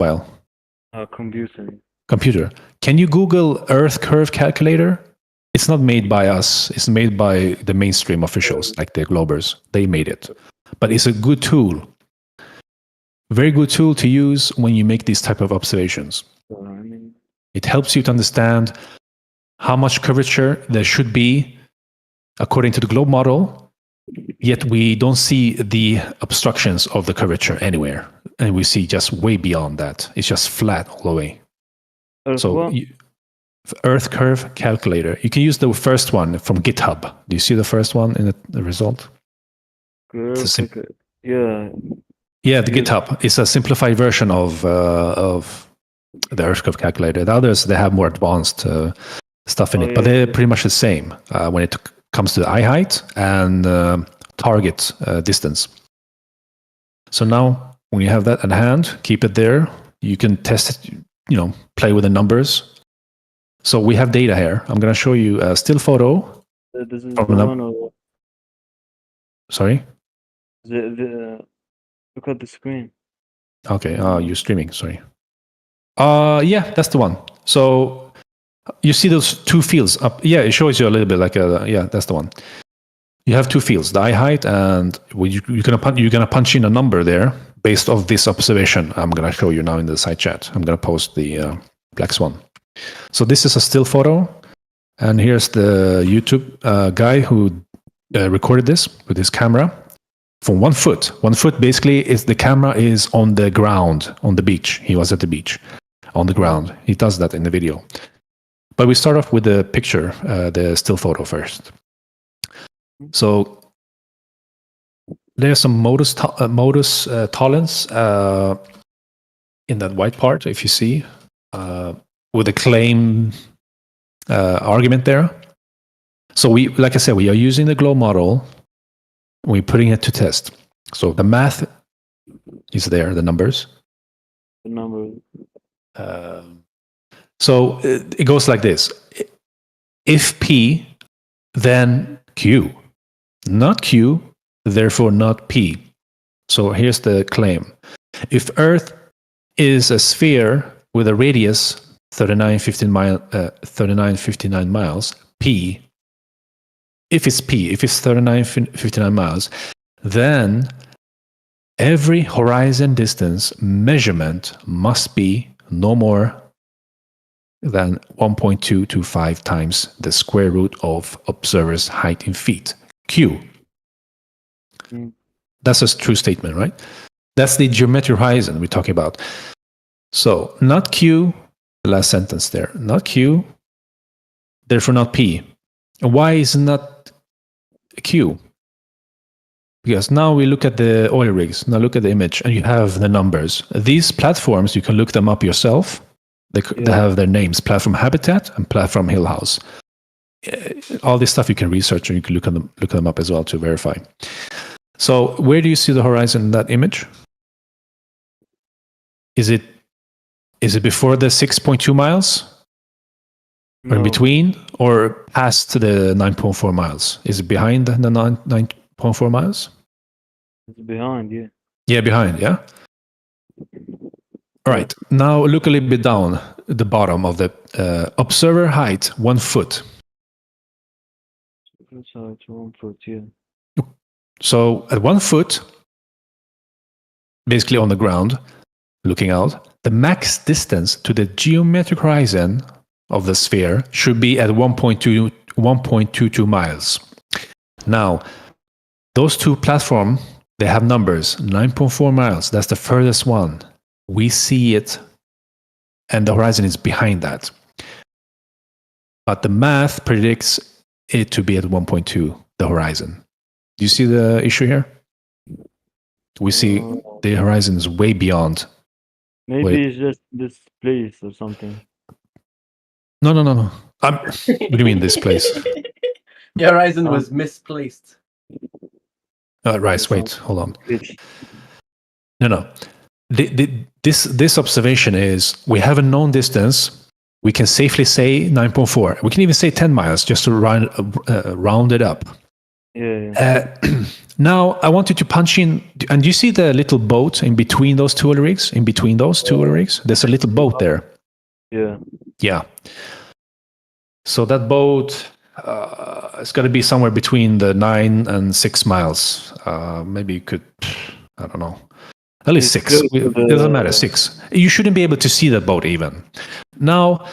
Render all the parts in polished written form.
Well, computer. Can you Google Earth curve calculator? It's not made by us. It's made by the mainstream officials, like the Globers. They made it. But it's a good tool. Very good tool to use when you make these type of observations. It helps you to understand how much curvature there should be according to the globe model, yet we don't see the obstructions of the curvature anywhere. And we see just way beyond that. It's just flat all the way. Earth curve calculator. You can use the first one from GitHub. Do you see the first one in the result? Yeah, the GitHub. It's a simplified version of the Earth curve calculator. The others, they have more advanced stuff in it, but they're pretty much the same when it comes to eye height and target distance. So now, when you have that at hand, keep it there. You can test it, play with the numbers. So we have data here. I'm going to show you a still photo. This is the one or... Sorry? Look at the screen. Okay, you're streaming, sorry. Yeah, that's the one. So you see those two fields up. Yeah, it shows you a little bit like yeah, that's the one. You have two fields, the eye height, and you're gonna punch in a number there based off this observation. I'm gonna show you now in the side chat. I'm gonna post the Black Swan. So this is a still photo, and here's the YouTube guy who recorded this with his camera from 1 foot. 1 foot basically is the camera is on the ground, on the beach. He was at the beach, on the ground. He does that in the video. But we start off with the picture, the still photo first. So there's some modus tollens in that white part, if you see, with a claim argument there. So we, like I said, we are using the globe model. We're putting it to test. So the math is there, the numbers. The number. So it goes like this. If P, then Q. Not Q, therefore not P. So here's the claim. If Earth is a sphere with a radius 3959 miles, P, if it's 3959 miles, then every horizon distance measurement must be no more than 1.225 times the square root of observer's height in feet, Q. That's a true statement, right? That's the geometric horizon we're talking about. So, not Q, the last sentence there, not Q, therefore not P. Why is it not Q? Because now we look at the oil rigs, now look at the image, and you have the numbers. These platforms, you can look them up yourself. They have their names, Platform Habitat and Platform Hillhouse. All this stuff you can research, and you can look them up as well to verify. So where do you see the horizon in that image? Is it before the 6.2 miles? Or in between? Or past the 9.4 miles? Is it behind the 9.4 miles? It's behind, yeah. Yeah, behind, yeah? All right, now look a little bit down at the bottom of the observer height, 1 foot. So it's 1 foot, yeah. So at 1 foot, basically on the ground, looking out, the max distance to the geometric horizon of the sphere should be at 1.22 miles. Now, those two platforms, they have numbers, 9.4 miles, that's the furthest one. We see it, and the horizon is behind that. But the math predicts it to be at 1.2, the horizon. Do you see the issue here? We see the horizon is way beyond. Maybe it's just this place or something. No. What do you mean this place? The horizon was misplaced. Right, wait, hold on. No. This observation is, we have a known distance. We can safely say 9.4. We can even say 10 miles just to round it up. Yeah. Now I want you to punch in, and you see the little boat in between those two oil rigs? In between those two oil rigs, there's a little boat there. Yeah. Yeah. So that boat it's got to be somewhere between the 9 and 6 miles. Maybe you could, I don't know, at least It's 6. close to It doesn't matter, the- 6. You shouldn't be able to see that boat even. Now,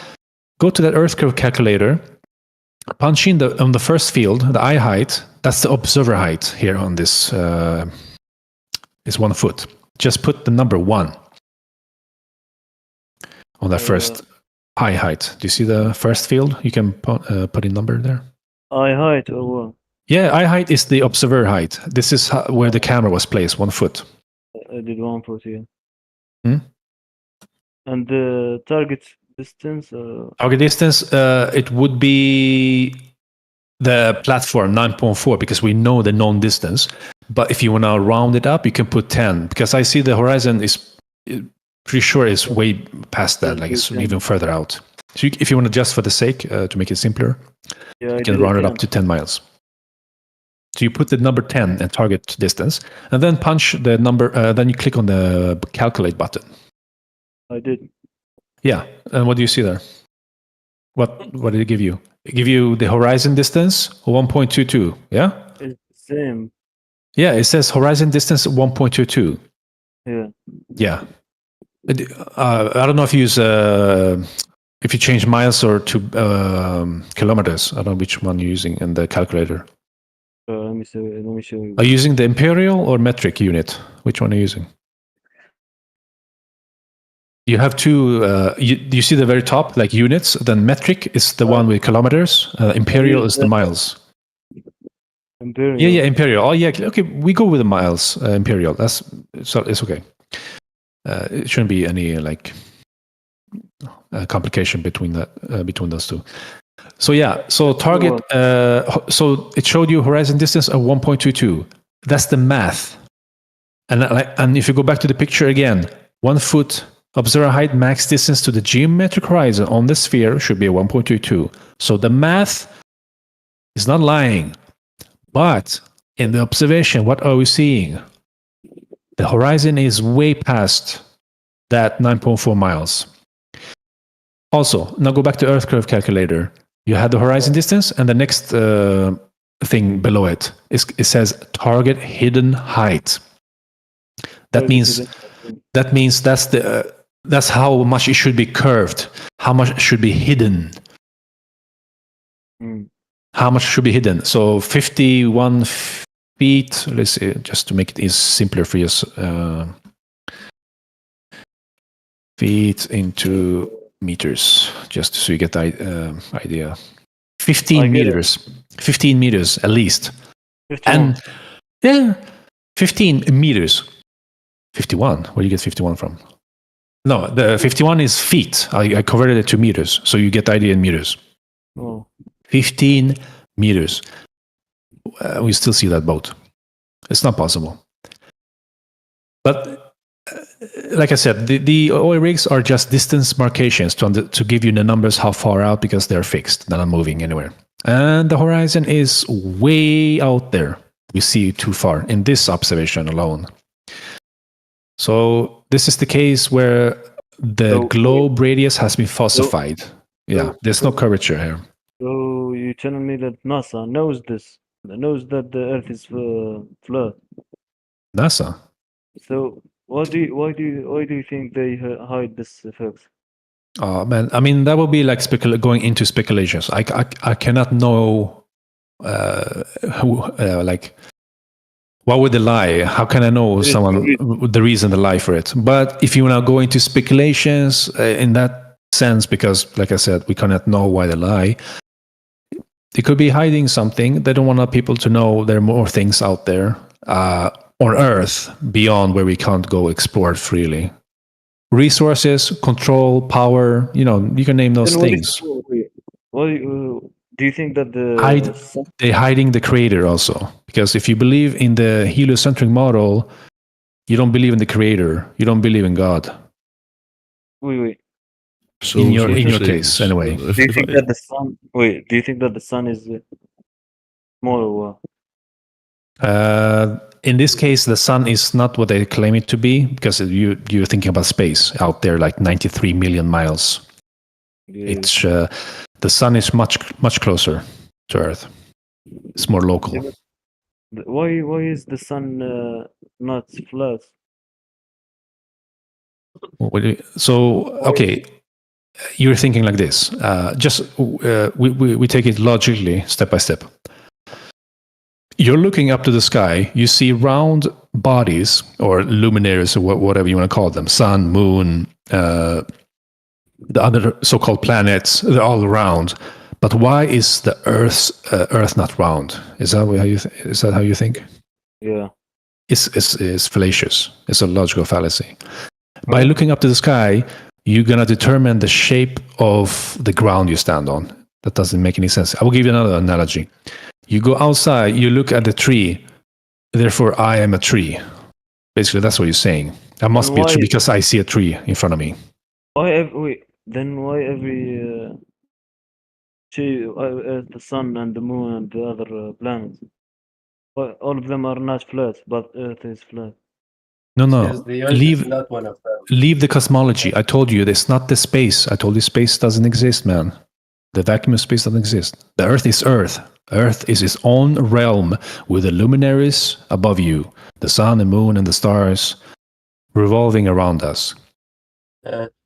go to that earth curve calculator, punch in on the first field, the eye height. That's the observer height here on this. Is 1 foot. Just put the number 1 on that first eye height. Do you see the first field? You can put a number there. Eye height or what? Yeah, eye height is the observer height. This is where the camera was placed, 1 foot. I did 1 foot, yeah. Hmm? And the target distance? Target distance, it would be the platform 9.4 because we know the known distance. But if you want to round it up, you can put 10 because I see the horizon is pretty sure is way past that, like it's even further out. So if you want to adjust for the sake to make it simpler, Yeah, you can round it up to 10 miles. So you put the number 10 and target distance, and then punch the number. Then you click on the calculate button. I did. Yeah, and what do you see there? What did it give you? It give you the horizon distance 1.22. Yeah. It's the same. Yeah, it says horizon distance 1.22. Yeah. Yeah. I don't know if you use if you change miles or to kilometers. I don't know which one you're using in the calculator. Let me show you. Are you using the imperial or metric unit? Which one are you using? You have two. You see the very top, like units. Then metric is the one with kilometers. Imperial is the miles. Imperial. Yeah, imperial. Oh, yeah. Okay, we go with the miles. Imperial. That's so it's okay. It shouldn't be any like complication between those two. So yeah, so target. So it showed you horizon distance of 1.22. That's the math. And if you go back to the picture again, 1 foot observer height max distance to the geometric horizon on the sphere should be a 1.22. So the math is not lying. But in the observation, what are we seeing? The horizon is way past that 9.4 miles. Also, now go back to Earth curve calculator. You had the horizon distance, and the next thing below it says target hidden height. That means that's how much it should be curved, how much should be hidden. How much should be hidden? So 51 feet. Let's see, just to make it simpler for you. Feet into meters, just so you get the idea. 15 meters. 15 meters at least. 51. And yeah, 15 meters. 51. Where do you get 51 from? No, the 51 is feet. I converted it to meters, so you get the idea in meters. Oh. 15 meters. We still see that boat. It's not possible. But like I said, the oil rigs are just distance marcations to give you the numbers how far out because they're fixed. They're not moving anywhere. And the horizon is way out there. We see too far in this observation alone. So this is the case where the globe radius has been falsified. Yeah, there's no curvature here. So you're telling me that NASA knows this, knows that the Earth is flat. NASA? So why do you think they hide this fact? Oh man, I mean that would be like going into speculations. I cannot know like what would they lie? How can I know the reason they lie for it? But if you now go into speculations in that sense, because like I said, we cannot know why they lie. They could be hiding something. They don't want people to know there are more things out there on Earth beyond where we can't go explore freely. Resources, control, power, you can name those things. Do you think that they're hiding the creator also? Because if you believe in the heliocentric model, you don't believe in the creator. You don't believe in God. Wait. So, in your case, anyway. Do you think that the sun? Wait. Do you think that the sun is small or what? In this case, the sun is not what they claim it to be, because you're thinking about space out there, like 93 million miles. Yeah. It's the sun is much closer to Earth. It's more local. Yeah, but why is the sun not flat? Okay, you're thinking like this. We take it logically, step by step. You're looking up to the sky. You see round bodies or luminaries or whatever you want to call them, sun, moon, the other so-called planets. They're all round. But why is the Earth not round? Is that how you think? Yeah. It's fallacious. It's a logical fallacy. By looking up to the sky, you're gonna determine the shape of the ground you stand on. That doesn't make any sense. I will give you another analogy. You go outside, you look at the tree, therefore I am a tree. Basically, that's what you're saying. I must be a tree because I see a tree in front of me. Why every the sun and the moon and the other planets, why all of them are not flat, but Earth is flat? No. Because the Earth is not one of them. Leave the cosmology. I told you it's not the space. I told you space doesn't exist, man. The vacuum of space doesn't exist. The Earth is Earth. Earth is its own realm with the luminaries above you, the sun and moon and the stars revolving around us.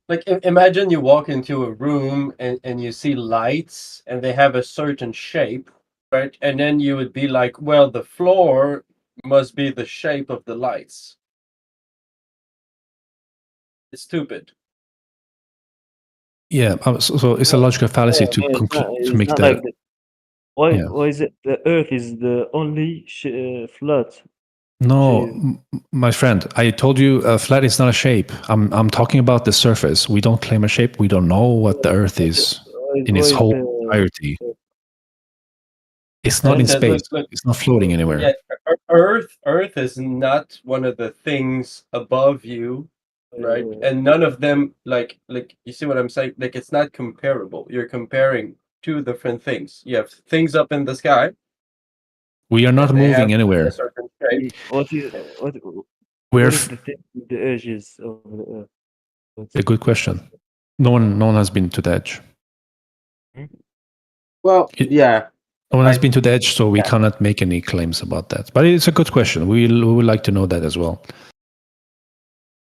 Like imagine you walk into a room and you see lights and they have a certain shape, right? And then you would be like, well, the floor must be the shape of the lights. It's stupid. Yeah, so it's a logical fallacy to make that. Like that. Why is it the Earth is the only flat? No, my friend, I told you flat is not a shape. I'm talking about the surface. We don't claim a shape. We don't know what the Earth is in its whole entirety. It's not in space. It's not floating anywhere. Yeah, Earth is not one of the things above you, right? And none of them, like you see what I'm saying? Like it's not comparable. You're comparing two different things. You have things up in the sky. We are not moving anywhere. What is the edges of the Earth? A good question. No one has been to the edge. Well, yeah. No one has been to the edge, so we cannot make any claims about that. But it's a good question. We would like to know that as well.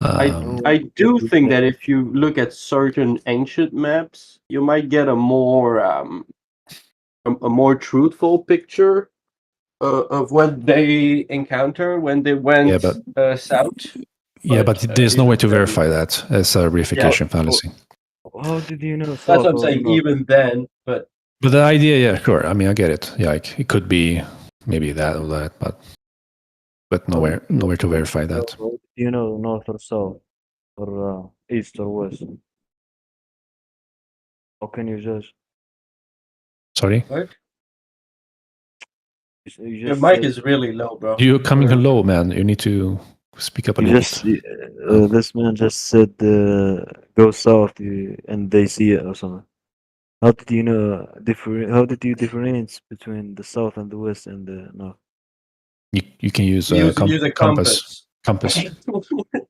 I do think that if you look at certain ancient maps, you might get a more truthful picture of what they encounter when they went south. Yeah, but there's no way to verify that as a reification fallacy. How did you know? That's what I'm saying. Even then, but the idea, yeah, sure. I mean, I get it. Yeah, it could be maybe that or that, but nowhere to verify that. Do you know north or south, or east or west? How can you judge? Sorry. What? Your mic is really low, bro. You're coming low, man. You need to speak up a little bit. This man just said go south and they see it or something. How did you know how did you differentiate between the south and the west and the north? You can use a compass.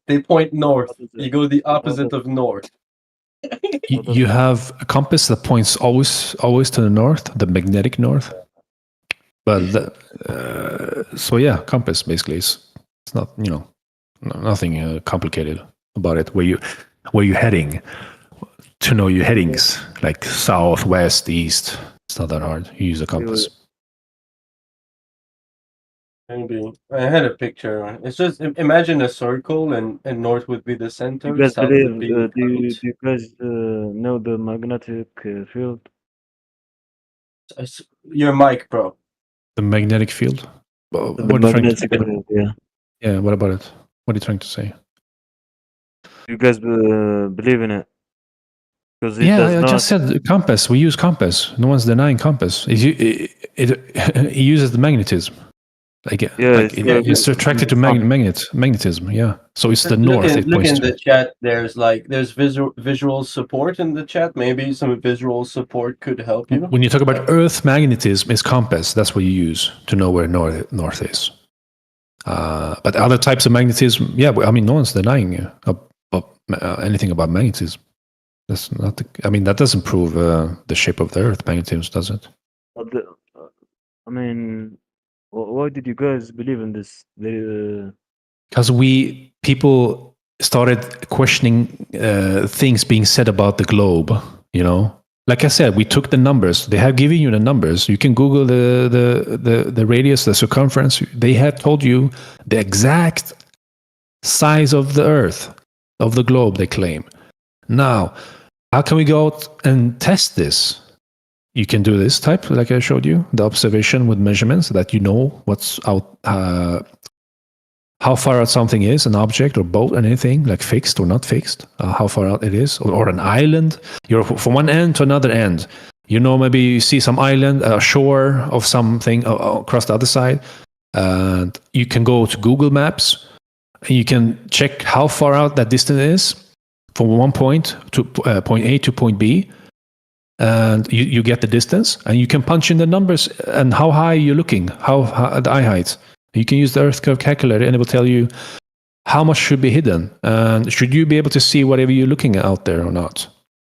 They point north. You go the opposite of north. You have a compass that points always to the north, the magnetic north. But so yeah, compass basically it's not nothing complicated about it. Where you're heading, to know your headings like south, west, east. It's not that hard. You use a compass. Maybe I had a picture. It's just imagine a circle and north would be the center. You guys believe? Do you guys know the magnetic field? Your mic, bro. The magnetic field. Yeah. What about it? What are you trying to say? You guys believe in it? I just said compass. We use compass. No one's denying compass. It uses the magnetism. It's attracted to magnetism. Yeah, so it's the north. Look in the chat. There's visual support in the chat. Maybe some visual support could help you. When you talk about Earth magnetism, is compass. That's what you use to know where north is. But other types of magnetism, yeah, I mean, no one's denying anything about magnetism. That's not. That doesn't prove the shape of the Earth. Magnetism does it. But I mean, why did you guys believe in this? Because people started questioning things being said about the globe. Like I said, we took the numbers. They have given you the numbers. You can Google the radius, the circumference. They have told you the exact size of the Earth, of the globe, they claim. Now, how can we go out and test this? You can do this type, like I showed you, the observation with measurements, so that you know what's out, how far out something is, an object or boat, anything, like fixed or not fixed, how far out it is, or an island. You're from one end to another end. Maybe you see some island, a shore of something across the other side, and you can go to Google Maps, and you can check how far out that distance is from one point to point A to point B, and you get the distance, and you can punch in the numbers and how high you're looking, how the eye height. You can use the Earth curve calculator, and it will tell you how much should be hidden, and should you be able to see whatever you're looking at out there or not,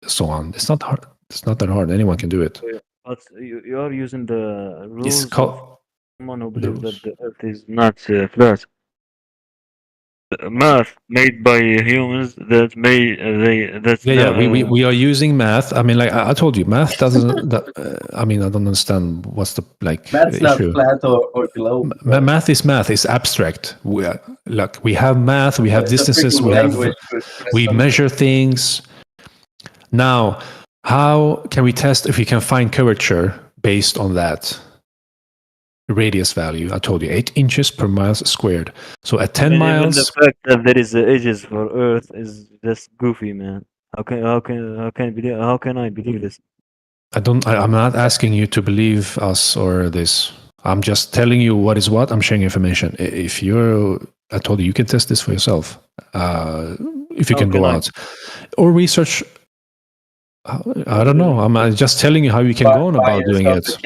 so on. It's not hard. It's not that hard. Anyone can do it. But you are using the rules It's called of someone who believes that the Earth is not flat. Math made by humans that we are using math. I told you, math doesn't. I don't understand what's the Math's issue. not flat or globe. Math is math. It's abstract. We have math. We have distances. We measure things. Now, how can we test if we can find curvature based on that? Radius value. I told you 8 inches per mile squared. So at 10 miles, the fact that there is edges for Earth is just goofy, man. How can I believe this? I'm not asking you to believe us or this. I'm just telling you what is what. I'm sharing information. I told you can test this for yourself. If you can go out or research. I don't know. I'm just telling you how you can go on about doing it.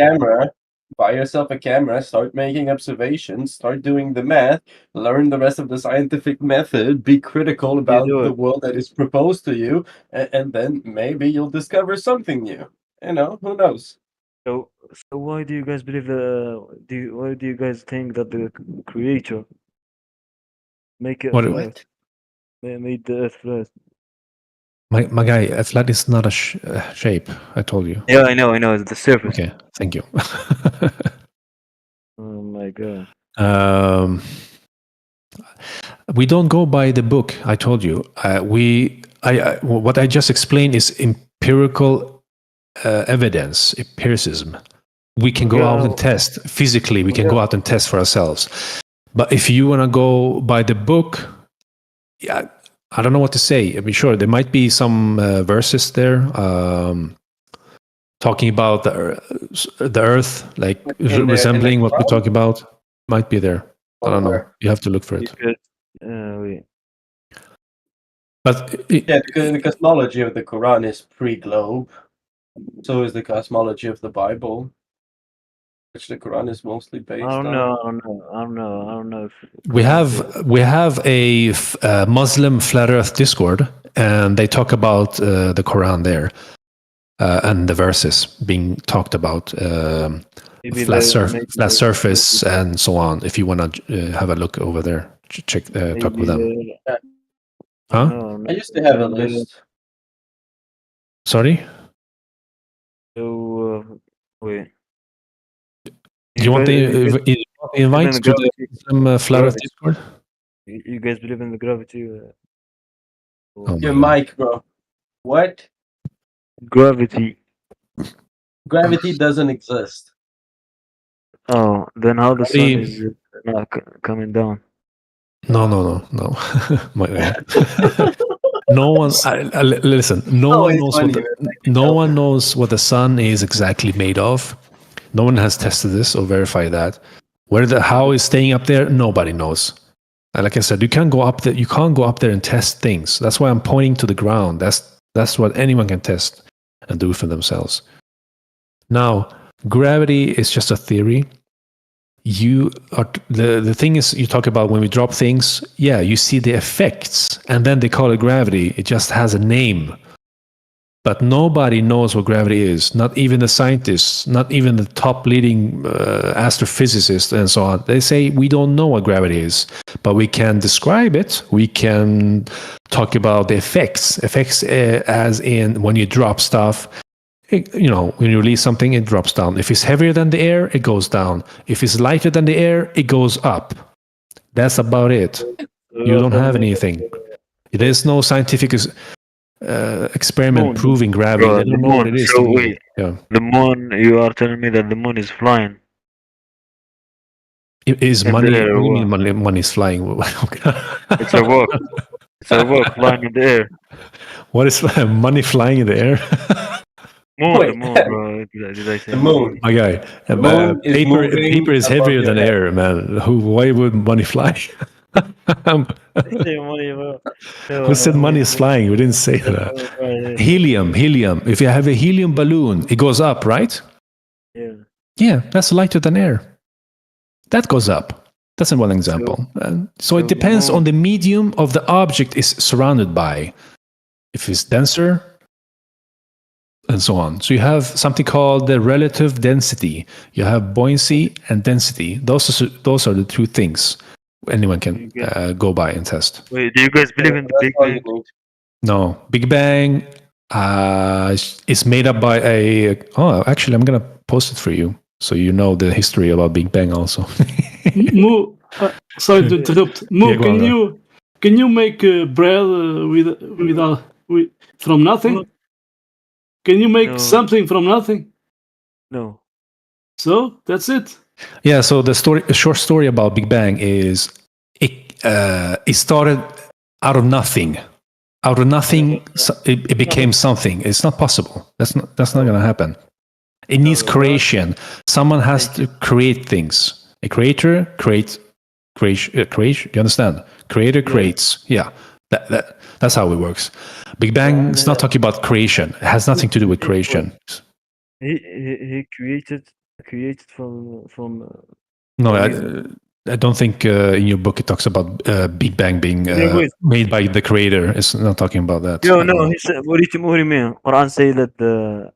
Buy yourself a camera, start making observations, start doing the math, learn the rest of the scientific method, be critical about the world that is proposed to you, and then maybe you'll discover something new. Who knows? So why do you guys believe why do you guys think that the creator made the Earth flat? My guy, a flat is not a shape. I told you. Yeah, I know. It's the surface. Okay, thank you. Oh my god. We don't go by the book. I told you. What I just explained is empirical evidence, empiricism. We can go out and test physically. We can go out and test for ourselves. But if you want to go by the book, yeah. I don't know what to say. Sure, there might be some verses there talking about the Earth, like resembling what we're talking about. Might be there. I don't know. You have to look for it. But the cosmology of the Quran is pre-globe. So is the cosmology of the Bible, which the Quran is mostly based on. I don't know. We have a Muslim flat Earth Discord, and they talk about the Quran there, and the verses being talked about, flat surface, and so on. If you want to have a look over there, check, talk with them. Huh? I used to have a list. Sorry. So wait. You want the invites to the flat Earth Discord? You guys believe in the gravity? Your mic, bro. What? Gravity. Gravity doesn't exist. Oh, then how the sun is not coming down? No. No one. Listen. No one knows what the sun is exactly made of. No one has tested this or verified that. How is staying up there? Nobody knows. And like I said, you can't go up there. You can't go up there and test things. That's why I'm pointing to the ground. That's what anyone can test and do for themselves. Now, gravity is just a theory. you are the thing is, you talk about when we drop things, yeah, you see the effects, and then they call it gravity. It just has a name. But nobody knows what gravity is, not even the scientists, not even the top leading astrophysicists and so on. They say we don't know what gravity is, but we can describe it. We can talk about the effects. Effects as in when you drop stuff, when you release something, it drops down. If it's heavier than the air, it goes down. If it's lighter than the air, it goes up. That's about it. You don't have anything. There's no scientific experiment Moon. proving gravity. Bro, They don't the know what moon. it is. So to me. wait. Yeah. The moon, you are telling me that the moon is flying. Is In money? the air, What do you what? mean money is flying? It's a rock. It's a rock flying in the air. What is money flying in the air? Moon, Wait. the moon, bro. Did I say The moon. My guy, moon is paper moving is above heavier your than head. air, man. Why would money fly? Say money, bro. Who said money is flying? We didn't say that. Helium. If you have a helium balloon, it goes up, right? Yeah. Yeah, that's lighter than air. That goes up. That's one example. So it depends on the medium of the object is surrounded by. If it's denser, and so on. So you have something called the relative density. You have buoyancy and density. Those are the two things anyone can go by and test. Wait, do you guys believe in the Big That's all you Bang? need. No, Big Bang is made up by a. Oh, actually, I'm gonna post it for you, so you know the history about Big Bang also. Mo, sorry to interrupt. Mo, Yeah, go on, can you make bread with from nothing? Can you make No. something from nothing? No. So that's it. Yeah. So a short story about Big Bang is it started out of nothing. Out of nothing, it became something. It's not possible. That's not going to happen. It needs creation. Someone has to create things. A creator creates creation. Do you understand? Creator creates. Yeah. That's how it works. Big Bang is not talking about creation. It has nothing to do with creation. He created from. No, I don't think in your book it talks about Big Bang being made by the creator. It's not talking about that. No. He said, what do you mean? Quran say that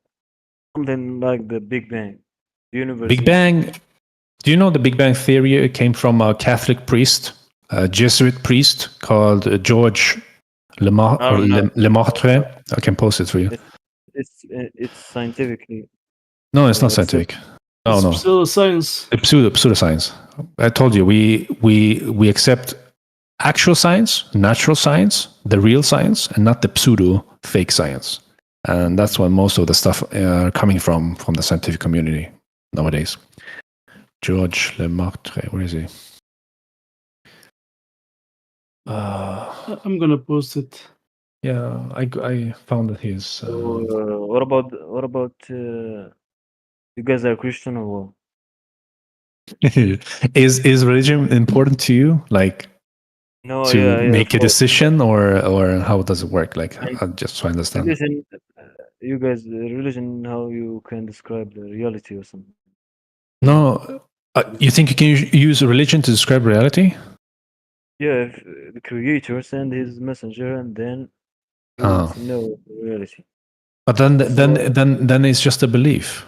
something like the Big Bang, the universe. Big Bang. Do you know the Big Bang theory? It came from a Catholic priest, a Jesuit priest called George Lemaitre. I can post it for you. It's scientifically. No, it's not scientific. It's No. pseudoscience. Pseudoscience. I told you we accept actual science, natural science, the real science, and not the pseudo fake science. And that's where most of the stuff are coming from the scientific community nowadays. George Lemaitre, where is he? I'm gonna post it. Yeah, I found that he's. What about you guys are Christian or what? Is religion important to you? Like No, to make a decision, or how does it work? Like, just so I understand. Religion, you guys, religion, how you can describe the reality or something? No, you think you can use religion to describe reality? Yeah, if the creator send his messenger and then you know the reality. But then it's just a belief.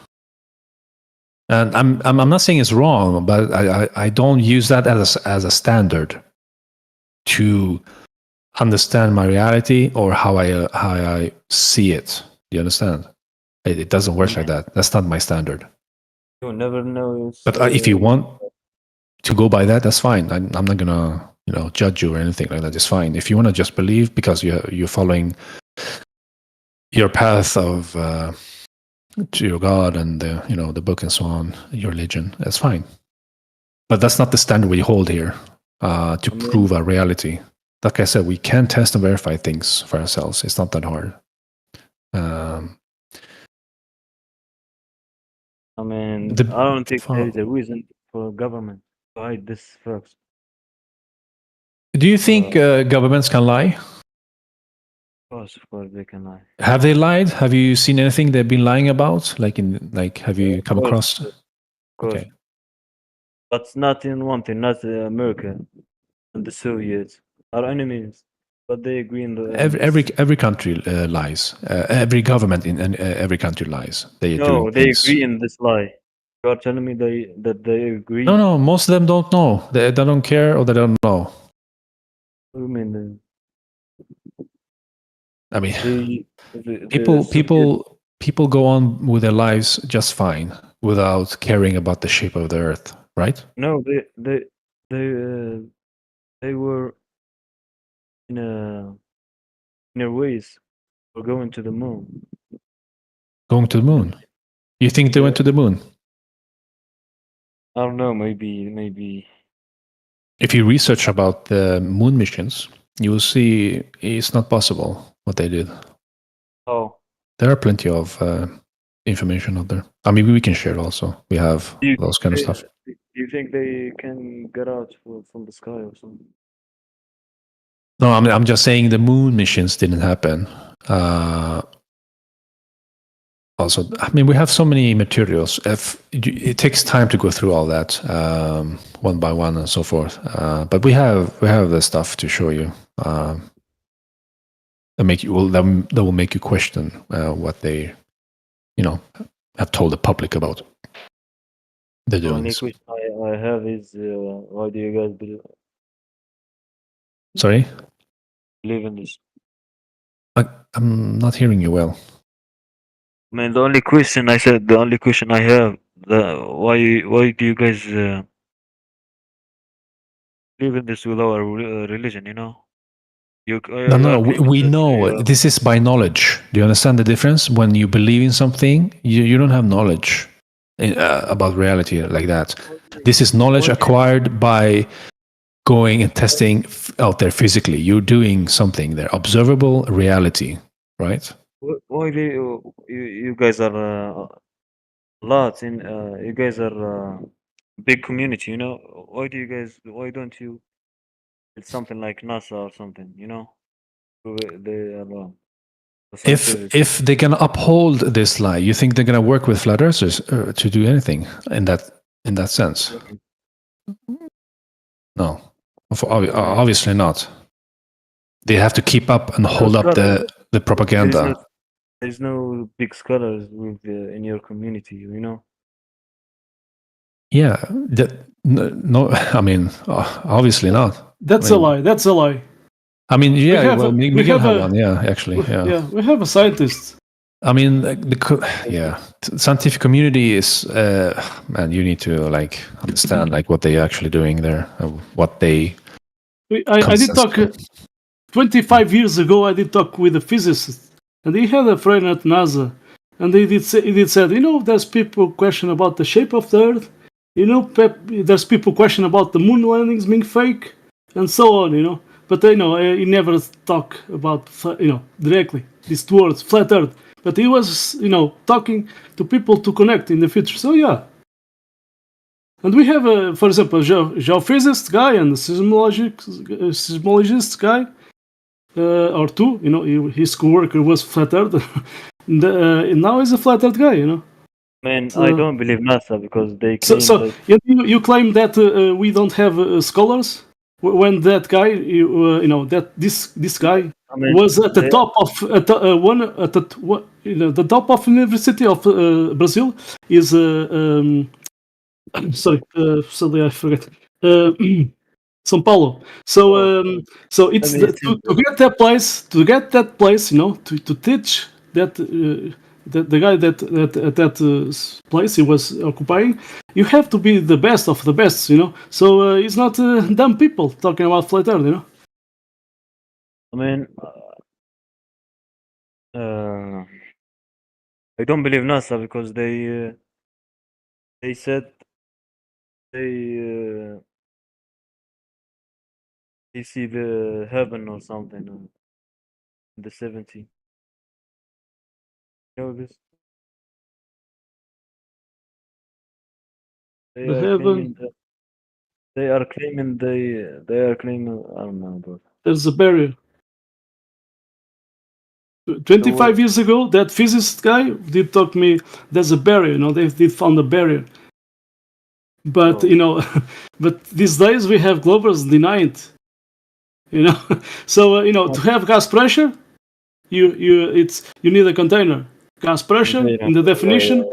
And I'm not saying it's wrong, but I don't use that as a standard to understand my reality or how I see it. Do you understand? It doesn't work like that. That's not my standard. You never know. But if you want to go by that, that's fine. I'm not gonna judge you or anything like that. It's fine. If you want to just believe because you're following your path of to your God and the book and so on, your religion, that's fine. But that's not the standard we hold here to prove our reality. Like I said, we can test and verify things for ourselves. It's not that hard. I don't think there is a reason for government to hide this first. Do you think governments can lie? Of course, they can lie. Have they lied? Have you seen anything they've been lying about? Have you come across? Of course. Okay. But not in one thing, not America and the Soviets are enemies, but they agree in the. Every country lies. Every government in every country lies. They are doing No, they things. agree in this lie. You are telling me that they agree. No, most of them don't know. They don't care or they don't know. What do you mean? I mean, The people go on with their lives just fine without caring about the shape of the earth, right? No, they were in a race for going to the moon. Going to the moon. You think they went to the moon? I don't know. Maybe. If you research about the moon missions, you will see it's not possible what they did. Oh, There are plenty of information out there. I mean, we can share also. We have do you those kind of think stuff. Do you think they can get out from the sky or something? No, I'm just saying the moon missions didn't happen. Also, I mean, we have so many materials. It takes time to go through all that one by one and so forth. But we have the stuff to show you. That will make you question what they, have told the public about the The only doings. question I have is why do you guys Sorry, believe in this? I'm not hearing you well. I mean, the only question I have, why do you guys believe in this with our religion? You know, you No, are claiming we that know this is by knowledge. Do you understand the difference? When you believe in something, you don't have knowledge about reality like that. This is knowledge acquired by going and testing out there physically. You're doing something there, observable reality, right? why do you guys are lots in you guys are big community. You know, why don't you? It's something like NASA or something. You know, they are. If they can uphold this lie, you think they're going to work with flat earthers to do anything in that sense? No, obviously not. They have to keep up and hold up the propaganda. There's no big scholars in your community, you know. Yeah, no. I mean, obviously not. That's a lie. That's a lie. I mean, yeah. have Miguel have one. Yeah, actually, yeah. Yeah, we have a scientist. I mean, scientific community is man. You need to understand what they're actually doing there, what they. I did talk 25 years ago. I did talk with a physicist, and he had a friend at NASA, and he did said, there's people question about the shape of the Earth. There's people question about the moon landings being fake, and so on. But he never talk about directly these two words, flat Earth. But he was talking to people to connect in the future. So yeah. And we have, for example, a geophysicist guy and a seismologist guy, or two. His co-worker was flat Earth, and now he's a flat Earth guy. Man, I don't believe NASA because they claim so you claim that we don't have scholars when that guy, this guy was at the top of the top of University of Brazil is sorry, I forget. São Paulo. So it's to get that place, to teach that the guy that at that place he was occupying, you have to be the best of the best, So it's not dumb people talking about flat Earth, I mean, I don't believe NASA because they said they see the heaven or something in the 70s. You know this? They are claiming I don't know, bro. There's a barrier. 25 years ago, that physicist guy did talk to me. There's a barrier, they did found a barrier. But but these days we have Globers denying it. So to have gas pressure, you need a container. Gas pressure in the definition,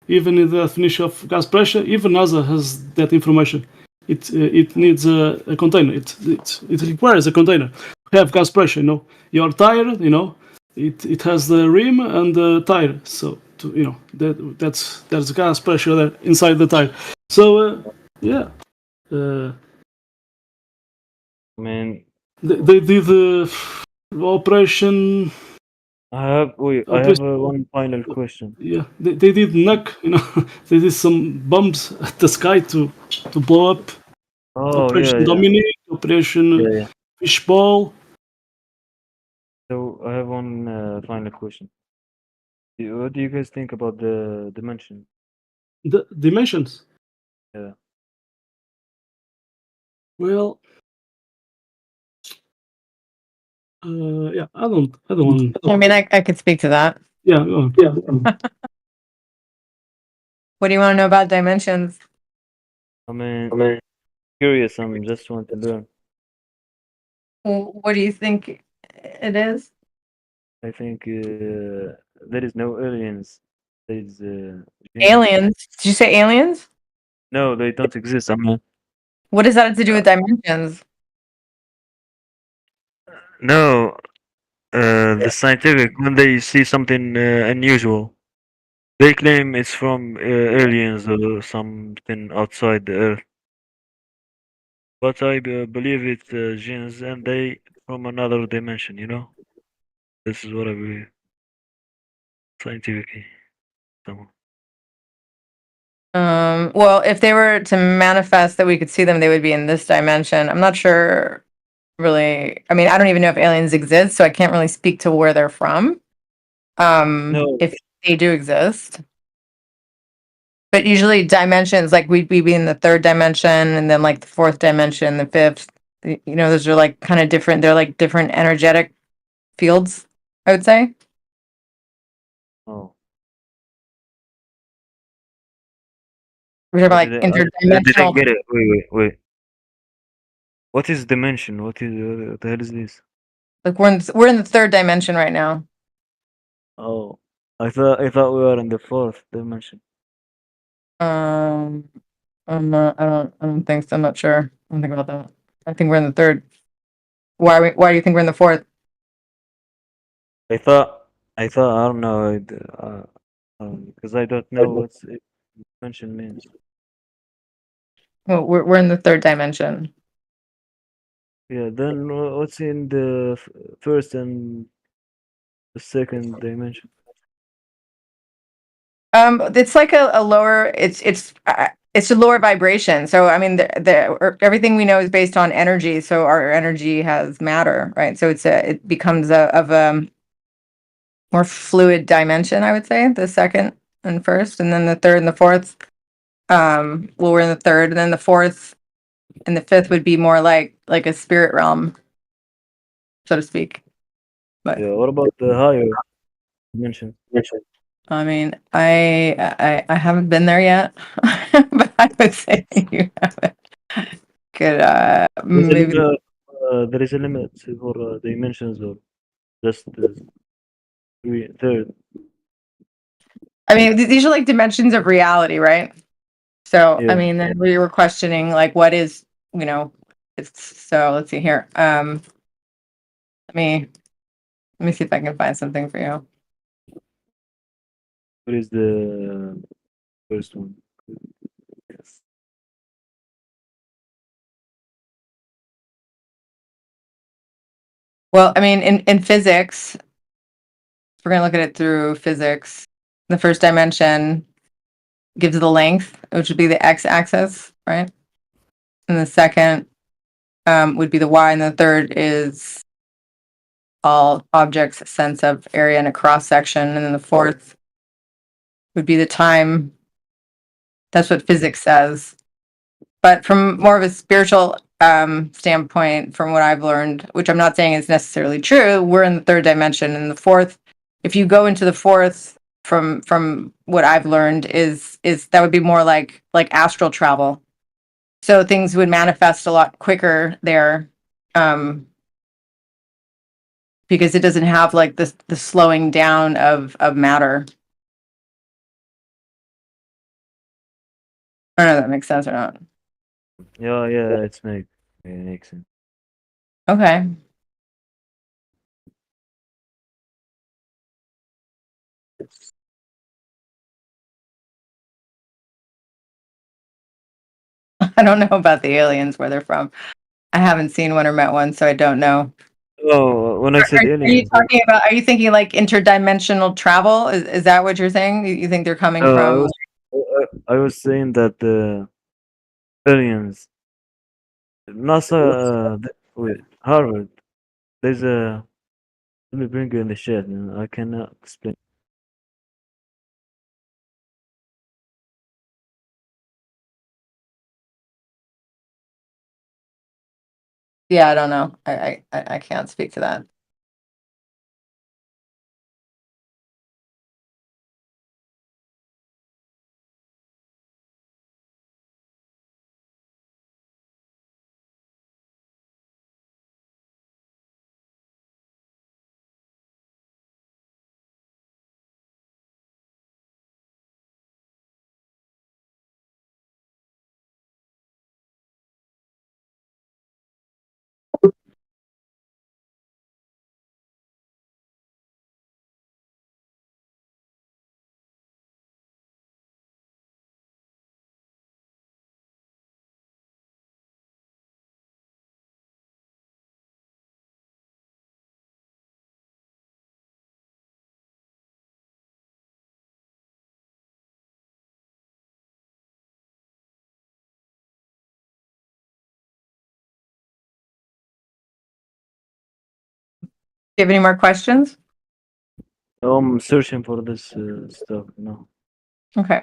even in the definition of gas pressure, even NASA has that information. It needs a container. It requires a container to have gas pressure. Your tire, it has the rim and the tire. So there's gas pressure there inside the tire. So yeah. I mean, They did the operation. I have one final question. Yeah, they did knock. They did some bombs at the sky to blow up. Oh, Operation yeah. Dominic, Operation Yeah. Fishball. So I have one final question. What do you guys think about the dimension? The dimensions. Yeah. Well, yeah, I don't want. I mean, I could speak to that. Yeah. What do you want to know about dimensions? I mean, curious. I just want to learn. What do you think it is? I think there is no aliens. There is Aliens? Did you say aliens? No, they don't exist. I mean, What does that have to do with dimensions? no. The scientific, when they see something unusual, they claim it's from aliens or something outside the Earth. But I believe it's genes and they from another dimension. This is what I believe scientifically. Somehow. Well, if they were to manifest that we could see them, they would be in this dimension. I'm not sure really. I mean, I don't even know if aliens exist, so I can't really speak to where they're from. No. If they do exist. But usually dimensions, like we'd be in the third dimension and then like the fourth dimension, the fifth, those are like kind of different. They're like different energetic fields, I would say. Oh. We're talking like I didn't interdimensional. get it. Wait. What is dimension? What the hell is this? Like we're in the third dimension right now. Oh, I thought we were in the fourth dimension. I'm not, I don't think so. I'm not sure. I don't think about that. I think we're in the third. Why do you think we're in the fourth? I thought I don't know because I don't know what dimension means. Well, we're in the third dimension. Yeah, then what's in the first and the second dimension? It's like a lower. It's a lower vibration. So I mean, everything we know is based on energy. So our energy has matter, right? So it becomes of a more fluid dimension, I would say. The second and first, and then the third and the fourth. Well, we're in the third, and then the fourth and the fifth would be more like a spirit realm, so to speak. But Yeah, what about the higher dimension? I mean, I haven't been there yet, but I would say you haven't. Could maybe There is a limit for dimensions or just third. I mean, these are like dimensions of reality, right? So Yeah. I mean, then we were questioning like what is it's so let's see here. Let me see if I can find something for you. What is the first one? Yes. Well, I mean, in physics, we're going to look at it through physics. The first dimension gives the length, which would be the x-axis, right? And the second would be the y, and the third is all objects' sense of area in a cross section, and then the fourth would be the time. That's what physics says. But from more of a spiritual standpoint, from what I've learned, which I'm not saying is necessarily true, we're in the third dimension, and the fourth. If you go into the fourth, from what I've learned, is that would be more like astral travel. So things would manifest a lot quicker there. Because it doesn't have like the slowing down of matter. I don't know if that makes sense or not. Yeah, it makes sense. Okay. I don't know about the aliens, where they're from. I haven't seen one or met one, so I don't know. Oh, when I said Are you aliens, talking about, are you thinking like interdimensional travel? Is that what you're saying? You think they're coming I from? was I was saying that the aliens, NASA, wait, Harvard. There's a let me bring you in the chat, man. I cannot explain. Yeah, I don't know. I can't speak to that. Do you have any more questions? I'm searching for this stuff. No. Okay.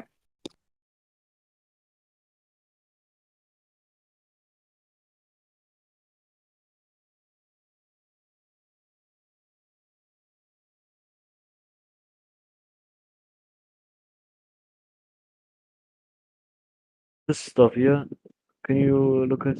This stuff, yeah. Can you look at?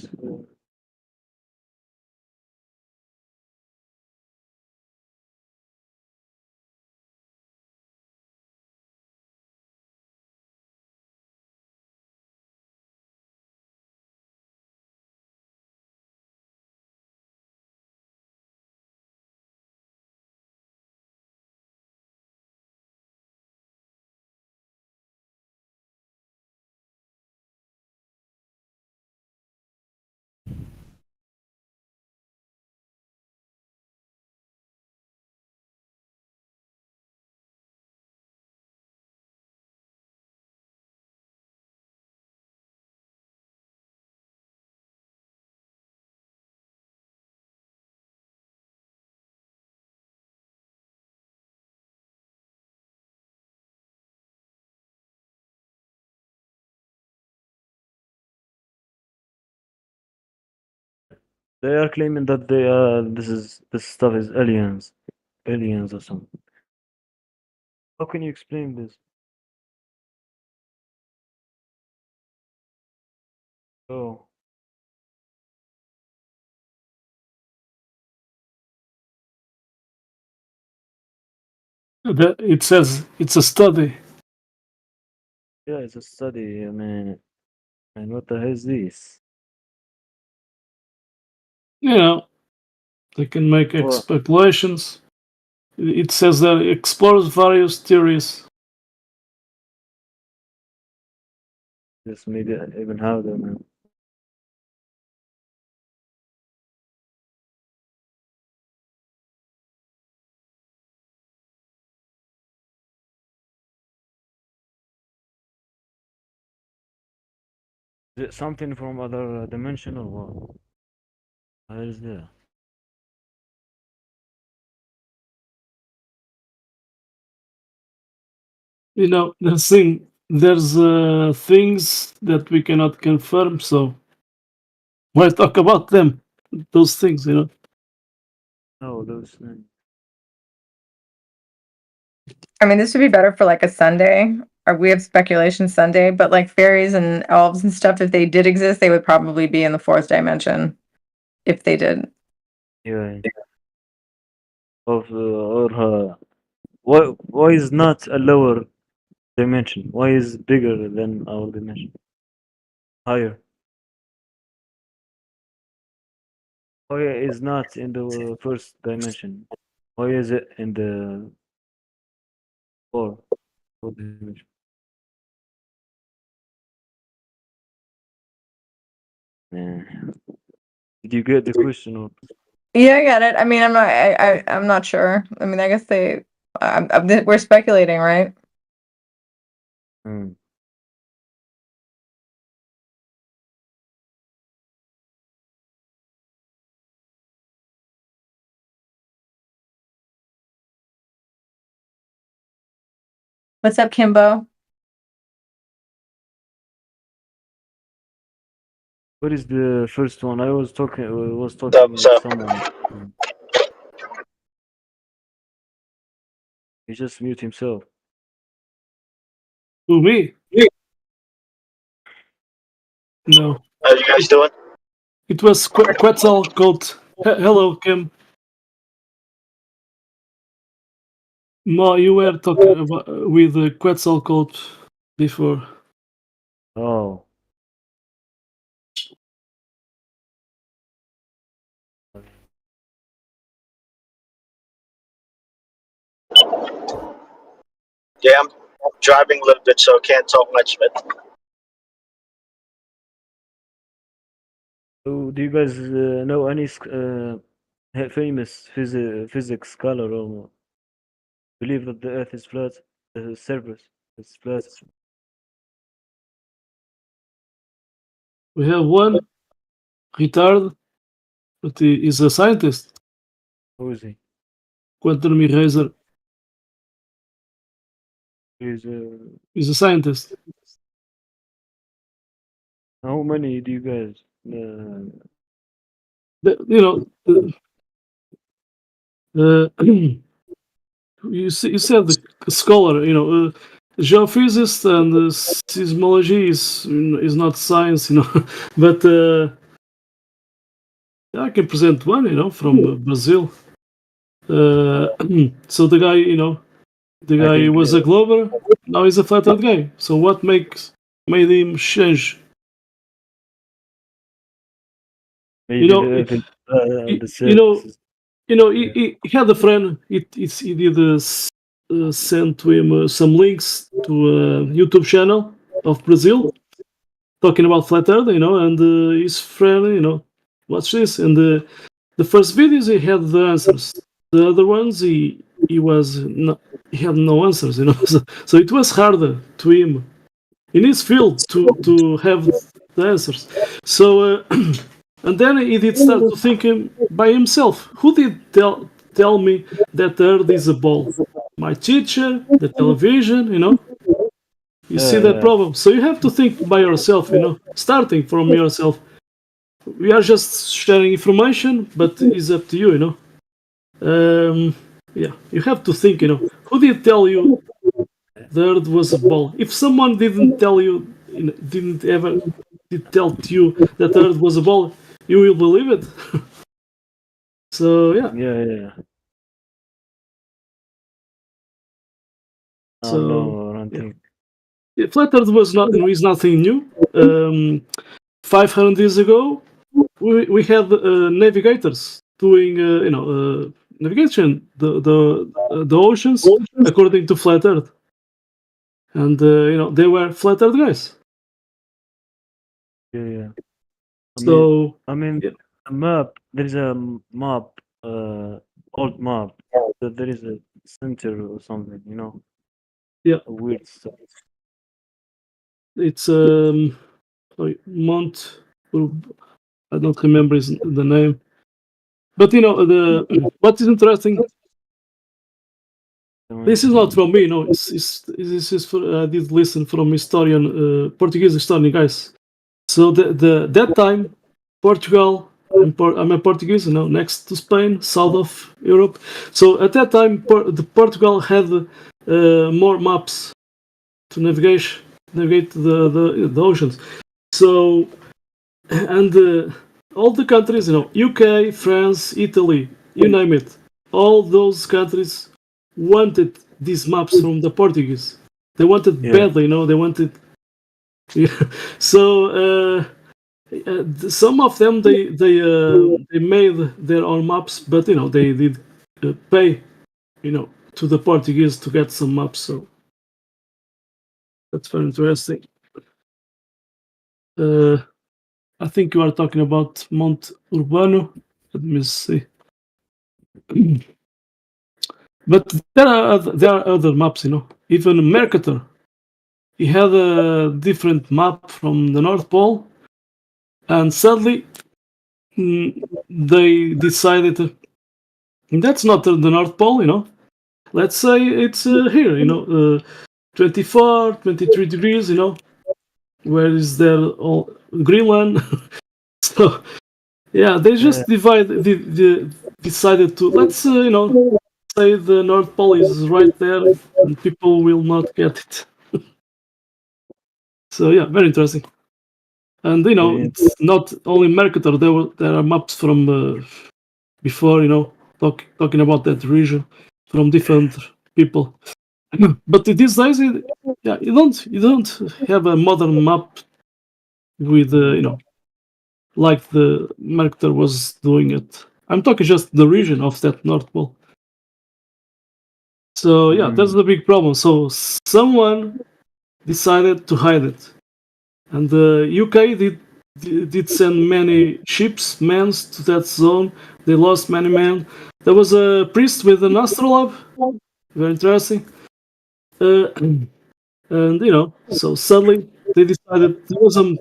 They are claiming that they are. This stuff is aliens or something. How can you explain this? Oh, It says it's a study. yeah, it's a study. I mean, and what the hell is this? You know, they can make Well, speculations. It says that it explores various theories. this media even how them. Man. Is it something from other dimension or what? How is there? You know, there's things that we cannot confirm. So why talk about them? Those things, you know. No, those things. I mean, this would be better for like a Sunday we have speculation Sunday, but like fairies and elves and stuff, if they did exist, they would probably be in the fourth dimension. If they did. Yeah. Why is not a lower dimension? Why is bigger than our dimension? Higher. Why is not in the first dimension? Why is it in the fourth dimension? Yeah. Did you get the question? Or Yeah, I got it. I mean, I'm not sure. I mean, I guess we're speculating, right? Hmm. What's up, Kimbo? What is the first one? I was talking with someone. He just mute himself. To me? No. How you guys doing? It was Quetzalcoatl. Hello, Kim. No, you were talking about with Quetzalcoatl before. Oh. Yeah, I'm driving a little bit, so I can't talk much. But So do you guys know any famous physics scholar or believe that the Earth is flat? The surface is flat. We have one retard, but he is a scientist. Who is he? Quentin Mirazer He's, is a scientist. how many do you guys? You said the scholar. Geophysicist and seismology is not science. But I can present one. From Brazil. So the guy, the guy think, was a glober. Now he's a flat earth guy. So what made him change? maybe know, the Earth is, the surface he had a friend. He did send to him some links to a YouTube channel of Brazil talking about flat earth, and his friend, watch this. And the first videos he had the answers. The other ones he had no answers, So it was harder to him in his field to have the answers. So and then he did start to think by himself. Who did tell me that the Earth is a ball? My teacher, the television, You see that problem. So you have to think by yourself, starting from yourself. We are just sharing information, but it's up to you, Yeah, you have to think, Who did tell you the Earth was a ball? If someone didn't tell you, didn't ever tell you that the Earth was a ball, you will believe it. So yeah. Yeah. So No, I don't think. Flat Earth is nothing new. 500 years ago, we had navigators doing navigation the oceans according to flat Earth, and they were flat Earth guys. Yeah. I mean, a map. There is a map, old map. There is a center or something, Yeah. A weird stuff. It's Mount. I don't remember the name, but what is interesting. This is not from me, this is I did listen from historian, Portuguese historian guys. So that time, Portugal. I'm a Portuguese, next to Spain, south of Europe. So at that time, Portugal had more maps navigate the oceans. So, and all the countries, UK, France, Italy, you name it, all those countries wanted these maps from the Portuguese. They wanted badly, they wanted. So some of them they made their own maps, but they did pay to the Portuguese to get some maps. So that's very interesting. I think you are talking about Mount Urbano. Let me see. But there are other maps, Even Mercator, he had a different map from the North Pole, and sadly, they decided that's not the North Pole, Let's say it's here, 24, 23 degrees, Where is there all Greenland? So yeah, they just decided to let's say the North Pole is right there, and people will not get it. So yeah, very interesting. And it's not only Mercator. There are maps from before, talking about that region from different people. But these days, you don't have a modern map with like the Mercator was doing it. I'm talking just the region of that North Pole. So yeah, that's the big problem. So someone decided to hide it, and the UK did send many men to that zone. They lost many men. There was a priest with an astrolabe. Very interesting. And so suddenly they decided there was a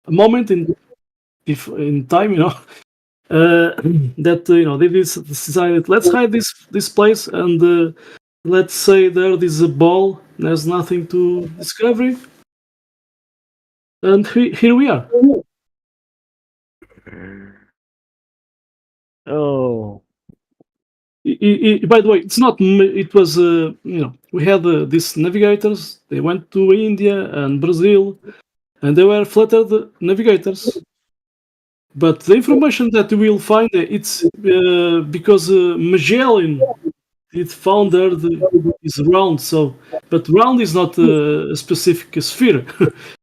moment in time, that they decided let's hide this place, and let's say there is a ball. There's nothing to discover, and here we are. Oh. By the way, it's not. It was we had these navigators. They went to India and Brazil, and they were flattered navigators. But the information that you will find, it's because Magellan it found there is round. So, but round is not a specific sphere.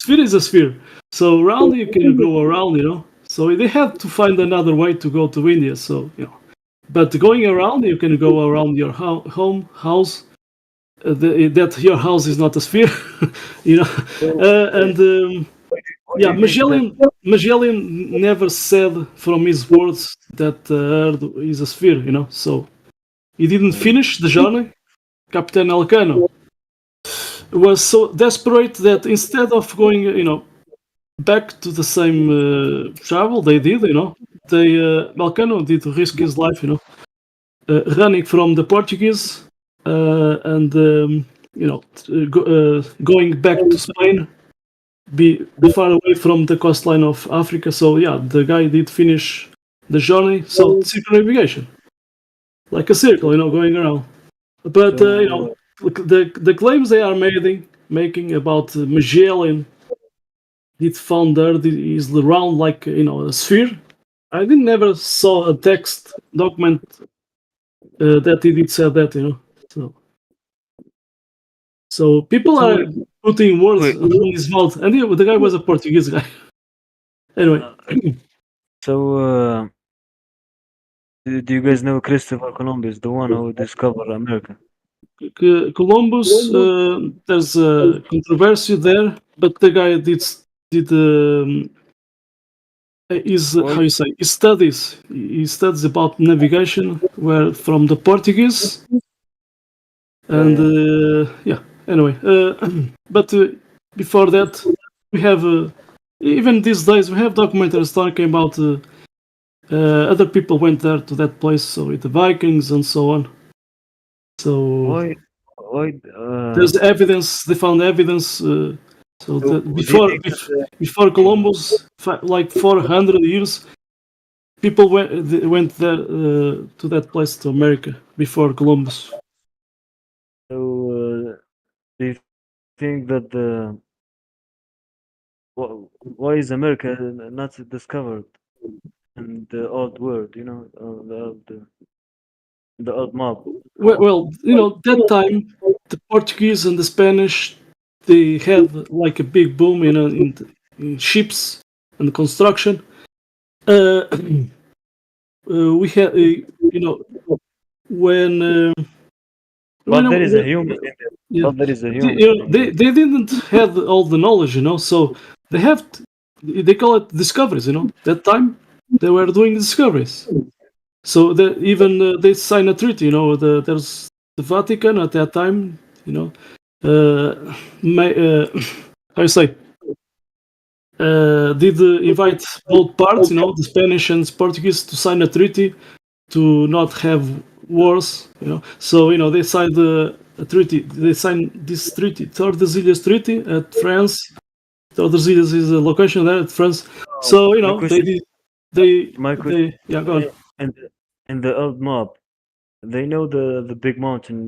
Sphere is a sphere. So round you can go around, So they had to find another way to go to India. So but going around, you can go around your house. That your house is not a sphere, and. Yeah, Magellan never said from his words that Earth is a sphere, So he didn't finish the journey. Captain Elcano was so desperate that instead of going, back to the same travel they did, Elcano did risk his life, running from the Portuguese and going back to Spain. Be far away from the coastline of Africa. So yeah, the guy did finish the journey. So circumnavigation, like a circle, going around. But the claims they are making about Magellan did found Earth is round like a sphere. I never saw a text document that he did say that. So people are putting words in his mouth, and the guy was a Portuguese guy. Anyway. So, do you guys know Christopher Columbus, the one who discovered America? Columbus, there's a controversy there, but the guy did how you say, he studies about navigation were from the Portuguese, and anyway, but before that we have even these days we have documentaries talking about other people went there to that place, so with the Vikings and so on. So why there's evidence. They found evidence. Before Columbus, like 400 years, people went there to that place, to America, before Columbus. So, do you think that why is America not discovered in the old world? You know, the old map. Well, that time the Portuguese and the Spanish, they had like a big boom in ships and construction. We had, when But when- there is a when- human. yeah. But there is a human. they didn't have all the knowledge, so they call it discoveries. That time they were doing discoveries. So even they sign a treaty. There's the Vatican at that time. How you say? Did invite both parts, the Spanish and Portuguese, to sign a treaty to not have wars. So they signed a treaty. They signed this treaty, Tordesillas Treaty, at France. Tordesillas is a location there at France. So my question- my question- yeah, go on. And in the old map, they know the big mountain.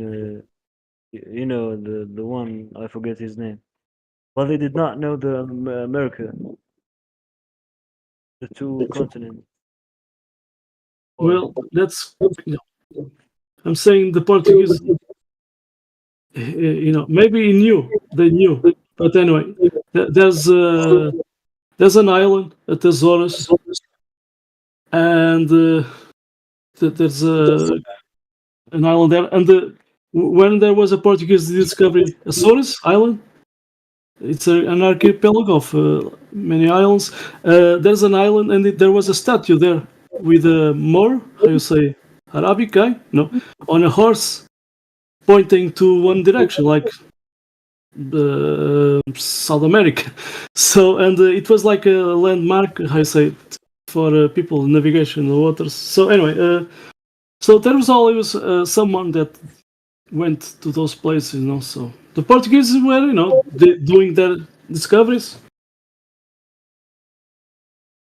The one, I forget his name. But they did not know the America, the two continents. Well, that's. I'm saying the Portuguese. Maybe they knew, but anyway, there's an island at Azores, and there's an island there, and when there was a Portuguese discovery, Azores Island, it's an archipelago of many islands. There's an island, and there was a statue there with a Moor, how you say, Arabic guy, on a horse, pointing to one direction, like South America. So, and it was like a landmark, how you say, for people navigation in the waters. So anyway, so there was always someone that went to those places, So the Portuguese were, doing their discoveries.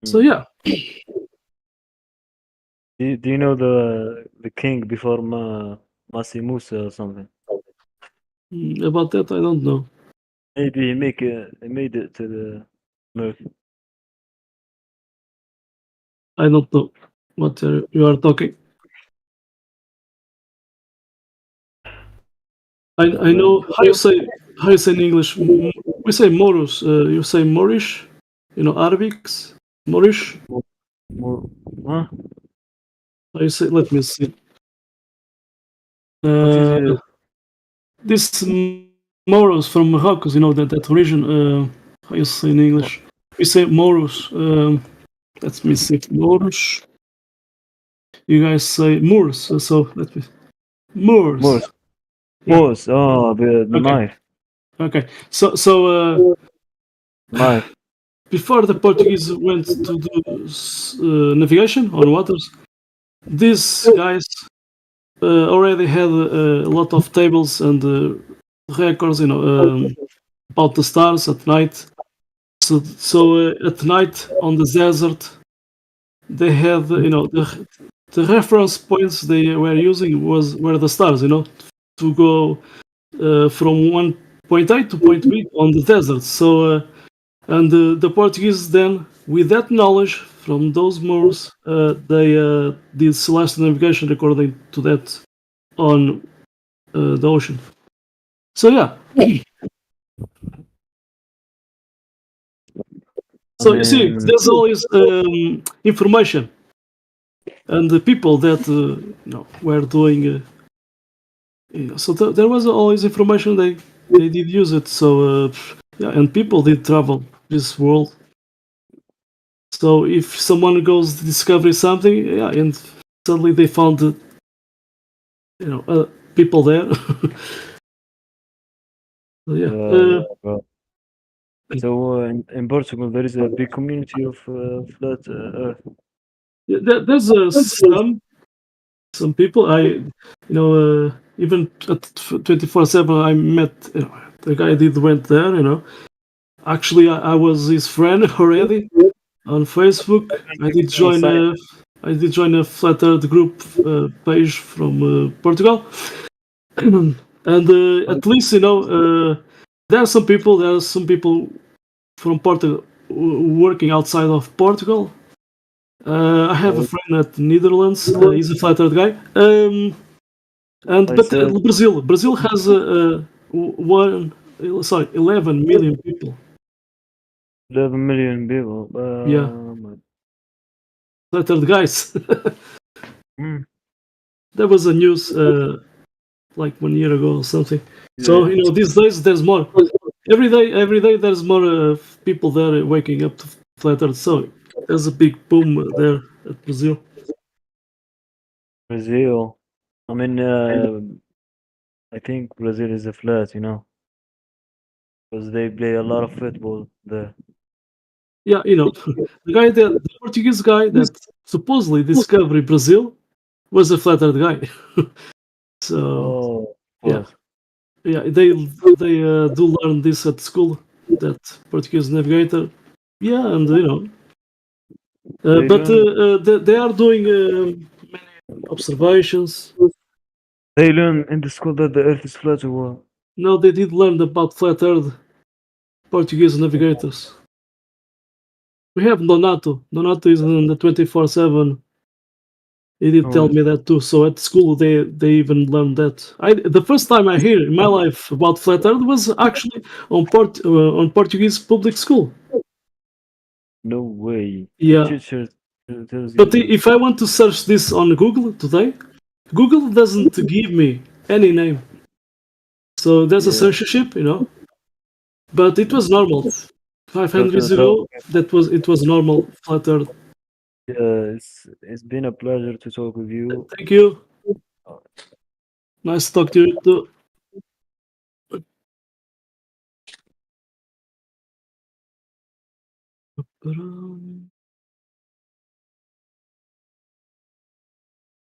So yeah. Do you know the king before Masi Musa or something? About that, I don't know. Maybe he made it to the America. I don't know what you are talking. I know how you say in English. We say Moros. You say Moorish. Arabics. Moorish. Huh? How you say? Let me see. What is it? This Moros from Morocco. That region. How you say in English? We say Moros. Let me see. Moros. You guys say Moors. So let me. Moors. Moors. Yeah. Moors. Oh, the Okay. knife. Okay. So Knife. before the Portuguese went to do navigation on waters, these guys already had a lot of tables and records, about the stars at night. So at night on the desert, they had, the reference points they were using were the stars, to go from one point A to point B on the desert. So. And the Portuguese then, with that knowledge from those Moors, they did celestial navigation according to that on the ocean. So yeah. So you see, there's always information, and the people that were doing. So there was always information. They did use it. So yeah, and people did travel this world. So if someone goes to discover something, yeah, and suddenly they found people there. So, yeah. So in Portugal, there is a big community of flat Earth. There's some people. Even at 24/7, I met the guy that went there. Actually, I was his friend already on Facebook. I did join a Flat Earth group page from Portugal, and at least the There are some people from Portugal working outside of Portugal. I have a friend at Netherlands. He's a flat earth guy. But Brazil has 11 million people. 11 million people. Yeah. Flat earth guys. Mm. There was a news like 1 year ago or something. So these days there's more. Every day there's more people there waking up to flat earth. So there's a big boom there at Brazil. Brazil. I mean, I think Brazil is a flat, because they play a lot of football there. Yeah, the Portuguese guy that supposedly discovered Brazil was a flat earth guy. So yeah, they do learn this at school. That Portuguese navigator. Yeah, and they are doing many observations. They learn in the school that the Earth is flat or what? No, they did learn about flat earth Portuguese navigators. We have Donato. Donato is in the 24/7. He did tell me that too. So at school they even learned that. The first time I hear in my life about flat earth was actually on Portuguese public school. No way. Yeah. Teacher tells But you if I want to search this on Google today, Google doesn't give me any name. So there's a censorship, But it was normal. 500 years ago, it was normal flat earth. it's been a pleasure to talk with you. Thank you. Nice to talk to you too.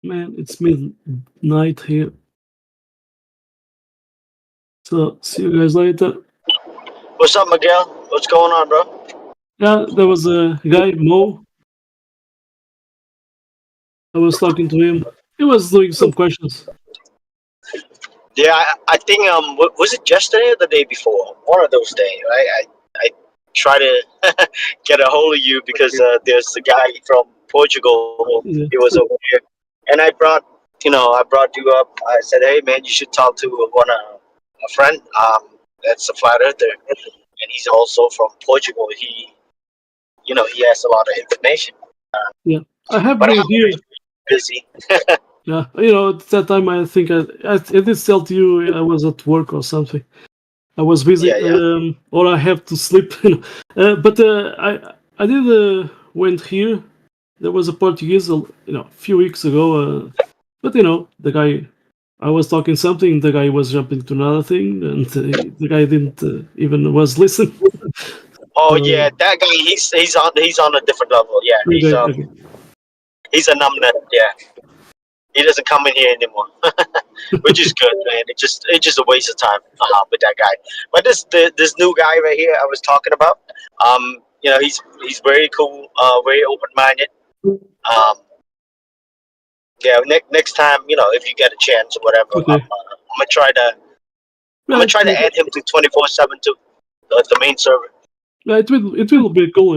Man, it's midnight here. So see you guys later. What's up, Miguel? What's going on, bro? Yeah, there was a guy, Mo. I was talking to him. He was doing some questions. Yeah, I think was it yesterday or the day before? One of those days, right? I try to get a hold of you because there's the guy from Portugal. Yeah. He was over here, and I brought you up. I said, hey man, you should talk to a friend. That's a flat earther, and he's also from Portugal. He has a lot of information. I have But been I'm here. busy. Yeah, at that time I think I did tell you I was at work or something. I was busy, Yeah. or I have to sleep. But I did went here. There was a Portuguese, a few weeks ago. But the guy, I was talking something. The guy was jumping to another thing, and the guy didn't even was listening. Oh yeah, that guy. He's on a different level. Yeah, Okay. he's a numbnut. Yeah, he doesn't come in here anymore, which is good, man. It's just a waste of time with that guy. But this new guy right here I was talking about, he's very cool, very open minded. Next time, if you get a chance or whatever, Okay. I'm gonna try to add him to 24/7 to the main server. Yeah, it will be cool,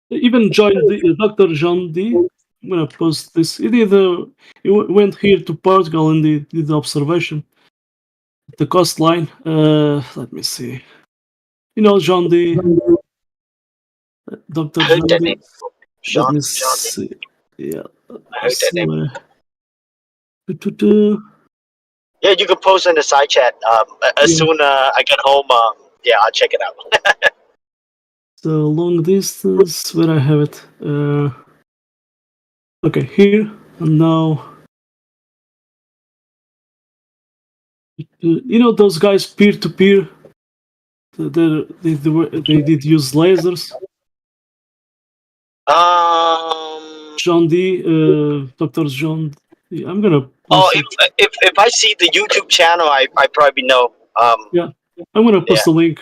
Even joined Dr. John D. I'm gonna post this. He went here to Portugal and he did the observation. The coastline. Let me see. John D. Dr. I heard John that D. name. Let me John. see. Yeah. I heard that name. Somewhere. Yeah, you can post in the side chat. As soon I get home, I'll check it out. So long distance, where I have it. Okay, here and now. Those guys peer to peer. They did use lasers. John D. Dr. John D. I'm gonna. If I see the YouTube channel, I probably know. Yeah, I'm gonna post the link.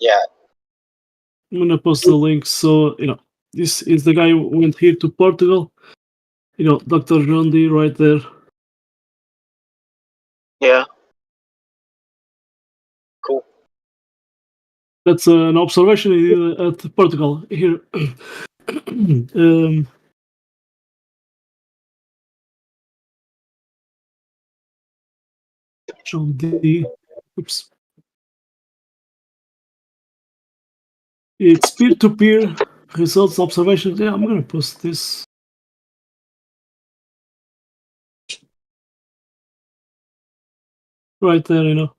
Yeah. I'm gonna post the link. So this is the guy who went here to Portugal. Dr. John D. right there. Yeah. That's an observation at Portugal here. Show the oops. It's peer-to-peer results observations. Yeah, I'm gonna post this. Right there, you know.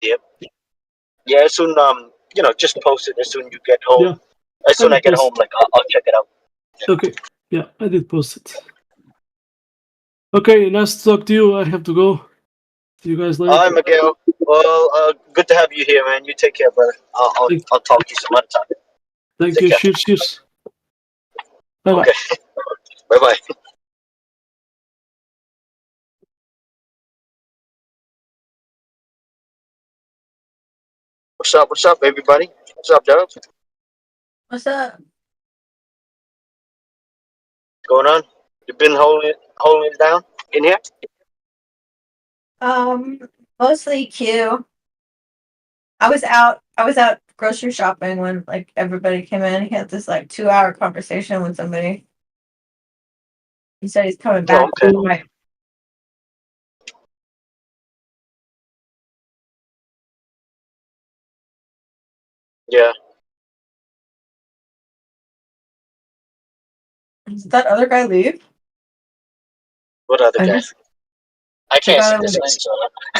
Yep. Yeah, as soon just post it as soon you get home. Yeah. As soon I I get post- home, like I'll check it out. Okay. Yeah, I did post it. Okay, nice to talk to you. I have to go. See you guys later. All right, Miguel. Well, good to have you here, man. You take care, brother. I'll talk to you some other time. Thank Take you. care. Cheers. Bye bye. Okay. Bye bye. What's up? What's up, everybody? What's up, Dub? What's What's up? going on? You been holding it down in here? Mostly Q. I was out grocery shopping when like everybody came in. He had this like 2-hour conversation with somebody. He said he's coming back. okay. Right. Yeah. Did that other guy leave? What other I guy? guess I can't see guy this was thing, so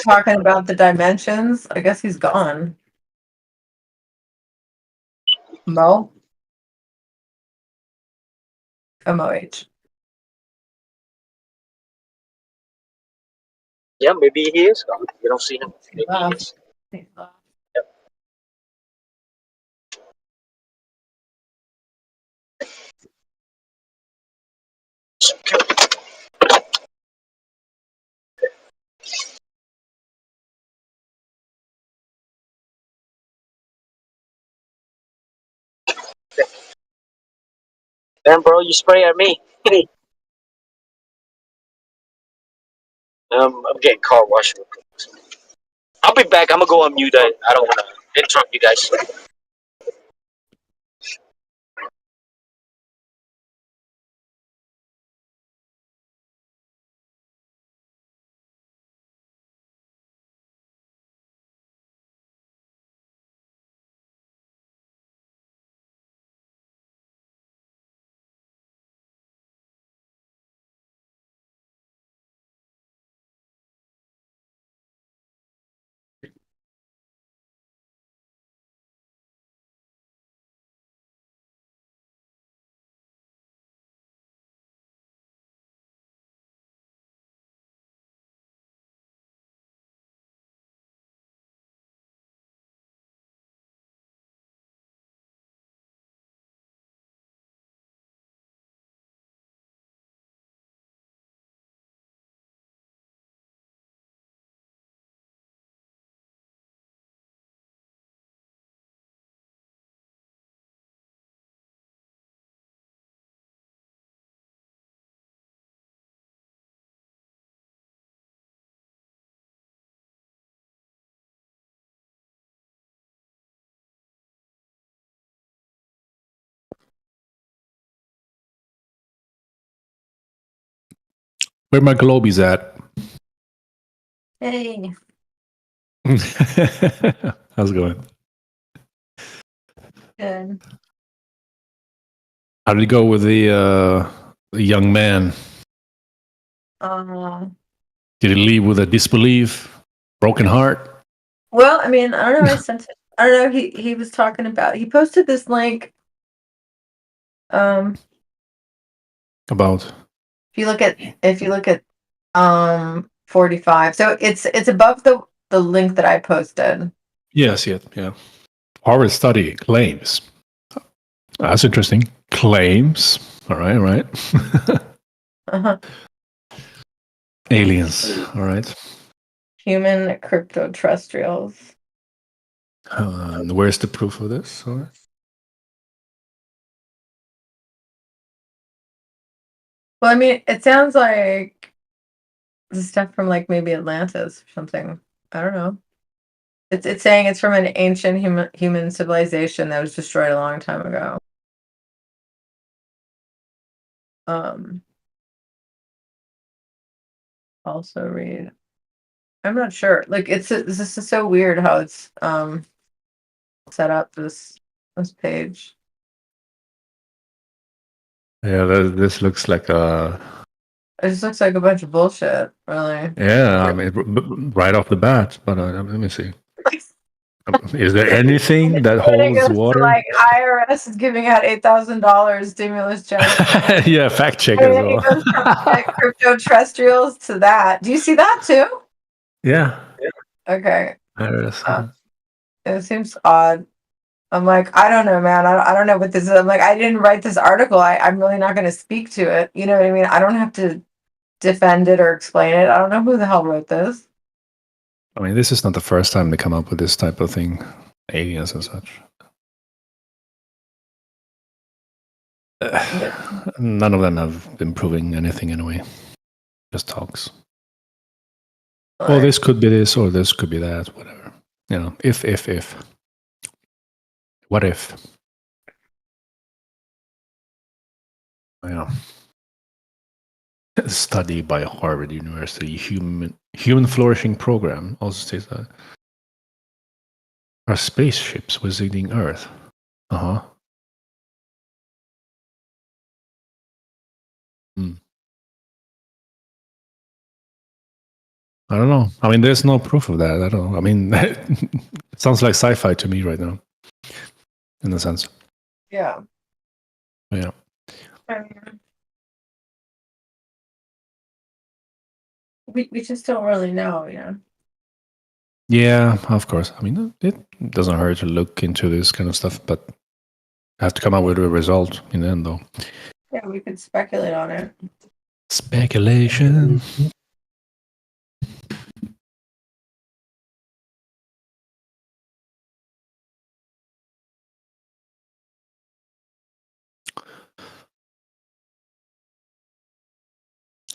talking about the dimensions. I guess he's gone. Mo? MOH. yeah, maybe he is gone. You don't see him. Maybe he is. Damn, bro, you spray at me. I'm getting car wash. I'll be back. I'm gonna go on mute. I don't want to interrupt you guys. Where my globies at? Hey. How's it going? Good. How did it go with the young man? Did he leave with a disbelief, broken heart? Well, I mean, I don't know. I don't know. He was talking about. He posted this link. About If you look at 45, so it's above the link that I posted. yes, yeah. Harvard study claims. That's interesting. Claims. All right. Uh-huh. Aliens. All right. Human crypto terrestrials. And where's the proof of this? Sorry. Well, I mean, it sounds like this is stuff from like maybe Atlantis or something. I don't know. It's saying it's from an ancient human civilization that was destroyed a long time ago. Also read. I'm not sure. Like this is so weird how it's set up this page. Yeah, this looks like a. It just looks like a bunch of bullshit, really. Yeah, I mean, right off the bat. But let me see. Is there anything that holds water? Like IRS is giving out $8,000 stimulus checks. Yeah, fact check And as then it well. goes from like crypto terrestrials to that. Do you see that too? Yeah. Okay. IRS. It seems odd. I'm like, I don't know, man. I don't know what this is. I'm like, I didn't write this article. I'm really not going to speak to it. You know what I mean? I don't have to defend it or explain it. I don't know who the hell wrote this. I mean, this is not the first time they come up with this type of thing, aliens and such. None of them have been proving anything anyway. Just talks. Oh, this could be this, or this could be that, whatever. You know, if. What if? Yeah. A study by Harvard University Human Flourishing Program also states that are spaceships visiting Earth. I don't know. I mean, there's no proof of that. I don't know. I mean, it sounds like sci-fi to me right now, in a sense. Yeah. Yeah. We just don't really know, you know. Yeah, of course. I mean, it doesn't hurt to look into this kind of stuff, but I have to come up with a result in the end, though. Yeah, we could speculate on it. Speculation.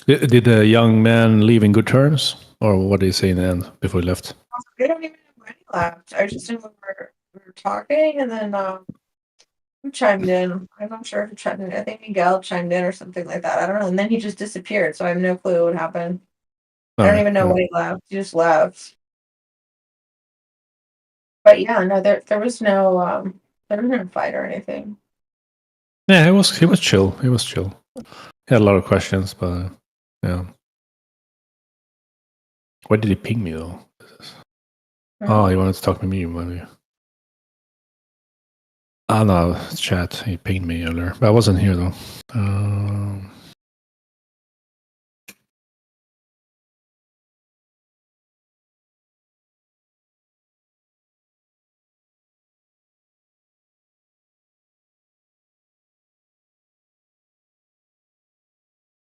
Did the young man leave in good terms, or what did he say in the end before he left? I don't even know when he left. I just knew we were talking, and then who chimed in? I'm not sure who chimed in. I think Miguel chimed in or something like that. I don't know. And then he just disappeared, so I have no clue what happened. I don't even know when he left. He just left. But yeah, no, there was no fight or anything. Yeah, he was chill. He was chill. He had a lot of questions, but yeah. Why did he ping me though? Oh, he wanted to talk to me, maybe. Oh no, chat. He pinged me earlier, but I wasn't here though.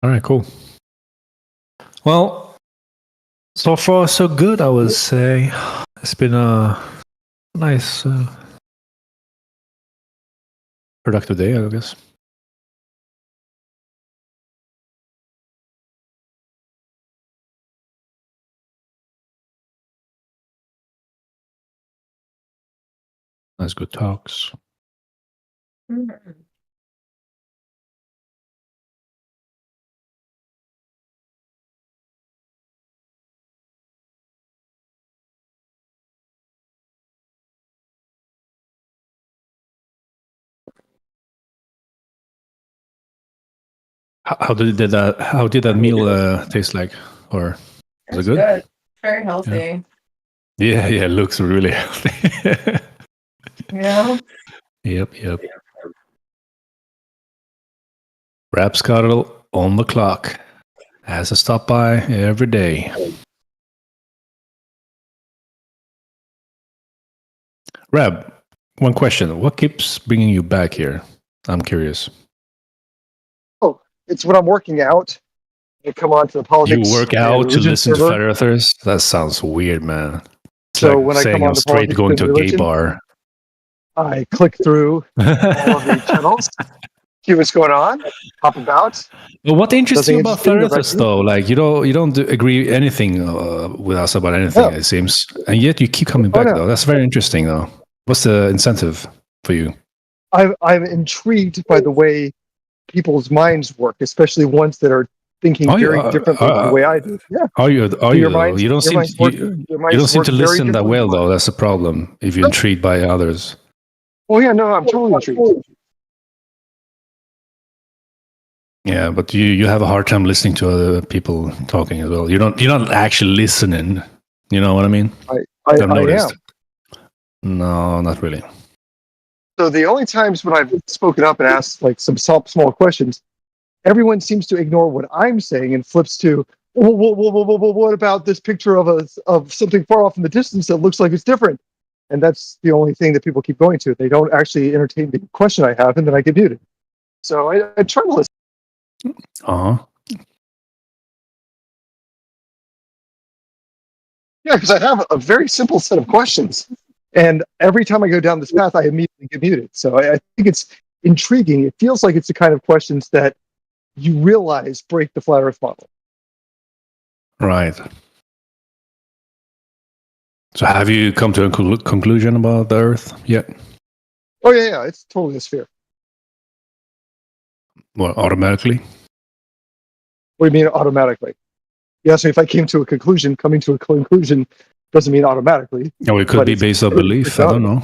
All right, cool. Well, so far so good, I would say. It's been a nice, productive day, I guess. Nice good talks. Mm-hmm. How did that meal taste like? Or was it good? Very healthy. Yeah, it looks really healthy. Yeah. Yep. Rapscuttle on the clock. Has to stop by every day. Rab, one question. What keeps bringing you back here? I'm curious. Oh, it's when I'm working out. I come on to the politics. You work out to listen to server. Flat Earthers? That sounds weird, man. So like when I saying come on I'm to straight politics going and to a gay religion, bar. I click through all of the channels, see what's going on, hop about. But what interests Nothing you about interesting, flat no earthers, rescue. though? Like you don't agree anything with us about anything. No. It seems, and yet you keep coming back. no. Though that's very interesting. Though, what's the incentive for you? I'm intrigued by the way people's minds work, especially ones that are thinking Are you? very differently than the way I do. Yeah. Are you? Are Your you? Though? minds- You don't your seem. minds work- You your don't minds seem work to very listen that differently well, than though. mine. That's the problem. If you're intrigued by others. Oh yeah, no, I'm totally intrigued. Yeah, but you have a hard time listening to other people talking as well. You're not actually listening. You know what I mean? I noticed. am. No, not really. So the only times when I've spoken up and asked like some small questions, everyone seems to ignore what I'm saying and flips to, what about this picture of something far off in the distance that looks like it's different? And that's the only thing that people keep going to. They don't actually entertain the question I have, and then I get muted. So I try to listen. Uh huh. Yeah, because I have a very simple set of questions. And every time I go down this path, I immediately get muted. So I think it's intriguing. It feels like it's the kind of questions that you realize break the flat Earth model. Right. So have you come to a conclusion about the Earth yet? Oh, yeah, it's totally a sphere. Well, automatically? What do you mean automatically? You asked me if I came to a conclusion. Coming to a conclusion doesn't mean automatically. Oh, it could But be it's- based on belief. it's I don't know.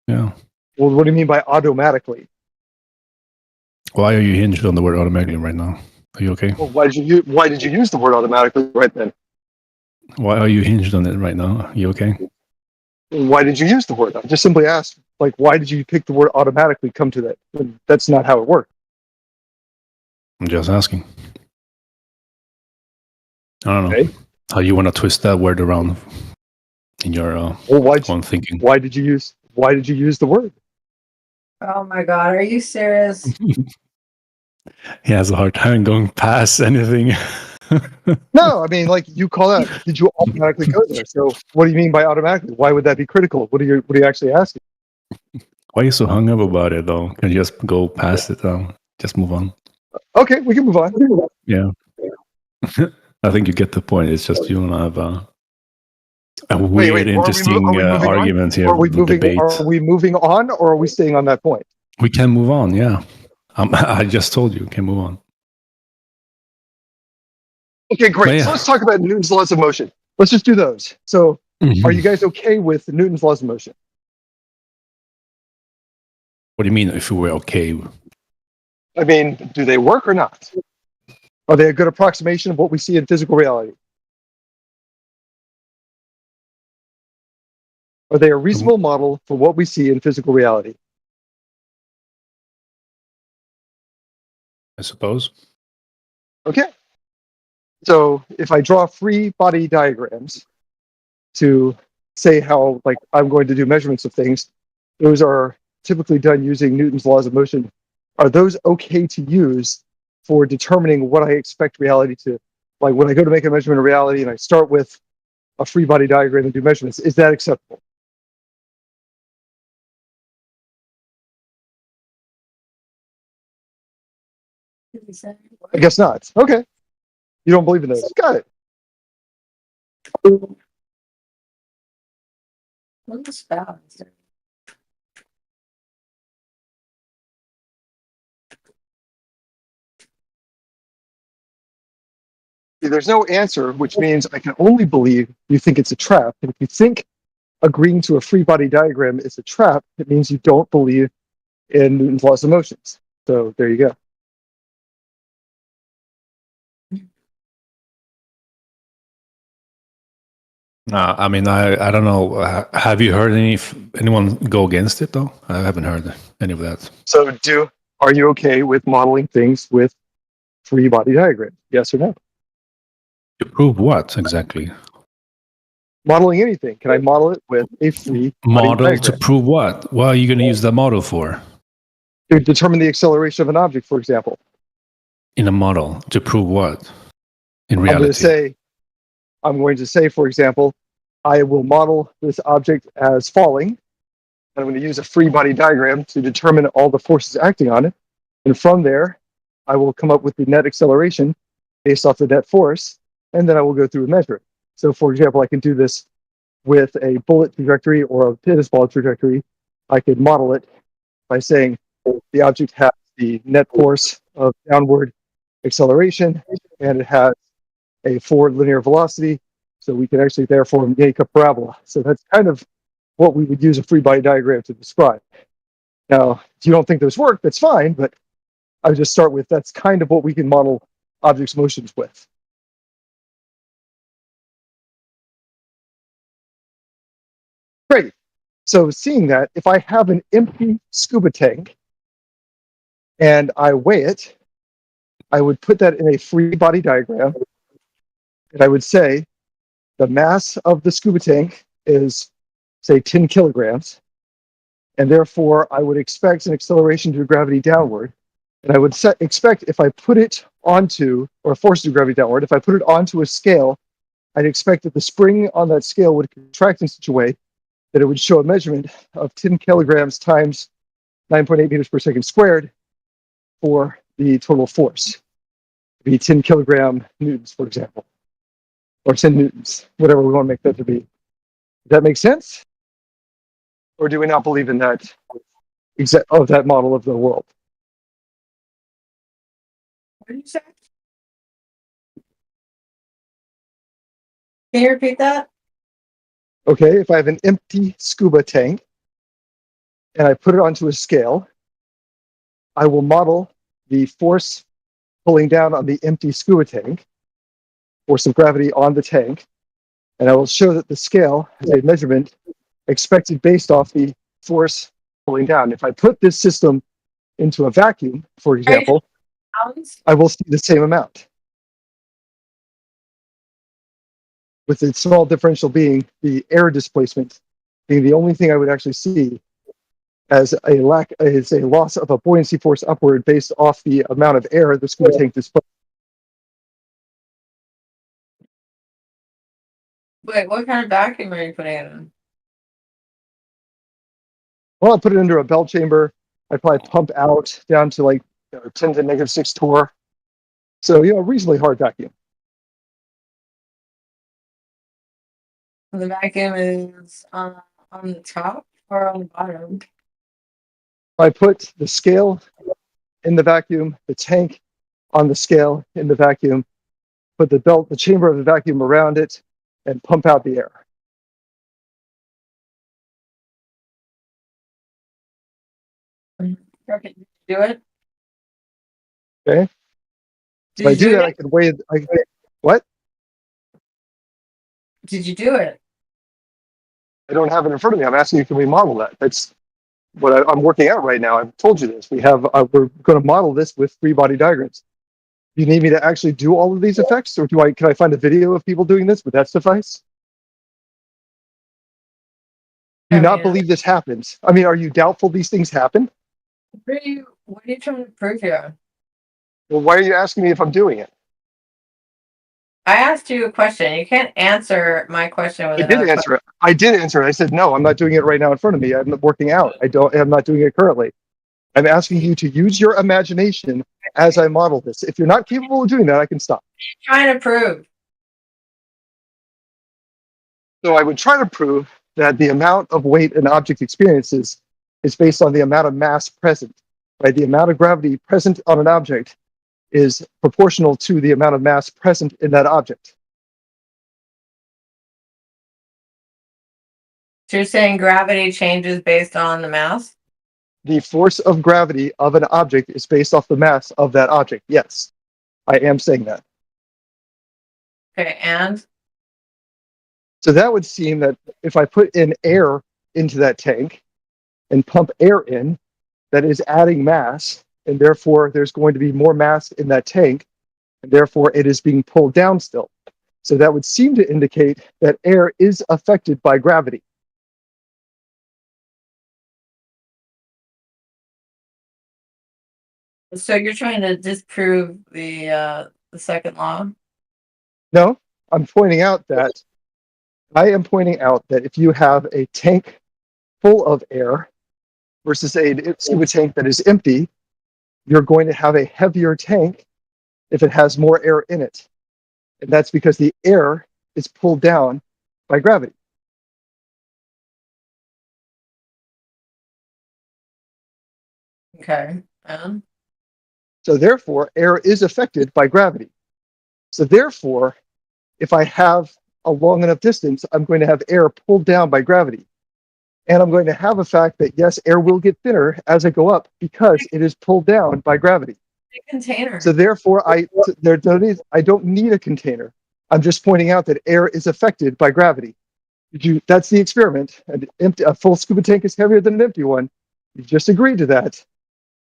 Yeah. Well, what do you mean by automatically? Why are you hinged on the word automatically right now? Are you okay? Well, why did you use the word automatically right then? Why are you hinged on it right now? Are you okay? Why did you use the word? I just simply asked, like, why did you pick the word automatically come to that? That's not how it worked. I'm just asking. I don't know Okay. how you want to twist that word around in your Well, own thinking. why did you use the word? Oh my god, are you serious? He has a hard time going past anything. No, I mean, like you call out. Did you automatically go there? So, what do you mean by automatically? Why would that be critical? What are you actually asking? Why are you so hung up about it, though? Can you just go past it? Just move on. Okay, we can move on. Yeah. I think you get the point. It's just you don't have a weird, interesting argument here. Are we Debate. moving on, or are we staying on that point? We can move on. Yeah. I just told you, we can move on. Okay, great. But yeah. So let's talk about Newton's laws of motion. Let's just do those. So, are you guys okay with Newton's laws of motion? What do you mean if we were okay? I mean, do they work or not? Are they a good approximation of what we see in physical reality? Are they a reasonable model for what we see in physical reality? I suppose. Okay. So if I draw free body diagrams to say how, like, I'm going to do measurements of things, those are typically done using Newton's laws of motion. Are those okay to use for determining what I expect reality to, like when I go to make a measurement of reality and I start with a free body diagram and do measurements, is that acceptable? I guess not. Okay. You don't believe in those. Got it. What's the spell? See, there's no answer, which means I can only believe you think it's a trap. And if you think agreeing to a free body diagram is a trap, it means you don't believe in Newton's laws of motions. So there you go. I mean, I don't know. Have you heard anyone go against it though? I haven't heard any of that. So are you okay with modeling things with free body diagrams? Yes or no? To prove what exactly? Modeling anything. Can I model it with a free body Model to diagram? prove what? What are you going to use that model for? To determine the acceleration of an object, for example. In a model to prove what? In I'm going reality. to say, for example, I will model this object as falling. I'm going to use a free body diagram to determine all the forces acting on it. And from there, I will come up with the net acceleration based off the net force, and then I will go through and measure it. So for example, I can do this with a bullet trajectory or a tennis ball trajectory. I could model it by saying the object has the net force of downward acceleration, and it has a forward linear velocity. So we can actually therefore make a parabola. So that's kind of what we would use a free body diagram to describe. Now, if you don't think those work, that's fine, but I would just start with that's kind of what we can model objects' motions with. Great. So seeing that, if I have an empty scuba tank and I weigh it, I would put that in a free body diagram, and I would say the mass of the scuba tank is, say, 10 kilograms, and therefore I would expect an acceleration due to gravity downward. And I would expect if I put it onto, or force due to gravity downward, if I put it onto a scale, I'd expect that the spring on that scale would contract in such a way that it would show a measurement of 10 kilograms times 9.8 meters per second squared for the total force. It'd be 10 kilogram newtons, for example, or 10 newtons, whatever we want to make that to be. Does that make sense? Or do we not believe in that that model of the world? What did you say? Can you repeat that? Okay, if I have an empty scuba tank and I put it onto a scale, I will model the force pulling down on the empty scuba tank, force of gravity on the tank, and I will show that the scale has a measurement expected based off the force pulling down. If I put this system into a vacuum, for example, I will see the same amount, with the small differential being the air displacement being the only thing I would actually see as a loss of a buoyancy force upward based off the amount of air the scuba tank displaces. Wait, what kind of vacuum are you putting it in? Well, I put it under a bell chamber. I probably pump out down to like 10 to negative 6 torr. So, reasonably hard vacuum. The vacuum is on the top or on the bottom? I put the scale in the vacuum, the tank on the scale in the vacuum, put the chamber of the vacuum around it, and pump out the air. Okay, did you do it? Okay. If I do that, I can weigh it. What? Did you do it? I don't have it in front of me. I'm asking you, can we model that? That's what I'm working out right now. I've told you this. We're going to model this with free body diagrams. Do you need me to actually do all of these effects, or can I find a video of people doing this? Would that suffice? Do you not believe this happens? I mean, are you doubtful these things happen? What are you trying to prove here? Well, why are you asking me if I'm doing it? I asked you a question. You can't answer my question with another question. I did answer it. I said, no, I'm not doing it right now in front of me. I'm working out. I'm not doing it currently. I'm asking you to use your imagination as I model this. If you're not capable of doing that, I can stop. What are you trying to prove? So I would try to prove that the amount of weight an object experiences is based on the amount of mass present. Right? The amount of gravity present on an object is proportional to the amount of mass present in that object. So you're saying gravity changes based on the mass? The force of gravity of an object is based off the mass of that object. Yes, I am saying that. Okay, and? So that would seem that if I put in air into that tank and pump air in, that is adding mass, and therefore there's going to be more mass in that tank, and therefore it is being pulled down still. So that would seem to indicate that air is affected by gravity. So you're trying to disprove the second law? No, I'm pointing out that I am pointing out that if you have a tank full of air versus a scuba tank that is empty, you're going to have a heavier tank if it has more air in it. And that's because the air is pulled down by gravity. Okay. So therefore, air is affected by gravity. So therefore, if I have a long enough distance, I'm going to have air pulled down by gravity. And I'm going to have a fact that, yes, air will get thinner as I go up because it is pulled down by gravity. Container. So therefore, I don't need a container. I'm just pointing out that air is affected by gravity. That's the experiment. A full scuba tank is heavier than an empty one. You just agreed to that.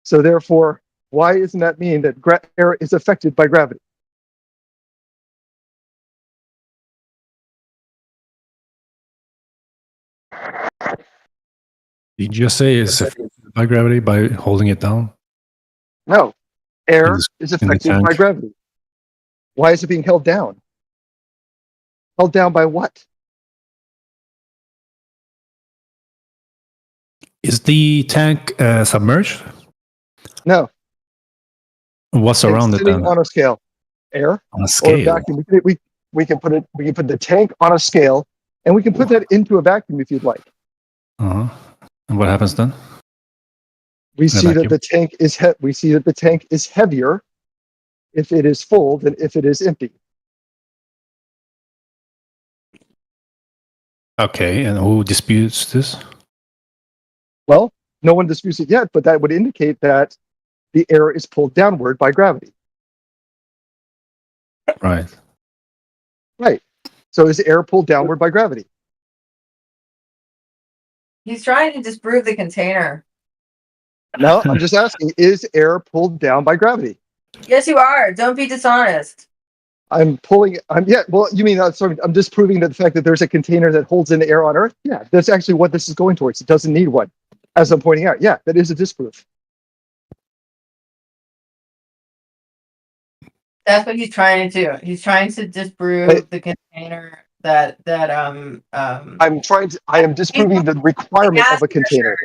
So therefore, why doesn't that mean that air is affected by gravity? Did you just say it's affected by gravity by holding it down? No, air is in the affected by tank. gravity. Why is it being held down? Held down by what? Is the tank submerged? No. What's around It's it sitting then? on a scale. Air On a or scale. vacuum. We can put the tank on a scale, and we can put that into a vacuum if you'd like. Uh-huh. And what happens then? We see that vacuum. the tank is heavier if it is full than if it is empty. Okay, and who disputes this? Well, no one disputes it yet, but that would indicate that the air is pulled downward by gravity. Right. Right. So is air pulled downward by gravity? He's trying to disprove the container. No, I'm just asking, is air pulled down by gravity? Yes, you are. Don't be dishonest. You mean, sorry, I'm disproving the fact that there's a container that holds in air on Earth? Yeah, that's actually what this is going towards. It doesn't need one. As I'm pointing out, yeah, that is a disproof. That's what he's trying to do. He's trying to disprove the container I am disproving the requirement of a container.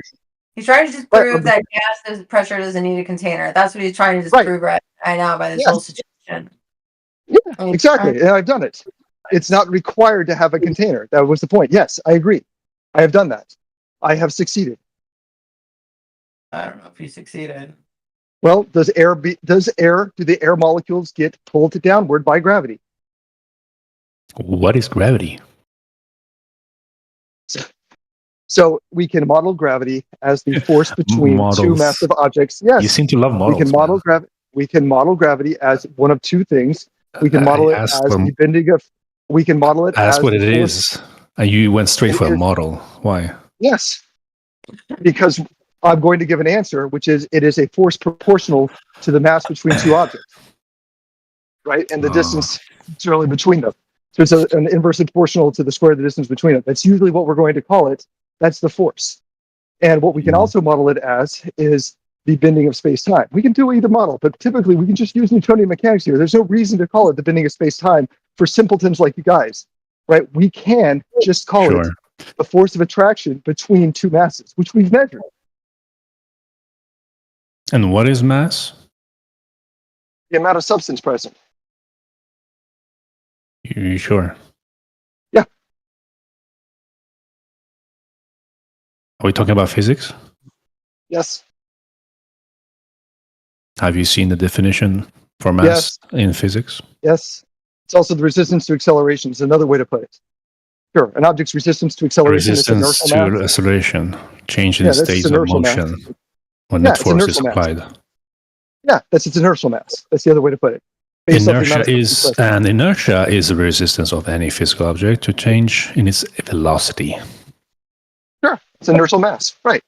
He's trying to disprove that gas pressure doesn't need a container. That's what he's trying to disprove right now by this whole situation. Yeah, exactly. And I've done it. It's not required to have a container. That was the point. Yes, I agree. I have done that. I have succeeded. I don't know if he succeeded. Well, do the air molecules get pulled downward by gravity? What is gravity? So we can model gravity as the force between two massive objects. Yes. You seem to love models. We can model gravity. We can model gravity as one of two things. We can model it as the bending of. We can model it as what it is. And you went straight for a model. Why? Yes, because I'm going to give an answer, which is it is a force proportional to the mass between two objects, right? And the distance generally between them. So it's an inversely proportional to the square of the distance between them. That's usually what we're going to call it. That's the force. And what we can also model it as is the bending of space-time. We can do either model, but typically we can just use Newtonian mechanics here. There's no reason to call it the bending of space-time for simpletons like you guys, right? We can just call it the force of attraction between two masses, which we've measured. And what is mass? The amount of substance present. You sure? Yeah. Are we talking about physics? Yes. Have you seen the definition for mass in physics? Yes. It's also the resistance to acceleration. It's another way to put it. Sure. An object's resistance to acceleration resistance is to inertial mass. acceleration, change in states of motion when net force is applied. Yeah, that's its inertial mass. That's the other way to put it. Inertia is the resistance of any physical object to change in its velocity. Sure, it's inertial mass, right?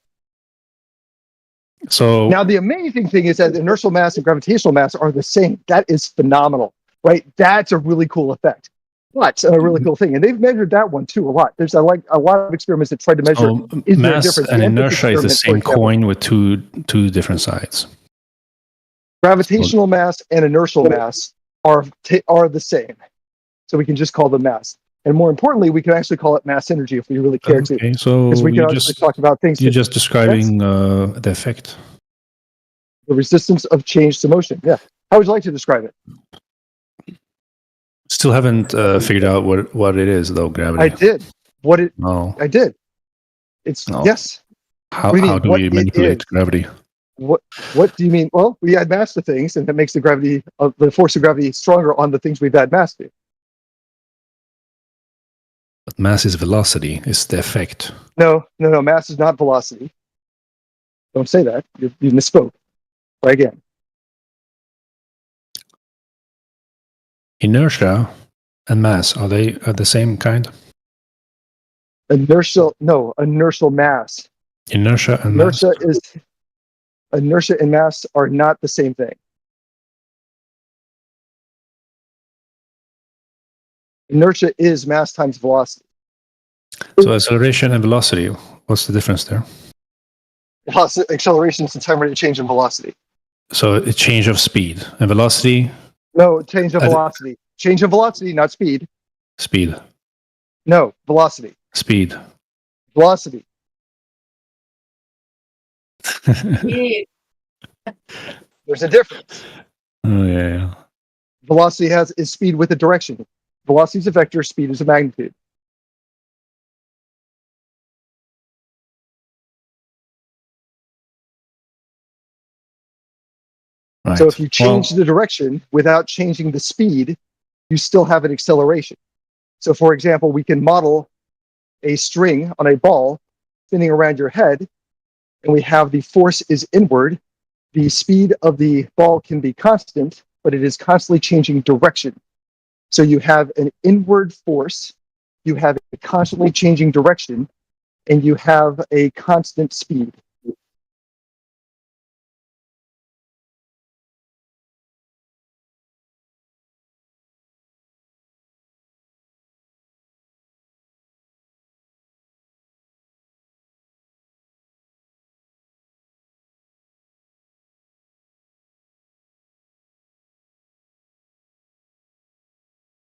So now the amazing thing is that inertial mass and gravitational mass are the same. That is phenomenal, right? That's a really cool effect. But a really cool thing, and they've measured that one too a lot. There's a lot of experiments that tried to measure is there a mass difference. and inertia is the same coin with two different sides. Gravitational mass and inertial mass are the same, so we can just call them mass. And more importantly, we can actually call it mass energy if we really care to. Okay, so Because we can you actually just talk about things you're such just describing the effect. the resistance of change to motion. Yeah. How would you like to describe it? Still haven't figured out what it is though. Gravity. I did. No. I did. It's No. yes. How What do you how mean, do what we it manipulate is? gravity? What do you mean? Well, we add mass to things, and that makes the gravity of the force of gravity stronger on the things we've add mass to. But mass is velocity. It's the effect. No. Mass is not velocity. Don't say that. You misspoke. Try again. Inertia and mass, are they the same kind? Inertial mass. Inertia and mass. Inertia and mass are not the same thing. Inertia is mass times velocity. So acceleration and velocity, what's the difference there? Acceleration is the time rate of change in velocity. So a change of speed and velocity, No, change of velocity. Change of velocity, not speed. speed, No, velocity. speed. Velocity. There's a difference. Oh yeah. Velocity is speed with a direction. Velocity is a vector, speed is a magnitude. Right. So if you change the direction without changing the speed, you still have an acceleration. So for example, we can model a string on a ball spinning around your head, and we have the force is inward. The speed of the ball can be constant, but it is constantly changing direction. So you have an inward force, you have a constantly changing direction, and you have a constant speed.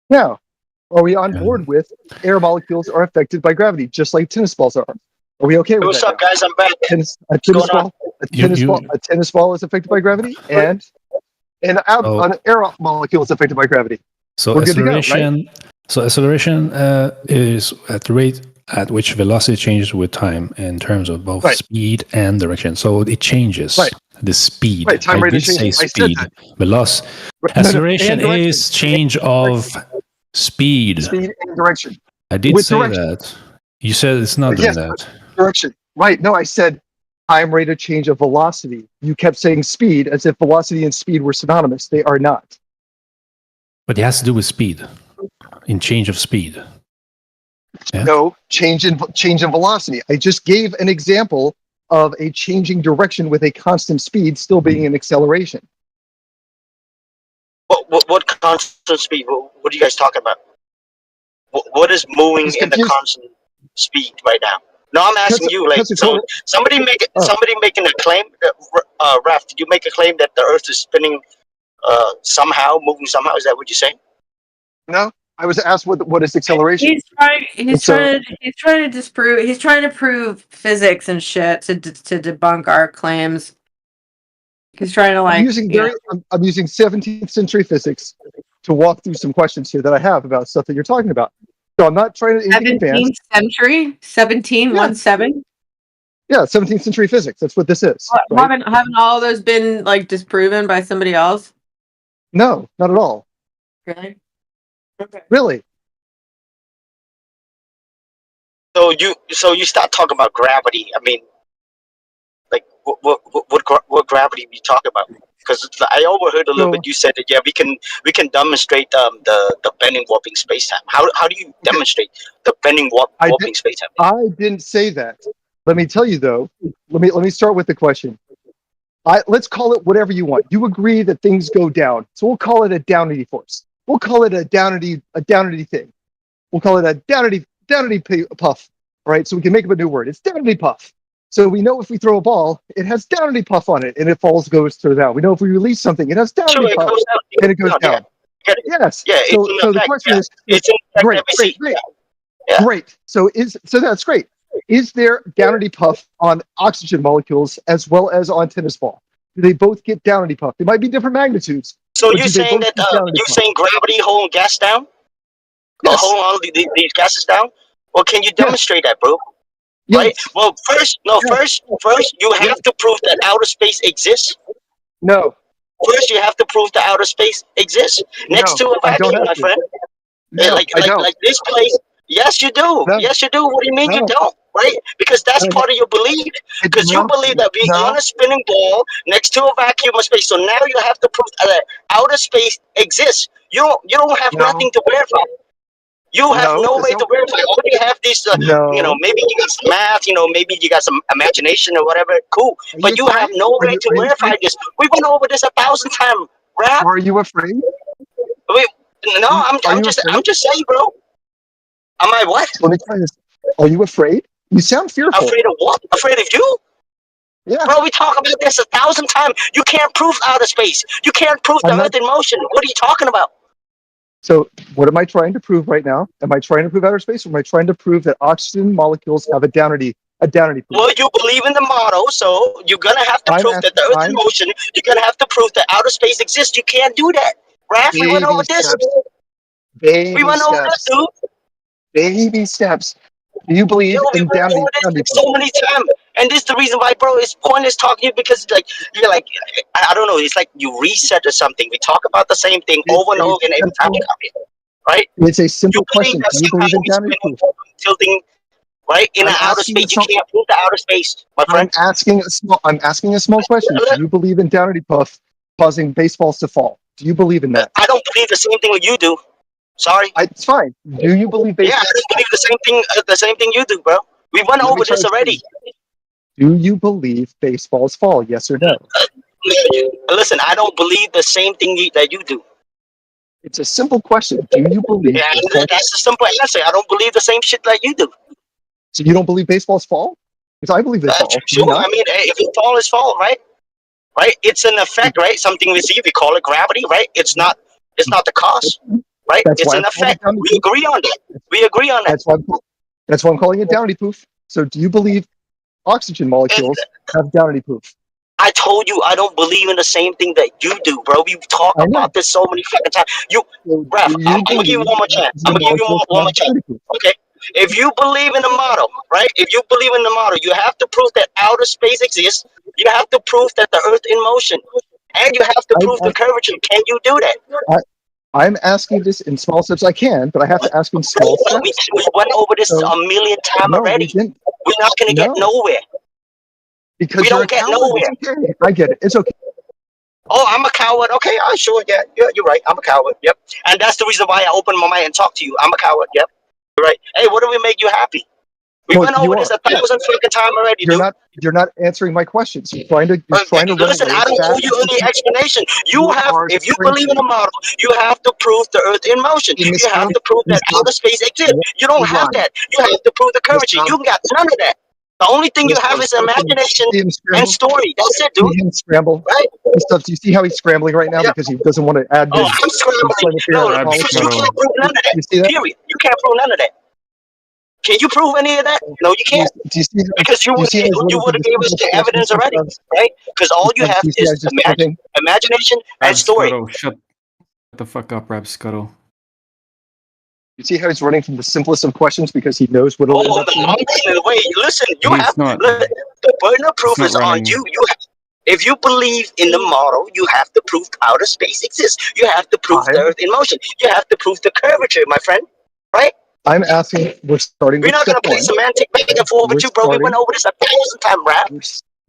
Now, are we on board with air molecules are affected by gravity, just like tennis balls are? Are we okay with What's that? up, guys? I'm back. A tennis ball is affected by gravity, and an air molecule is affected by gravity. So We're good to go, acceleration. So acceleration is at the rate at which velocity changes with time in terms of both Right. speed and direction. So it changes Right. the speed. Right, time I rate did of change. say I said speed. that. Velocity. No, no, Acceleration and direction. is change of speed. Speed and direction. I did with say direction. that. You said it's not doing Yes, that. Direction. Right. No, I said time rate of change of velocity. You kept saying speed as if velocity and speed were synonymous. They are not. But it has to do with speed. In change of speed. Yeah. No, change in velocity. I just gave an example of a changing direction with a constant speed still being an acceleration. What constant speed? What are you guys talking about? What is moving He's in the confused. constant speed right now? No, I'm asking you. Like, because it's so all- somebody Oh. making a claim. Raf, did you make a claim that the Earth is spinning somehow, moving somehow? Is that what you're saying? No, I was asked what is acceleration. He's trying to disprove. He's trying to prove physics and shit to debunk our claims. He's trying to I'm using 17th century physics to walk through some questions here that I have about stuff that you're talking about. So I'm not trying to anything 17th advanced. century, 1717. Yeah, 17th century physics. That's what this is. Right? Haven't all of those been like disproven by somebody else? No, not at all. Really? Okay. Really. So you start talking about gravity. I mean, like what gravity we talk about? Because I overheard a little So- bit. You said that we can demonstrate the bending warping spacetime. How do you demonstrate the bending I warping spacetime? I didn't say that. Let me tell you though. Let me start with the question. Let's call it whatever you want. You agree that things go down, so we'll call it a downity force. We'll call it a downity thing. We'll call it a downity puff. All right, so we can make up a new word. It's downity puff. So we know if we throw a ball, it has downity puff on it, and it goes down. We know if we release something, it has downity It puff, goes down. and it goes down. Get it? Yes. Yeah, it's So, in so the effect. question Yeah. is, It's in effect great, every great, seat. great, Yeah. great. So that's great. Is there downity puff on oxygen molecules as well as on tennis ball? Do they both get downity puff? They might be different magnitudes. So but you're do they saying both that get downity you're puff? saying gravity holding gas down? Yes. Holding all these gases down? Well, can you demonstrate that, bro? Right? Yes. Well, first, you have to prove that outer space exists. No. First, you have to prove the outer space exists next to a I don't vacuum, have my to. friend. No, I don't. Like this place. Yes, you do. No. Yes, you do. What do you mean you No. don't? Right? Because that's No. part of your belief. Because you No. believe that we're No. on a spinning ball next to a vacuum of space. So now you have to prove that outer space exists. You don't have No. nothing to verify. You have No, no there's way no- to verify. All you have this, No. maybe you got some math, maybe you got some imagination or whatever. Cool, Are but you have afraid? no way to Are you verify afraid? this. We went over this 1,000 times, Rap. Are you afraid? Wait, no, I'm you just afraid? saying, bro. Am I what? Let me try this. Are you afraid? You sound fearful. Afraid of what? Afraid of you? Yeah. Bro, we talk about this 1,000 times. You can't prove outer space. You can't prove the I'm not- Earth in motion. What are you talking about? So what am I trying to prove right now? Am I trying to prove outer space, or am I trying to prove that oxygen molecules have a downity proof? Well, you believe in the model, so you're gonna have to I'm prove that the Earth in motion. You're gonna have to prove that outer space exists. You can't do that, Raph. We went over this. Baby We went over this, steps. dude. Baby steps. Do you believe Yo, we in went over downity this proof? so many times, and this is the reason why, bro. It's pointless talking to you because you're like, I don't know. It's like you reset or something. We talk about the same thing over and over again every time you come here, right? It's a simple You believe question. that Do you believe in somehow downity we proof? tilting, right, in I'm the outer asking space. You some- can't prove the outer space, my friend. I'm asking a small question. Do you believe in downity puff causing baseballs to fall? Do you believe in that? I don't believe the same thing you do. Sorry. It's fine. Do you believe Yeah, baseballs? I don't believe the same thing you do, bro. We went Let me over try this to- already. Do you believe baseballs fall? Yes or no? Listen, I don't believe the same thing that you do. It's a simple question. Do you believe? Yeah, baseballs- that's the simple answer. I don't believe the same shit that you do. So you don't believe baseballs fall? Because I believe they fall. Do you Sure, not? I mean, if it fall, it's fall, right? Right? It's an effect, right? Something we see. We call it gravity, right? It's not the cause, right? That's It's why an I call it effect. downity We agree on that. We agree on that. That's why I'm calling it downity proof. So do you believe oxygen molecules have downity proof? I told you I don't believe in the same thing that you do, bro. We talk I know. about this so many fucking times. So Raf, do I'm gonna give you one more chance. I'm gonna give you one more chance. Downity proof? Okay. If you believe in the model, right? If you believe in the model, you have to prove that outer space exists. You have to prove that the Earth in motion, and you have to prove the curvature. Can you do that? I'm asking this in small steps. I can, but I have to ask in small We steps. went over this So- a million times No, we already. didn't. We're not gonna get No. nowhere. Because We you're don't a get coward. nowhere. It's okay. I get it. It's okay. Oh, I'm a coward. Okay, sure, yeah, you're right. I'm a coward. Yep. And that's the reason why I opened my mind and talked to you. I'm a coward. Yep. You're right. Hey, what do we make you happy? We Well, went you over this are. 1,000 fucking times already, You're dude. not answering my questions. You're trying to run Listen, away I don't as owe fast you as any explanation. You are If you trying believe to. in a model, you have to prove the Earth in motion. In this You have house- to prove that this house- outer space exists. You don't Hold have on. that. You have to prove the curvature. house- You got none of that. The only thing you This have house- is imagination See him scramble? and story. That's it, dude. See him scramble? Right? This stuff. Do you see how he's scrambling right now Yeah. because he doesn't want to add Oh, this? I'm scrambling. trying to figure No, out because you politics. can't prove none of that. You see that? Period. You can't prove none of that. Can you prove any of that? No, you Do you, can't. do you see? Because you do would see how he's running have gave us the evidence already, right? Because all you have Do you see how he's is just jumping? imagination and story. Scuttle, shut the fuck up, Rap Scuttle. You see how he's running from the simplest of questions because he knows what it'll end Oh, up being? no, wait, listen, you He's have not- the burden of proof not is on running. you. If you believe in the model, you have to prove outer space exists. You have to prove the I'm- Earth in motion. You have to prove the curvature, my friend. Right? I'm asking. We're starting We're with not gonna step play one. semantic back and forth with We're you, bro. We starting- went over this 1,000 times, rap.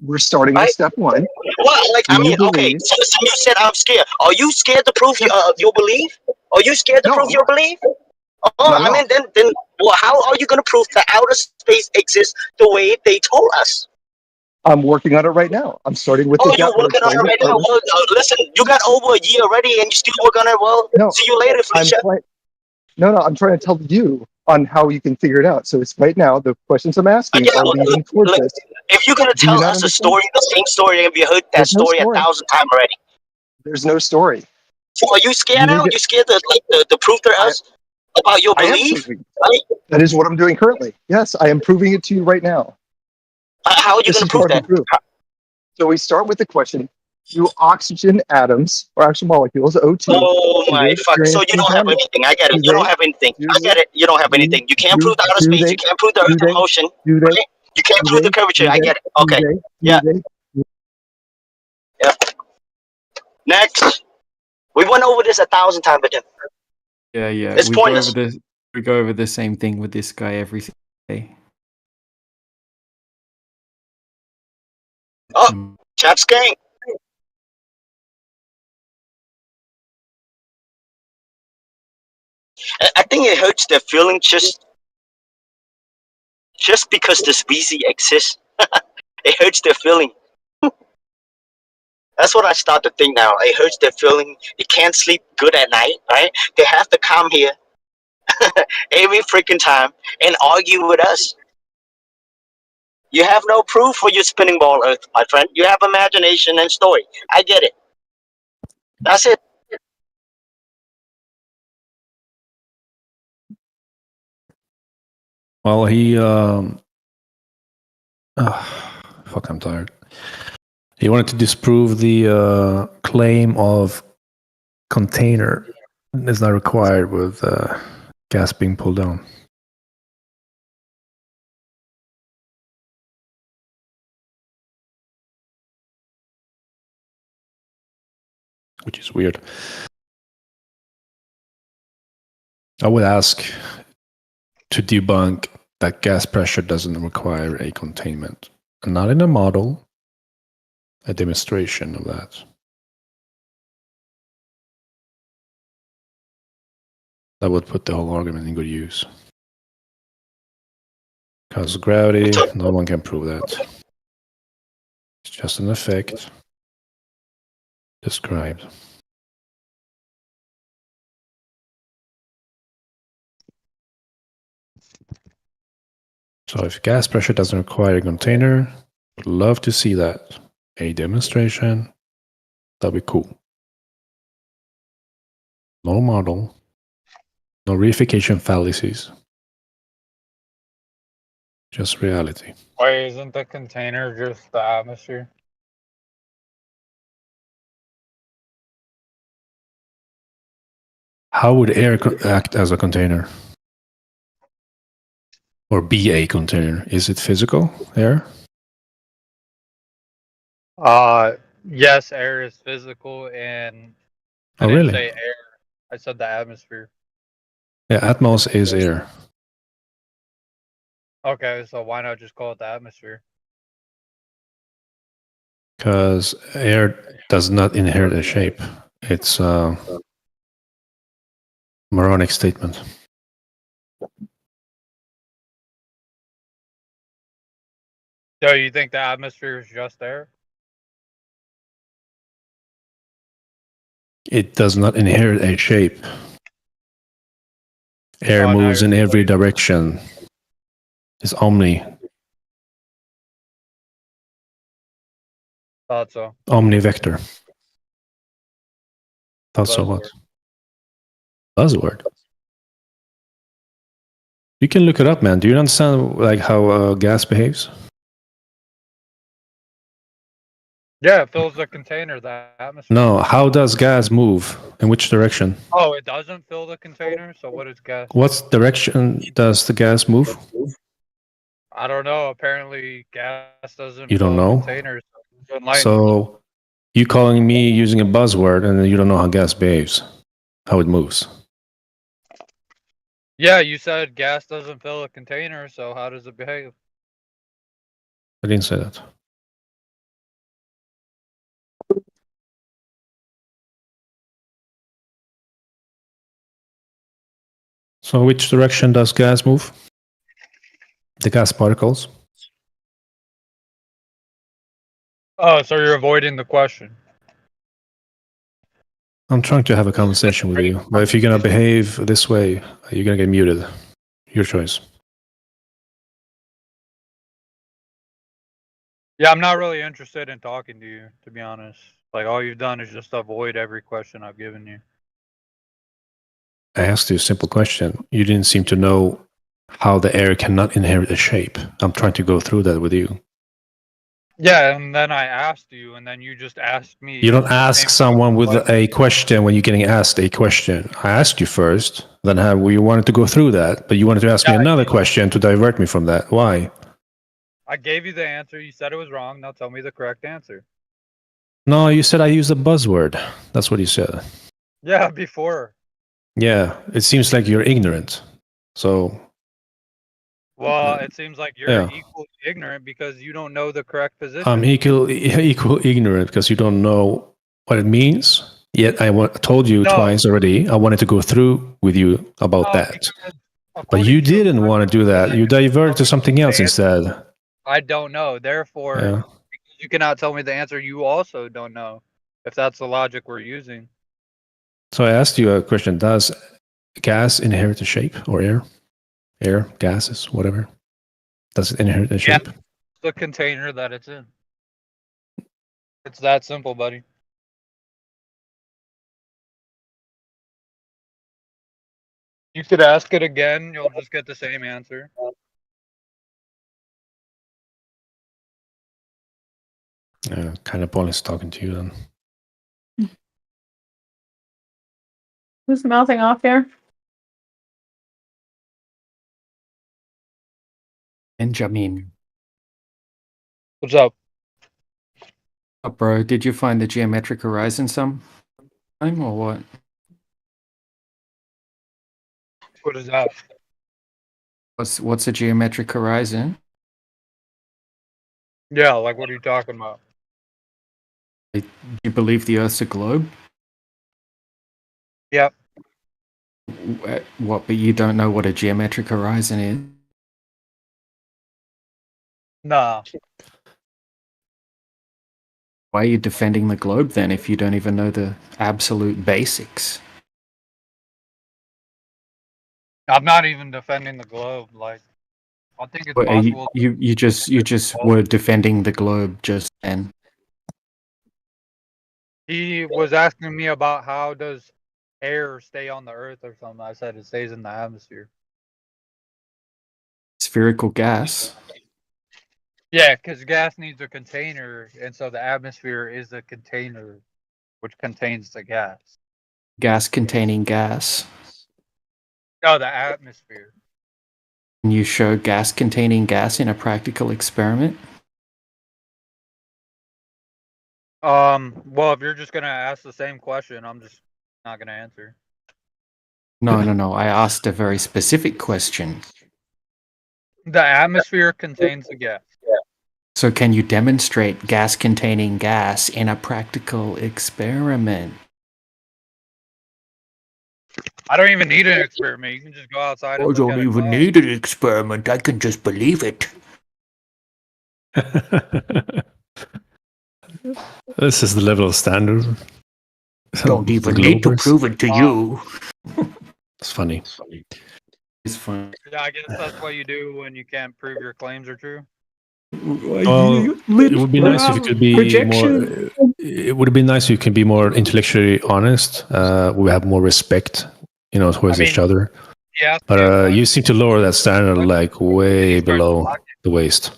We're starting with Right? step one. Well, like, Do I you mean, okay, believe- so you said I'm scared. Are you scared to prove your belief? Are you scared to No. prove your belief? Oh, Not at I mean, then, well, how are you going to prove that outer space exists the way they told us? I'm working on it right now. I'm starting with Oh, the you're gap. I'm working on it starting right with now. further. Well, listen, you got over a year already, and you still work on it. Well, No, see you later, I'm Felicia. trying. No, I'm trying to tell you on how you can figure it out. So it's right now. The questions I'm asking Yeah, are look, leading towards look, this. If you're going to Do you tell not us a understand? story, the same story, and we heard that There's no story story. 1,000 times already. There's no story. So are you scared You now? need You scared to prove to us about your I am belief? proving. Right? That is what I'm doing currently. Yes, I am proving it to you right now. How are you This going is to prove part of that? the proof. So we start with the question: do oxygen atoms or oxygen molecules (O2) Oh do my they fuck! So experience you don't have environment? anything. I get it. Do You don't they? have anything. Do I get it. You don't have do anything. You can't do prove the outer do space. they? You can't prove the Do Earth they? in motion. Do they? Right? You can't Do prove the they? curvature. Do I they? get it. Do Okay. they? Yeah. Do they? Yeah. Next. We went over this 1,000 times with him. Yeah. It's We go pointless. over this. We go over the same thing with this guy every day. Oh, Mm. Chap's gang. I think it hurts their feeling just because the species exists. It hurts their feeling. That's what I start to think now. It hurts their feeling. They can't sleep good at night, right? They have to come here every freaking time and argue with us. You have no proof for your spinning ball Earth, my friend. You have imagination and story. I get it. That's it. Well, fuck, I'm tired. He wanted to disprove the claim of container is not required with gas being pulled down. Which is weird. I would ask to debunk that gas pressure doesn't require a containment. Not in a model, a demonstration of that. That would put the whole argument in good use. Because gravity, no one can prove that. It's just an effect described. So if gas pressure doesn't require a container, would love to see that. A demonstration, that'd be cool. No model, no reification fallacies. Just reality. Why isn't the container just the atmosphere? How would air act as a container? Or be a container? Is it physical, air? Yes, air is physical, and I Oh, didn't really? say air. I said the atmosphere. Yeah, atmos is air. Okay, so why not just call it the atmosphere? Because air does not inherit a shape. It's a moronic statement. So you think the atmosphere is just air? It does not inherit a shape. Air Oh, now moves in you're every explaining. direction. It's Thought so. omni-vector. Thought so what? Buzzword. You can look it up, man. Do you understand like how gas behaves? Yeah, it fills the container, the atmosphere. No. How does gas move? In which direction? Oh, it doesn't fill the container? So what is gas? What direction does the gas move? I don't know. Apparently gas doesn't You don't fill know? containers. Enlighten me. So you calling me using a buzzword and you don't know how gas behaves, how it moves. Yeah, you said gas doesn't fill a container, so how does it behave? I didn't say that. So which direction does gas move? The gas particles? Oh, so you're avoiding the question. I'm trying to have a conversation with you, but if you're gonna behave this way, you're gonna get muted. Your choice. Yeah, I'm not really interested in talking to you, to be honest. Like all you've done is just avoid every question I've given you. I asked you a simple question. You didn't seem to know how the air cannot inherit a shape. I'm trying to go through that with you. Yeah, and then I asked you, and then you just asked me. You don't the ask same someone with question. a question when you're getting asked a question. I asked you first, then we wanted to go through that, but you wanted to ask me Yeah, another question to divert me from that. Why? I gave you the answer. You said it was wrong. Now tell me the correct answer. No, you said I used a buzzword. That's what you said. Yeah, before. Yeah, it seems like you're ignorant. So, Well, it seems like you're yeah. equally ignorant because you don't know the correct position. I'm equal ignorant because you don't know what it means. Yet I told you No. twice already. I wanted to go through with you about No, that, because but according you to your didn't want to do that. You diverted to something else instead. I don't know. Therefore, Yeah. because you cannot tell me the answer, you also don't know. If that's the logic we're using. So I asked you a question: does gas inherit a shape, or air? Air, gases, whatever. Does it inherit a shape? Yeah, the container that it's in. It's that simple, buddy. You could ask it again, you'll just get the same answer. Kind of pointless talking to you then. Who's mouthing off here? Benjamin. What's up? Oh, bro, did you find the geometric horizon some time or what? What is that? What's a geometric horizon? Yeah, like what are you talking about? Do you believe the Earth's a globe? Yep. What? But you don't know what a geometric horizon is? Nah. Why are you defending the globe then if you don't even know the absolute basics? I'm not even defending the globe. Like, I think it's But possible. you just were defending the globe just then. He was asking me about how does air stay on the earth or something. I said it stays in the atmosphere. Spherical gas. Yeah, because gas needs a container, and so the atmosphere is the container which contains the gas. Gas containing gas. No, the atmosphere. Can you show gas containing gas in a practical experiment? Well, if you're just gonna ask the same question, I'm just not gonna answer. No. I asked a very specific question. The atmosphere contains the gas. So can you demonstrate gas containing gas in a practical experiment? I don't even need an experiment. You can just go outside and look at it. need an experiment. I can just believe it. This is the level of standard. Don't The even need to Globers. prove it to you. It's funny. It's fun. Yeah, I guess that's what you do when you can't prove your claims are true. Well, it would be nice if you could be more. It would be nice if you can be more intellectually honest. We have more respect, towards each other. Yeah, But you seem to lower that standard like way below the waist.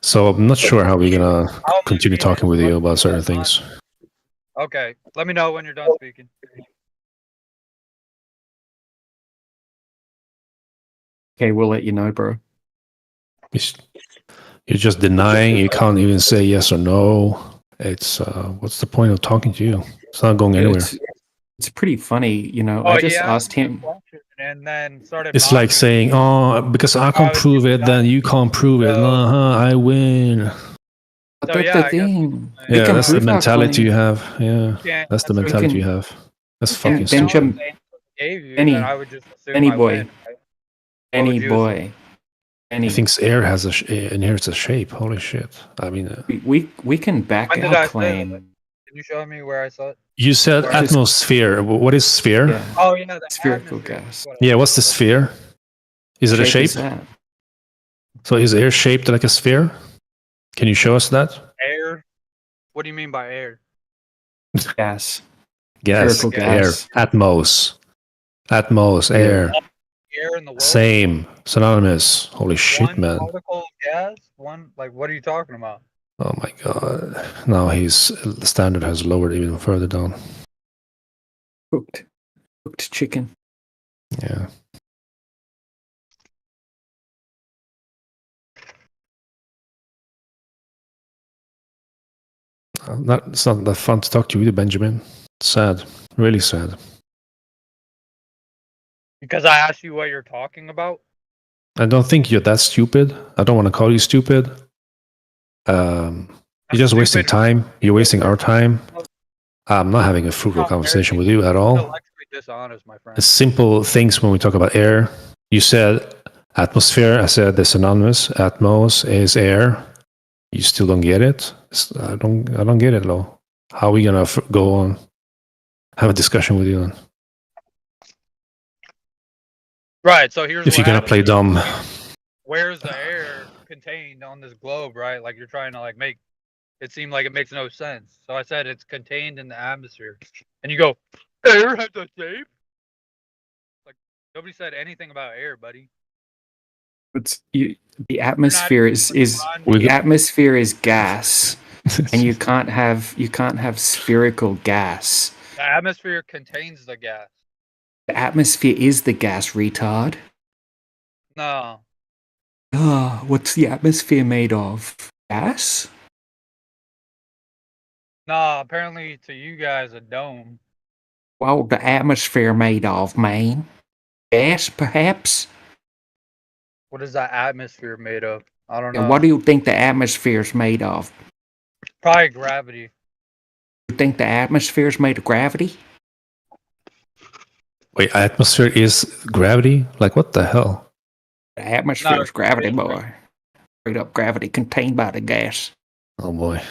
So I'm not sure how we're gonna continue talking with you about certain things. Okay, let me know when you're done speaking. Okay, we'll let you know, bro. You're just denying. You can't even say yes or no. It's what's the point of talking to you? It's not going anywhere. It's pretty funny, Oh, I just asked him. And then started. It's like saying, "Oh, because I can't prove it, then you can't prove it. I win." But So, that's yeah, the I guess- thing. We Yeah, can that's the prove our mentality you claim. have. Yeah, Yeah, that's the that's what mentality can- you have. That's And fucking stupid. Benjamin, Gave you, Benny, then I would just assume Benny I boy. win, right? Any would you boy. Any. He thinks air has inherits a shape. Holy shit! I mean, We can back When did I our say claim. that? Can you show me where I saw it? you said Just- atmosphere. What is sphere? Yeah. Oh yeah, the Spherical atmosphere. gas. Yeah, what's the sphere? Is it a shape? Is that? So is air shaped like a sphere? Can you show us that? Air. What do you mean by air? Gas. Gas, Spherical air, gas. atmos, air. Air in the world? Same, synonymous. Holy shit, One man. particle of gas? One, like, what are you talking about? Oh my god. Now the standard has lowered even further down. Cooked chicken. Yeah. It's not that fun to talk to you, Benjamin. Sad. Really sad. Because I asked you what you're talking about? I don't think you're that stupid. I don't want to call you stupid. You're just wasting time. You're wasting our time. I'm not having a fruitful conversation with you at all. Intellectually dishonest, my friend. It's simple things when we talk about air. You said atmosphere. I said they're synonymous. Atmos is air. You still don't get it. I don't get it, though. How are we gonna go on? Have a discussion with you then? Right, so here's If what you're gonna happens. play dumb. Where's the air contained on this globe, right? Like you're trying to like make it seem like it makes no sense. So I said it's contained in the atmosphere. And you go, air has a shape? Like nobody said anything about air, buddy. The atmosphere is We- atmosphere is gas, and you can't have spherical gas. The atmosphere contains the gas. The atmosphere is the gas, retard. No. What's the atmosphere made of? Gas? No, apparently to you guys a dome. Well, the atmosphere made of, man? Gas, perhaps? What is that atmosphere made of? I don't know. And what do you think the atmosphere's made of? Probably gravity. You think the atmosphere's made of gravity? Wait, atmosphere is gravity? Like what the hell? The atmosphere is gravity, gravity. boy. Straight up gravity contained by the gas. Oh boy.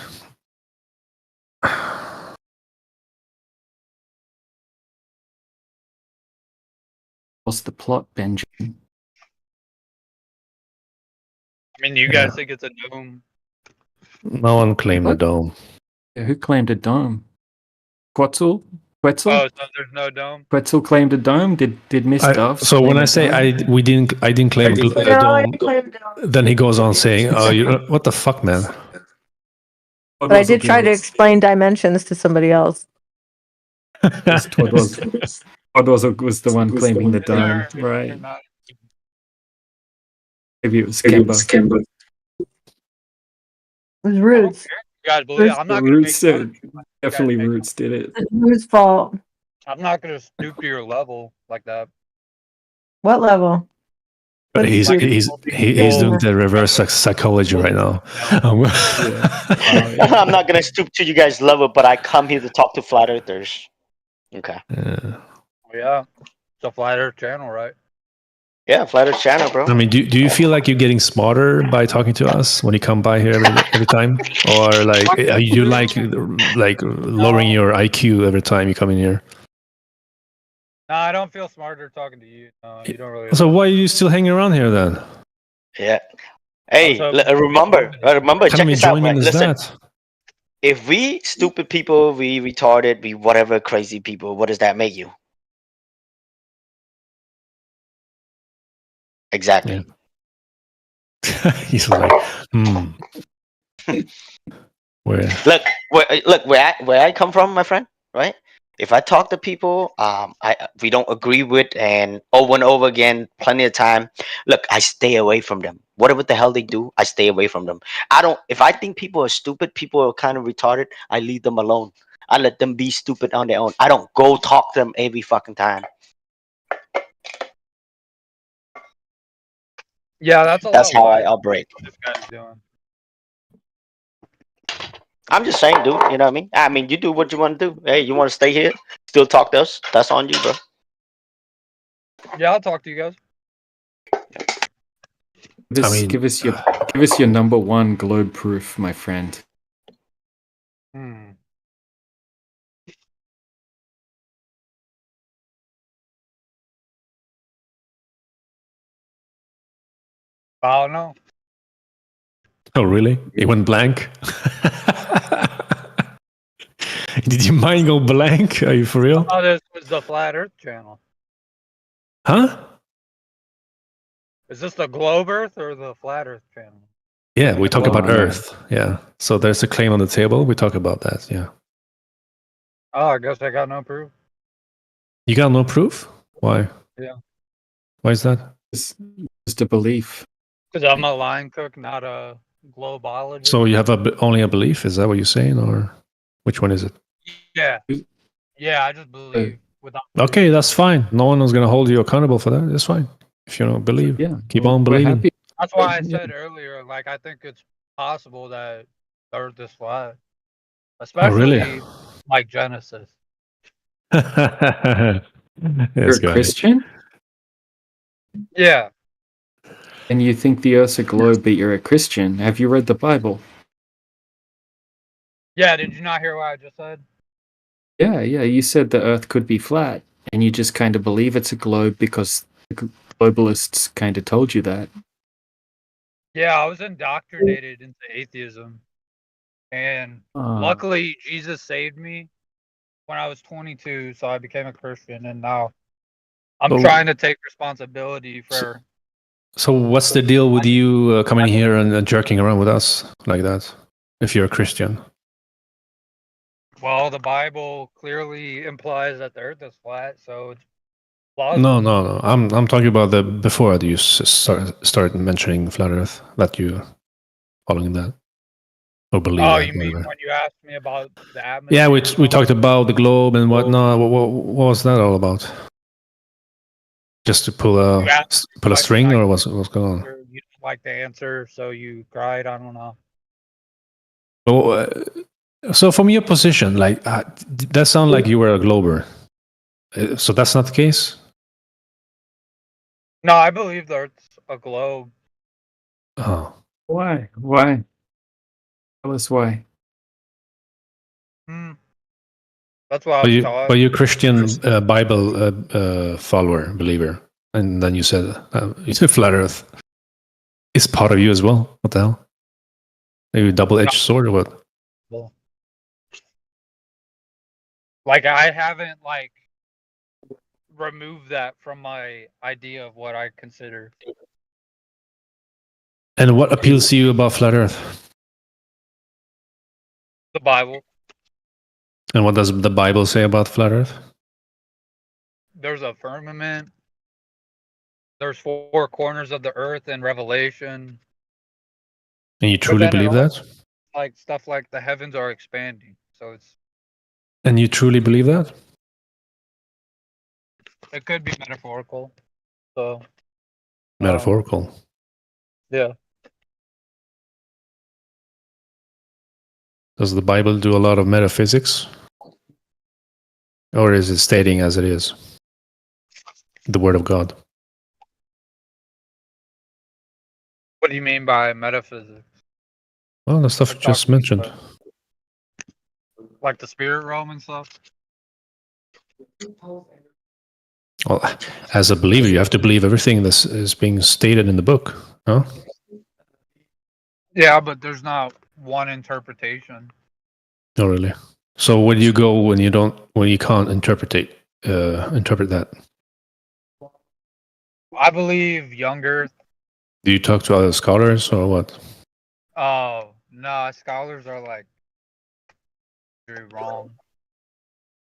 What's the plot, Benjamin? I mean, you guys think it's a dome? No one claimed the dome. Yeah, who claimed a dome? Quetzal? Oh, so there's no dome? Quetzal claimed a dome? Did Miss Dove? So when claim I a say dome? I didn't claim a dome, then he goes on saying, "Oh, what the fuck, man." But I did try to explain dimensions to somebody else. Todwazl was the one claiming the dome, right? Maybe it was Kemba. It was Roots. You guys believe it? I'm not gonna Roots make fun of you. definitely Roots did it. It's Roots' fault. I'm not gonna stoop to your level like that. What level? But What he's is doing the reverse psychology right now. I'm not gonna stoop to you guys' level, but I come here to talk to flat earthers. Okay. Yeah, it's a flat Earth channel, right? Yeah, flat earth channel, bro. I mean, do you feel like you're getting smarter by talking to us when you come by here every time, or like are you like lowering your IQ every time you come in here? No, I don't feel smarter talking to you. No, you don't really. So why are you still hanging around here then? Yeah. Hey, Also- remember, What check kind of this out, man. enjoyment is Listen, that? if we stupid people, we retarded, we whatever crazy people, what does that make you? Exactly. He's like, Where? Look, where I come from, my friend, right? If I talk to people, we don't agree with, and over again, plenty of time. Look, I stay away from them. Whatever the hell they do, I stay away from them. I don't. If I think people are stupid, people are kind of retarded, I leave them alone. I let them be stupid on their own. I don't go talk to them every fucking time. Yeah, that's That's how I operate. What this guy's doing. I'm just saying, dude. You know what I mean? I mean, you do what you want to do. Hey, you want to stay here, still talk to us? That's on you, bro. Yeah, I'll talk to you guys. Give us your number one globe proof, my friend. I don't know. Oh, really? It went blank. Did your mind go blank? Are you for real? Oh, this was the Flat Earth channel. Huh? Is this the Globe Earth or the Flat Earth channel? Yeah, we talk about Well, Earth. Yeah. So there's a claim on the table. We talk about that. Yeah. Oh, I guess I got no proof. You got no proof? Why? Yeah. Why is that? It's just a belief. Because I'm a line cook, not a globologist. So you have only a belief? Is that what you're saying, or which one is it? Yeah. Yeah, I just believe without. Okay, that's fine. No one is going to hold you accountable for that. It's fine. If you don't believe, Yeah. keep well, on we're believing. happy. That's why I Yeah. said earlier, like, I think it's possible that the Earth is flat. Oh, Especially really? like Genesis. You're Yes, a guy. Christian? Yeah. And you think the Earth's a globe, but you're a Christian. Have you read the Bible? Yeah, did you not hear what I just said? Yeah. You said the Earth could be flat, and you just kind of believe it's a globe because the globalists kind of told you that. Yeah, I was indoctrinated into atheism. And luckily, Jesus saved me when I was 22, so I became a Christian, and now I'm Oh. trying to take responsibility for. So what's the deal with you coming here and jerking around with us like that? If you're a Christian, Well, the Bible clearly implies that the Earth is flat, so it's plausible. no. I'm talking about the before you started mentioning flat Earth, that you following that or believe Oh, that. you mean whatever. when you asked me about the atmosphere? Yeah, we talked about the globe and whatnot. What was that all about? Just to pull You asked a like, string, like, or what's going on? You didn't like the answer, so you cried. I don't know. So from your position, like that sounds like you were a glober. So that's not the case. No, I believe the Earth's a globe. Oh, Why? Why? Tell us why. That's what I was taught. but you're Christian Bible follower, believer, and then you said flat Earth is part of you as well. What the hell? Maybe a double-edged sword or what? Like I haven't like removed that from my idea of what I consider. And what appeals to you about flat Earth? The Bible. And what does the Bible say about flat Earth? There's a firmament. There's 4 corners of the earth in Revelation. And you truly then it believe that? Like stuff like the heavens are expanding. So And you truly believe that? it could be metaphorical. So Metaphorical. yeah. Does the Bible do a lot of metaphysics? Or is it stating as it is? The Word of God. What do you mean by metaphysics? Well, the stuff you just mentioned. Like the spirit realm and stuff? Well, as a believer, you have to believe everything that is being stated in the book, no? Yeah, but there's not one interpretation. Oh, really? So where do you go when you can't interpret that? I believe young Earth. Do you talk to other scholars or what? Oh no, scholars are like very wrong.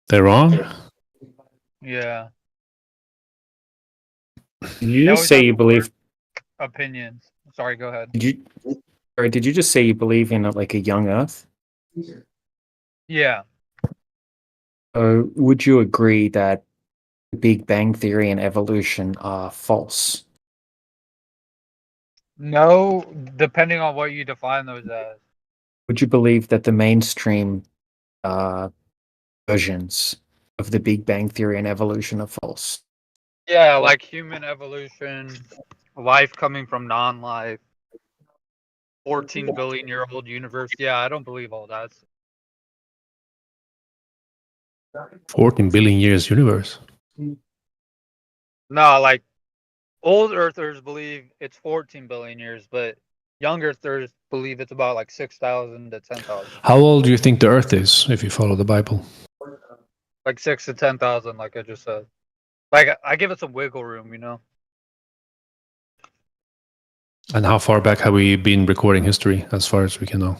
They're wrong? Yeah. Did you just say you believe? Opinions. Sorry, go ahead. Did you just say you believe in like a young Earth? Yeah. Would you agree that the Big Bang Theory and evolution are false? No, depending on what you define those as. Would you believe that the mainstream versions of the Big Bang Theory and evolution are false? Yeah, like human evolution, life coming from non-life, 14 billion year old universe. Yeah, I don't believe all that. 14 billion years universe. No, like old earthers believe it's 14 billion years, but young earthers believe it's about like 6,000 to 10,000. How old do you think the Earth is, if you follow the Bible? Like 6 to 10,000, like I just said. Like I give it some wiggle room, you know. And how far back have we been recording history, as far as we can know?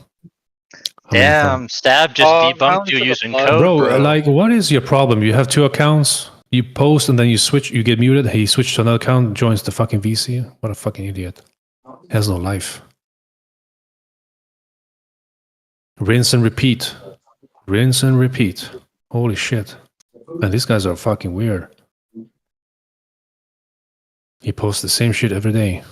How many Damn, Stab just how debunked many you for the using flood? code, bro, like, what is your problem? You have two accounts. You post and then you switch. You get muted. He switched to another account, joins the fucking VC. What a fucking idiot. He has no life. Rinse and repeat. Rinse and repeat. Holy shit. Man, these guys are fucking weird. He posts the same shit every day.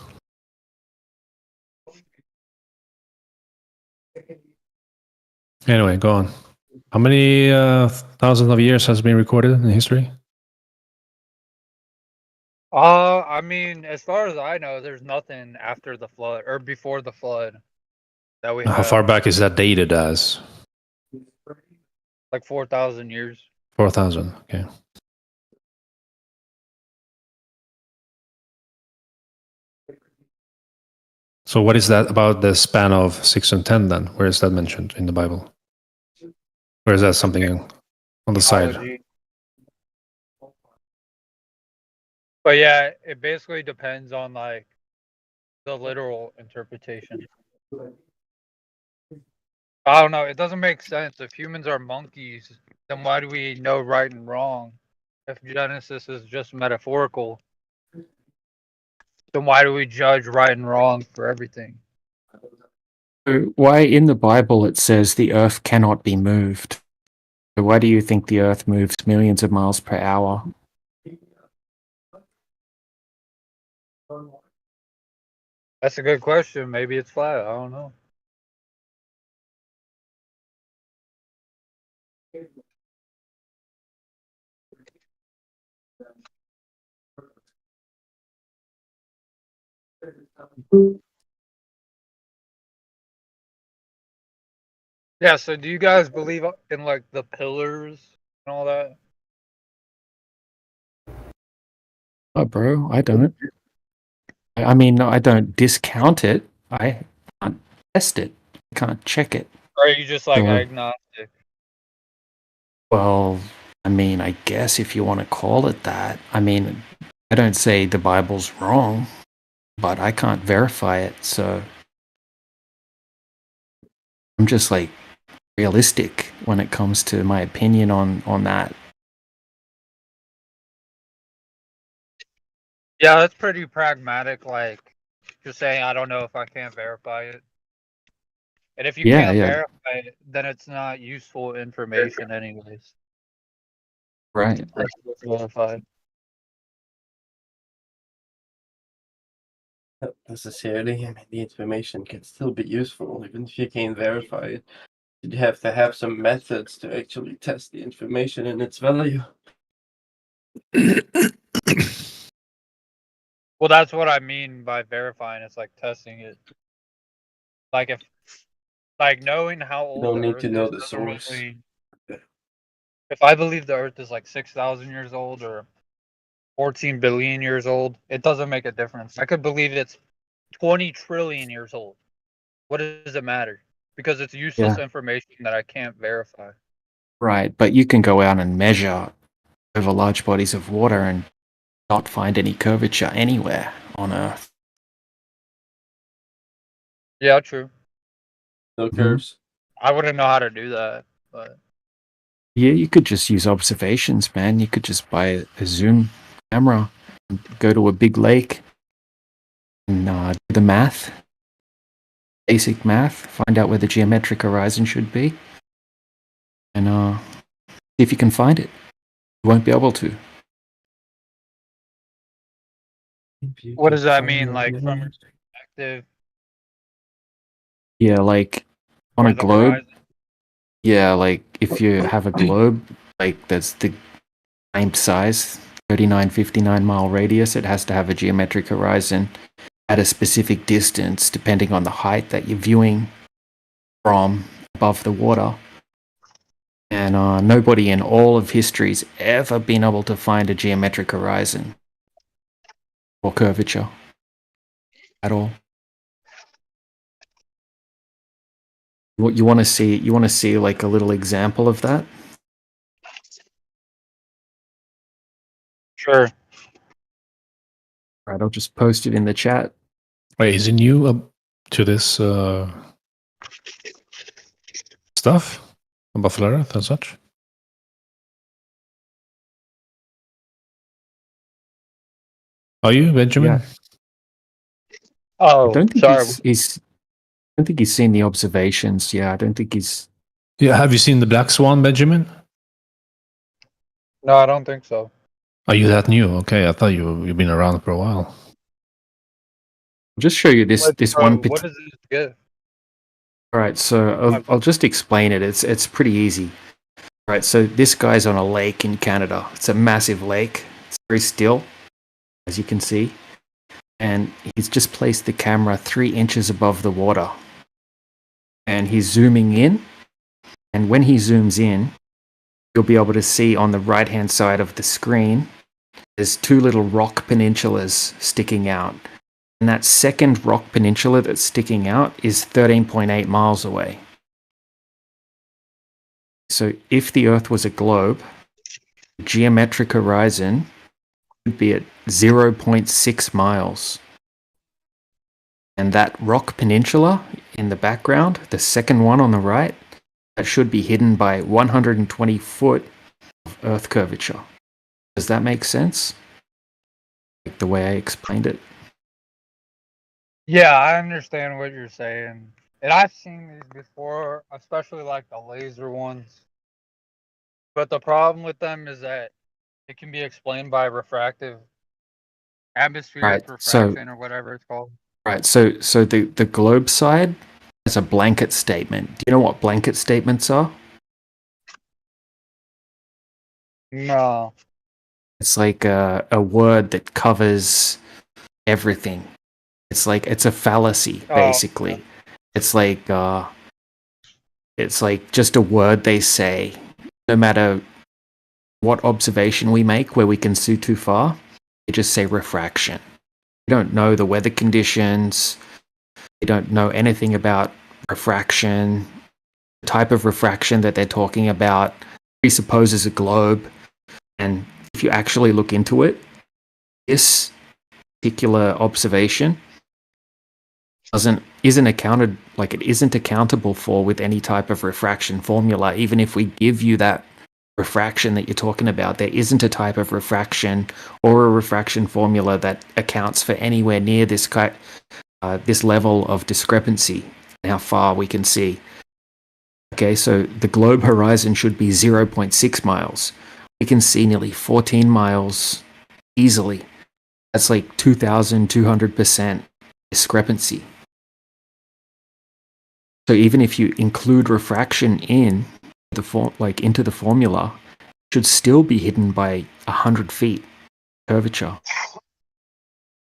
Anyway, go on. How many thousands of years has been recorded in history? I mean, as far as I know, there's nothing after the flood or before the flood that we How have. far back is that dated as? Like 4,000 years. 4,000. Okay. So what is that about the span of 6 and 10 then? Where is that mentioned in the Bible? Or is that something on the side? Theology. But yeah, it basically depends on like the literal interpretation. I don't know. It doesn't make sense. If humans are monkeys, then why do we know right and wrong? If Genesis is just metaphorical, then why do we judge right and wrong for everything? So why in the Bible it says the earth cannot be moved? So why do you think the earth moves millions of miles per hour? That's a good question. Maybe it's flat. I don't know. Yeah, so do you guys believe in like the pillars and all that? Oh, bro, I don't. I mean, I don't discount it. I can't test it. I can't check it. Or are you just like Sure. agnostic? Well, I mean, I guess if you want to call it that. I mean, I don't say the Bible's wrong, but I can't verify it, so I'm just like realistic when it comes to my opinion on that. Yeah, that's pretty pragmatic. Like, just saying, I don't know if I can't verify it. And if you Yeah, can't yeah. verify it, then it's not useful information, anyways. Right. Unless it's verified. Not necessarily. I mean, the information can still be useful, even if you can't verify it. You'd have to have some methods to actually test the information and its value. Well, that's what I mean by verifying. It's like testing it. Like like knowing how You old don't the need Earth to know is the doesn't source. really- Yeah. If I believe the Earth is like 6,000 years old or 14 billion years old, it doesn't make a difference. I could believe it's 20 trillion years old. What does it matter? Because it's useless information that I can't verify. Right, but you can go out and measure over large bodies of water and not find any curvature anywhere on Earth. Yeah, true. No curves. I wouldn't know how to do that, but Yeah, you could just use observations, man. You could just buy a zoom camera, and go to a big lake, and do the math, basic math, find out where the geometric horizon should be, and see if you can find it. You won't be able to. what does that mean? Like from your perspective, Yeah, like on or a the globe. horizon? Yeah, like if you have a globe, like that's the same size, 3959 mile radius, it has to have a geometric horizon at a specific distance, depending on the height that you're viewing from above the water. And nobody in all of history's ever been able to find a geometric horizon or curvature at all. What you want to see? You want to see like a little example of that? Sure. Right, I'll just post it in the chat. Wait, is it new to this stuff about Flat Earth and such? Are you, Benjamin? Yeah. Oh, I don't think sorry. he's. I don't think he's seen the observations. Yeah, I don't think he's. Yeah, have you seen the Black Swan, Benjamin? No, I don't think so. Are you that new? Okay, I thought you've been around for a while. I'll just show you this one. What does this give? All right, so I'll just explain it. It's pretty easy. All right, so this guy's on a lake in Canada. It's a massive lake. It's very still, as you can see, and he's just placed the camera 3 inches above the water, and he's zooming in. And when he zooms in, you'll be able to see on the right-hand side of the screen, there's 2 little rock peninsulas sticking out. And that second rock peninsula that's sticking out is 13.8 miles away. So if the Earth was a globe, the geometric horizon would be at 0.6 miles. And that rock peninsula in the background, the second one on the right, that should be hidden by 120 foot of Earth curvature. Does that make sense? Like the way I explained it? Yeah, I understand what you're saying. And I've seen these before, especially like the laser ones. But the problem with them is that it can be explained by refractive atmospheric refraction or whatever it's called. Right, so the globe side is a blanket statement. Do you know what blanket statements are? No. It's like a word that covers everything. It's a fallacy, basically. Okay. It's like just a word they say. No matter what observation we make where we can see too far, they just say refraction. We don't know the weather conditions. We don't know anything about refraction. The type of refraction that they're talking about presupposes a globe. And if you actually look into it, this particular observation isn't accountable for with any type of refraction formula. Even if we give you that refraction that you're talking about, there isn't a type of refraction or a refraction formula that accounts for anywhere near this level of discrepancy and how far we can see. Okay, so the globe horizon should be 0.6 miles. We can see nearly 14 miles easily. That's like 2,200% discrepancy. So even if you include refraction into the formula, it should still be hidden by 100 feet curvature.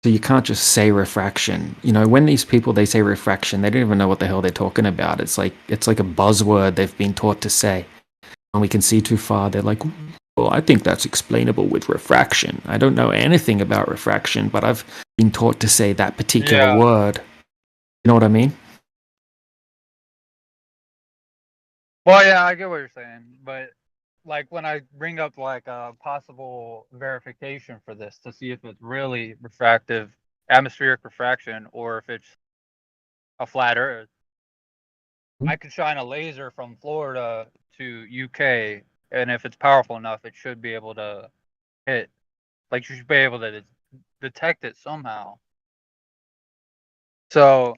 So you can't just say refraction. You know, when these people, they say refraction, they don't even know what the hell they're talking about. It's like a buzzword they've been taught to say. And we can see too far. They're like, well, I think that's explainable with refraction. I don't know anything about refraction, but I've been taught to say that particular word. You know what I mean? Well, yeah, I get what you're saying, but like when I bring up like a possible verification for this to see if it's really refractive, atmospheric refraction, or if it's a flat Earth, I could shine a laser from Florida to UK, and if it's powerful enough, it should be able to hit. Like you should be able to detect it somehow. So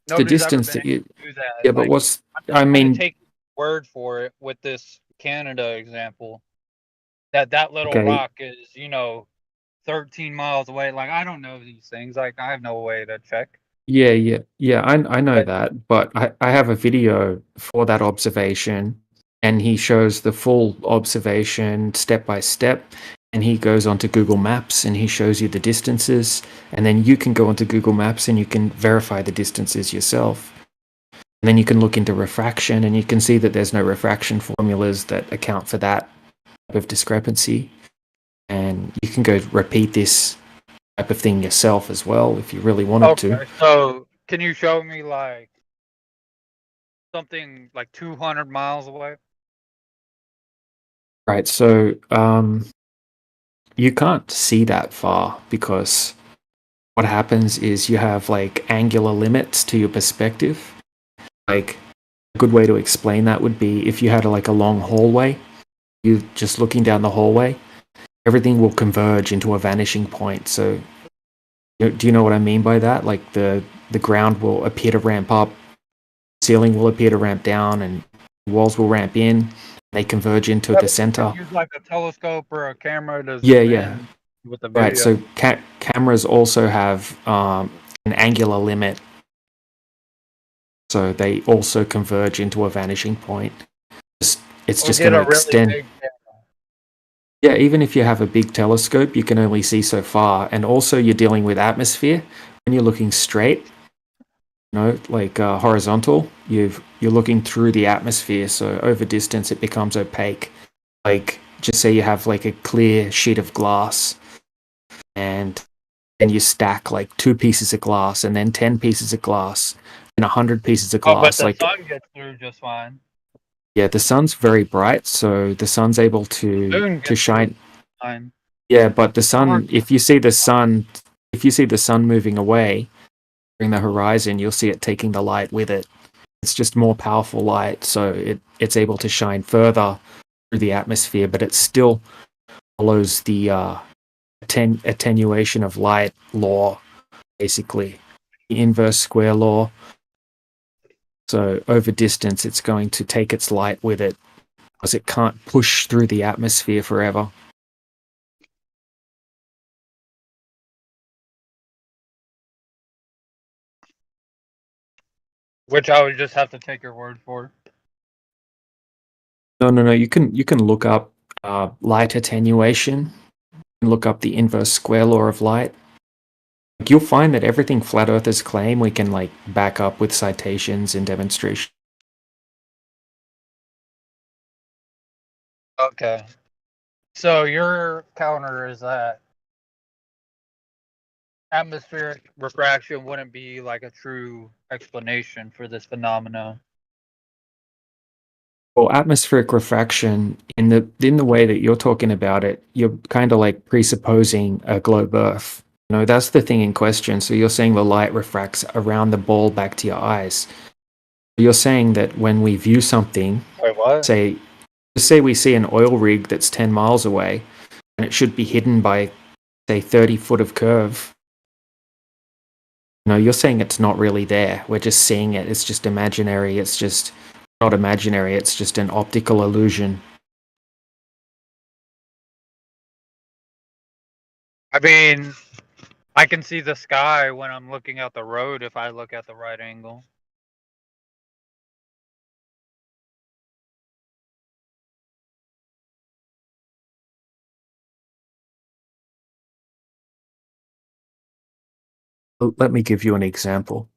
The distance that you, do that. yeah, but I mean, take word for it with this Canada example. That little Okay. rock is 13 miles away. Like I don't know these things. Like I have no way to check. yeah, I know that, but I have a video for that observation, and he shows the full observation step by step, and he goes onto Google Maps and he shows you the distances, and then you can go onto Google Maps and you can verify the distances yourself. And then you can look into refraction, and you can see that there's no refraction formulas that account for that type of discrepancy. And you can go repeat this type of thing yourself as well if you really wanted to. So can you show me like something like 200 miles away? Right. So you can't see that far because what happens is you have like angular limits to your perspective. Like a good way to explain that would be if you had like a long hallway, you just looking down the hallway, everything will converge into a vanishing point. So do you know what I mean by that? Like the ground will appear to ramp up, ceiling will appear to ramp down, and walls will ramp in. They converge into the center. Use like a telescope or a camera to Yeah, zoom yeah. in with the video. Right. So cameras also have an angular limit, so they also converge into a vanishing point. It's just going to extend. Big camera. Yeah, even if you have a big telescope, you can only see so far, and also you're dealing with atmosphere. When you're looking straight, like horizontal, you're looking through the atmosphere. So over distance, it becomes opaque. Like just say you have like a clear sheet of glass, and then you stack like 2 pieces of glass, and then 10 pieces of glass, and 100 pieces of Oh, but glass. the Like sun gets through just fine. yeah, the sun's very bright, so the sun's able Moon to gets shine. fine. Yeah, but the sun, if you see the sun moving away during the horizon, you'll see it taking the light with it. It's just more powerful light, so it's able to shine further through the atmosphere, but it still follows the attenuation of light law, basically the inverse square law. So over distance, it's going to take its light with it, because it can't push through the atmosphere forever. Which I would just have to take your word for. No. You can look up light attenuation. You can look up the inverse square law of light. Like, you'll find that everything flat earthers claim we can like back up with citations and demonstrations. Okay. So your counter is that atmospheric refraction wouldn't be like a true explanation for this phenomenon. Well, atmospheric refraction, in the way that you're talking about it, you're kind of like presupposing a globe Earth. That's the thing in question. So you're saying the light refracts around the ball back to your eyes. You're saying that when we view something, Wait, what? say we see an oil rig that's 10 miles away, and it should be hidden by, say, 30 foot of curve. You're saying it's not really there. We're just seeing it. It's just imaginary. It's just not imaginary. It's just an optical illusion. I mean, I can see the sky when I'm looking out the road if I look at the right angle. Let me give you an example.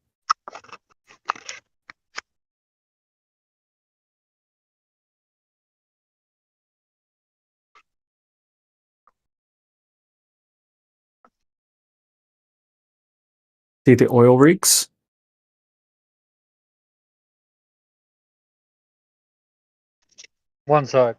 See the oil rigs? One sec.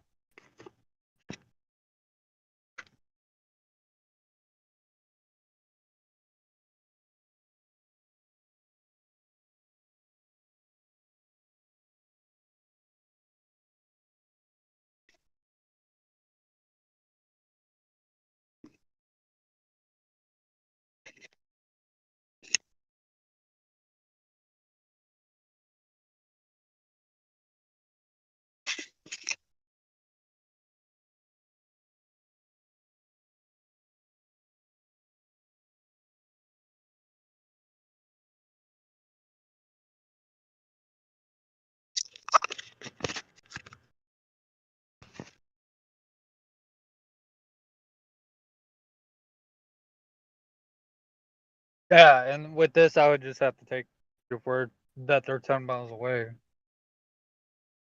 Yeah, and with this, I would just have to take your word that they're 10 miles away.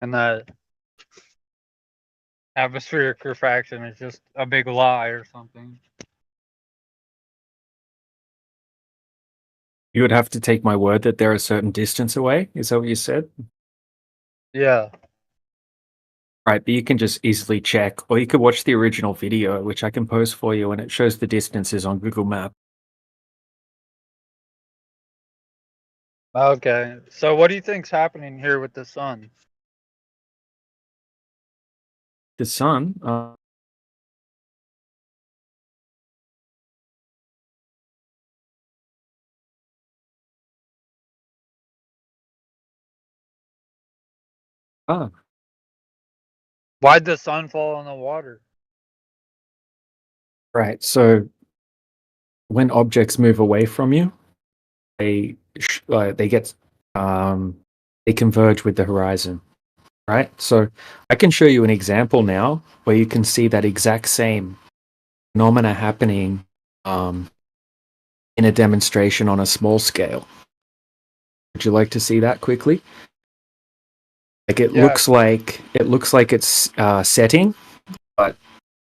And that atmospheric refraction is just a big lie or something. You would have to take my word that they're a certain distance away? Is that what you said? Yeah. Right, but you can just easily check, or you could watch the original video, which I can post for you, and it shows the distances on Google Maps. Okay. So what do you think's happening here with the sun? The sun, Why'd the sun fall in the water? right. So when objects move away from you, they get they converge with the horizon, right? So I can show you an example now where you can see that exact same phenomena happening in a demonstration on a small scale. Would you like to see that quickly? Like it Yeah. looks like it's setting, but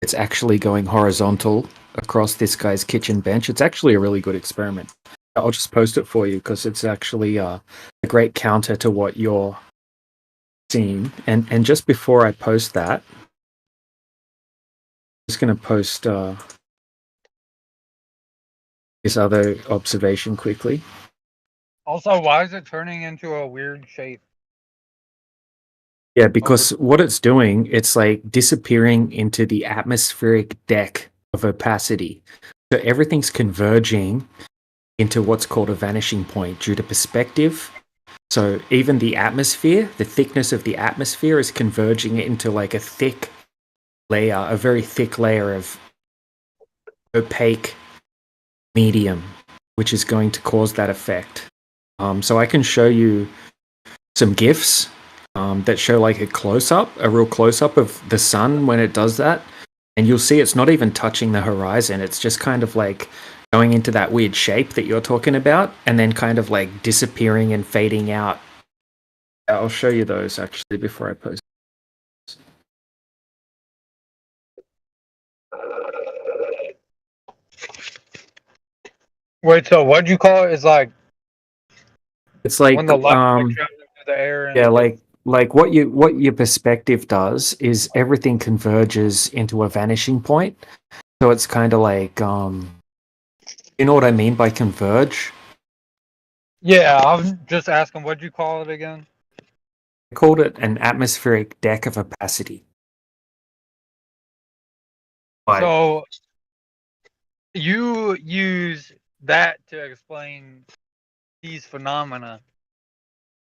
it's actually going horizontal across this guy's kitchen bench. It's actually a really good experiment. I'll just post it for you because it's actually a great counter to what you're seeing. And just before I post that, I'm just going to post this other observation quickly. Also, why is it turning into a weird shape? Yeah, because what it's doing, it's like disappearing into the atmospheric deck of opacity. So everything's converging into what's called a vanishing point due to perspective. So even the atmosphere, the thickness of the atmosphere is converging into like a thick layer, a very thick layer of opaque medium, which is going to cause that effect. So I can show you some GIFs that show like a real close-up of the sun when it does that. And you'll see it's not even touching the horizon. It's just kind of like going into that weird shape that you're talking about and then kind of like disappearing and fading out. I'll show you those actually before I post. Wait, so what'd you call it? It's like It's like when the light travels through the air and yeah, like what your perspective does is everything converges into a vanishing point. So it's kind of like you know what I mean by converge? yeah, I was just asking, what'd you call it again? I called it an atmospheric deck of opacity. But So you use that to explain these phenomena.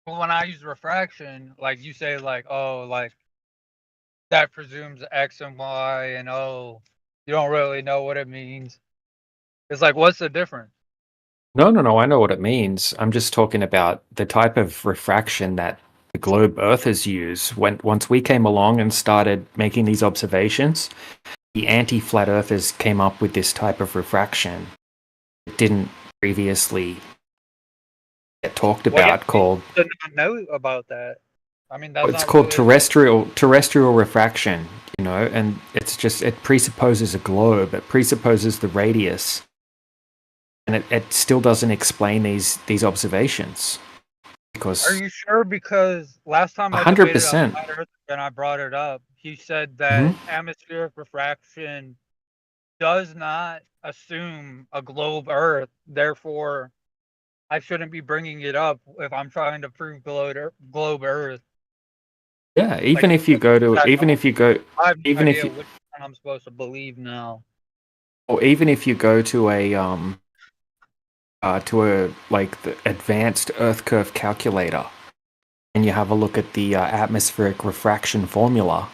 But when I use refraction, like you say, like, oh, like that presumes X and Y, and oh, you don't really know what it means. It's like, what's the difference? no, I know what it means. I'm just talking about the type of refraction that the globe Earthers use. Once we came along and started making these observations, the anti-flat Earthers came up with this type of refraction. It didn't previously get talked about. Called To not know about that. I mean, that's it's not called really terrestrial refraction. You know, and it's just it presupposes a globe. It presupposes the radius. And it still doesn't explain these observations because Are you sure? Because last time I 100%. Flat Earth and I brought it up, he said that atmospheric refraction does not assume a globe Earth. Therefore, I shouldn't be bringing it up if I'm trying to prove globe Earth. Yeah, even Like, if you go to I even if you go I have no even if idea you which one I'm supposed to believe now. or even if you go to a like the advanced Earth curve calculator and you have a look at the atmospheric refraction formula,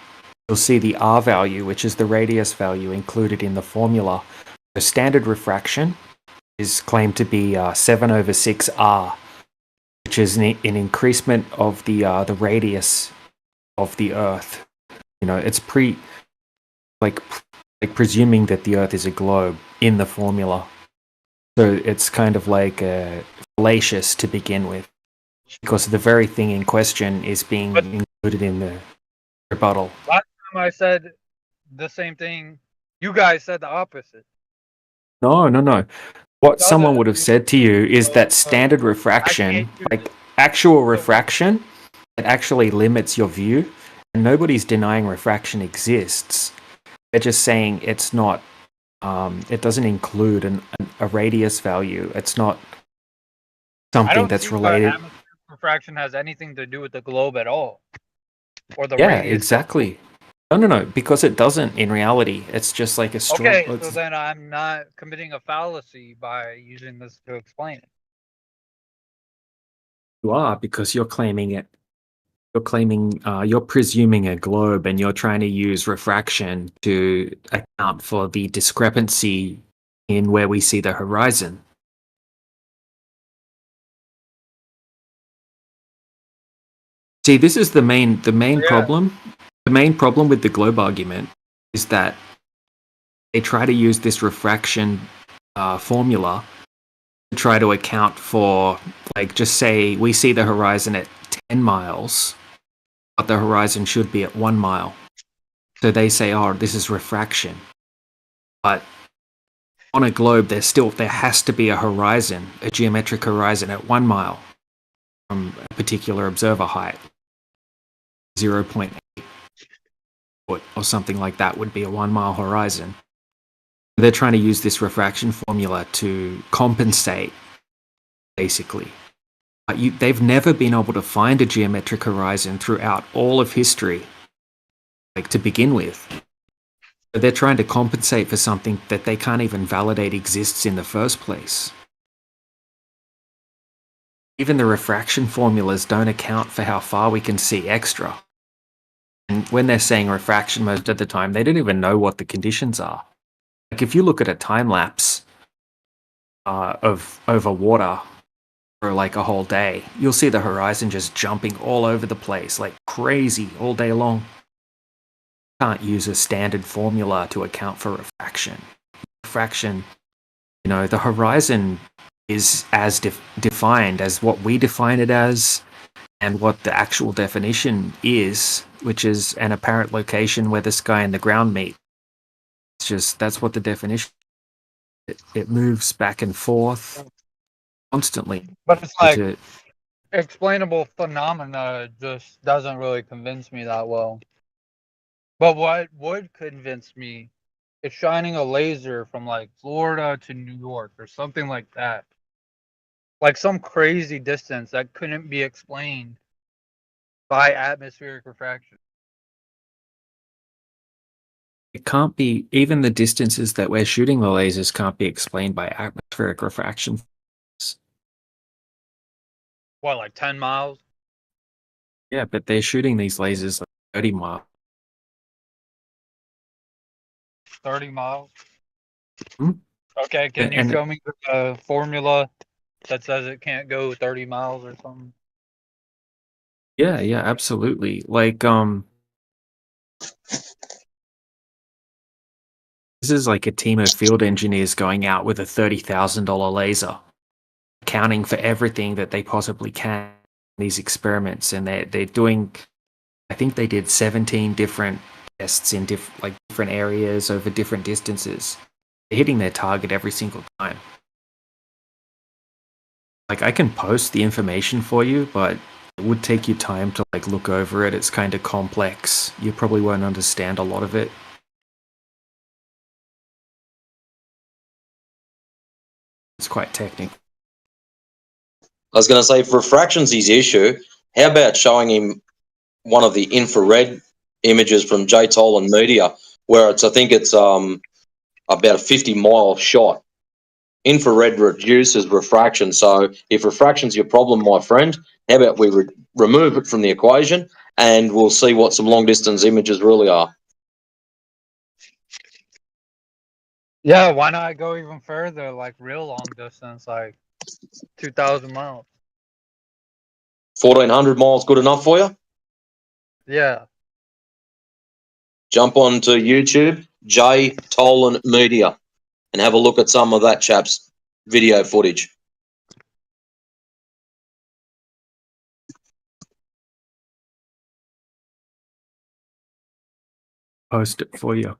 you'll see the R value, which is the radius value included in the formula. The standard refraction is claimed to be 7/6 R, which is an increasement of the radius of the Earth. You know, it's like presuming that the Earth is a globe in the formula. So it's kind of like fallacious to begin with, because the very thing in question is being included in the rebuttal. Last time I said the same thing, you guys said the opposite. No. What someone would have said to you is that standard refraction, like actual refraction, it actually limits your view. And nobody's denying refraction exists. They're just saying it's not. It doesn't include a radius value. It's not I something don't that's see why related. atmospheric refraction has anything to do with the globe at all, or the Yeah, radius. exactly. No, because it doesn't in reality. It's just like a Okay, strong. so then I'm not committing a fallacy by using this to explain it. You are, because you're claiming it. You're presuming a globe, and you're trying to use refraction to account for the discrepancy in where we see the horizon. See, this is the main Yeah. problem. The main problem with the globe argument is that they try to use this refraction formula to try to account for, like, just say we see the horizon at 10 miles, but the horizon should be at 1 mile. So they say, oh, this is refraction. But on a globe, there has to be a horizon, a geometric horizon at 1 mile from a particular observer height. 0.8 foot or something like that would be a 1 mile horizon. They're trying to use this refraction formula to compensate, basically. They've never been able to find a geometric horizon throughout all of history, like, to begin with. So they're trying to compensate for something that they can't even validate exists in the first place. Even the refraction formulas don't account for how far we can see extra. And when they're saying refraction most of the time, they don't even know what the conditions are. Like, if you look at a time lapse of over water for like a whole day, you'll see the horizon just jumping all over the place like crazy all day long. Can't use a standard formula to account for refraction. Refraction, the horizon is as defined as what we define it as, and what the actual definition is, which is an apparent location where the sky and the ground meet. That's what the definition. It moves back and forth constantly. But it's like explainable phenomena just doesn't really convince me that well. But what would convince me is shining a laser from like Florida to New York or something like that. Like some crazy distance that couldn't be explained by atmospheric refraction. It can't be, even the distances that we're shooting the lasers can't be explained by atmospheric refraction. What, like 10 miles? Yeah, but they're shooting these lasers like 30 miles. 30 miles? Hmm? Okay, can you show me the formula that says it can't go 30 miles or something? Yeah, absolutely. Like, this is like a team of field engineers going out with a $30,000 laser, accounting for everything that they possibly can in these experiments, and they're doing. I think they did 17 different tests in different areas over different distances. They're hitting their target every single time. Like, I can post the information for you, but it would take you time to like look over it. It's kind of complex. You probably won't understand a lot of it. It's quite technical. I was going to say, if refraction's his issue, how about showing him one of the infrared images from JTOL and Media, where I think it's about a 50-mile shot. Infrared reduces refraction, so if refraction's your problem, my friend, how about we remove it from the equation, and we'll see what some long-distance images really are. Yeah, why not go even further, like real long distance, like 2,000 miles? 1,400 miles good enough for you? Yeah. Jump onto YouTube, J. Tolan Media, and have a look at some of that chap's video footage. Post it for you.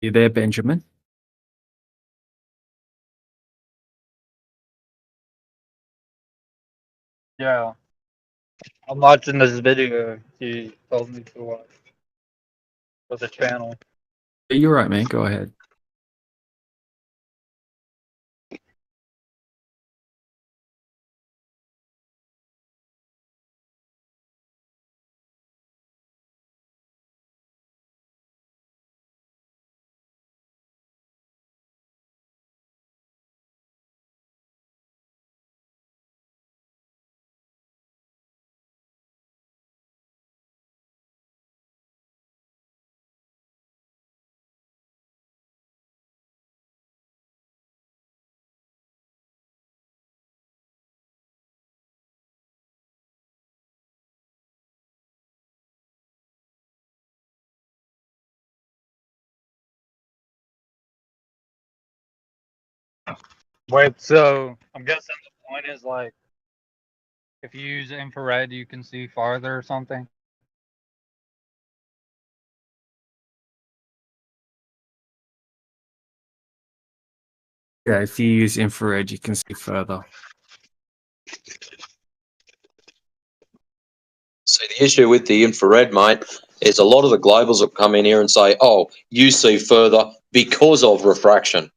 You there, Benjamin? Yeah. I'm watching this video he told me to watch for the channel. You're right, man. Go ahead. Wait, so I'm guessing the point is like, if you use infrared, you can see farther or something. Yeah, if you use infrared, you can see further. See, the issue with the infrared, mate, is a lot of the globals will come in here and say, oh, you see further because of refraction.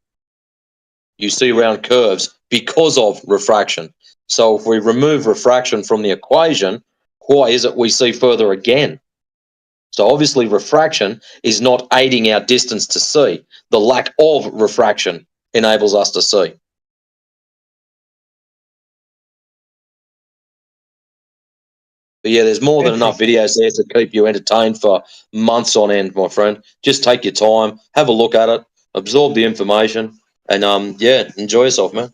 You see round curves because of refraction. So if we remove refraction from the equation, why is it we see further again? So obviously refraction is not aiding our distance to see. The lack of refraction enables us to see. But yeah, there's more than enough videos there to keep you entertained for months on end, my friend. Just take your time, have a look at it, absorb the information, and yeah, enjoy yourself, man.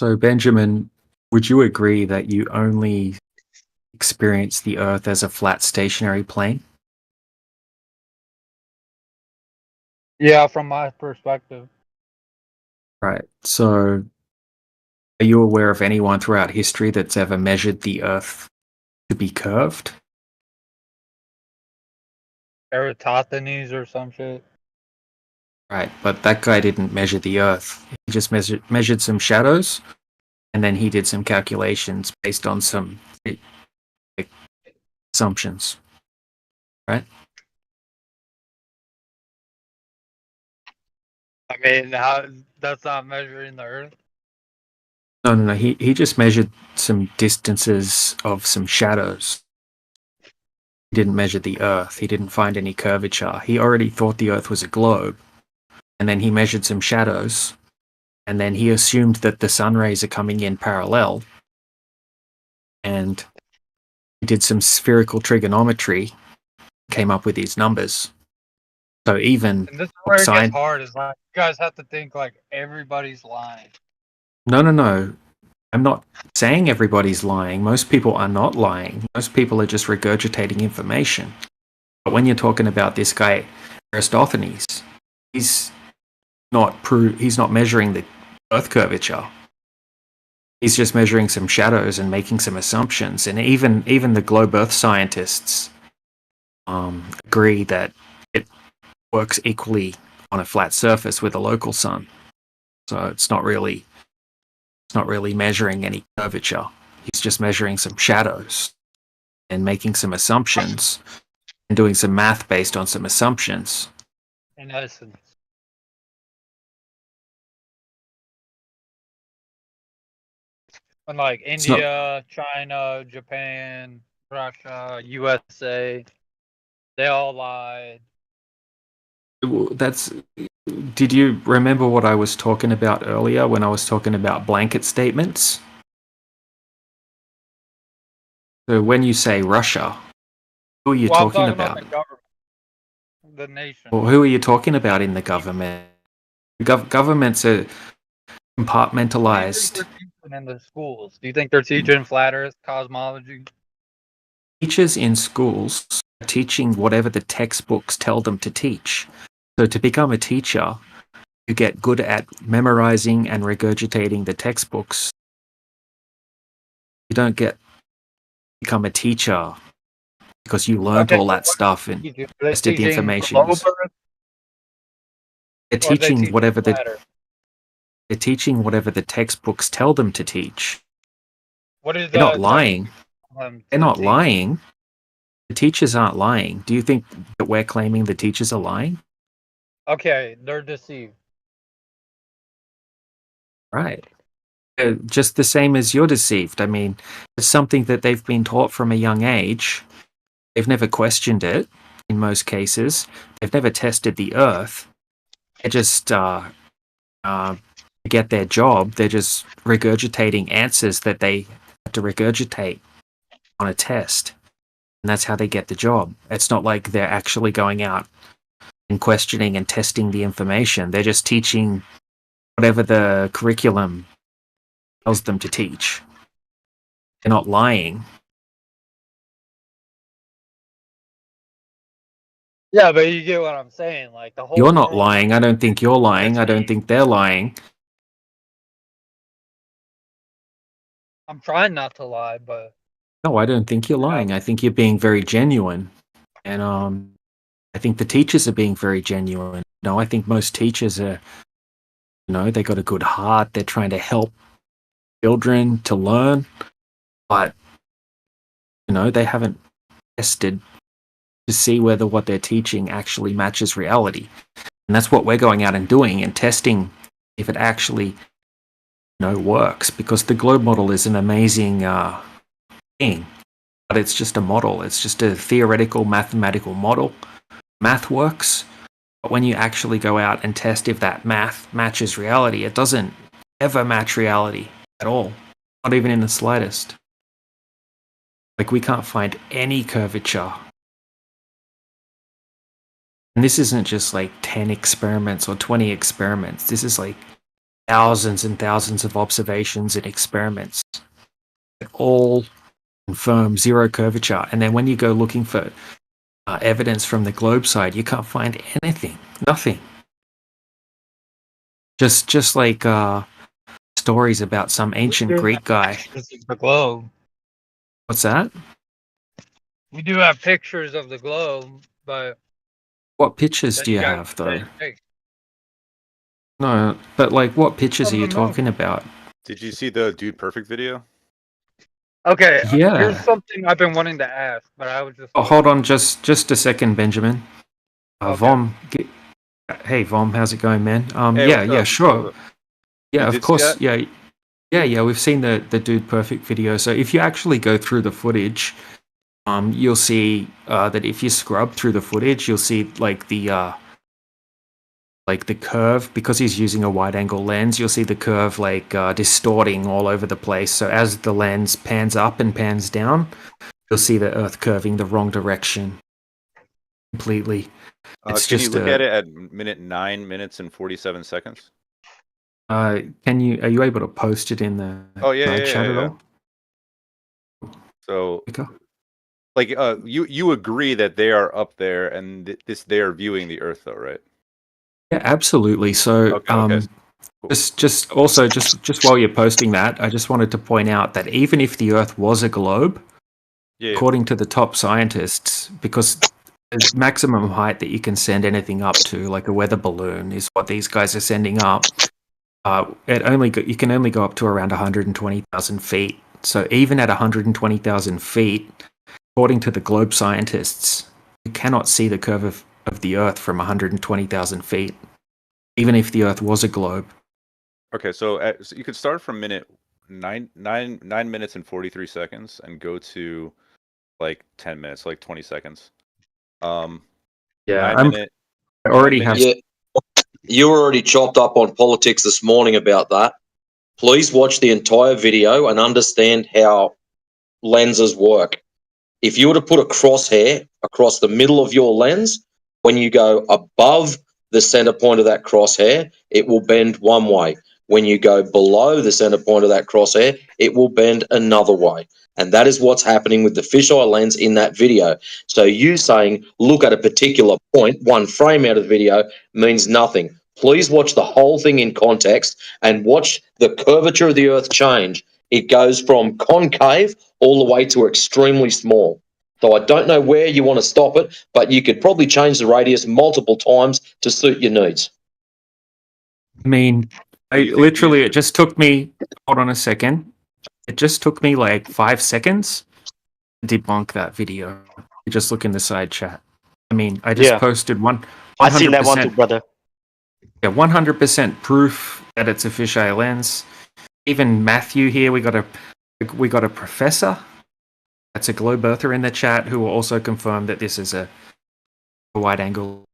So, Benjamin, would you agree that you only experience the Earth as a flat stationary plane? Yeah, from my perspective. Right. So, are you aware of anyone throughout history that's ever measured the Earth to be curved? Eratosthenes or some shit. Right, but that guy didn't measure the Earth. He just measured some shadows, and then he did some calculations based on some assumptions. Right? I mean, how that's not measuring the Earth. No. He just measured some distances of some shadows. He didn't measure the Earth. He didn't find any curvature. He already thought the Earth was a globe. And then he measured some shadows. And then he assumed that the sun rays are coming in parallel. And he did some spherical trigonometry, came up with these numbers. So even And this is where it science. gets hard. Is like you guys have to think like everybody's lying. No. I'm not saying everybody's lying. Most people are not lying. Most people are just regurgitating information. But when you're talking about this guy, Aristophanes, he's not measuring the Earth curvature. He's just measuring some shadows and making some assumptions. And even the globe Earth scientists agree that it works equally on a flat surface with a local sun. So it's not really measuring any curvature. He's just measuring some shadows and making some assumptions and doing some math based on some assumptions. In essence. And like It's not- India, China, Japan, Russia, USA, they all lied. Did you remember what I was talking about earlier when I was talking about blanket statements? So when you say Russia, who are you Well, I'm talking talking about? the government, the nation. Or who are you talking about in the government? Governments are compartmentalized. In the schools, do you think they're teaching flat Earth cosmology? Teachers in schools are teaching whatever the textbooks tell them to teach. So to become a teacher, you get good at memorizing and regurgitating the textbooks, you don't become a teacher because you learned Okay, all so that stuff and Are they tested the teaching information. globe Earth, They're or are they teaching teaching whatever flat Earth? they're teaching whatever the textbooks tell them to teach. What is They're not the lying. They're not teaching? lying. The teachers aren't lying. Do you think that we're claiming the teachers are lying? Okay, they're deceived. Right. Just the same as you're deceived. I mean, it's something that they've been taught from a young age. They've never questioned it in most cases. They've never tested the earth. They're just, to get their job, they're just regurgitating answers that they have to regurgitate on a test. And that's how they get the job. It's not like they're actually going out and questioning and testing the information. They're just teaching whatever the curriculum tells them to teach. They're not lying. Yeah, but you get what I'm saying. Like the whole. You're not world- lying. I don't think you're lying. I don't think they're lying. I'm trying not to lie, but No, I don't think you're lying. I think you're being very genuine. And I think the teachers are being very genuine. No, I think most teachers are, they got a good heart. They're trying to help children to learn. But, they haven't tested to see whether what they're teaching actually matches reality. And that's what we're going out and doing and testing if it actually, works. Because the globe model is an amazing thing. But it's just a model. It's just a theoretical mathematical model. Math works. But when you actually go out and test if that math matches reality, it doesn't ever match reality at all. Not even in the slightest. Like, we can't find any curvature. And this isn't just like 10 experiments or 20 experiments. This is like thousands and thousands of observations and experiments that all confirm zero curvature. And then when you go looking for evidence from the globe side, you can't find anything. Nothing. Just like stories about some ancient Greek guy. this is the globe. What's that? We do have pictures of the globe, but What pictures then do you guys have, though? say, "Hey, No, but like, what pictures are you I don't know. talking about? Did you see the Dude Perfect video? Okay, Yeah. here's something I've been wanting to ask, but I was just. Oh, hold on, just a second, Benjamin. Okay. Vom, hey Vom, how's it going, man? Hey, Yeah, what's yeah, up? sure. Yeah, You of did see course. that? Yeah. We've seen the Dude Perfect video. So if you actually go through the footage, you'll see that if you scrub through the footage, you'll see like the curve, because he's using a wide angle lens. You'll see the curve like distorting all over the place. So as the lens pans up and pans down, you'll see the Earth curving the wrong direction completely. It's Can you just look at it at 9 minutes and 47 seconds? are you able to post it in the Oh, yeah, chat at yeah. all? So, Okay. like, you agree that they are up there, and they are viewing the Earth, though, right? Yeah, absolutely. So, Okay. just while you're posting that, I just wanted to point out that even if the Earth was a globe, Yeah. according to the top scientists, because the maximum height that you can send anything up to, like a weather balloon, is what these guys are sending up. You can only go up to around 120,000 feet. So even at 120,000 feet, according to the globe scientists, you cannot see the curve of the Earth from 120,000 feet, even if the Earth was a globe. Okay, so you could start from minute 9 minutes and 43 seconds and go to like 10 minutes, like 20 seconds. Yeah, 9 minute. I already have. Yeah, you were already chopped up on politics this morning about that. Please watch the entire video and understand how lenses work. If you were to put a crosshair across the middle of your lens, when you go above the center point of that crosshair, it will bend one way. When you go below the center point of that crosshair, it will bend another way. And that is what's happening with the fisheye lens in that video. So you saying, look at a particular point, one frame out of the video, means nothing. Please watch the whole thing in context and watch the curvature of the Earth change. It goes from concave all the way to extremely small. So I don't know where you want to stop it, but you could probably change the radius multiple times to suit your needs. I mean, it just took me, hold on a second. It just took me like 5 seconds to debunk that video. You just look in the side chat. I mean, I just posted 100%. I seen that one too, brother. Yeah, 100% proof that it's a fisheye lens. Even Matthew here, we got a professor. That's a globe earther in the chat who will also confirm that this is a wide angle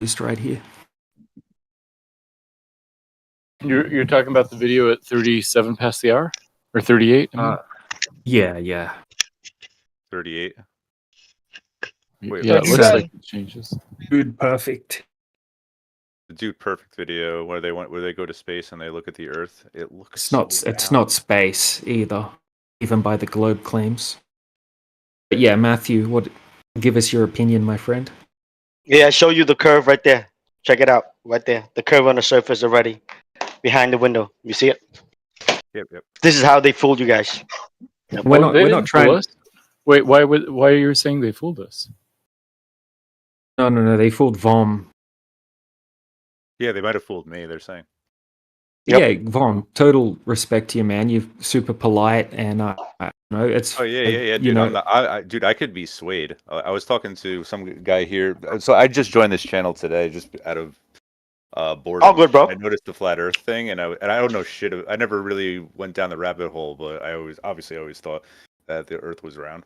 boost right here. You're talking about the video at 37 past the hour or 38? I mean? Yeah. 38. Wait, yeah, it looks like it changes. Dude Perfect. The Dude Perfect video where they go to space and they look at the Earth. It looks. It's not space either, even by the globe claims. But yeah, Matthew, give us your opinion, my friend. Yeah, I show you the curve right there. Check it out, right there. The curve on the surface already behind the window. You see it? Yep. This is how they fooled you guys. We're not trying. Us? Wait, why are you saying they fooled us? No, they fooled Vom. Yeah, they might have fooled me. They're saying. Yep. Yeah, Vom. Total respect to you, man. You're super polite, and it's. Oh yeah, dude. Dude, I could be swayed. I was talking to some guy here. So I just joined this channel today, just out of boredom. All good, bro. I noticed the flat Earth thing, and I don't know shit. I never really went down the rabbit hole, but I always thought that the Earth was round.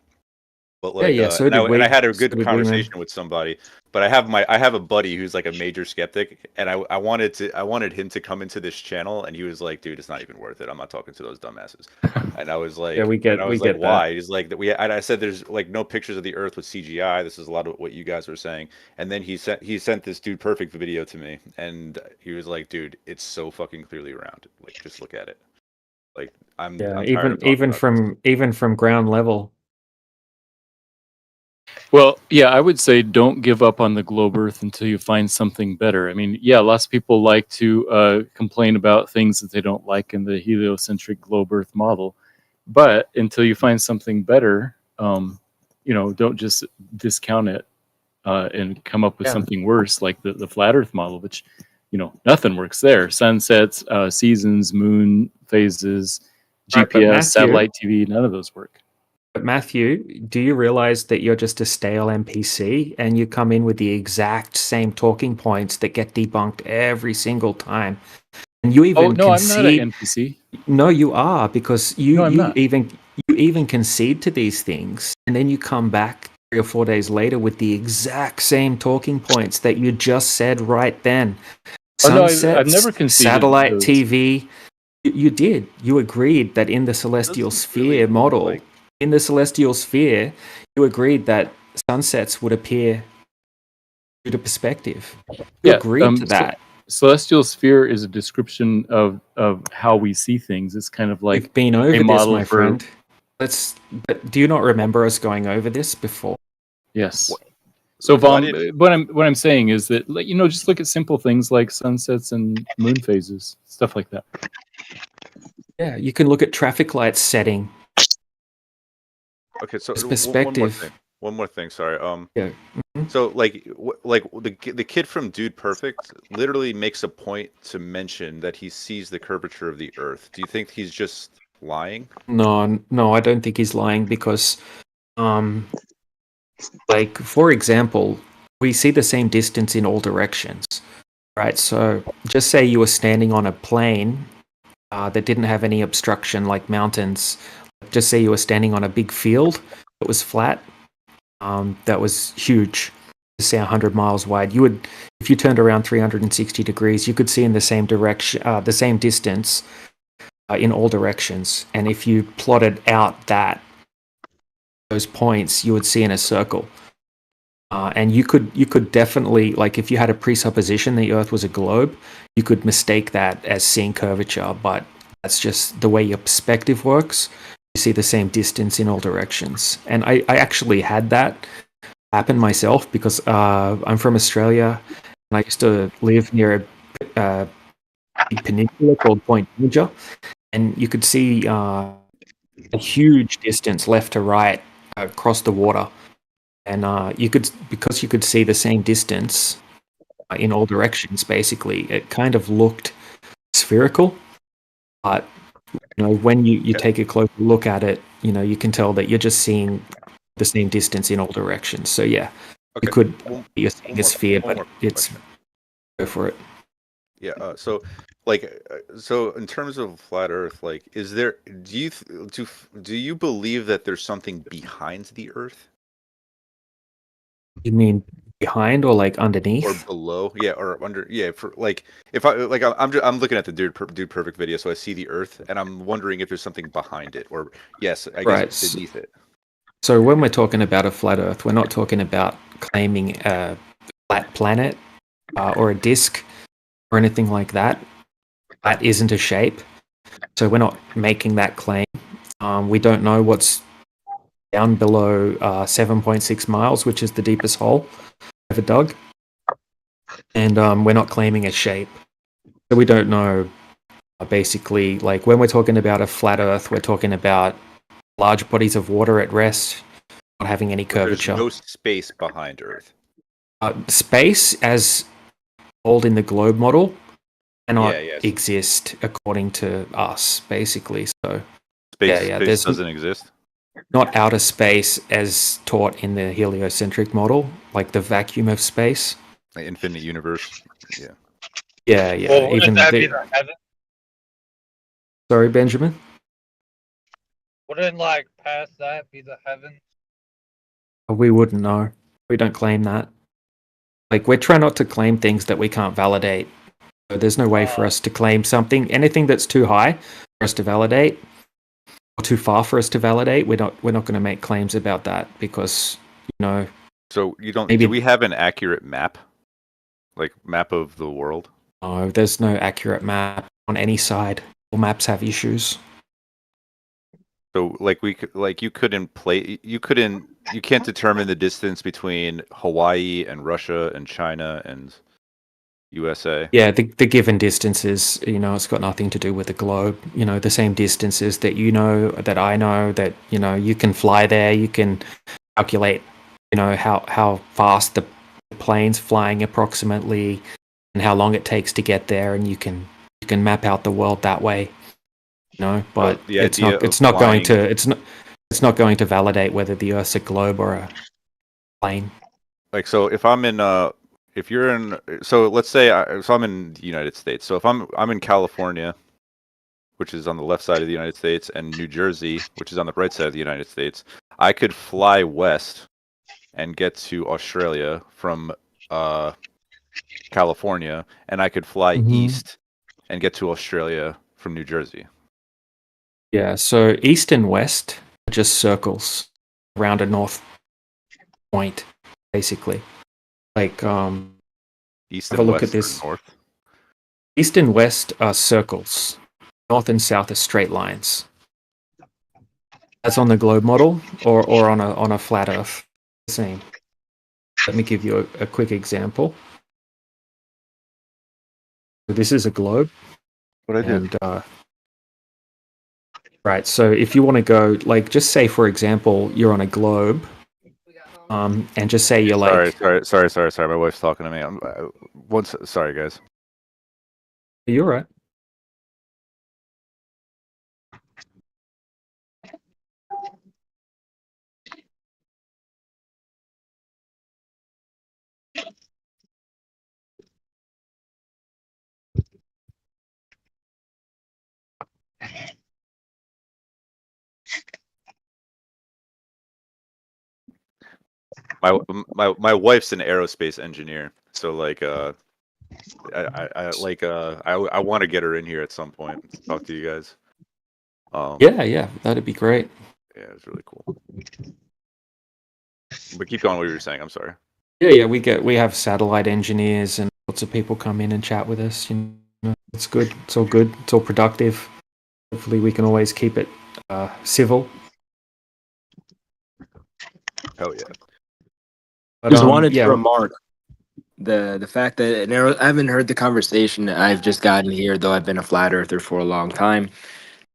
But like, so and I had a good conversation with somebody. But I have a buddy who's like a major skeptic, and I wanted him to come into this channel, and he was like, "Dude, it's not even worth it. I'm not talking to those dumbasses." And I was like, we get why? He's like, and I said, "There's like no pictures of the Earth with CGI. This is a lot of what you guys were saying." And then he sent this Dude Perfect video to me, and he was like, "Dude, it's so fucking clearly round. Like, just look at it." Like, I'm even from ground level. Well, yeah, I would say don't give up on the globe Earth until you find something better. I mean, yeah, lots of people like to complain about things that they don't like in the heliocentric globe Earth model, but until you find something better, don't just discount it and come up with something worse like the flat Earth model, which nothing works there. Sunsets, seasons, moon phases, GPS, satellite TV, none of those work. But Matthew, do you realize that you're just a stale NPC and you come in with the exact same talking points that get debunked every single time? And you even I'm not an NPC. No, you are, because you even concede to these things, and then you come back 3 or 4 days later with the exact same talking points that you just said right then. Sunsets, I've never conceded satellite those. TV. You did. You agreed that in the celestial sphere model. In the celestial sphere, you agreed that sunsets would appear due to perspective. You agreed to that. Celestial sphere is a description of how we see things. It's kind of like You've been over this, model my friend. But do you not remember us going over this before? Yes. So, Vaughn, what I'm saying is that just look at simple things like sunsets and moon phases, stuff like that. Yeah, you can look at traffic lights setting. Okay, so perspective. One more thing. Sorry. Yeah. Mm-hmm. So the kid from Dude Perfect literally makes a point to mention that he sees the curvature of the Earth. Do you think he's just lying? No, I don't think he's lying because, for example, we see the same distance in all directions, right? So just say you were standing on a plane that didn't have any obstruction like mountains. Just say you were standing on a big field that was flat, that was huge, say 100 miles wide. You would, if you turned around 360 degrees, you could see in the same direction, the same distance in all directions. And if you plotted out those points, you would see in a circle. And you could definitely, like, if you had a presupposition the Earth was a globe, you could mistake that as seeing curvature, but that's just the way your perspective works. You see the same distance in all directions. And I actually had that happen myself because I'm from Australia and I used to live near peninsula called Point Danger, and you could see a huge distance left to right across the water, and you could see the same distance in all directions. Basically, it kind of looked spherical, but when you take a closer look at it, you can tell that you're just seeing the same distance in all directions. So yeah, Okay. you could One- you're seeing one a more- sphere, one but more it's question. go for it. Yeah. So in terms of flat Earth, like, is there? Do you believe that there's something behind the Earth You mean behind or like or underneath? below? Yeah, or under? Yeah. For like, if I'm looking at the Dude Perfect video, so I see the Earth, and I'm wondering if there's something behind it, or yes, I Right. guess beneath it. So when we're talking about a flat Earth, we're not talking about claiming a flat planet or a disk or anything like that. That isn't a shape. So we're not making that claim. We don't know what's down below 7.6 miles, which is the deepest hole ever dug. And we're not claiming a shape. So we don't know, basically, like when we're talking about a flat Earth, we're talking about large bodies of water at rest, not having any But there's curvature. no space behind Earth. Space, as told in the globe model, cannot Yeah, yes. exist according to us, basically. So Space there's doesn't exist. not outer space as taught in the heliocentric model, like the vacuum of space. Like infinite universe. Yeah. Yeah. Well, wouldn't Even that be the heaven? Sorry, Benjamin. Wouldn't like past that be the heaven? We wouldn't know. We don't claim that. Like, we're trying not to claim things that we can't validate. So there's no way for us to claim something. Anything that's too high for us to validate, or too far for us to validate, we're not going to make claims about that because So you don't? Maybe- Do we have an accurate map, like map of the world? no, there's no accurate map on any side. All maps have issues. So like you can't determine the distance between Hawaii and Russia and China and USA. Yeah, the given distances, it's got nothing to do with the globe. The same distances that that I know, that you can fly there, you can calculate, how fast the plane's flying approximately, and how long it takes to get there, and you can map out the world that way. But the it's idea not of it's not going flying- to it's not going to validate whether the Earth's a globe or a plane. Like, so if I'm in if you're in, so let's say I'm in the United States. So if I'm in California, which is on the left side of the United States, and New Jersey, which is on the right side of the United States, I could fly west and get to Australia from California, and I could fly Mhm. east and get to Australia from New Jersey. Yeah, so east and west are just circles around a north point, basically. Like, East have a and look at west or this. north. East and west are circles. North and south are straight lines. That's on the globe model or on a flat Earth. Same. Let me give you a quick example. So this is a globe. What I did. And right, so if you want to go, like, just say, for example, you're on a globe, and just say you're like, Sorry. My wife's talking to me. Sorry, guys. you're right. My wife's an aerospace engineer, so like I want to get her in here at some point to talk to you guys. Yeah, that'd be great. Yeah, it's really cool. But keep going what you were saying. I'm sorry. Yeah, we have satellite engineers and lots of people come in and chat with us. It's good. It's all good. It's all productive. Hopefully, we can always keep it civil. Hell yeah. But, Just wanted yeah. to remark the fact that and I haven't heard the conversation. I've just gotten here, though I've been a flat earther for a long time.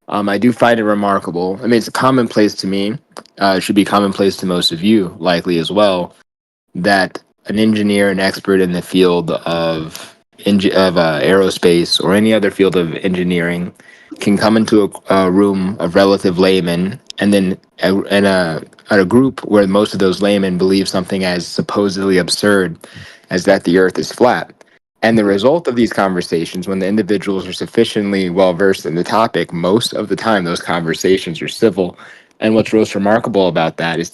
I do find it remarkable. I mean, it's commonplace to me. It should be commonplace to most of you, likely as well, that an engineer, an expert in the field of aerospace or any other field of engineering, can come into a room of relative laymen, and then a group where most of those laymen believe something as supposedly absurd as that the Earth is flat. And the result of these conversations, when the individuals are sufficiently well versed in the topic, most of the time those conversations are civil. And what's most remarkable about that is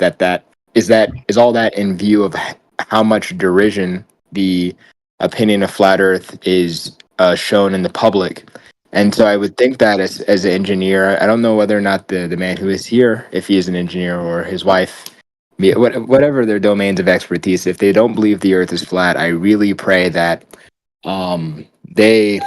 is all that in view of how much derision the opinion of flat Earth is shown in the public. And so I would think that as an engineer, I don't know whether or not the man who is here, if he is an engineer or his wife, whatever their domains of expertise, if they don't believe the Earth is flat, I really pray that they,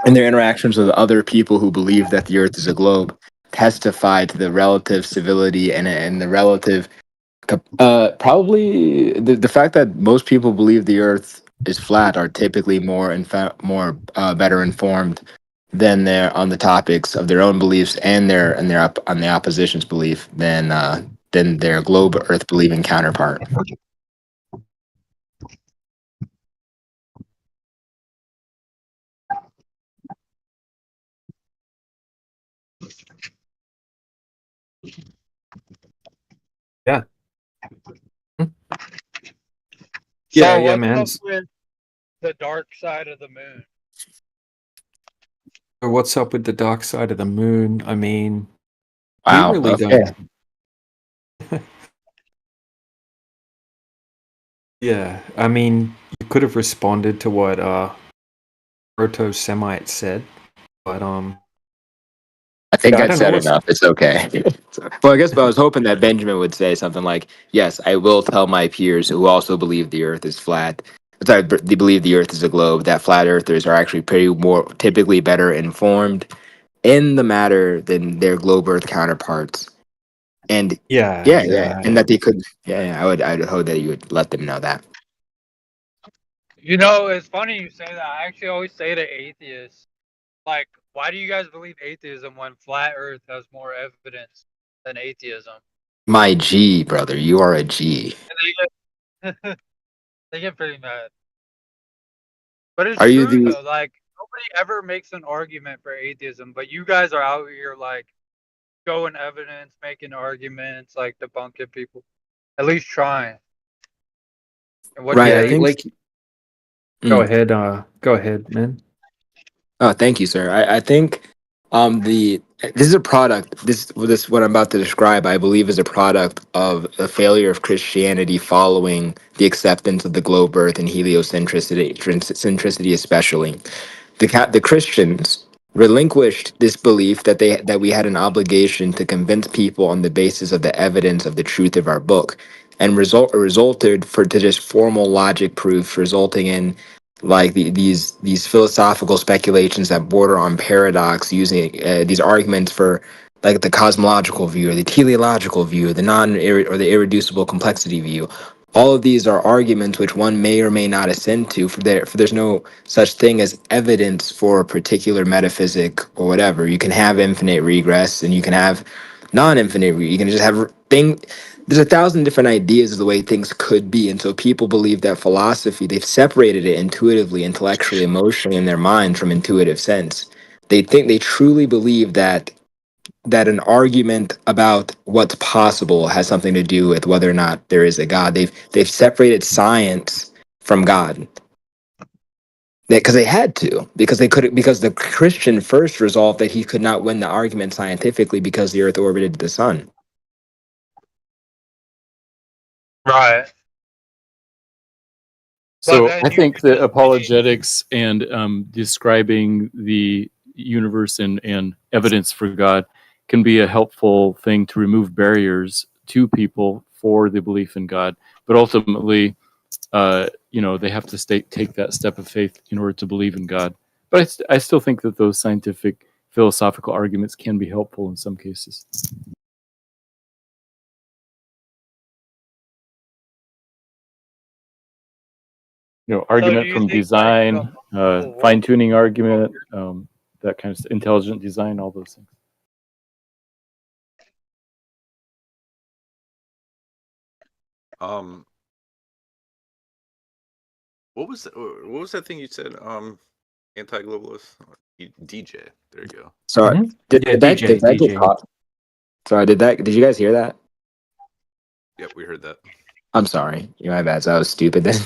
in their interactions with other people who believe that the Earth is a globe, testify to the relative civility and the relative probably the fact that most people believe the Earth is flat are typically more better informed than they're on the topics of their own beliefs and on the opposition's belief than their globe Earth believing counterpart. Yeah. So Yeah, what's man. up with the dark side of the moon? So what's up with the dark side of the moon? I mean, Wow. we really Okay. don't. Yeah, I mean, you could have responded to what Proto-Semite said, but I think I I'd don't said know what's enough. It's okay. Well, I guess I was hoping that Benjamin would say something like, "Yes, I will tell my peers who also believe the Earth is flat. Sorry, they believe the Earth is a globe. That flat earthers are actually typically better informed in the matter than their globe Earth counterparts." And yeah, and that they could. I'd hope that you would let them know that. You know, it's funny you say that. I actually always say to atheists, like, why do you guys believe atheism when flat Earth has more evidence than atheism? My G, brother, you are a G. And they get pretty mad. But it's Are you true the? though. Like nobody ever makes an argument for atheism, but you guys are out here like showing evidence, making arguments, like debunking people. At least trying. And what do Right, you I think? think. Go ahead, man. Oh, thank you, sir. I think this is a product. This what I'm about to describe, I believe, is a product of a failure of Christianity following the acceptance of the globe Earth and heliocentricity, especially. The Christians relinquished this belief that we had an obligation to convince people on the basis of the evidence of the truth of our book, and resulted to just formal logic proofs, resulting in like these philosophical speculations that border on paradox, using these arguments for like the cosmological view or the teleological view, the or the irreducible complexity view. All of these are arguments which one may or may not assent to, for there's no such thing as evidence for a particular metaphysic or whatever. You can have infinite regress and you can have non-infinite you can just have there's 1,000 different ideas of the way things could be. And so people believe that philosophy, they've separated it intuitively, intellectually, emotionally in their mind from intuitive sense. They truly believe that an argument about what's possible has something to do with whether or not there is a God. They've separated science from God. Because they had to, because the Christian first resolved that he could not win the argument scientifically because the Earth orbited the sun. Right. So then I you think could that just apologetics and describing the universe and evidence for God can be a helpful thing to remove barriers to people for the belief in God. But ultimately, they have to take that step of faith in order to believe in God. But I still think that those scientific philosophical arguments can be helpful in some cases. argument you from think, like, design, world- fine tuning argument, that kind of intelligent design, all those things. What was that thing you said? Anti-globalist DJ. There you go. Sorry, Mhm. did Yeah, that get DJ. caught? Sorry, did you guys hear that? Yep, we heard that. I'm sorry, my bad. So I was stupid then.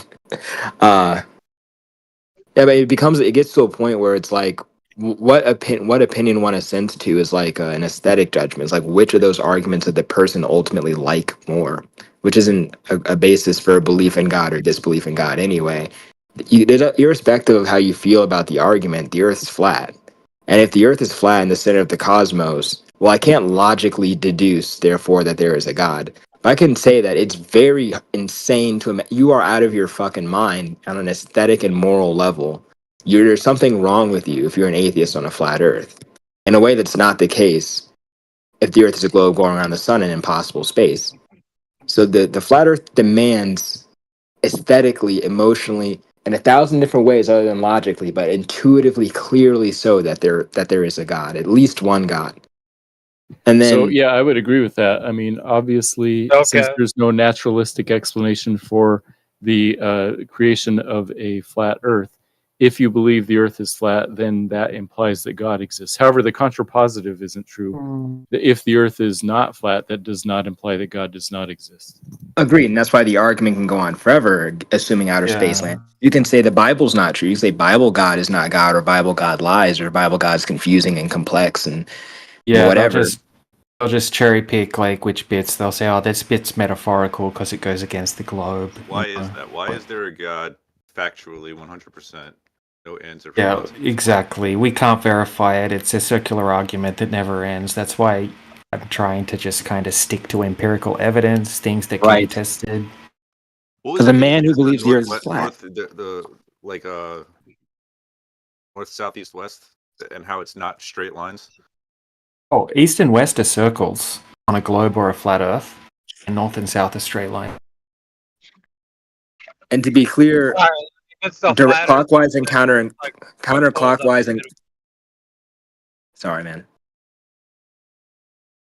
Yeah, but it gets to a point where it's like, what opinion one assents to is like an aesthetic judgment. It's like which of those arguments did the person ultimately like more, which isn't a basis for belief in God or disbelief in God anyway. Irrespective of how you feel about the argument, the Earth is flat, and if the Earth is flat in the center of the cosmos, well, I can't logically deduce, therefore, that there is a God. I can say that it's very insane to imagine. You are out of your fucking mind on an aesthetic and moral level. There's something wrong with you if you're an atheist on a flat earth. In a way that's not the case if the earth is a globe going around the sun in impossible space. So the flat earth demands aesthetically, emotionally, in 1,000 different ways other than logically, but intuitively, clearly so that there is a God, at least one God. And then So yeah, I would agree with that. I mean, obviously, since Okay. there's no naturalistic explanation for the creation of a flat Earth, if you believe the Earth is flat, then that implies that God exists. However, the contrapositive isn't true. If the Earth is not flat, that does not imply that God does not exist. agreed, and that's why the argument can go on forever, assuming outer space land. You can say the Bible's not true. You can say Bible God is not God, or Bible God lies, or Bible God's confusing and complex, and Yeah, whatever. they'll just cherry pick like which bits. They'll say, "Oh, this bit's metaphorical because it goes against the globe." Why is that? Why is there a God factually 100%? No answer. From Yeah, us. exactly. We can't verify it. It's a circular argument that never ends. That's why I'm trying to just kind of stick to empirical evidence, things that can be tested. What was For the the thing man you who said, believes the Earth is north, flat. north, the like north, south, east, west, and how it's not straight lines? Oh, east and west are circles on a globe or a flat Earth, and north and south are straight lines. And to be clear, Alright, it's the direct flat clockwise and like, counterclockwise and sorry, man.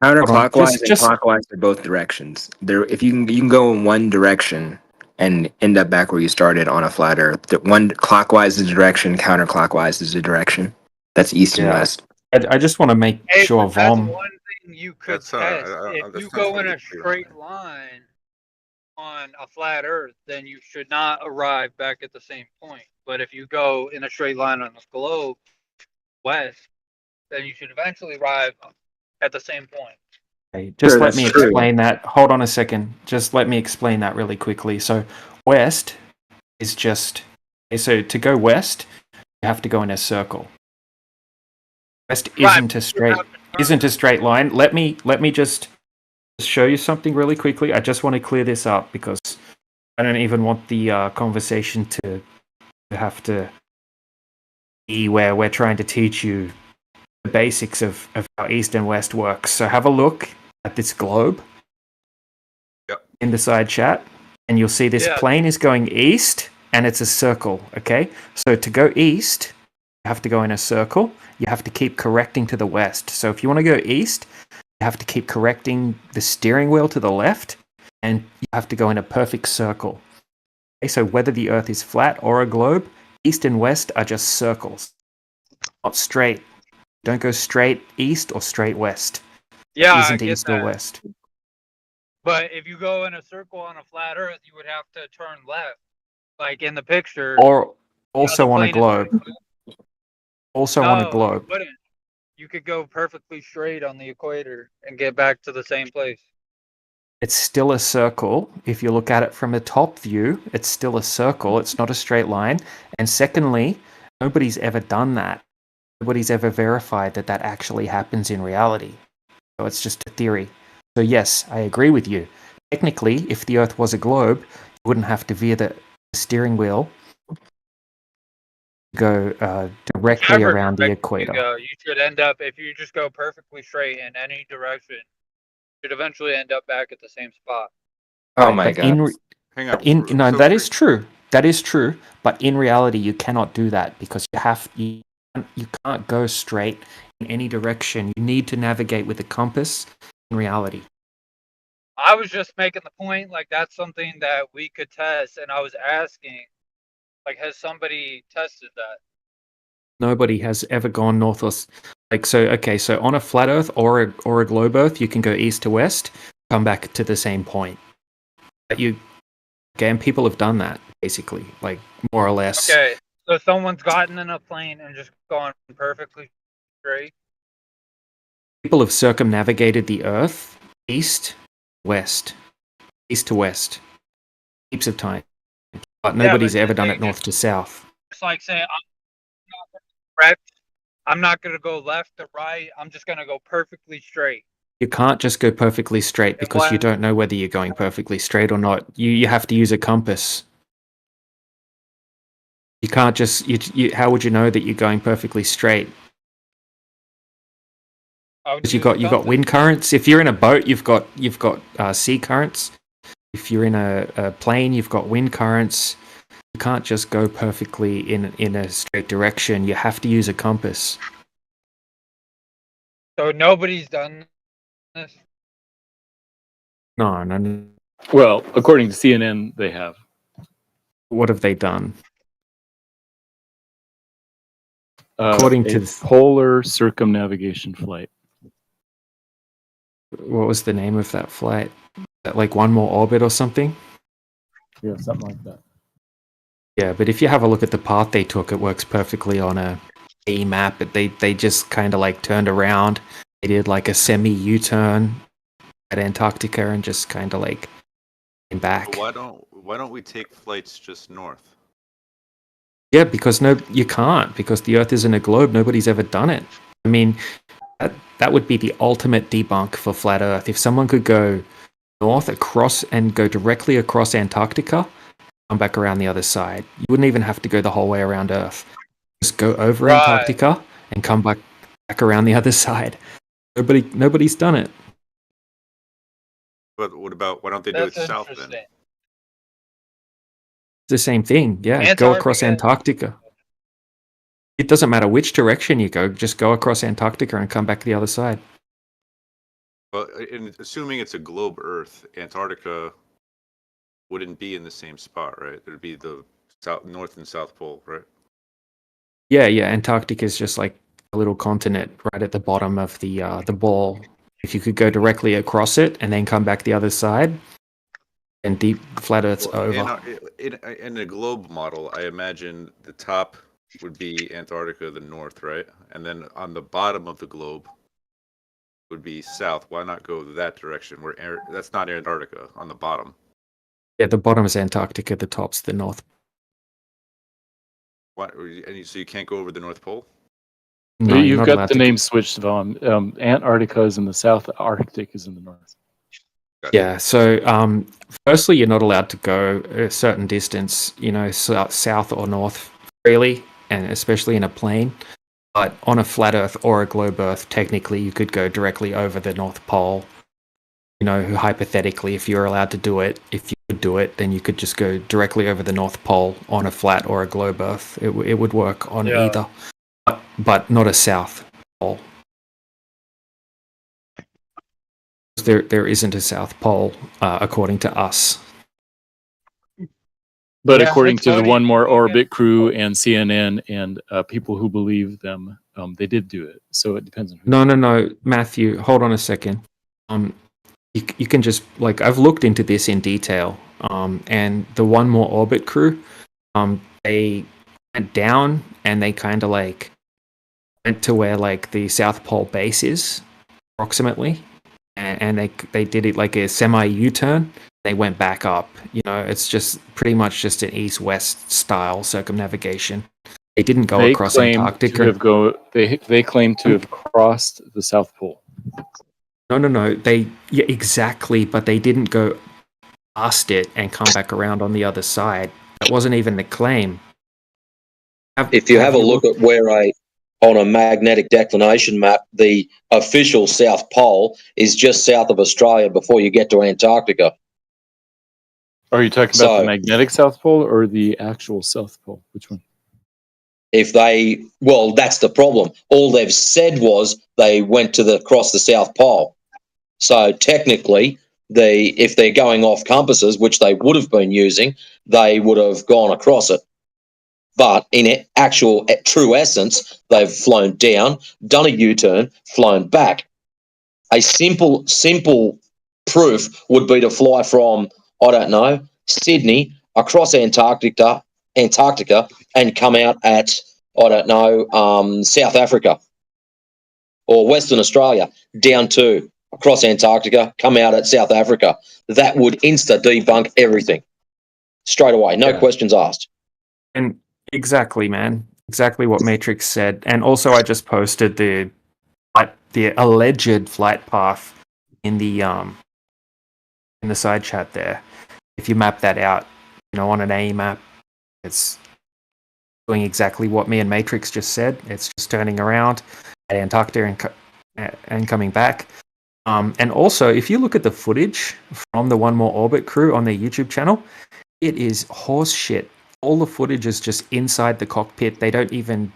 on, Counterclockwise and just- clockwise are both directions. If you can go in one direction and end up back where you started on a flat Earth. One clockwise is a direction, counterclockwise is a direction. That's east and west. I just want to make sure But that's Vom. one thing you could That's, test. that's If you not go in totally a clear. straight line on a flat Earth, then you should not arrive back at the same point. But if you go in a straight line on the globe west, then you should eventually arrive at the same point. Okay, just Sure, let that's me true. explain that. Hold on a second. Just let me explain that really quickly. So, west is just. Okay, so to go west, you have to go in a circle. West isn't a straight line. Let me just show you something really quickly. I just want to clear this up because I don't even want the conversation to have to be where we're trying to teach you the basics of how east and west works. So have a look at this globe in the side chat, and you'll see this plane is going east, and it's a circle, okay? So to go east, you have to go in a circle. You have to keep correcting to the west. So if you want to go east, you have to keep correcting the steering wheel to the left, and you have to go in a perfect circle. Okay, so whether the Earth is flat or a globe, east and west are just circles, not straight. Don't go straight east or straight west. Yeah, I Isn't get east or that. west. But if you go in a circle on a flat Earth, you would have to turn left, like in the picture. Or also the on a plane is globe. Also on a No, globe. you wouldn't. You could go perfectly straight on the equator and get back to the same place. It's still a circle. If you look at it from a top view, it's still a circle. It's not a straight line. And secondly, nobody's ever done that. Nobody's ever verified that that actually happens in reality. So it's just a theory. So yes, I agree with you. Technically, if the Earth was a globe, you wouldn't have to veer the steering wheel go directly Never around the directly equator. go. You should end up, if you just go perfectly straight in any direction, you should eventually end up back at the same spot. Oh my But god. no, that is true. that is true, but in reality, you cannot do that because you can't go straight in any direction. You need to navigate with a compass in reality. I was just making the point, like that's something that we could test, and I was asking, like, has somebody tested that? Nobody has ever gone north or so on a flat Earth or a globe Earth, you can go east to west, come back to the same point. But and people have done that basically, like more or less. Okay, so someone's gotten in a plane and just gone perfectly straight. People have circumnavigated the Earth east to west, heaps of time, but nobody's ever done it north to south. It's like saying I'm not going to go left to right. I'm just going to go perfectly straight. You can't just go perfectly straight because you don't know whether you're going perfectly straight or not. You have to use a compass. You can't just how would you know that you're going perfectly straight? Because you've got wind currents. If you're in a boat, you've got sea currents. If you're in a plane, you've got wind currents. You can't just go perfectly in a straight direction. You have to use a compass. So nobody's done this? No. Well, according to CNN, they have. What have they done? According to polar circumnavigation flight. What was the name of that flight? Like One More Orbit or something? Yeah, something like that. Yeah, but if you have a look at the path they took, it works perfectly on a map. But they just kind of like turned around. They did like a semi U-turn at Antarctica and just kind of like came back. Why don't we take flights just north? Yeah, because you can't, because the Earth isn't a globe. Nobody's ever done it. I mean, that would be the ultimate debunk for flat Earth. If someone could go north across and go directly across Antarctica, come back around the other side. You wouldn't even have to go the whole way around Earth. Just go over Antarctica and come back around the other side. Nobody's done it. But what about, why don't they do it south then? It's the same thing. Yeah, go across Antarctica. It doesn't matter which direction you go. Just go across Antarctica and come back the other side. Well, assuming it's a globe Earth, Antarctica wouldn't be in the same spot, right? It would be the North and South Pole, right? Yeah. Antarctica is just like a little continent right at the bottom of the ball. If you could go directly across it and then come back the other side, and deep flat Earth's over. In a globe model, I imagine the top would be Antarctica, the north, right? And then on the bottom of the globe would be south. Why not go that direction? That's not Antarctica on the bottom. Yeah, the bottom is Antarctica, the top's the north. What? So you can't go over the North Pole? No, you've got the name switched, Vaughn. Antarctica is in the south, Arctic is in the north. Gotcha. Yeah, so firstly, you're not allowed to go a certain distance, south or north freely, and especially in a plane. But on a flat Earth or a globe Earth, technically, you could go directly over the North Pole. Hypothetically, if you're allowed to do it, if you could do it, then you could just go directly over the North Pole on a flat or a globe Earth. It would work on either, but not a South Pole. There isn't a South Pole, according to us. But according to the One More Orbit crew and CNN and people who believe them, they did do it. So it depends on who. No, Matthew, hold on a second. You can just I've looked into this in detail. And the One More Orbit crew, they went down and they kind of went to where the South Pole base is, approximately. And they did it like a semi U-turn. They went back up. It's just pretty much just an east-west style circumnavigation. They didn't go across Antarctica. They claim to have crossed the South Pole. No. Exactly, but they didn't go past it and come back around on the other side. That wasn't even the claim. If you have a look at where on a magnetic declination map, the official South Pole is just south of Australia before you get to Antarctica. Are you talking about the magnetic South Pole or the actual South Pole? Which one? Well, that's the problem. All they've said was they went across the South Pole. So technically, if they're going off compasses, which they would have been using, they would have gone across it. But in actual true essence, they've flown down, done a U-turn, flown back. A simple proof would be to fly from, I don't know, Sydney across Antarctica and come out at, I don't know, South Africa or Western Australia, down to across Antarctica, come out at South Africa. That would debunk everything straight away. No questions asked. And exactly, man. Exactly what Matrix said. And also I just posted the alleged flight path in the side chat there. If you map that out, on an AE map, it's doing exactly what me and Matrix just said. It's just turning around at Antarctica and coming back. And also, if you look at the footage from the One More Orbit crew on their YouTube channel, it is horse shit. All the footage is just inside the cockpit. They don't even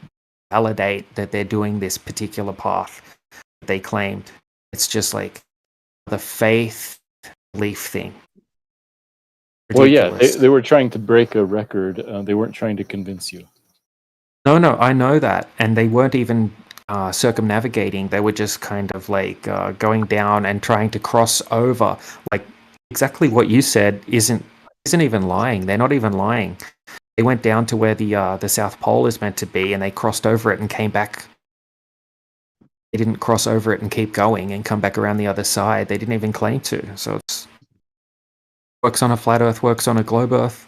validate that they're doing this particular path that they claimed. It's just like the faith belief thing. Ridiculous. Well, yeah, they were trying to break a record. They weren't trying to convince you. No, I know that. And they weren't even circumnavigating. They were just kind of like going down and trying to cross over. Like exactly what you said isn't even lying. They're not even lying. They went down to where the South Pole is meant to be, and they crossed over it and came back. They didn't cross over it and keep going and come back around the other side. They didn't even claim to. So it's works on a flat Earth, works on a globe Earth.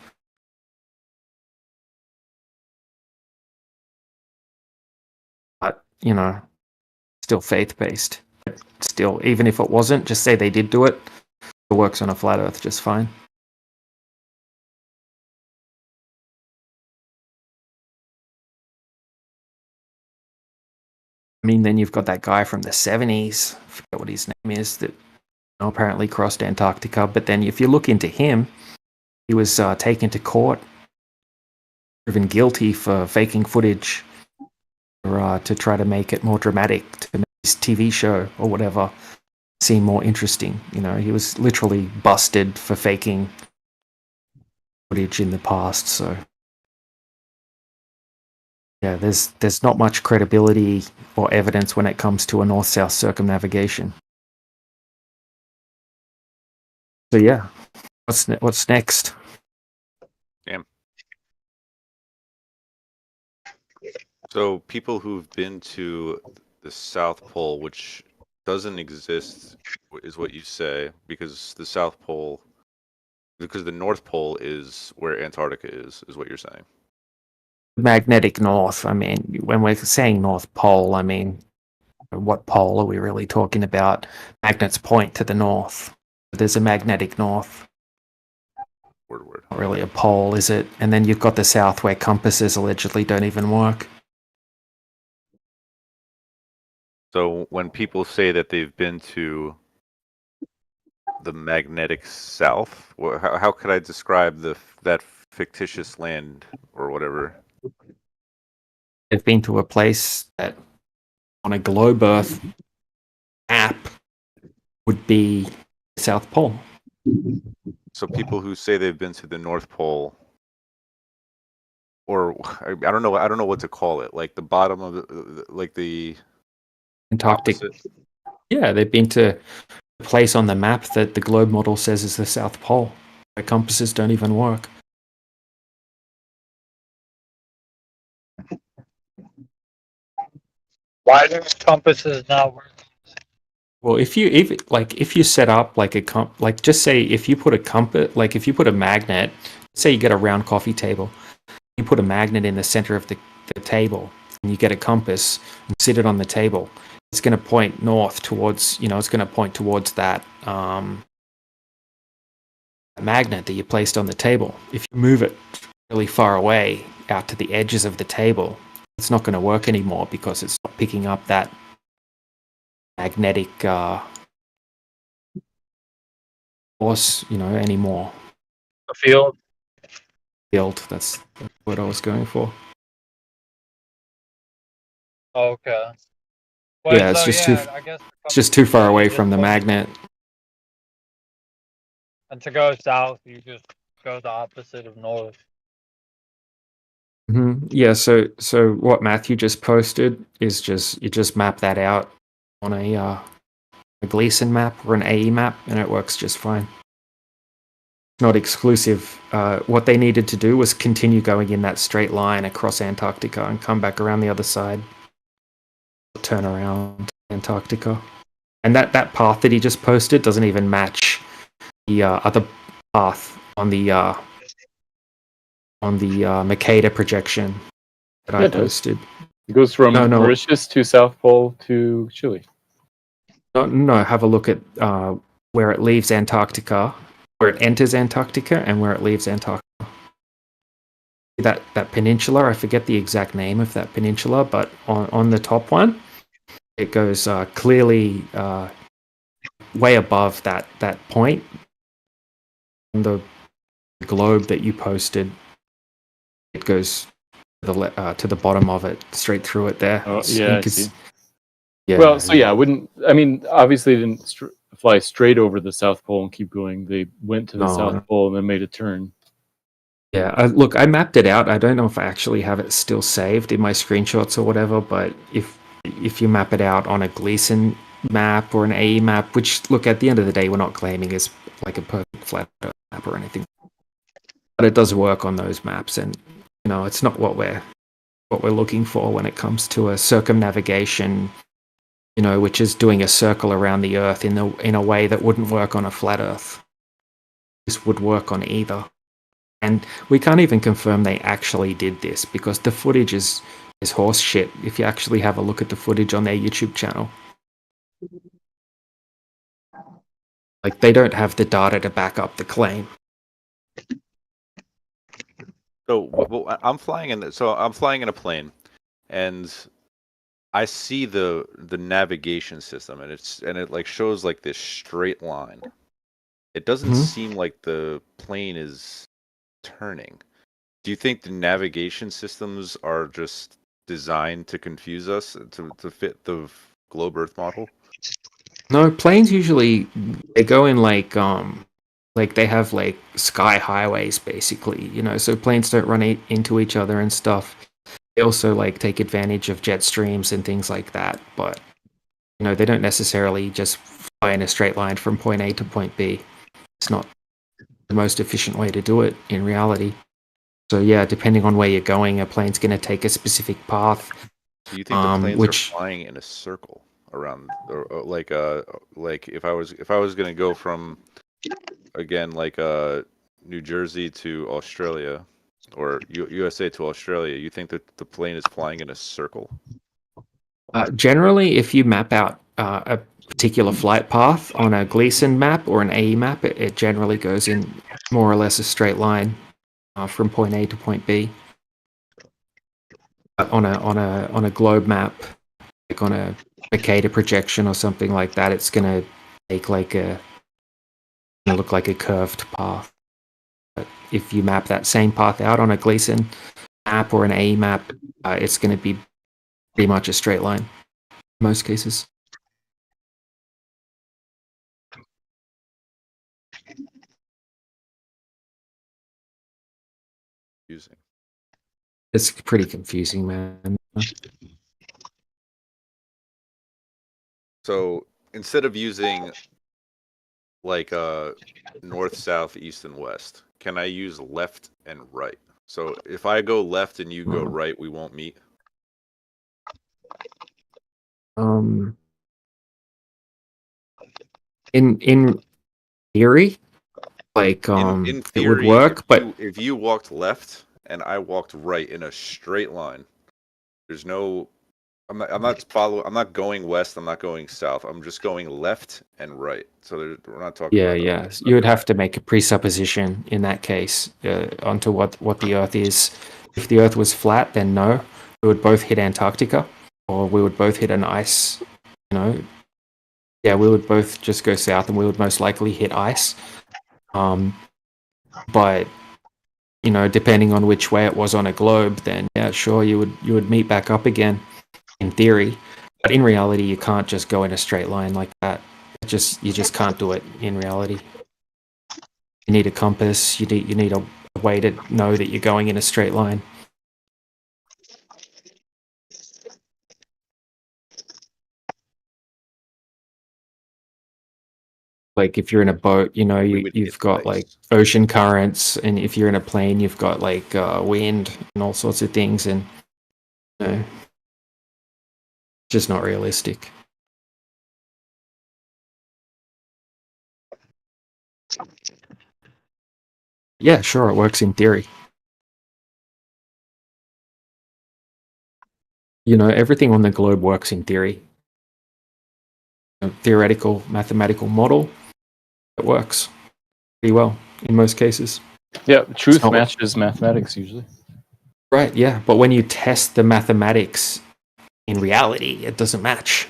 But, still faith-based. But still, even if it wasn't, just say they did do it. It works on a flat Earth just fine. I mean, then you've got that guy from the 70s, I forget what his name is, that apparently crossed Antarctica. But then if you look into him, he was taken to court, proven guilty for faking footage to try to make it more dramatic, to make his TV show or whatever seem more interesting. He was literally busted for faking footage in the past. So yeah, there's not much credibility or evidence when it comes to a north-south circumnavigation. So yeah, what's next? Damn. So people who've been to the South Pole, which doesn't exist, is what you say, because the North Pole is where Antarctica is what you're saying. Magnetic north. I mean, when we're saying North Pole, I mean, what pole are we really talking about? Magnets point to the north. There's a magnetic north. Word. Not really a pole, is it? And then you've got the south where compasses allegedly don't even work. So when people say that they've been to the magnetic south, how could I describe that fictitious land or whatever? They've been to a place that on a globe Earth map would be the South Pole. So people who say they've been to the North Pole, or I don't know what to call it, like the bottom of the Antarctica. Yeah, they've been to a place on the map that the globe model says is the South Pole, where compasses don't even work. Why do compasses not work? Well, if you set up just say if you put a compass, if you put a magnet, say you get a round coffee table, you put a magnet in the center of the table, and you get a compass and sit it on the table. It's going to point north towards, it's going to point towards that magnet that you placed on the table. If you move it really far away out to the edges of the table, it's not going to work anymore because it's not picking up that magnetic force, anymore. A field. Field. That's what I was going for. Okay. Yeah, it's just too. I guess It's just too far away just from the look- magnet. And to go south, you just go the opposite of north. Yeah. So what Matthew just posted is just you just map that out on a Gleason map or an AE map, and it works just fine. It's not exclusive. What they needed to do was continue going in that straight line across Antarctica and come back around the other side. Turn around Antarctica. And that path that he just posted doesn't even match the other path on the Mercator projection that I It does. posted. It goes from No. Mauritius to South Pole to Chile. No, have a look at where it leaves Antarctica, where it enters Antarctica, and where it leaves Antarctica. That peninsula, I forget the exact name of that peninsula, but on the top one, it goes clearly way above that point on the globe that you posted. It goes to the bottom of it, straight through it there. Oh, So yeah, you I could see. Yeah. Well, so yeah, I wouldn't. I mean, obviously, they didn't fly straight over the South Pole and keep going. They went to the No. South Pole and then made a turn. Yeah, look, I mapped it out. I don't know if I actually have it still saved in my screenshots or whatever, but if you map it out on a Gleason map or an AE map, which, look, at the end of the day, we're not claiming is like a perfect flat Earth map or anything, but it does work on those maps, and it's not what we're looking for when it comes to a circumnavigation, which is doing a circle around the Earth in a way that wouldn't work on a flat Earth. This would work on either. And we can't even confirm they actually did this because the footage is horse shit if you actually have a look at the footage on their YouTube channel. Like, they don't have the data to back up the claim. So I'm flying in a plane, and I see the navigation system, and it like shows like this straight line. It doesn't seem like the plane is turning. Do you think the navigation systems are just designed to confuse us to fit the globe Earth model? No, planes usually they go in like they have like sky highways basically, so planes don't run into each other and stuff. They also like take advantage of jet streams and things like that, but they don't necessarily just fly in a straight line from point A to point B. It's not the most efficient way to do it in reality. So yeah, depending on where you're going, a plane's going to take a specific path. Do you think the planes are flying in a circle around, or like if I was going to go from again like New Jersey to Australia or USA to Australia, you think that the plane is flying in a circle? Generally, if you map out a particular flight path on a Gleason map or an AE map, it generally goes in more or less a straight line from point A to point B. On a globe map, like on a Mercator projection or something like that, it's gonna take look like a curved path. But if you map that same path out on a Gleason map or an AE map, it's gonna be pretty much a straight line in most cases. Confusing. It's pretty confusing, man. So instead of using like north, south, east, and west, can I use left and right? So if I go left and you go right, we won't meet. In theory, like in theory, it would work, but if you walked left and I walked right in a straight line, there's no. I'm not going west. I'm not going south. I'm just going left and right. So we're not talking. yeah. You would have to make a presupposition in that case onto what the Earth is. If the Earth was flat, then no, we would both hit Antarctica, or we would both hit an ice. Yeah, we would both just go south, and we would most likely hit ice. But you know, depending on which way it was on a globe, then yeah, sure, you would meet back up again, in theory. But in reality, you can't just go in a straight line like that. You just can't do it in reality. You need a compass. You need a way to know that you're going in a straight line. Like if you're in a boat, you know, you've got like ocean currents, and if you're in a plane, you've got like wind and all sorts of things, and you know, just not realistic. Yeah, sure, it works in theory. You know, everything on the globe works in theory. A theoretical mathematical model, it works pretty well in most cases. Yeah, truth matches mathematics usually. Right, yeah, but when you test the mathematics in reality, it doesn't match.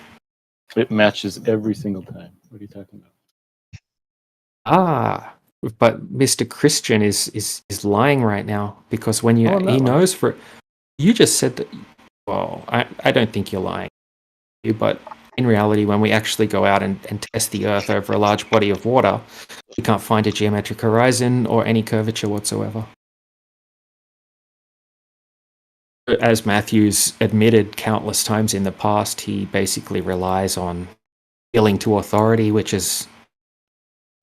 It matches every single time. What are you talking about? Ah, but Mr. Christian is lying right now, because when you he knows for you just said that. Well, I don't think you're lying, but in reality, when we actually go out and test the Earth over a large body of water, we can't find a geometric horizon or any curvature whatsoever. As Matthews admitted countless times in the past, he basically relies on appealing to authority, which is,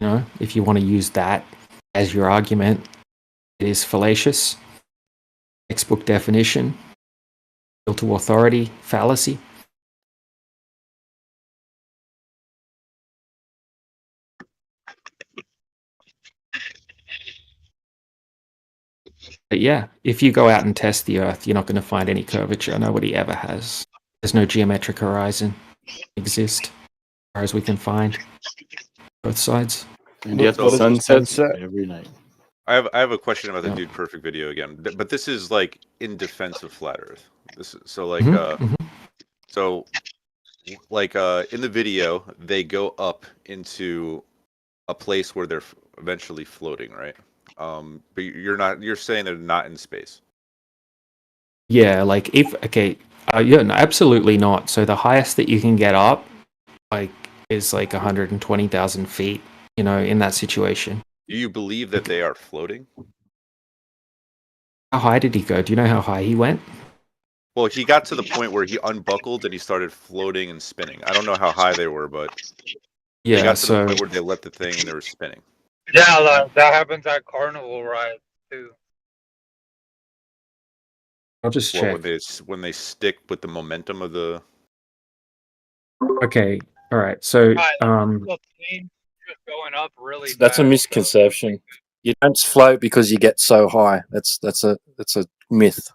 you know, if you want to use that as your argument, it is fallacious. Textbook definition, appeal to authority, fallacy. But yeah, if you go out and test the Earth, you're not going to find any curvature. Nobody ever has. There's no geometric horizon exist, as far as we can find. Both sides. And yet the sun sets every night. I have a question about the Dude Perfect video again, but this is like in defense of flat Earth. This is, so like so like in the video they go up into a place where they're eventually floating, right? But you're saying they're not in space. Yeah, like yeah, no, absolutely not. So the highest that you can get up, like, is like 120,000 feet. You know, in that situation. Do you believe that they are floating? How high did he go? Do you know how high he went? Well, he got to the point where he unbuckled and he started floating and spinning. I don't know how high they were, but yeah, they got to the point where they let the thing and they were spinning. Yeah, like, that happens at carnival rides too. I'll just check. When they stick with the momentum of the. Okay, all right. So going up really that's a misconception. You don't float because you get so high. That's a myth.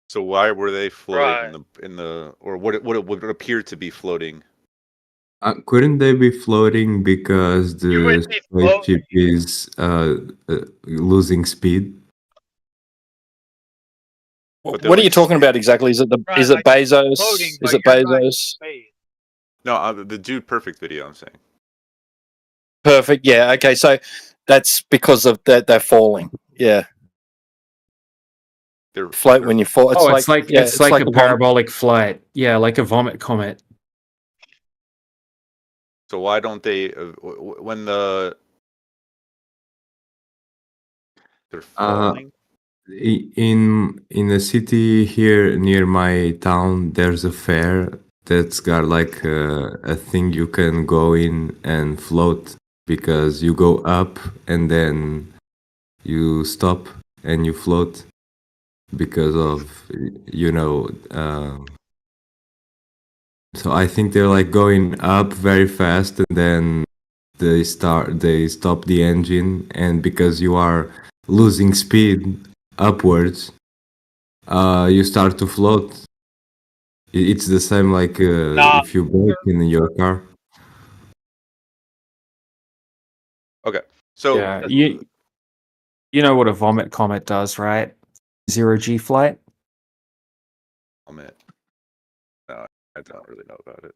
So why were they floating in the or what would appear to be floating? Couldn't they be floating because the spaceship is losing speed? What are you talking about exactly? Is it Bezos? Is it Bezos? No, the Dude Perfect video. I'm saying. Perfect. Yeah. Okay. So that's because of that they're falling. Yeah. They're float when you fall. It's like a parabolic flight. Yeah, like a vomit comet. So why don't they when they're falling? In a city here near my town, there's a fair that's got like a thing you can go in and float, because you go up and then you stop and you float because of, you know, so I think they're like going up very fast and then they stop the engine, and because you are losing speed upwards, you start to float. It's the same like if you brake in your car. Okay, so yeah, you know what a vomit comet does, right? 0G flight. Vomit. No, I don't really know about it.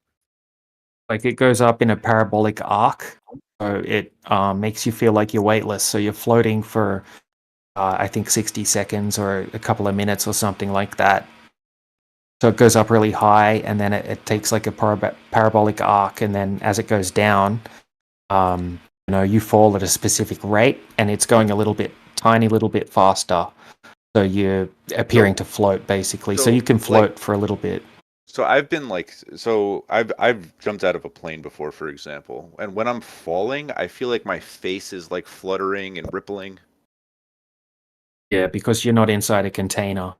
Like it goes up in a parabolic arc, So it makes you feel like you're weightless. So you're floating for, I think, 60 seconds or a couple of minutes or something like that. So it goes up really high, and then it takes like a parabolic arc, and then as it goes down, you fall at a specific rate, and it's going tiny little bit faster. So you're appearing to float, basically. So you can float for a little bit. So I've jumped out of a plane before, for example, and when I'm falling, I feel like my face is like fluttering and rippling. Yeah, because you're not inside a container.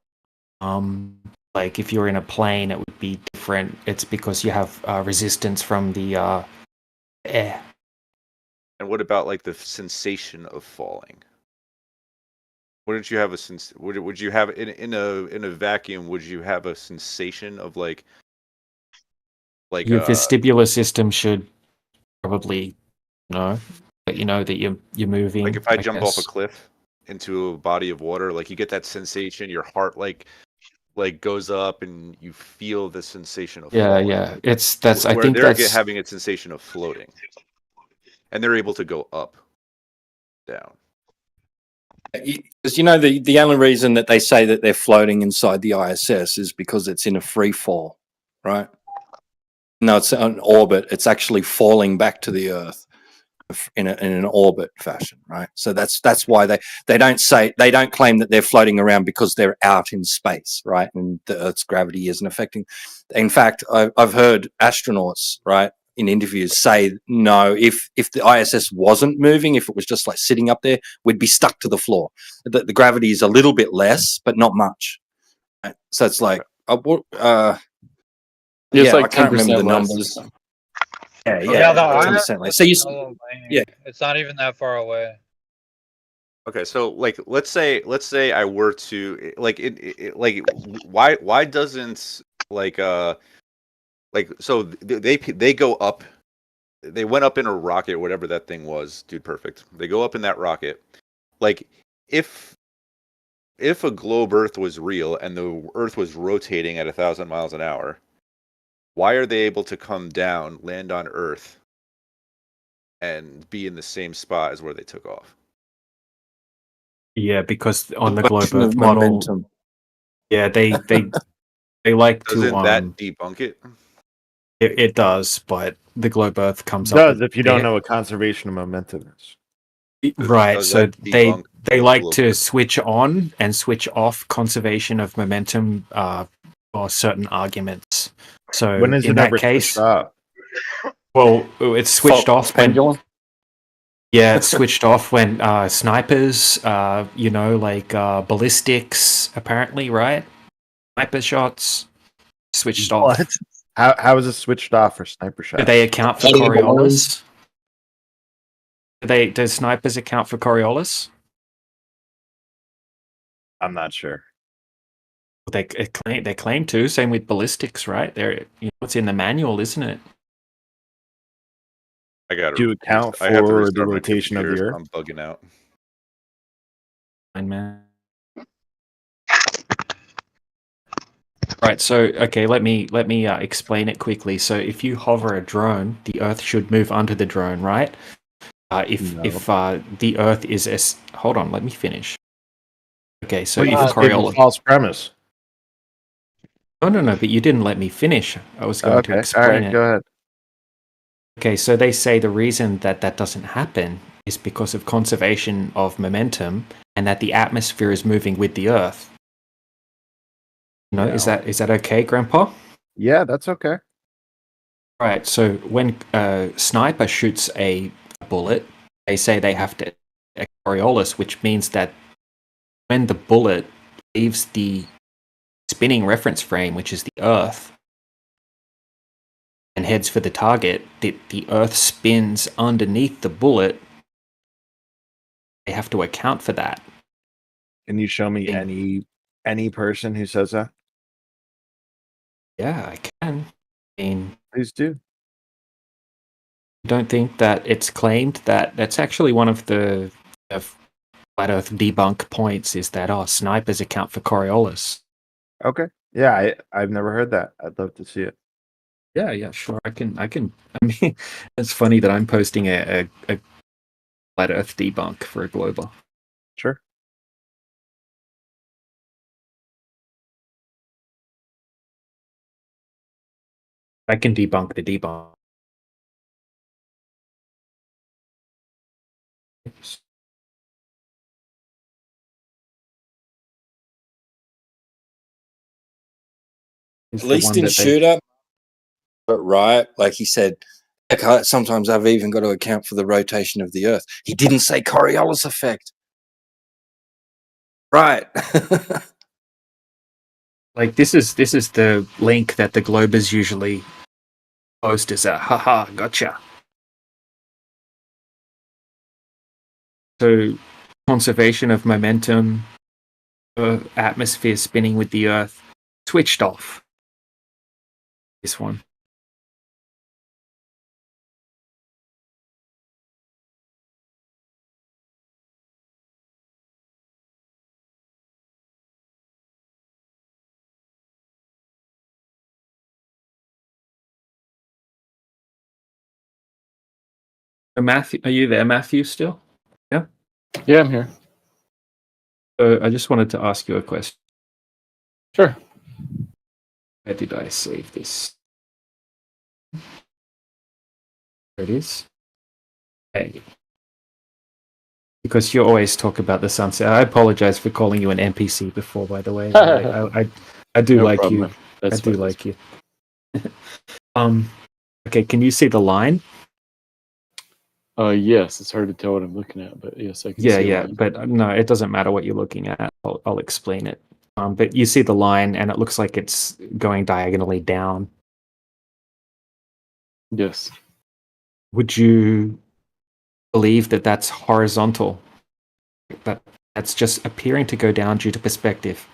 Like if you're in a plane, it would be different. It's because you have resistance from the air. And what about like the sensation of falling? Wouldn't you have would you have in a vacuum? Would you have a sensation of like your vestibular system should probably let you know that you're moving. Like if I jump off a cliff into a body of water, like you get that sensation, your heart like goes up, and you feel the sensation of falling. Yeah. I think they're that's having a sensation of floating, and they're able to go up, down. Because the only reason that they say that they're floating inside the ISS is because it's in a free fall, right? No, it's an orbit. It's actually falling back to the Earth in an orbit fashion, right? So that's why they don't claim that they're floating around because they're out in space, right? And the Earth's gravity isn't affecting. In fact, I've heard astronauts, right, in interviews say, no, if the ISS wasn't moving, if it was just like sitting up there, we'd be stuck to the floor. The gravity is a little bit less, but not much. Right? So it's like, It's like I can't 10% remember the less. numbers. Yeah, the 10% less. So it's not even that far away. Okay, so like let's say I were to why doesn't so they go up, they went up in a rocket, whatever that thing was, Dude Perfect. They go up in that rocket. Like if a globe Earth was real and the Earth was rotating at 1,000 miles an hour, why are they able to come down, land on Earth, and be in the same spot as where they took off? Yeah, because on the globe Function of Earth model, momentum. yeah, they like Doesn't to that debunk it? It does, but the globe Earth comes It up. does if you don't know what conservation of momentum is. Right, Does so that they debunk like globe to Earth? switch on and switch off conservation of momentum for certain arguments. So When is in it that ever case, switched off? well, it's switched off when pendulum. yeah, it's switched off when snipers, ballistics, apparently, right? Sniper shots switched off. What? How is it switched off for sniper shots? Do they account for Coriolis? Do snipers account for Coriolis? I'm not sure. They claim to. Same with ballistics, right? It's in the manual, isn't it? I got Do you account I have to for the restart my rotation of the computer. Earth? I'm bugging out. Fine, man. Right. So, okay, let me explain it quickly. So, if you hover a drone, the Earth should move under the drone, right? If the Earth is hold on, let me finish. Okay, so if Coriolis false premise. No, but you didn't let me finish. I was going to explain all right, it. go ahead. Okay, so they say the reason that doesn't happen is because of conservation of momentum and that the atmosphere is moving with the Earth. No, is that okay, Grandpa? Yeah, that's okay. Right, so when a sniper shoots a bullet, they say they have to Coriolis, which means that when the bullet leaves the spinning reference frame, which is the Earth, and heads for the target, the Earth spins underneath the bullet. They have to account for that. Can you show me any person who says that? Yeah, I can. I mean, please do. I don't think that it's claimed that that's actually one of the Flat Earth debunk points is that snipers account for Coriolis. Okay. Yeah, I've never heard that. I'd love to see it. Yeah, sure. I can. I mean, it's funny that I'm posting a flat Earth debunk for a Glober. Sure. I can debunk the debunk. Is At the least one in that they shooter, but right, like he said, like, sometimes I've even got to account for the rotation of the Earth. He didn't say Coriolis effect. Right. like this is the link that the Globers usually post as a haha gotcha. So conservation of momentum, atmosphere spinning with the Earth, switched off. This one. Matthew, are you there, Matthew? Still? Yeah. Yeah, I'm here. I just wanted to ask you a question. Sure. Where did I save this? There it is. Hey. Because you always talk about the sunset. I apologize for calling you an NPC before, by the way. I do No like problem, you. man. That's I do fine, like you. Okay, can you see the line? Yes, it's hard to tell what I'm looking at, but yes, I can Yeah, see yeah, it. but no, it doesn't matter what you're looking at. I'll explain it. But you see the line, and it looks like it's going diagonally down. Yes. Would you believe that that's horizontal? That's just appearing to go down due to perspective.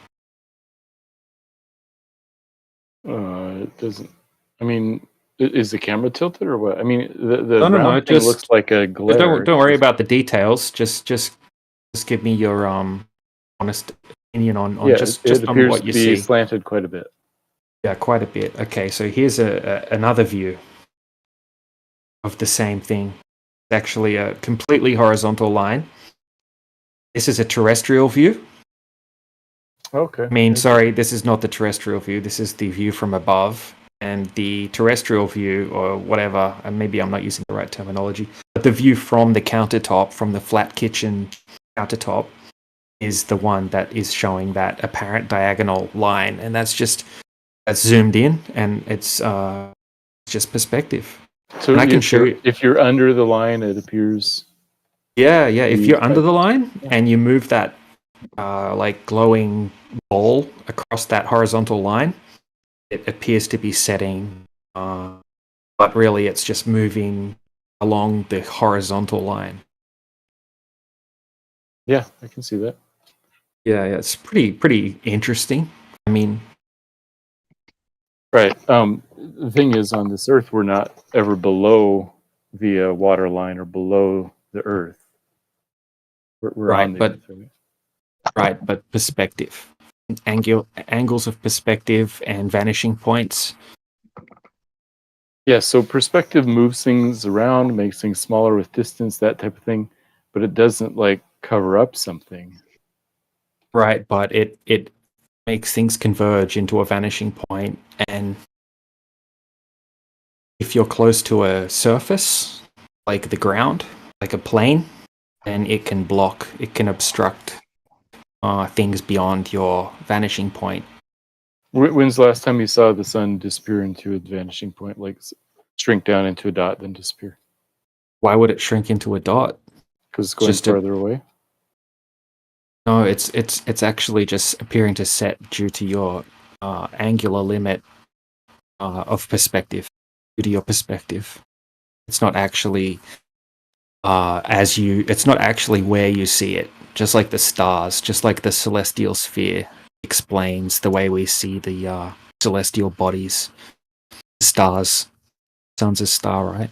It doesn't. I mean, is the camera tilted or what? I mean, the No, round thing just looks like a glare. Don't worry about the details. Just give me your honest opinion on Yeah, just it on appears what to you be see. slanted quite a bit. Yeah, quite a bit. Okay, so here's another view of the same thing. It's actually a completely horizontal line. This is a terrestrial view. Okay. I mean, sorry, this is not the terrestrial view. This is the view from above. And the terrestrial view, or whatever, and maybe I'm not using the right terminology, but the view from the countertop, from the flat kitchen countertop, is the one that is showing that apparent diagonal line. And that's zoomed in, and it's just perspective. So and I can show you. If you're under the line, it appears. Yeah. If you're under the line and you move that like glowing ball across that horizontal line, it appears to be setting, but really it's just moving along the horizontal line. Yeah, I can see that. Yeah, it's pretty interesting. I mean, right. The thing is, on this Earth, we're not ever below the water line or below the Earth. We're right, on the but Earth, right, but perspective, angles of perspective, and vanishing points. Yeah, so perspective moves things around, makes things smaller with distance, that type of thing, but it doesn't like cover up something. Right, but it makes things converge into a vanishing point, and if you're close to a surface, like the ground, like a plane, then it can obstruct things beyond your vanishing point. When's the last time you saw the sun disappear into a vanishing point, like shrink down into a dot, then disappear? Why would it shrink into a dot? Because it's going farther away? No, it's actually just appearing to set due to your angular limit of perspective, due to your perspective. It's not actually it's not actually where you see it. Just like the stars, just like the celestial sphere explains the way we see the celestial bodies. Stars. Sun's a star, right?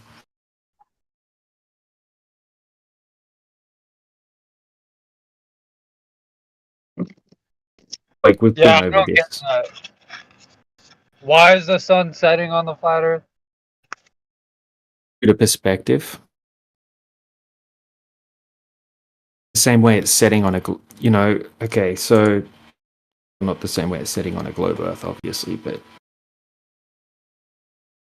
Like we've been over this. Why is the sun setting on the flat Earth? Due to perspective. The same way it's setting on a, okay, so not the same way it's setting on a globe Earth, obviously, but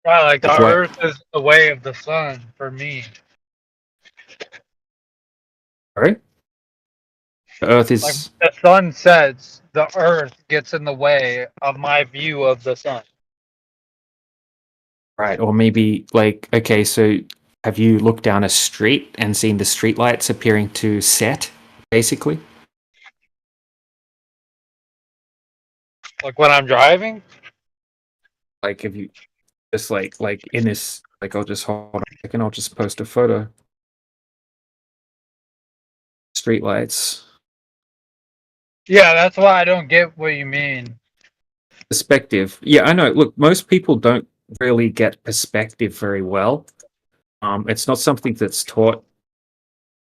Right, like the That's why- Earth is the way of the sun for me. sorry? The Earth is Like the sun sets, the Earth gets in the way of my view of the sun. right, or maybe like, okay, so have you looked down a street and seen the street lights appearing to set, basically? Like when I'm driving. Like, if you just like in this, like, I'll just hold on a second, I'll just post a photo. Street lights. Yeah, that's why I don't get what you mean. Perspective. Yeah, I know. Look, most people don't really get perspective very well. It's not something that's taught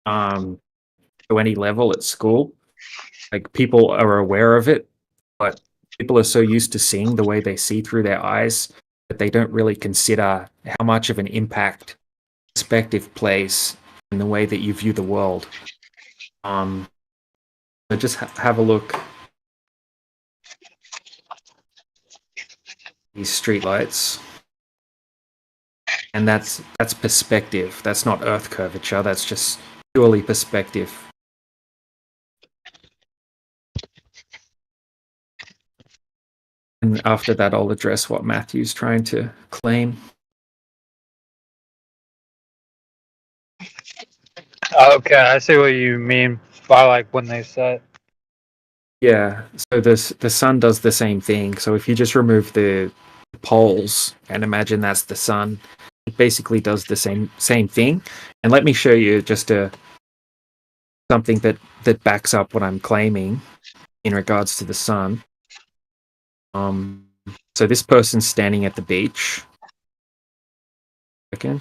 to any level at school. Like, people are aware of it, but people are so used to seeing the way they see through their eyes that they don't really consider how much of an impact perspective plays in the way that you view the world. So just have a look. These streetlights, and that's perspective. That's not Earth curvature. That's just purely perspective. And after that, I'll address what Matthew's trying to claim. Okay, I see what you mean by like when they set. Yeah, so the sun does the same thing. So if you just remove the poles and imagine that's the sun, it basically does the same thing. And let me show you just something that backs up what I'm claiming in regards to the sun. So this person's standing at the beach. Okay.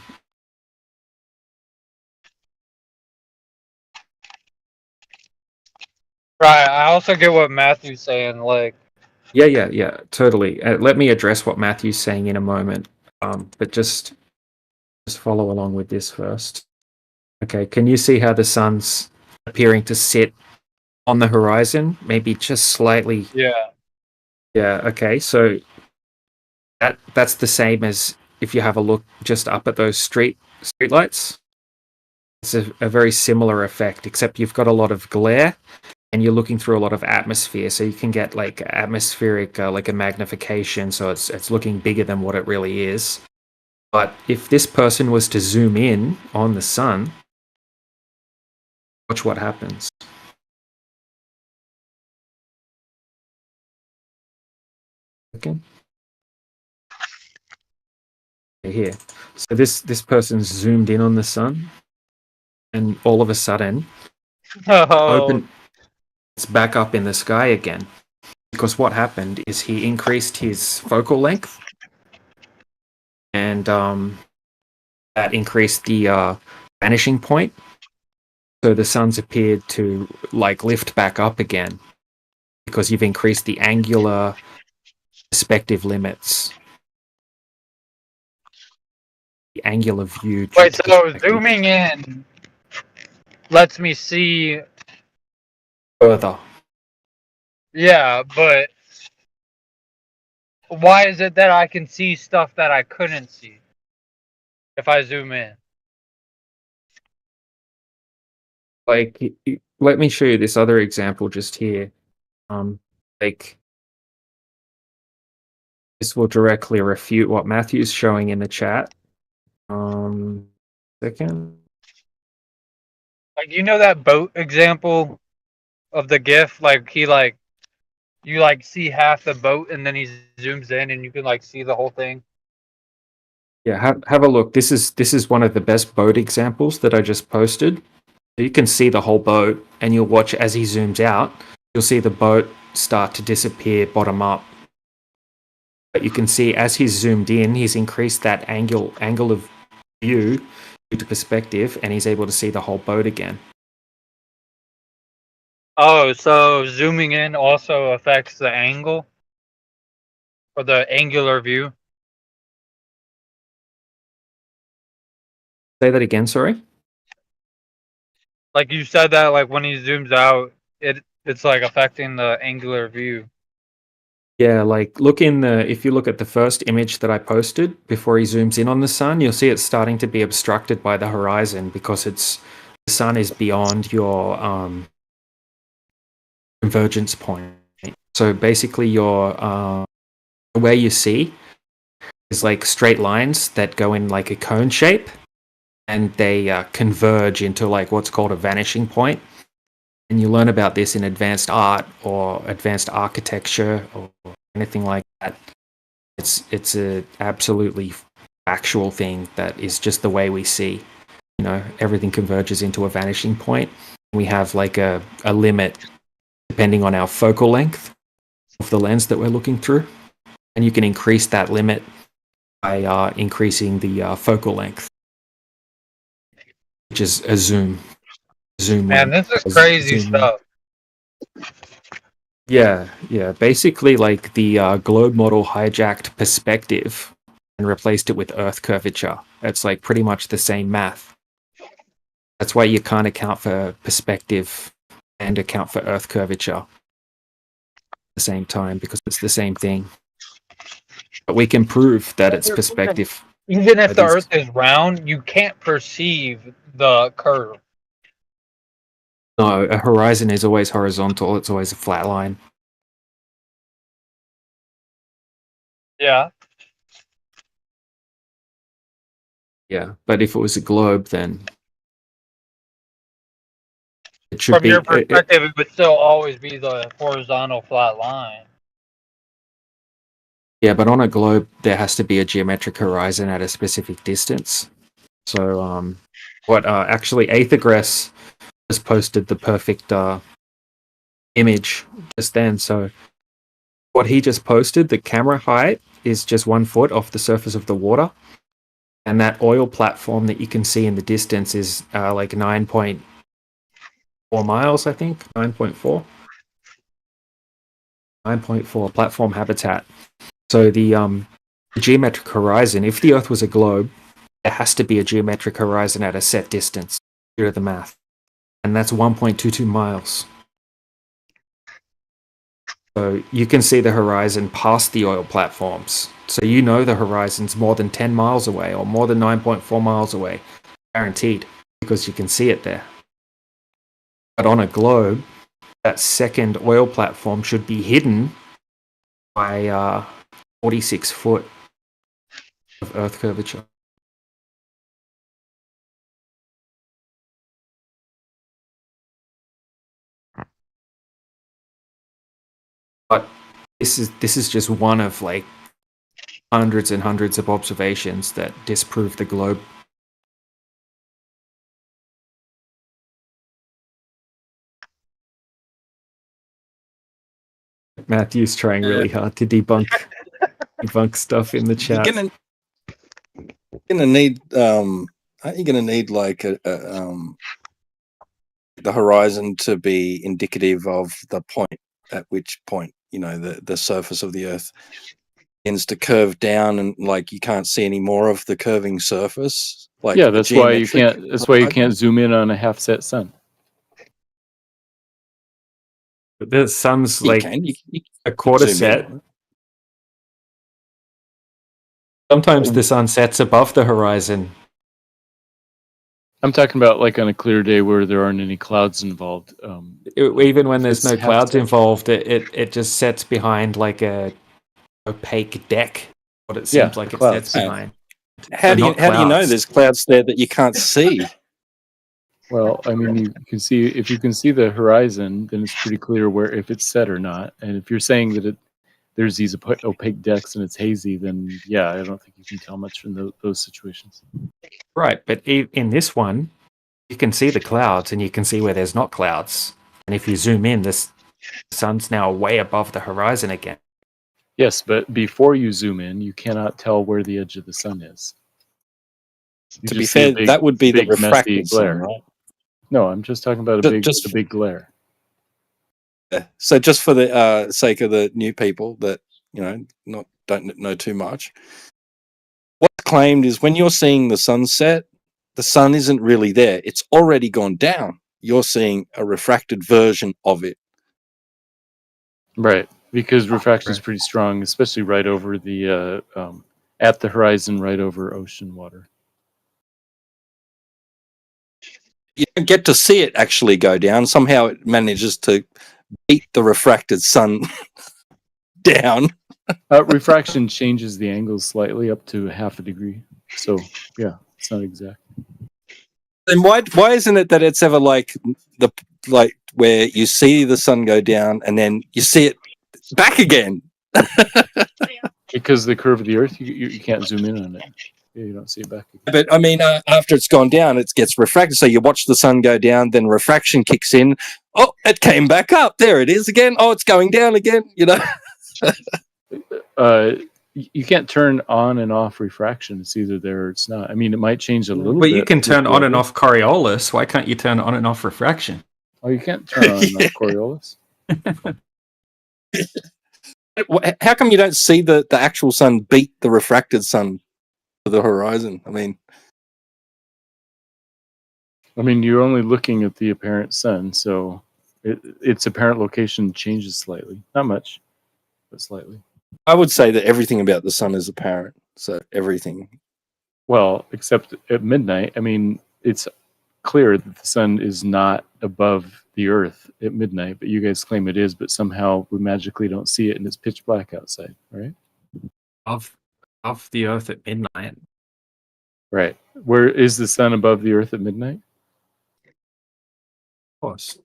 Right, I also get what Matthew's saying. Like, Yeah, totally. Let me address what Matthew's saying in a moment. But just follow along with this first. Okay, can you see how the sun's appearing to sit on the horizon? Maybe just slightly. yeah. Yeah, okay. So that's the same as if you have a look just up at those street lights. It's a very similar effect, except you've got a lot of glare and you're looking through a lot of atmosphere, so you can get like atmospheric, like a magnification, so it's looking bigger than what it really is. But if this person was to zoom in on the sun, watch what happens. Okay. Here. So this person's zoomed in on the sun, and all of a sudden, it's back up in the sky again. Because what happened is he increased his focal length, and that increased the vanishing point. So the sun's appeared to like lift back up again because you've increased the angular perspective limits. The angular view. Wait, so zooming in lets me see further. Yeah, but why is it that I can see stuff that I couldn't see if I zoom in? Like, let me show you this other example just here. Like, this will directly refute what Matthew's showing in the chat. Second. Like, you know that boat example of the GIF? Like, you like see half the boat and then he zooms in and you can like see the whole thing. Yeah, have a look. This is one of the best boat examples that I just posted. You can see the whole boat, and you'll watch as he zooms out. You'll see the boat start to disappear bottom up. But you can see as he's zoomed in, he's increased that angle of view due to perspective, and he's able to see the whole boat again. Oh, so zooming in also affects the angle? for the angular view. Say that again, sorry. Like you said that like when he zooms out, it's like affecting the angular view. Yeah, like look in the, if you look at the first image that I posted before he zooms in on the sun, you'll see it's starting to be obstructed by the horizon because the sun is beyond your convergence point. So basically the way you see is like straight lines that go in like a cone shape, and they converge into like what's called a vanishing point. And you learn about this in advanced art or advanced architecture or anything like that. It's a absolutely factual thing that is just the way we see. You know, everything converges into a vanishing point. We have like a limit depending on our focal length of the lens that we're looking through. And you can increase that limit by increasing the focal length, which is a zoom. Man, length. this is crazy stuff. Yeah. Basically, like the globe model hijacked perspective and replaced it with Earth curvature. It's like pretty much the same math. That's why you can't account for perspective and account for Earth curvature at the same time, because it's the same thing. But we can prove that it's perspective. Even if the Earth is round, you can't perceive the curve. No, a horizon is always horizontal. It's always a flat line. Yeah. Yeah, but if it was a globe, then it should From be. your perspective, it would still always be the horizontal flat line. Yeah, but on a globe, there has to be a geometric horizon at a specific distance. So, actually, Aethergress has posted the perfect image just then. So, what he just posted, the camera height is just 1 foot off the surface of the water. And that oil platform that you can see in the distance is like 9.4 miles, I think. 9.4. 9.4 platform habitat. So the geometric horizon, if the Earth was a globe, there has to be a geometric horizon at a set distance due to the math. And that's 1.22 miles. So you can see the horizon past the oil platforms. So you know the horizon's more than 10 miles away or more than 9.4 miles away. Guaranteed, because you can see it there. But on a globe, that second oil platform should be hidden by 46 foot of Earth curvature. But this is just one of like hundreds and hundreds of observations that disprove the globe. Matthew's trying really hard to debunk stuff in the chat. You're gonna need aren't you gonna need like the horizon to be indicative of the point at which point, you know, the surface of the Earth begins to curve down and like you can't see any more of the curving surface. Like yeah, that's why you can't. That's why you can't zoom in on a half-set sun. But the sun's You like can. You a quarter zoom set. in. Sometimes the sun sets above the horizon. I'm talking about like on a clear day where there aren't any clouds involved. Even when there's it's no clouds half-set. involved, it just sets behind like a opaque deck. What it seems like it clouds. sets behind. How do you know there's clouds there that you can't see? Well, I mean, you can see, if you can see the horizon, then it's pretty clear where if it's set or not. And if you're saying that there's these opaque decks and it's hazy, then yeah, I don't think you can tell much from those situations. Right, but in this one, you can see the clouds and you can see where there's not clouds. And if you zoom in, the sun's now way above the horizon again. Yes, but before you zoom in, you cannot tell where the edge of the sun is. You To be just see a fair, that would be the big, messy refracted sun, glare. right? No, I'm just talking about a big glare. So just for the sake of the new people that don't know too much. What's claimed is when you're seeing the sunset, the sun isn't really there. It's already gone down. You're seeing a refracted version of it. Right, because refraction is pretty strong, especially right over the at the horizon, right over ocean water. You don't get to see it actually go down. Somehow it manages to beat the refracted sun down. Refraction changes the angle slightly up to 0.5 degree. So yeah, it's not exact. Then why isn't it that it's ever like where you see the sun go down and then you see it back again? Because the curve of the Earth, you can't zoom in on it. You don't see it back again. But I mean, after it's gone down, it gets refracted. So you watch the sun go down, then refraction kicks in. Oh, it came back up. There it is again. Oh, it's going down again. You know. You can't turn on and off refraction. It's either there or it's not. I mean, it might change a little bit. But you can turn on and off Coriolis. Why can't you turn on and off refraction? Oh, you can't turn on and off Coriolis? How come you don't see the actual sun beat the refracted sun to the horizon? I mean, you're only looking at the apparent sun, so its apparent location changes slightly. Not much, but slightly. I would say that everything about the sun is apparent. So everything. Well, except at midnight. I mean, it's clear that the sun is not above the Earth at midnight, but you guys claim it is, but somehow we magically don't see it and it's pitch black outside, right? Of the Earth at midnight. Right. Where is the sun above the Earth at midnight? Of course.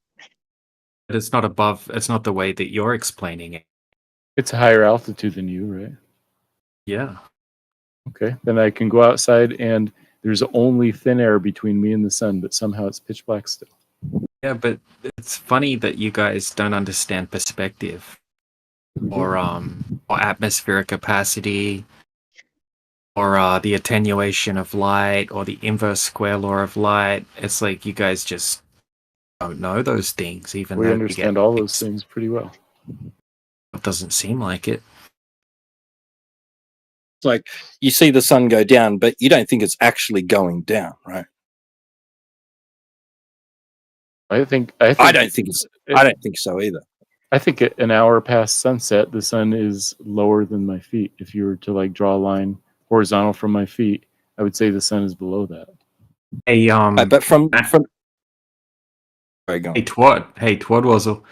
But it's not above, it's not the way that you're explaining it. It's a higher altitude than you, right? Yeah. Okay. Then I can go outside and there's only thin air between me and the sun, but somehow it's pitch black still. Yeah, but it's funny that you guys don't understand perspective or atmospheric opacity or the attenuation of light or the inverse square law of light. It's like you guys just don't know those things, even we though understand all those things pretty well. It doesn't seem like it. It's like you see the sun go down, but you don't think it's actually going down, right? I don't think so either. I think at an hour past sunset, the sun is lower than my feet. If you were to like draw a line horizontal from my feet, I would say the sun is below that. Hey, but from Hey Twodwazzle,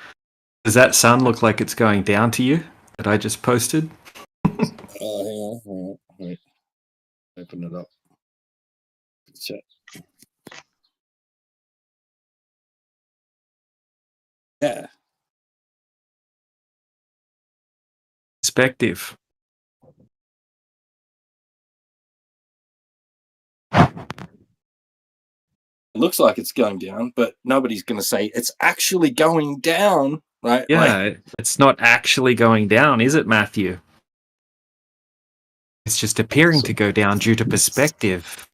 does that sun look like it's going down to you that I just posted? Hang on. Wait. Open it up. Chat. Yeah. Perspective. It looks like it's going down, but nobody's going to say it's actually going down, right? Yeah, it's not actually going down, is it, Matthew? It's just appearing to go down due to perspective.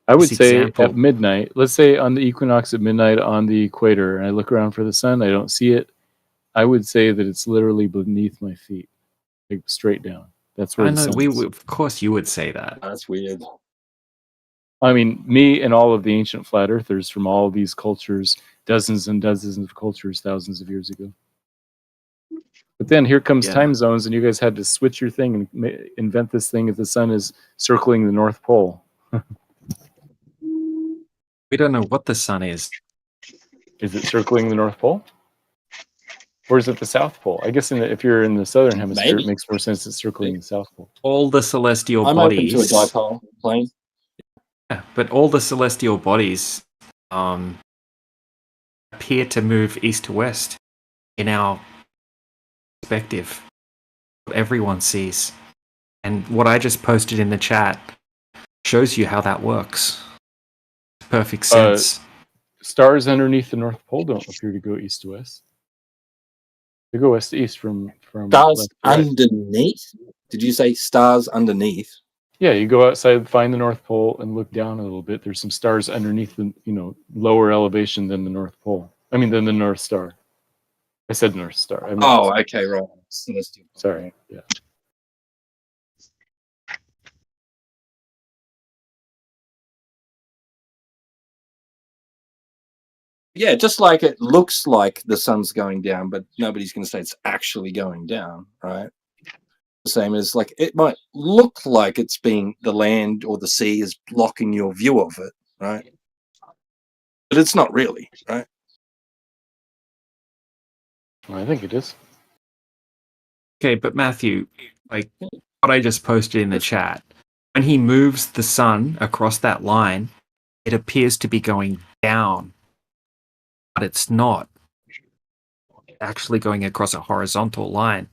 I would say at midnight, let's say on the equinox at midnight on the equator, and I look around for the sun, I don't see it. I would say that it's literally beneath my feet, like straight down. That's where I know. Of course, you would say that. That's weird. I mean, me and all of the ancient flat earthers from all of these cultures, dozens and dozens of cultures, thousands of years ago. But then here comes time zones, and you guys had to switch your thing and invent this thing if the sun is circling the North Pole. We don't know what the sun is. Is it circling the North Pole? Or is it the South Pole? I guess if you're in the Southern Hemisphere, it makes more sense it's circling the South Pole. All the celestial bodies. I'm open to a dipole plane. Yeah, but all the celestial bodies appear to move east to west in our perspective. What everyone sees. And what I just posted in the chat shows you how that works. Perfect sense. Stars underneath the North Pole don't appear to go east to west. They go west to east from stars underneath? Did you say stars underneath? Yeah, you go outside, find the North Pole, and look down a little bit. There's some stars underneath the lower elevation than the North Pole. I mean, than the North Star. I said North Star. Okay, right. celestial. Sorry. Yeah. Yeah, just like it looks like the sun's going down, but nobody's going to say it's actually going down, right? The same as like it might look like it's being the land or the sea is blocking your view of it, right? But it's not really, right? Well, I think it is. Okay, but Matthew, like what I just posted in the chat, when he moves the sun across that line, it appears to be going down, but it's not actually going across a horizontal line.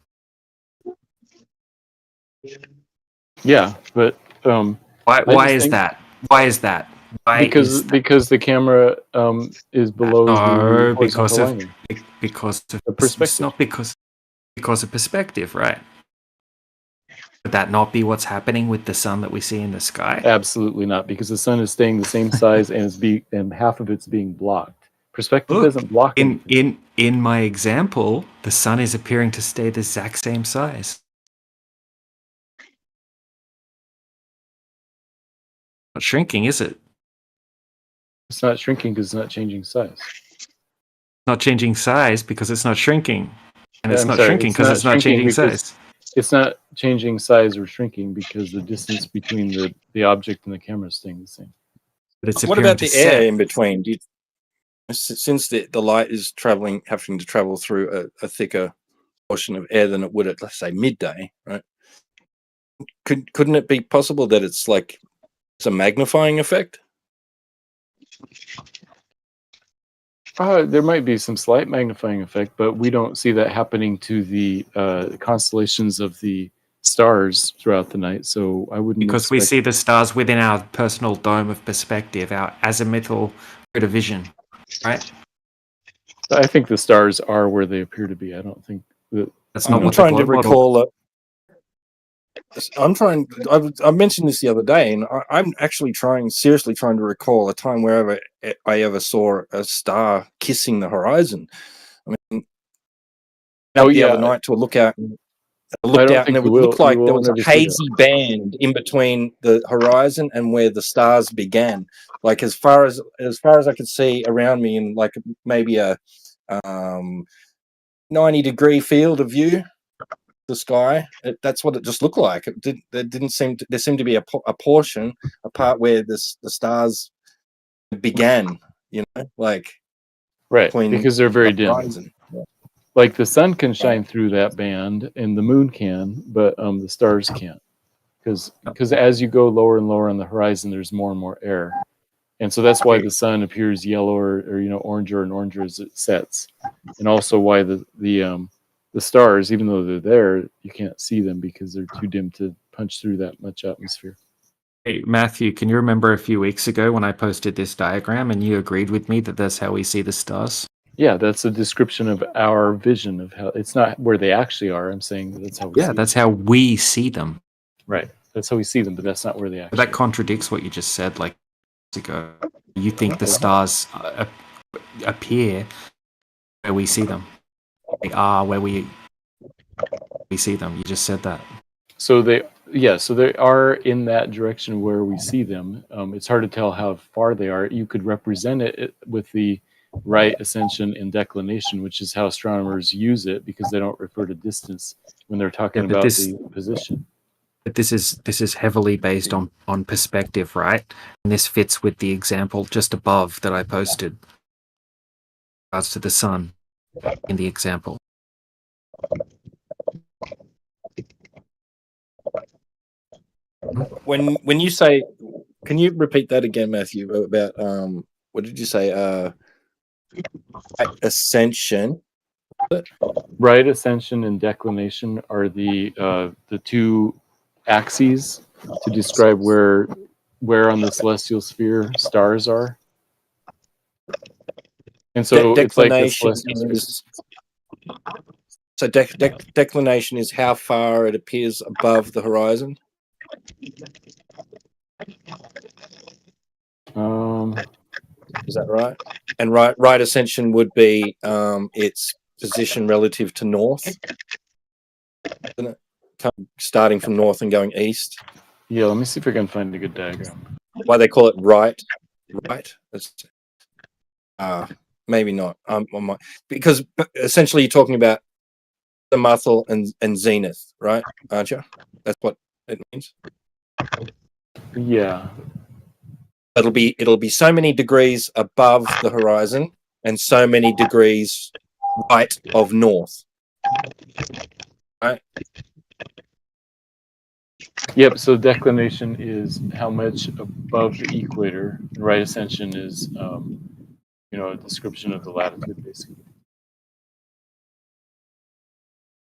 Yeah, but why is that? Why is that? Why because is that? because the camera is below No, the because horizontal of lining. because of The perspective. It's not because of perspective, right? Would that not be what's happening with the sun that we see in the sky? Absolutely not, because the sun is staying the same size and half of it's being blocked. Perspective Look, doesn't block anything. in my example, the sun is appearing to stay the exact same size. Not shrinking, is it? It's not shrinking because it's not changing size. Not changing size because it's not shrinking, and it's I'm not sorry, shrinking because it's not shrinking changing because size. It's not changing size or shrinking because the distance between the object and the camera is staying the same. But it's What appearing about to the air set. in between? Since the light is having to travel through a thicker portion of air than it would at, let's say, midday, right? Couldn't it be possible that it's like it's a magnifying effect? There might be some slight magnifying effect, but we don't see that happening to the constellations of the stars throughout the night. So I wouldn't Because we expect- see the stars within our personal dome of perspective, our azimuthal grid of vision, right? I think the stars are where they appear to be. I don't think that. That's not I'm what trying the to globe model. recall. I mentioned this the other day, and I'm actually seriously trying to recall a time where I ever saw a star kissing the horizon. I mean, the other night to look out. I looked out and it would look like there was a hazy band in between the horizon and where the stars began. Like as far as I could see around me in like maybe a 90-degree field of view, the sky. That's what it just looked like. There seemed to be a portion, a part where the stars began. You know, like right, because they're very dim. Horizon. Yeah. Like the sun can shine through that band, and the moon can, but the stars can't, because as you go lower and lower on the horizon, there's more and more air, and so that's why the sun appears yellower or oranger and oranger as it sets, and also why the stars, even though they're there, you can't see them because they're too dim to punch through that much atmosphere. Hey, Matthew, can you remember a few weeks ago when I posted this diagram and you agreed with me that that's how we see the stars? Yeah, that's a description of our vision of how it's not where they actually are. I'm saying that's how we see that's how we see them. Right. That's how we see them, but that's not where they actually But that contradicts what you just said like ago. You think the stars appear where we see them. They are where we see them. You just said that. So they are in that direction where we see them. It's hard to tell how far they are. You could represent it with the right ascension and declination, which is how astronomers use it, because they don't refer to distance when they're talking about the position. But this is heavily based on perspective, right? And this fits with the example just above that I posted. Regards to the sun in the example. When you say, can you repeat that again, Matthew? About what did you say? Ascension. Right ascension and declination are the two axes to describe where on the celestial sphere stars are. And so it's like the celestial sphere. So declination is how far it appears above the horizon. Is that right? And right ascension would be its position relative to north. Isn't it? Starting from north and going east. Yeah, let me see if I can find a good diagram. Why they call it right? That's, maybe not. Because essentially you're talking about the muscle and zenith, right? Aren't you? That's what it means. Yeah. It'll be so many degrees above the horizon and so many degrees right of north. Right? Yep. So declination is how much above the equator. Right ascension is, a description of the latitude, basically.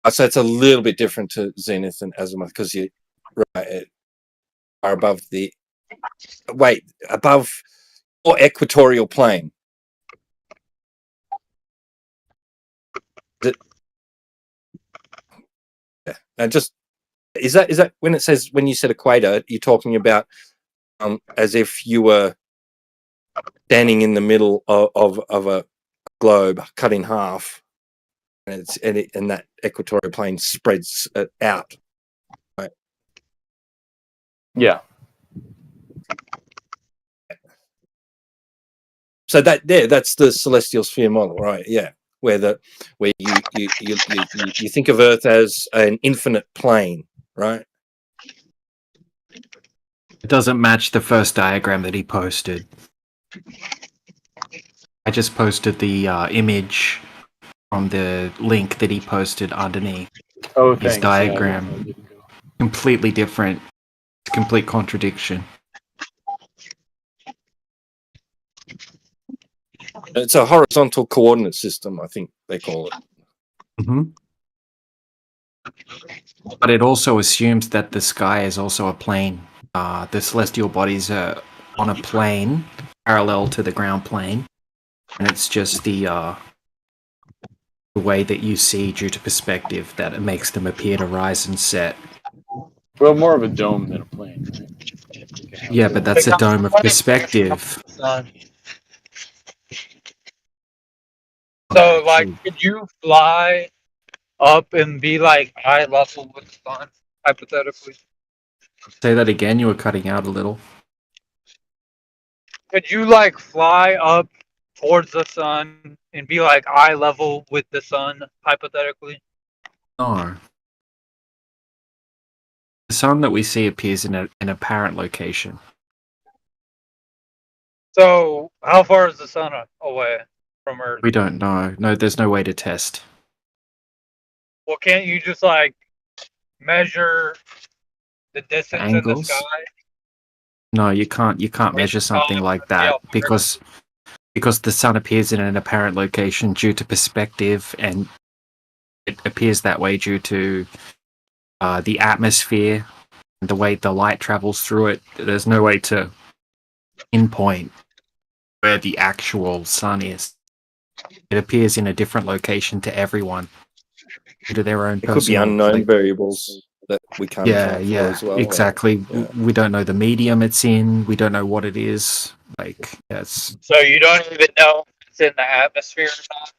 So it's a little bit different to zenith and azimuth because you are above the above or equatorial plane. And just is that when it says when you said equator, you're talking about as if you were standing in the middle of a globe cut in half, and that equatorial plane spreads out. Right? Yeah. So that's the celestial sphere model, right? Yeah, where you think of Earth as an infinite plane, right? It doesn't match the first diagram that he posted. I just posted the image from the link that he posted underneath. Oh, his thanks. diagram. Yeah, Completely different. It's a complete contradiction. It's a horizontal coordinate system, I think they call it. Mm-hmm. But it also assumes that the sky is also a plane. The celestial bodies are on a plane parallel to the ground plane, and it's just the way that you see due to perspective that it makes them appear to rise and set. Well, more of a dome than a plane, right? Yeah, but that's a dome of perspective. So, like, could you fly up and be like eye level with the sun, hypothetically? Say that again. You were cutting out a little. Could you like fly up towards the sun and be like eye level with the sun, hypothetically? No. The sun that we see appears in an apparent location. So, how far is the sun away from Earth? We don't know. No, there's no way to test. Well, can't you just like measure the distance in the Angles? sky? No, you can't. You can't measure something like that because the sun appears in an apparent location due to perspective, and it appears that way due to the atmosphere and the way the light travels through it. There's no way to pinpoint where the actual sun is. It appears in a different location to everyone due to their own It could be unknown variables that we can't account for as well. exactly. Yeah. We don't know the medium it's in. We don't know what it is. Like, yes. So you don't even know if it's in the atmosphere or not?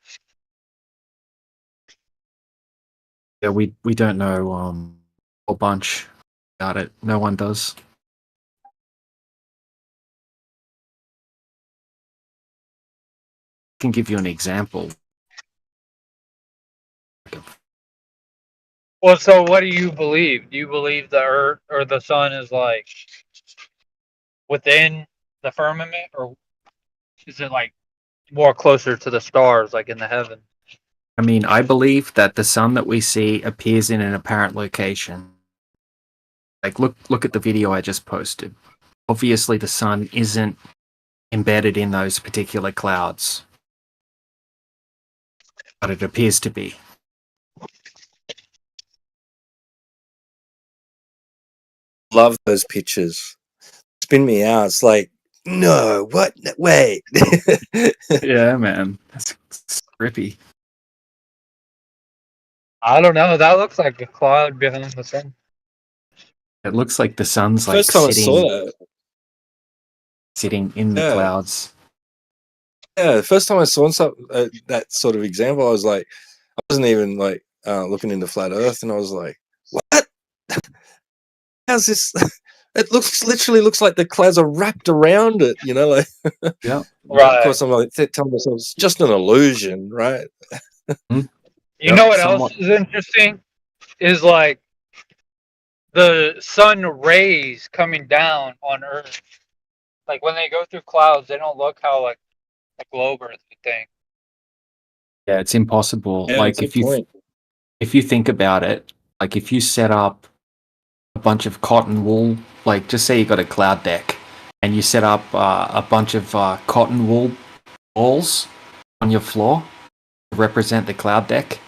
Yeah, we don't know a whole bunch about it. No one does. I can give you an example. Well, so what do you believe? Do you believe the Earth or the sun is like within the firmament, or is it like more closer to the stars, like in the heaven? I mean, I believe that the sun that we see appears in an apparent location. Like, look at the video I just posted. Obviously, the sun isn't embedded in those particular clouds, but it appears to be. Love those pictures. Spin me out. It's like, no, what? Wait. Yeah, man. That's trippy. I don't know. That looks like a cloud behind the sun. It looks like the sun's like First time I saw that. sitting in the Yeah. clouds. Yeah, the first time I saw that sort of example, I was like, I wasn't even like looking into flat Earth, and I was like, "What? How's this?" It literally looks like the clouds are wrapped around it. You know, like Yeah. Of course, I'm like telling myself it's just an illusion, right? You know what else is interesting? Is like the sun rays coming down on Earth. Like when they go through clouds, they don't look how like a globe Earth would think. Yeah, it's impossible. Yeah, Like that's a point. if you think about it, like if you set up a bunch of cotton wool, like just say you got a cloud deck, and you set up a bunch of cotton wool balls on your floor to represent the cloud deck,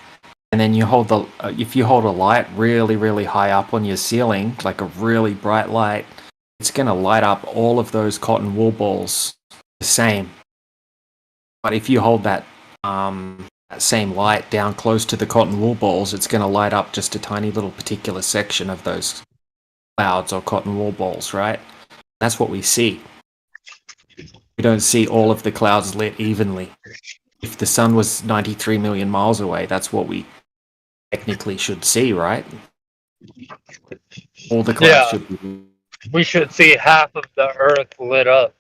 and then you hold the if you hold a light really really high up on your ceiling, like a really bright light, it's going to light up all of those cotton wool balls the same. But if you hold that that same light down close to the cotton wool balls, it's going to light up just a tiny little particular section of those clouds or cotton wool balls, right? That's what we see. We don't see all of the clouds lit evenly. If the sun was 93 million miles away, that's what we technically should see, right? All the clouds should be... We should see half of the Earth lit up.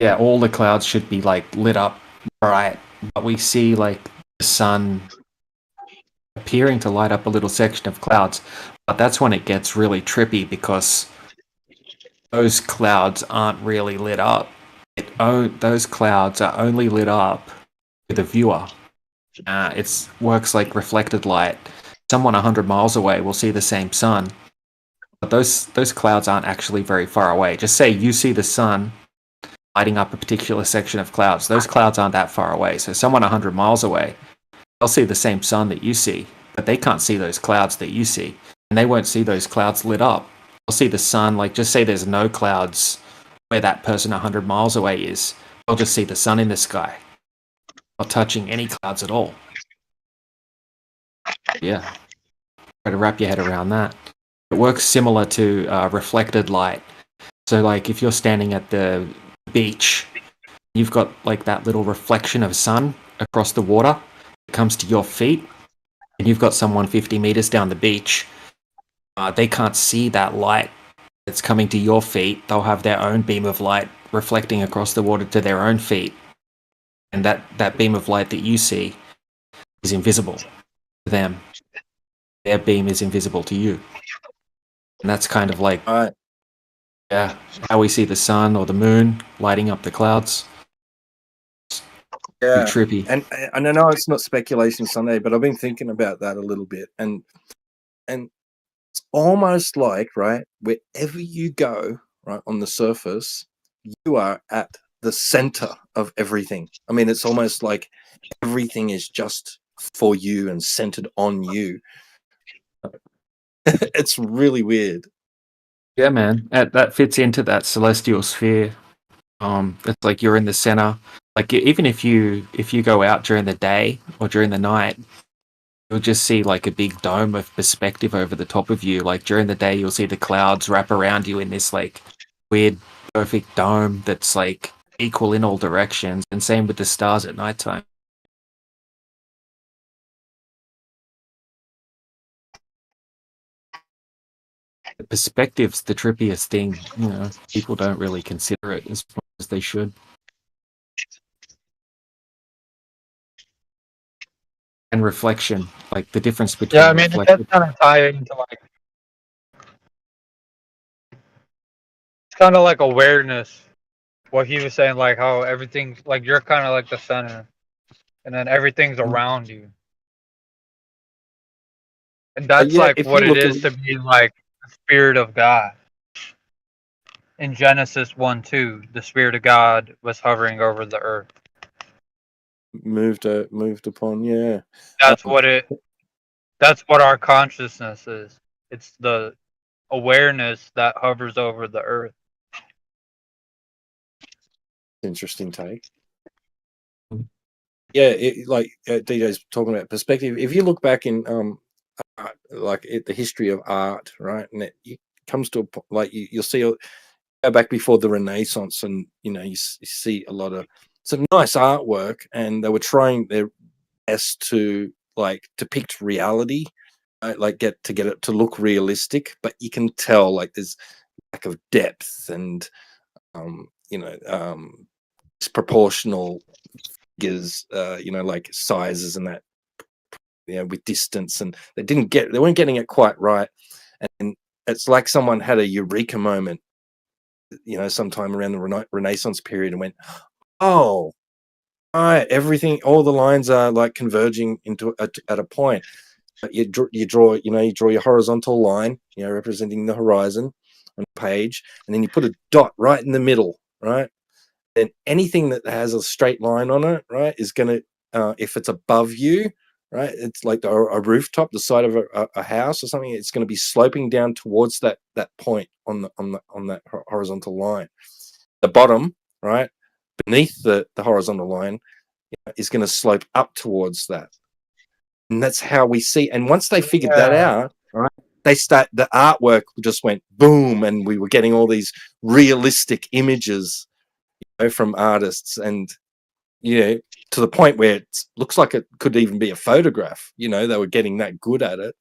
Yeah, all the clouds should be like lit up bright, but we see like the sun appearing to light up a little section of clouds. But that's when it gets really trippy because those clouds aren't really lit up. Those clouds are only lit up to the viewer. It works like reflected light. Someone 100 miles away will see the same sun, but those clouds aren't actually very far away. Just say you see the sun lighting up a particular section of clouds. Those clouds aren't that far away. So someone 100 miles away, they'll see the same sun that you see, but they can't see those clouds that you see. And they won't see those clouds lit up. They'll see the sun, like just say there's no clouds where that person 100 miles away is. They'll just see the sun in the sky, not touching any clouds at all. Yeah. Try to wrap your head around that. It works similar to reflected light. So like if you're standing at the beach, you've got like that little reflection of sun across the water. It comes to your feet, and you've got someone 50 meters down the beach. They can't see that light that's coming to your feet. They'll have their own beam of light reflecting across the water to their own feet. And that beam of light that you see is invisible to them. Their beam is invisible to you. And that's kind of like yeah, how we see the sun or the moon lighting up the clouds. Yeah, trippy. And I know it's not speculation Sunday, but I've been thinking about that a little bit, and it's almost like, right, wherever you go, right, on the surface, you are at the center of everything. I mean, it's almost like everything is just for you and centered on you. It's really weird. Yeah, man, that fits into that celestial sphere. It's like you're in the center. Like even if you go out during the day or during the night, you'll just see like a big dome of perspective over the top of you. Like during the day, you'll see the clouds wrap around you in this like weird, perfect dome that's like equal in all directions. And same with the stars at nighttime. The perspective's the trippiest thing. You know, people don't really consider it as much as they should. And reflection, like the difference between Yeah, I mean, it does kind of tie into like, it's kind of like awareness. What he was saying, like how everything's like you're kind of like the center, and then everything's around you, and that's yeah, like if what you it look is to be like the Spirit of God. In Genesis 1:2, the Spirit of God was hovering over the earth. moved upon, yeah. That's what our consciousness is. It's the awareness that hovers over the earth. Interesting take. Yeah, like DJ's talking about perspective. If you look back in art, like at the history of art, right, and it comes to like you'll see go back before the Renaissance, and you see a lot of some nice artwork, and they were trying their best to like depict reality, right? Like get it to look realistic, but you can tell like there's lack of depth and disproportional figures, like sizes and that, with distance, and they weren't getting it quite right, and it's like someone had a eureka moment, sometime around the Renaissance period, and went, oh, right, all the lines are like converging into at a point. You draw your horizontal line, representing the horizon on a page, and then you put a dot right in the middle, right? And anything that has a straight line on it, right, is going to, if it's above you, right, it's like a rooftop, the side of a house or something, it's going to be sloping down towards that point on that horizontal line. The bottom, right, beneath the horizontal line, is going to slope up towards that. And that's how we see. And once they figured that out, right, the artwork just went boom, and we were getting all these realistic images, from artists, and to the point where it looks like it could even be a photograph. They were getting that good at it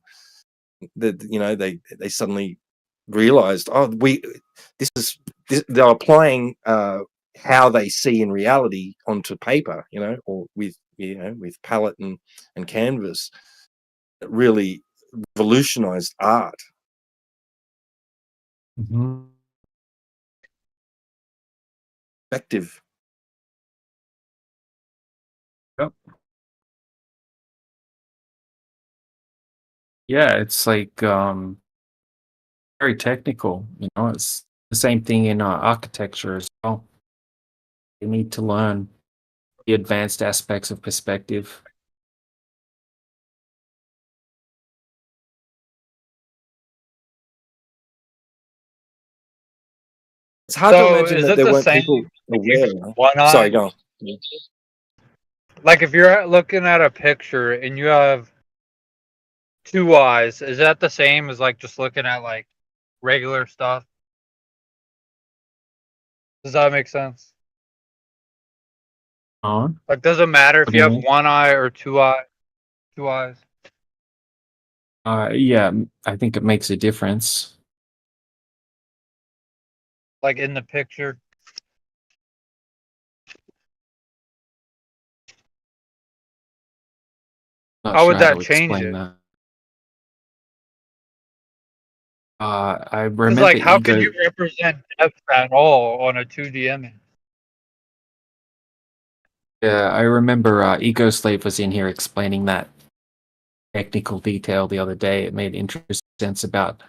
that they suddenly realized, they're applying how they see in reality onto paper, or with palette and canvas. It really revolutionized art. Perspective. Yep. Yeah, it's like very technical. It's the same thing in architecture as well. You need to learn the advanced aspects of perspective. It's hard to So imagine is that it there the weren't same people aware. one eye? Sorry, go on. Like if you're looking at a picture and you have two eyes, is that the same as like just looking at like regular stuff? Does that make sense? Like, does it matter if What do you you have mean? one eye or two eyes? Yeah, I think it makes a difference. Like in the picture? Not How sure would how that to change explain it? that. I Because remember like, how can Ego. you represent depth at all on a 2D image? Yeah, I remember Ego Slave was in here explaining that technical detail the other day. It made interesting sense about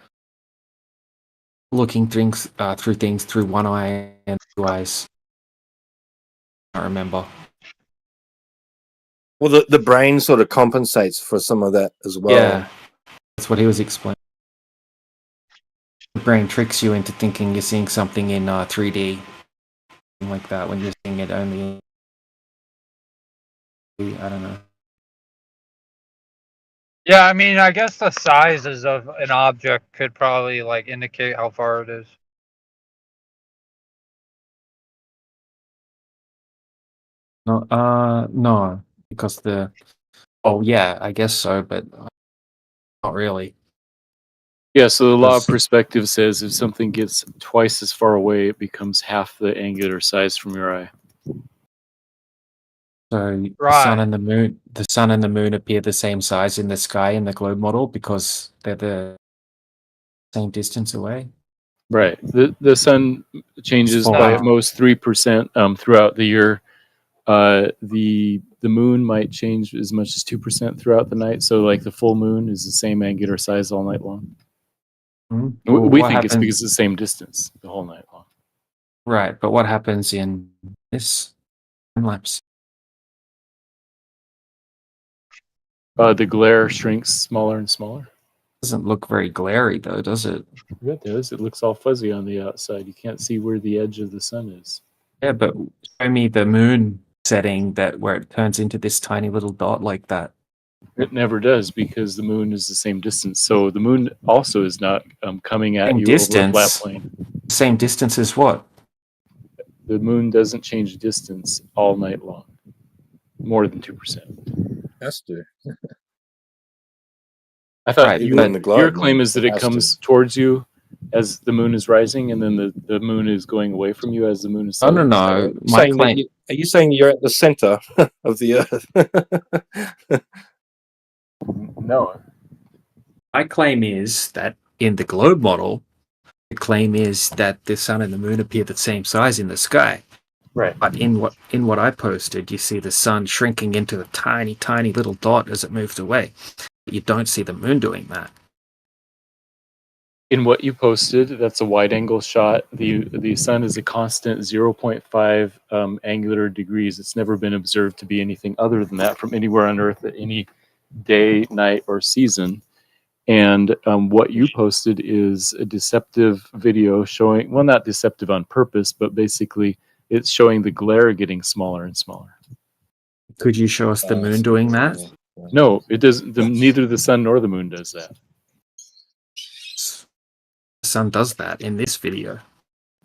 looking things through things through one eye and two eyes. I remember. Well, the brain sort of compensates for some of that as well. Yeah, that's what he was explaining. The brain tricks you into thinking you're seeing something in 3D, something like that, when you're seeing it only. I don't know. Yeah, I mean, I guess the sizes of an object could probably like indicate how far it is. No, because yeah, I guess so, but not really. Yeah, so the law of Because- perspective says if something gets twice as far away, it becomes half the angular size from your eye. So the Right. sun and the moon appear the same size in the sky in the globe model because they're the same distance away. Right. The sun changes Full by on. at most 3% throughout the year. The moon might change as much as 2% throughout the night. So like the full moon is the same angular size all night long. Mhm. We Well, we what think it's happens- because it's the same distance the whole night long. Right, but what happens in this time lapse? The glare shrinks smaller and smaller. Doesn't look very glary though, does it? Yeah, it does. It looks all fuzzy on the outside. You can't see where the edge of the sun is. Yeah, but show me the moon setting where it turns into this tiny little dot like that. It never does because the moon is the same distance. So the moon also is not coming at Same you over a flat distance. plane. Same distance as what? The moon doesn't change distance all night long. More than 2%. Has to. I thought Right, you, even in the globe, your claim is that it it has comes towards you as the moon is rising, and then the moon is going away from you as the moon is No, setting. no, Is that no. right? My saying that claim. are you saying you're at the center of the Earth? No. My claim is that in the globe model, the claim is that the sun and the moon appear the same size in the sky. Right. But in what I posted, you see the sun shrinking into a tiny, tiny little dot as it moves away. You don't see the moon doing that. In what you posted, that's a wide angle shot. The sun is a constant 0.5 angular degrees. It's never been observed to be anything other than that from anywhere on Earth at any day, night, or season. And what you posted is a deceptive video showing, well, not deceptive on purpose, but basically it's showing the glare getting smaller and smaller. Could you show us the moon doing that? No, it does. Neither the sun nor the moon does that. The sun does that in this video.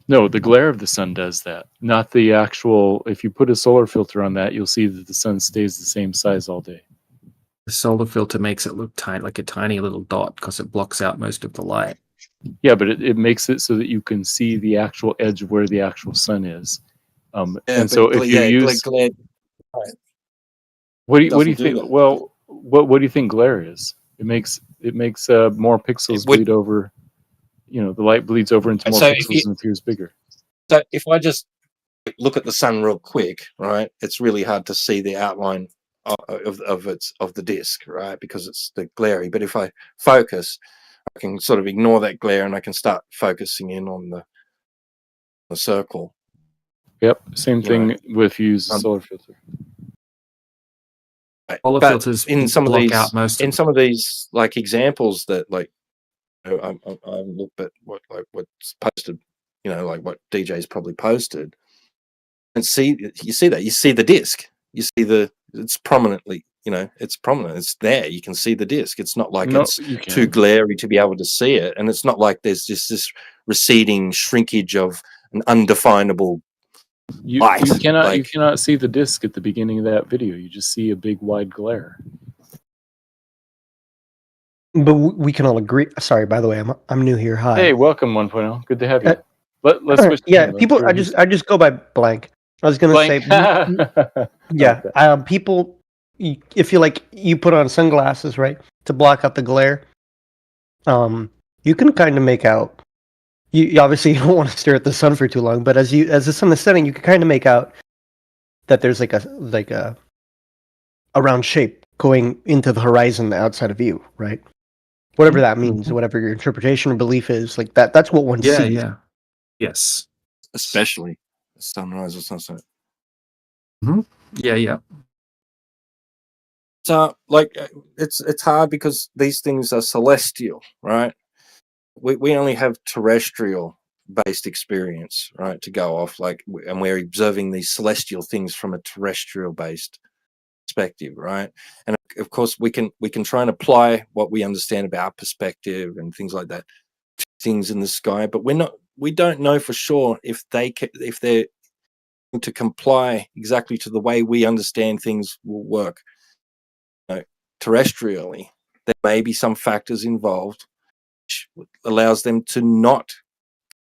No, the glare of the sun does that, not the actual. If you put a solar filter on that, you'll see that the sun stays the same size all day. The solar filter makes it look tiny, like a tiny little dot, because it blocks out most of the light. Yeah, but it makes it so that you can see the actual edge of where the actual sun is. And so if you use, glare, what do you doesn't do think? that. Well, what do you think glare is? It makes more pixels bleed over. You know, the light bleeds over into more So if pixels and appears bigger. So if I just look at the sun real quick, right, it's really hard to see the outline of the disk, right, because it's the glary. But if I focus, I can sort of ignore that glare and I can start focusing in on the circle. Yep, same thing with you use a solar filter. Right. Solar But filters in some of block these, out most in of some of these like examples that like, you know, I looked at what's posted, you know, like what DJ's probably posted, and you see the disc, you see it's prominently, you know, it's prominent, it's there, you can see the disc. It's not like it's too glary to be able to see it, and it's not like there's just this receding shrinkage of an undefinable light. You cannot see the disc at the beginning of that video. You just see a big wide glare. But we can all agree. Sorry, by the way, I'm new here. Hi. Hey, welcome 1.0. Good to have you. Let's switch. Yeah, people. I just go by blank. I was gonna say, yeah. People, if you put on sunglasses, right, to block out the glare, you can kind of make out. You obviously don't want to stare at the sun for too long, but as the sun is setting, you can kind of make out that there's like a round shape going into the horizon outside of you, right? Whatever that means, whatever your interpretation or belief is, like that's what one sees. Yeah. Yes. Especially sunrise or sunset. Yeah. So, like, it's hard because these things are celestial, right? We only have terrestrial based experience, right, to go off, like, and we're observing these celestial things from a terrestrial based perspective, right? And of course, we can try and apply what we understand about perspective and things like that to things in the sky, but we don't know for sure if they're to comply exactly to the way we understand things will work. You know, terrestrially, there may be some factors involved which allows them to not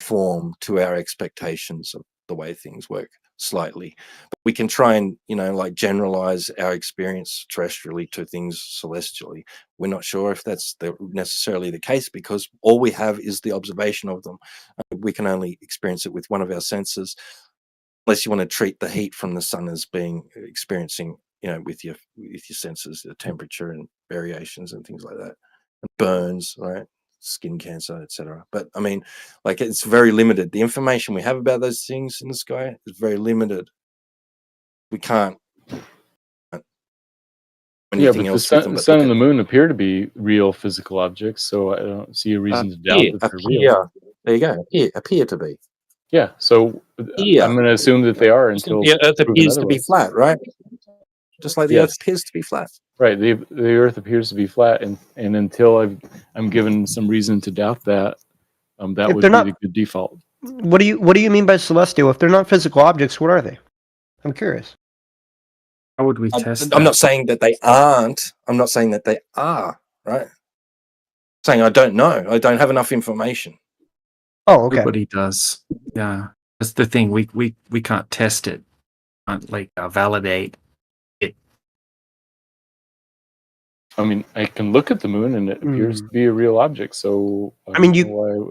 conform to our expectations of the way things work slightly. But we can try and, you know, like generalize our experience terrestrially to things celestially. We're not sure if that's necessarily the case because all we have is the observation of them. We can only experience it with one of our senses, unless you want to treat the heat from the sun as being experiencing, you know, with your senses, the temperature and variations and things like that, and burns, right? Skin cancer, etc. But I mean, like, it's very limited. The information we have about those things in the sky is very limited. We can't anything but else the with sun, them. the sun and the moon appear to be real physical objects, so I don't see a reason to doubt that they're real. Yeah, there you go. Appear to be. Yeah, so I'm going to assume that they are until the Earth proven appears to be otherwise. flat, right? Just like the Yes. Earth appears to be flat. Right, the Earth appears to be flat, and until I'm given some reason to doubt that, that If would they're be not- the good default. What do you mean by celestial? If they're not physical objects, what are they? I'm curious. How would we test I'm that? not saying that they aren't. I'm not saying that they are, right? saying I don't know. I don't have enough information. Oh, okay. Everybody does. Yeah, that's the thing. We can't test it, can't like validate it. I mean, I can look at the moon and it appears to be a real object. So I mean, don't know why.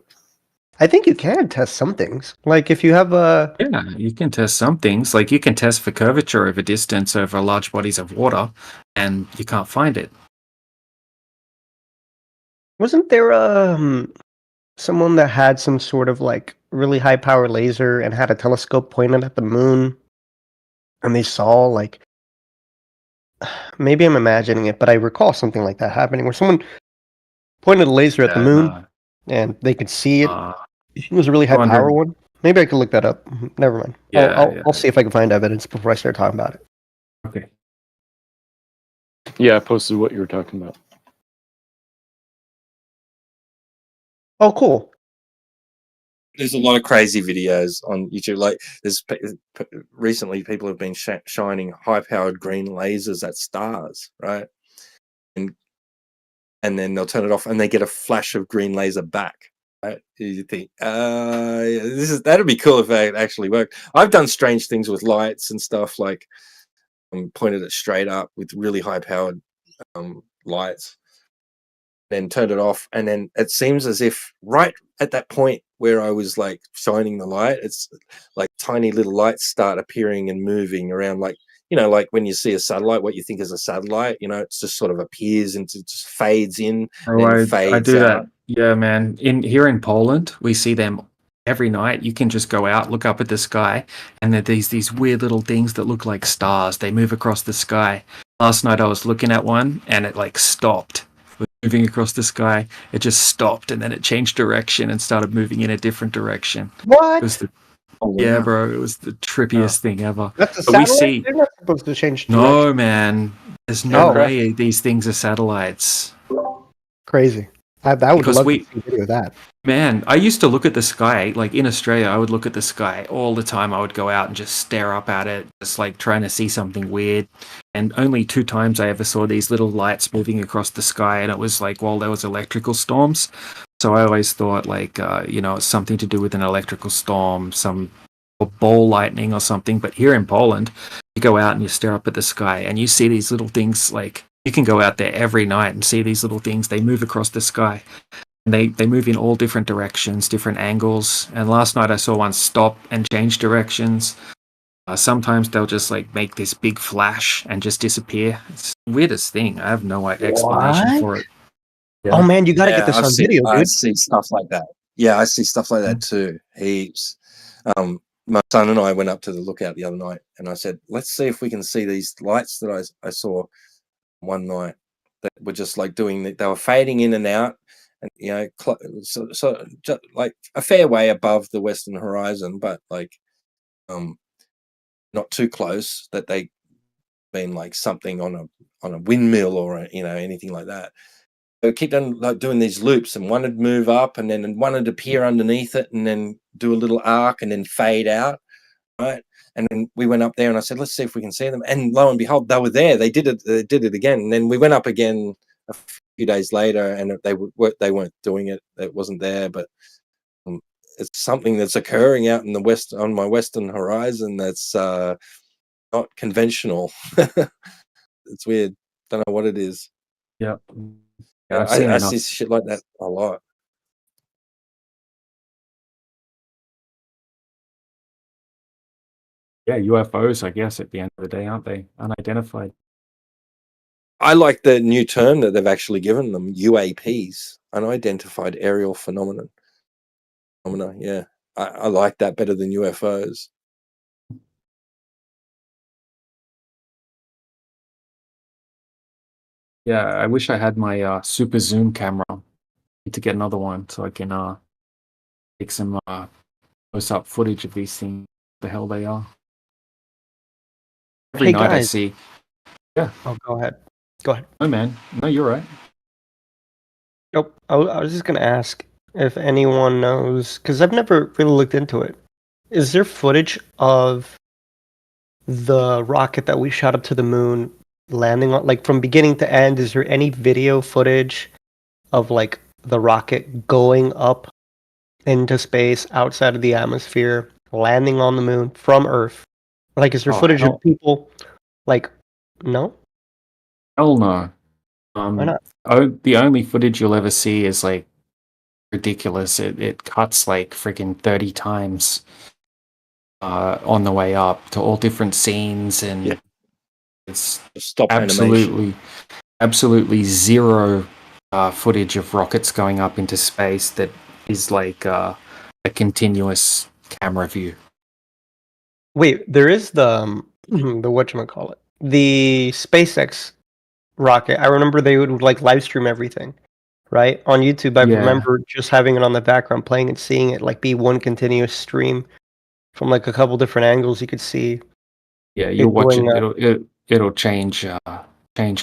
I think you can test some things. Like if you have a Yeah, you can test some things. Like you can test for curvature over distance over large bodies of water, and you can't find it. wasn't there someone that had some sort of like really high power laser and had a telescope pointed at the moon, and they saw like maybe I'm imagining it, but I recall something like that happening where someone pointed a laser at the moon and they could see it. It was a really high power one. Maybe I could look that up. Never mind. I'll see if I can find evidence before I start talking about it. Okay. Yeah, I posted what you were talking about. Oh, cool. There's a lot of crazy videos on YouTube. Like, recently people have been shining high-powered green lasers at stars, right? And then they'll turn it off, and they get a flash of green laser back. Right? You think, that'd be cool if it actually worked. I've done strange things with lights and stuff, like pointed it straight up with really high-powered lights, then turned it off, and then it seems as if right at that point where I was like shining the light, it's like tiny little lights start appearing and moving around, like, you know, like when you see a satellite, what you think is a satellite, you know, it's just sort of appears and it just fades in and then fades I do out. that. Yeah, man. Here in Poland, we see them every night. You can just go out, look up at the sky, and there are these weird little things that look like stars. They move across the sky. Last night I was looking at one, and it like stopped. It was moving across the sky. It just stopped, and then it changed direction and started moving in a different direction. What? It was yeah, bro. It was the trippiest thing ever. That's a But we satellite? see. They're not supposed to change No, direction. man. There's no Oh. way these things are satellites. Crazy. I would Because love we- to see a video of that. Man, I used to look at the sky, like in Australia, I would look at the sky all the time. I would go out and just stare up at it, just like trying to see something weird. And only 2 times I ever saw these little lights moving across the sky, and it was like while there was electrical storms. So I always thought like, it's something to do with an electrical storm, some ball lightning or something. But here in Poland, you go out and you stare up at the sky and you see these little things. Like you can go out there every night and see these little things. They move across the sky. They move in all different directions, different angles. And last night I saw one stop and change directions. Sometimes they'll just like make this big flash and just disappear. It's the weirdest thing. I have no explanation What? for it. Oh man, you gotta get this I've on seen, video, I dude. see stuff like that. Yeah, I see stuff like that too. Heaps. My son and I went up to the lookout the other night, and I said, "Let's see if we can see these lights that I saw one night that were just like they were fading in and out, and you know, so just like a fair way above the western horizon, but like not too close that they been like something on a windmill or anything like that." They keep on like doing these loops, and one would move up, and then one would appear underneath it, and then do a little arc, and then fade out, right? And then we went up there, and I said, "Let's see if we can see them." And lo and behold, they were there. They did it. They did it again. And then we went up again a few days later, and they weren't doing it. It wasn't there, but it's something that's occurring out in the west on my western horizon. That's not conventional. It's weird. Don't know what it is. Yep. Yeah, I've seen I enough. see shit like that a lot. Yeah, UFOs, I guess, at the end of the day, aren't they? Unidentified. I like the new term that they've actually given them, UAPs, unidentified aerial phenomena. Yeah, I like that better than UFOs. Yeah, I wish I had my super zoom camera. Need to get another one so I can take some close-up footage of these things. The hell they are. Every Hey, night I guys. see. Yeah. Oh, go ahead. Go ahead. No, man. No, you're right. Nope. I was just gonna ask if anyone knows, because I've never really looked into it. Is there footage of the rocket that we shot up to the moon landing on, like from beginning to end? Is there any video footage of like the rocket going up into space outside of the atmosphere, landing on the moon from Earth? Like, is there Oh, footage of hell, people? Like, no, hell no. why not? The only footage you'll ever see is like ridiculous. It cuts like freaking 30 times on the way up to all different scenes, and it's Stop animation. absolutely zero footage of rockets going up into space that is like a continuous camera view. Wait, there is the the whatchamacallit, the SpaceX rocket. I remember they would like live stream everything, right? On YouTube, I Yeah. remember just having it on the background playing and seeing it like be one continuous stream from like a couple different angles. You could see Yeah, you'll watch going it. up. It'll change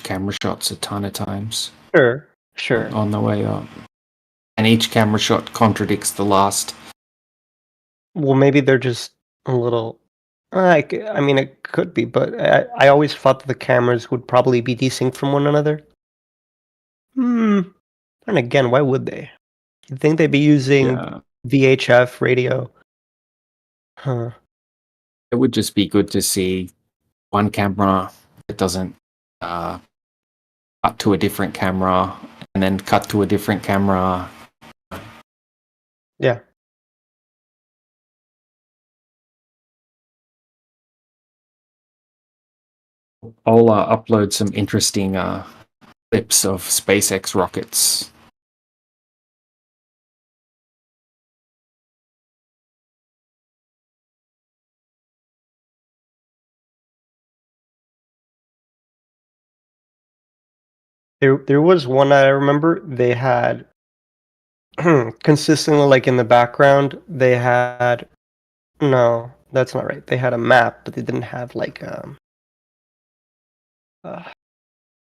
camera shots a ton of times Sure. on the way up, and each camera shot contradicts the last. Well, maybe they're just a little. I mean, it could be, but I always thought that the cameras would probably be desynced from one another. And again, why would they? You think they'd be using Yeah. VHF radio? Huh. It would just be good to see one camera that doesn't cut to a different camera and then cut to a different camera. Yeah. I'll upload some interesting clips of SpaceX rockets. There was one I remember. They had consistently, like in the background, they had no, that's not right. They had a map, but they didn't have like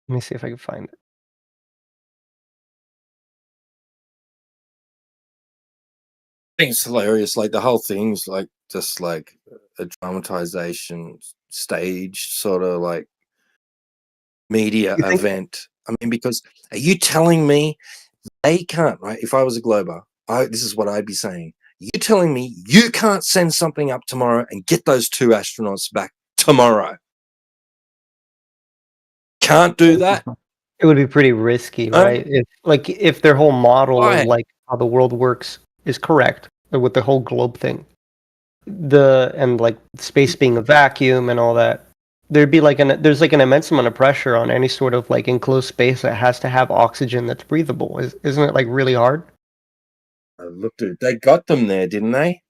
let me see if I can find it. I think it's hilarious. Like the whole thing's like just like a dramatization stage, sort of like media event. I mean, because are you telling me they can't, right? If I was a Glober, this is what I'd be saying. You telling me you can't send something up tomorrow and get those 2 astronauts back tomorrow? Can't do that? It would be pretty risky, right? If their whole model Why? of like how the world works is correct with the whole globe thing, and like space being a vacuum and all that, there'd be like there's like an immense amount of pressure on any sort of like enclosed space that has to have oxygen that's breathable. Isn't it like really hard? Look, dude, they got them there, didn't they?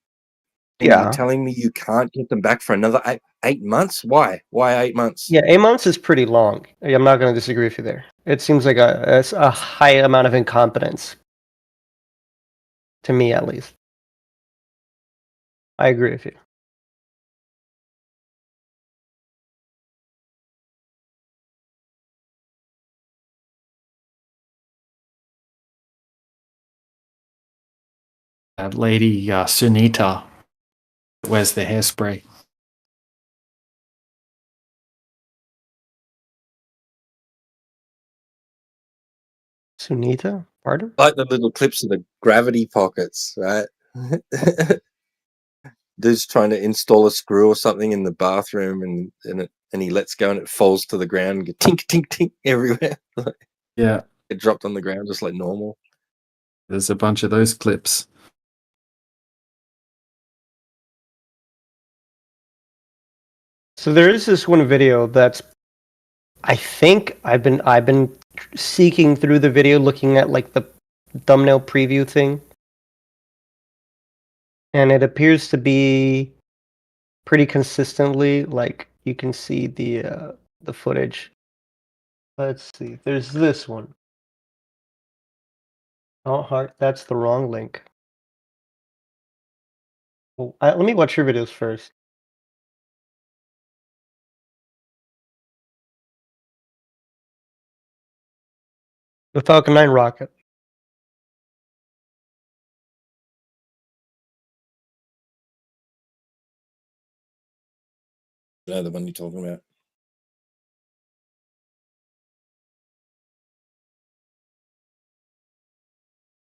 And Yeah. you're telling me you can't get them back for another 8 months? Why? Why 8 months? Yeah, 8 months is pretty long. I'm not going to disagree with you there. It seems like a high amount of incompetence, to me at least. I agree with you. That lady Sunita wears the hairspray. Sunita? Pardon? Like the little clips of the gravity pockets, right? Dude's trying to install a screw or something in the bathroom, and he lets go and it falls to the ground and go tink tink tink everywhere. Yeah, it dropped on the ground just like normal. There's a bunch of those clips. So there is this one video that's, I think I've been seeking through the video, looking at like the thumbnail preview thing, and it appears to be pretty consistently like you can see the footage. Let's see. There's this one. Oh, heart. That's the wrong link. Well, let me watch your videos first. The Falcon 9 rocket. Yeah, the one you're talking about.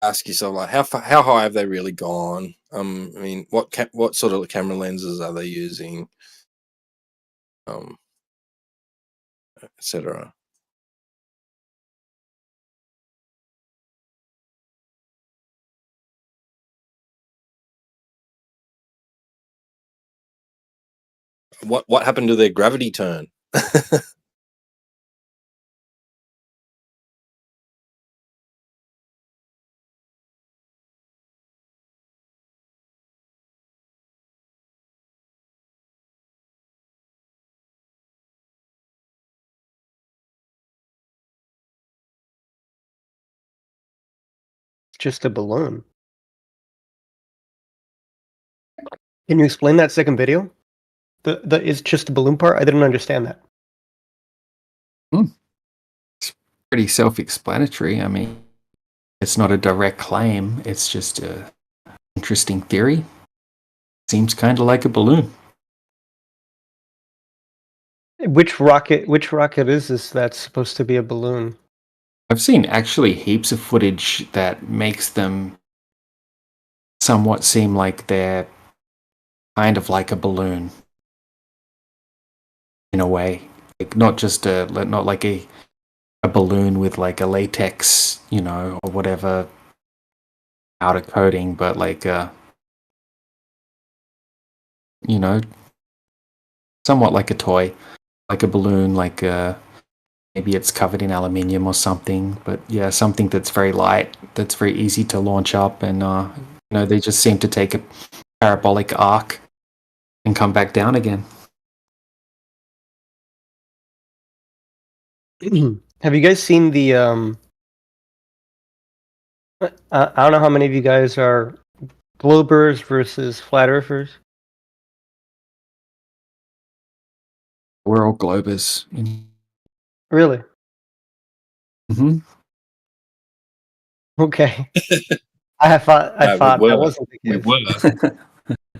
ask yourself, like, how high have they really gone? I mean, what sort of camera lenses are they using? Etc. What happened to their gravity turn? Just a balloon. Can you explain that second video? The it's just a balloon part? I didn't understand that. It's pretty self-explanatory. I mean, it's not a direct claim. It's just a interesting theory. Seems kind of like a balloon. Which rocket is this that's supposed to be a balloon? I've seen actually heaps of footage that makes them somewhat seem like they're kind of like a balloon in a way. Like not like a balloon with like a latex, or whatever outer coating, but like somewhat like a toy, like a balloon, like maybe it's covered in aluminium or something, but yeah, something that's very light, that's very easy to launch up, and they just seem to take a parabolic arc and come back down again. Have you guys seen the I don't know how many of you guys are globers versus flat earthers? We're all globers. Really? Mm-hmm. Okay. I thought that wasn't the case. We were.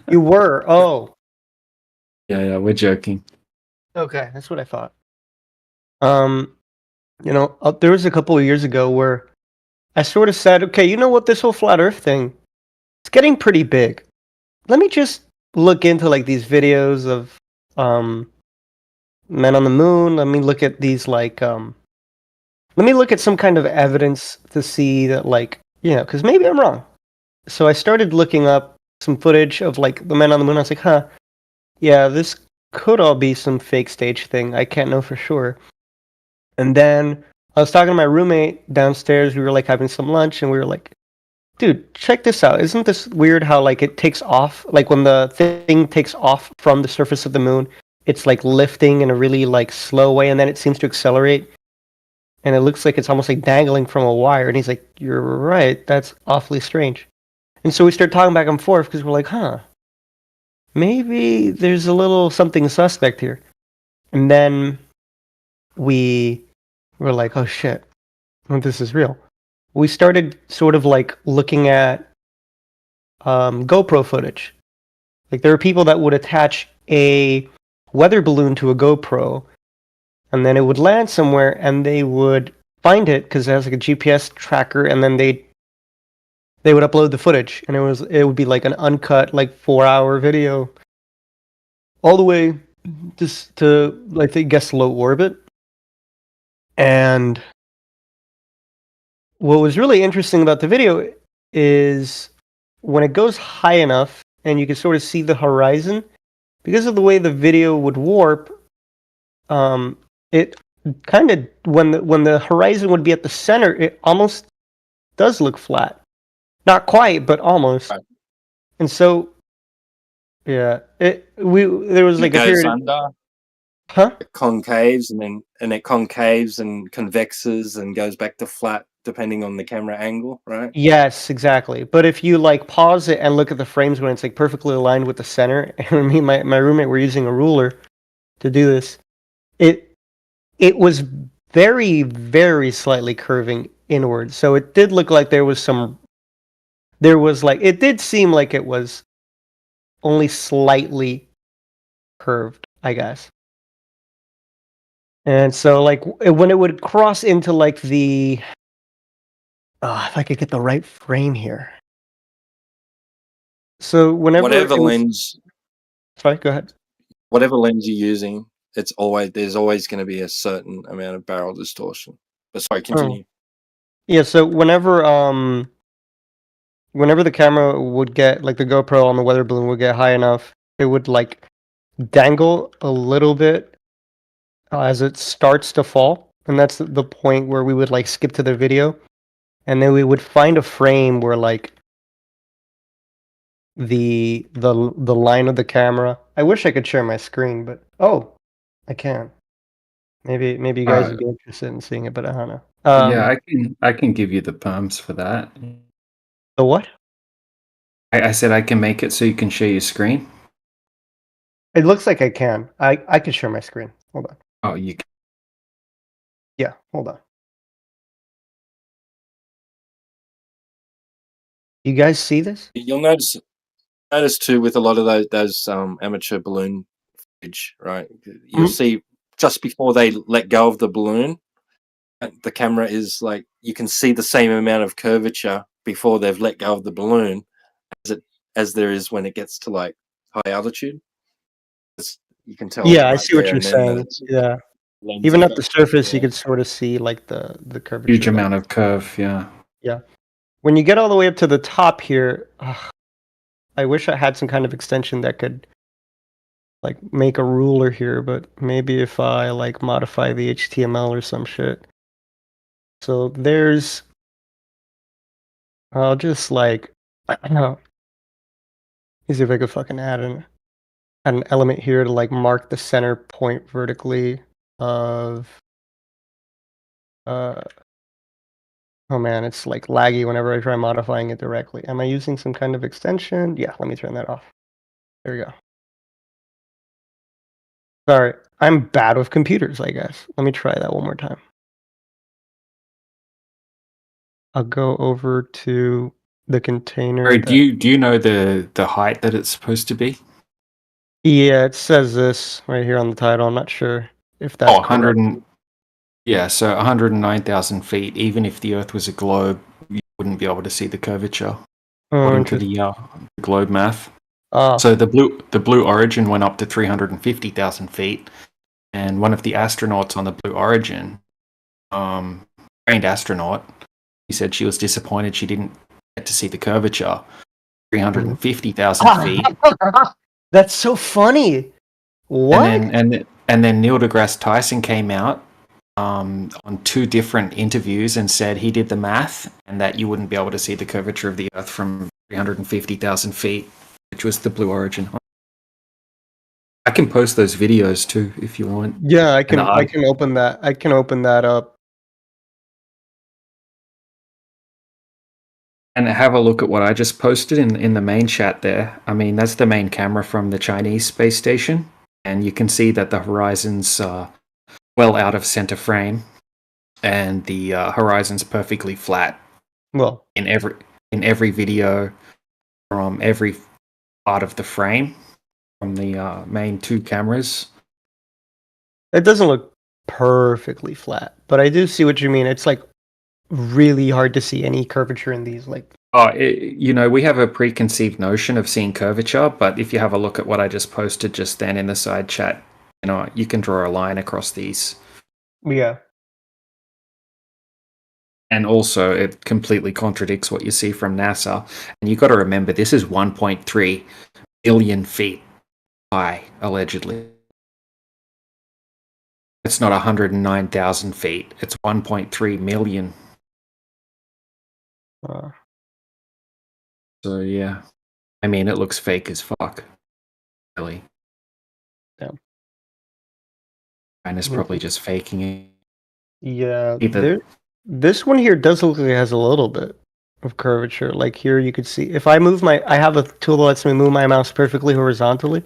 You were. Oh. Yeah, we're joking. Okay, that's what I thought. There was a couple of years ago where I sort of said, okay, you know what, this whole flat Earth thing, it's getting pretty big. Let me just look into like these videos of men on the moon. Let me look at these let me look at some kind of evidence to see that because maybe I'm wrong. So I started looking up some footage of like the men on the moon. I was like, yeah, this could all be some fake stage thing. I can't know for sure. And then I was talking to my roommate downstairs. We were like having some lunch, and we were like, dude, check this out. Isn't this weird how like it takes off? Like when the thing takes off from the surface of the moon, it's like lifting in a really like slow way, and then it seems to accelerate. And it looks like it's almost like dangling from a wire. And he's like, you're right. That's awfully strange. And so we start talking back and forth because we're like, maybe there's a little something suspect here. And then we were like, oh shit, this is real. We started sort of like looking at GoPro footage. Like there are people that would attach a weather balloon to a GoPro, and then it would land somewhere, and they would find it because it has like a GPS tracker, and then they would upload the footage, and it would be like an uncut, like 4-hour video, all the way just to I guess low orbit. And what was really interesting about the video is when it goes high enough and you can sort of see the horizon, because of the way the video would warp, it kind of when the horizon would be at the center, it almost does look flat. Not quite, but almost. Right. And so, yeah, there was like a period. Under. It concaves and it concaves and convexes and goes back to flat depending on the camera angle, right? Yes, exactly. But if you like pause it and look at the frames when it's like perfectly aligned with the center, and me and my roommate were using a ruler to do this, it was very, very slightly curving inward. So it did look like it did seem like it was only slightly curved, I guess. And so like when it would cross into like the if I could get the right frame here. So whenever Whatever it was- lens, sorry, go ahead. whatever lens you're using, there's always going to be a certain amount of barrel distortion. But sorry, continue. Yeah, so whenever the camera would get, like the GoPro on the weather balloon would get high enough, it would like dangle a little bit as it starts to fall, and that's the point where we would like skip to the video, and then we would find a frame where like the line of the camera. I wish I could share my screen, but I can. Maybe you guys would be interested in seeing it, but I don't know. Yeah, I can give you the perms for that. The what? I said I can make it so you can share your screen. It looks like I can. I can share my screen. Hold on. Oh, you can. Yeah, hold on. You guys see this? You'll notice too with a lot of those amateur balloon footage, right? You'll see just before they let go of the balloon, the camera is like, you can see the same amount of curvature before they've let go of the balloon as there is when it gets to like high altitude. You can tell. Yeah, I right see what there, you're and then saying. Yeah. lens Even is at the surface, you could sort of see like the curvature. Huge amount of curve, yeah. Yeah. When you get all the way up to the top here, I wish I had some kind of extension that could like make a ruler here, but maybe if I like modify the HTML or some shit. So I'll just like, I don't know. Let me see if I could fucking add an element here to like mark the center point vertically of oh man, it's like laggy whenever I try modifying it directly. Am I using some kind of extension? Yeah, let me turn that off. There we go. Sorry, I'm bad with computers, I guess. Let me try that one more time. I'll go over to the container. Sorry, do you know the height that it's supposed to be? Yeah, it says this right here on the title. I'm not sure if that's 100 correct. yeah, so 109,000 feet. Even if the Earth was a globe, you wouldn't be able to see the curvature according to the globe math. So the Blue Origin went up to 350,000 feet, and one of the astronauts on the Blue Origin, trained astronaut, he said she was disappointed she didn't get to see the curvature. 350,000 feet. That's so funny. What? And then Neil deGrasse Tyson came out on 2 different interviews and said he did the math and that you wouldn't be able to see the curvature of the Earth from 350,000 feet, which was the Blue Origin. I can post those videos too if you want. Yeah, I can open that. I can open that up. And have a look at what I just posted in the main chat there. I mean, that's the main camera from the Chinese space station. And you can see that the horizon's well out of center frame. And the horizon's perfectly flat. Well, in every video from every part of the frame from the main 2 cameras. It doesn't look perfectly flat, but I do see what you mean. It's like really hard to see any curvature in these. Like, we have a preconceived notion of seeing curvature, but if you have a look at what I just posted just then in the side chat, you can draw a line across these. Yeah. And also, it completely contradicts what you see from NASA. And you got to remember, this is 1.3 billion feet high, allegedly. It's not 109,000 feet. It's 1.3 million. So, yeah. I mean, it looks fake as fuck. Really. Yeah. And it's probably just faking it. Yeah. This one here does look like it has a little bit of curvature. Like here you could see, if I have a tool that lets me move my mouse perfectly horizontally.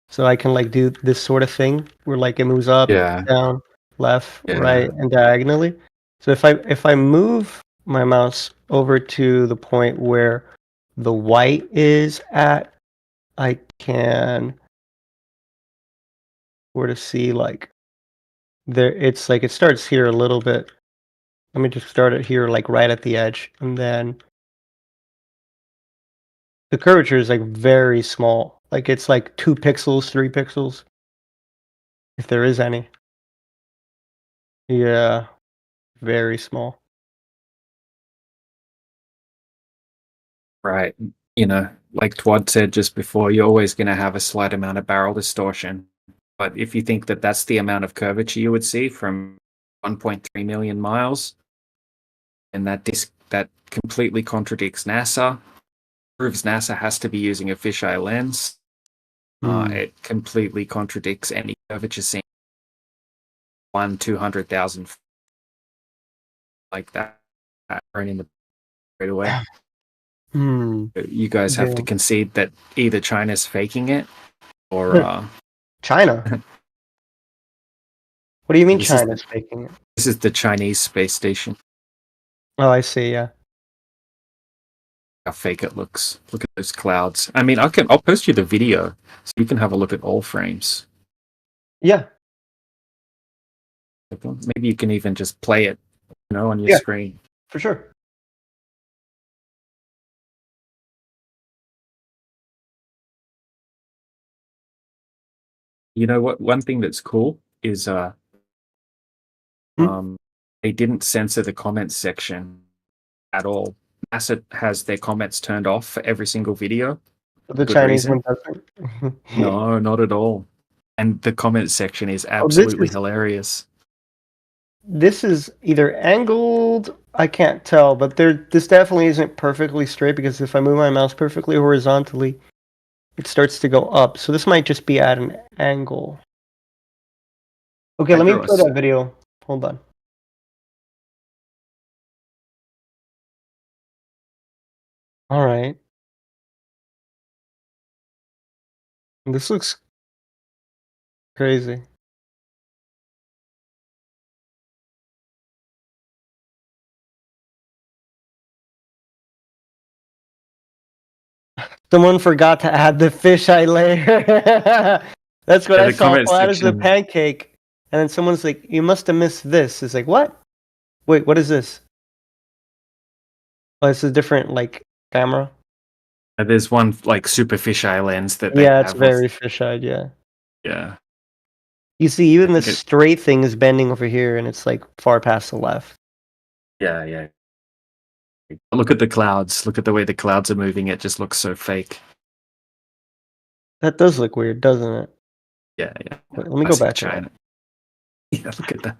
So I can like do this sort of thing where like it moves up, down, left, right, and diagonally. So if I move my mouse over to the point where the white is at, I can sort of see like there. It's like it starts here a little bit, Let me just start it here, like right at the edge, and then the curvature is like very small. Like it's like 2 pixels, 3 pixels, if there is any. Yeah, very small. Right. You know, like Twad said just before, you're always going to have a slight amount of barrel distortion. But if you think that that's the amount of curvature you would see from 1.3 million miles, and that completely contradicts NASA, proves NASA has to be using a fisheye lens. It completely contradicts any curvature seen 200,000 like that right in the right away. You guys have to concede that either China's faking it or China. What do you mean This is- China's faking it? this is the Chinese space station. Oh, I see. Yeah. How fake it looks. Look at those clouds. I mean, I'll post you the video so you can have a look at all frames. Yeah. Maybe you can even just play it, on your Yeah. screen. For sure. You know what? One thing that's cool is they didn't censor the comments section at all. NASA has their comments turned off for every single video. The Good Chinese reason. one doesn't. No, not at all. And the comments section is this absolutely is- hilarious. This is either angled, I can't tell, but this definitely isn't perfectly straight because if I move my mouse perfectly horizontally, it starts to go up. So this might just be at an angle. Okay, let me play that video. Hold on. All right. This looks crazy. Someone forgot to add the fisheye layer. That's what Yeah, I the saw. comment Flat as the section- pancake. And then someone's like, you must have missed this. It's like, what? Wait, what is this? Oh, it's a different, like, camera. There's one like super fisheye lens that they Yeah, it's have very fisheye, yeah. yeah. You see, even the Okay. straight thing is bending over here, and it's, like, far past the left. Yeah. Look at the clouds. Look at the way the clouds are moving. It just looks so fake. That does look weird, doesn't it? Yeah. Wait, let me go Classic back to that. China. Yeah, look at that.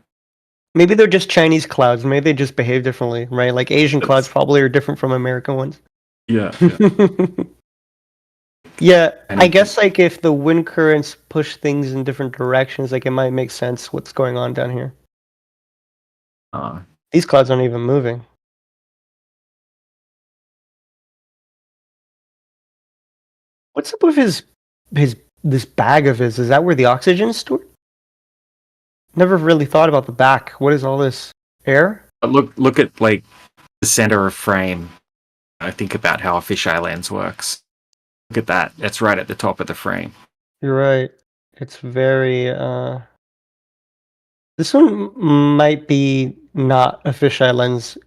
Maybe they're just Chinese clouds. Maybe they just behave differently, right? Like Asian clouds probably are different from American ones. Yeah. Yeah, I guess like if the wind currents push things in different directions, like it might make sense what's going on down here. These clouds aren't even moving. What's up with his this bag of his? Is that where the oxygen is stored? Never really thought about the back. What is all this air? But look at like the center of frame. I think about how a fisheye lens works. Look at that. That's right at the top of the frame. You're right. It's very this one might be not a fisheye lens.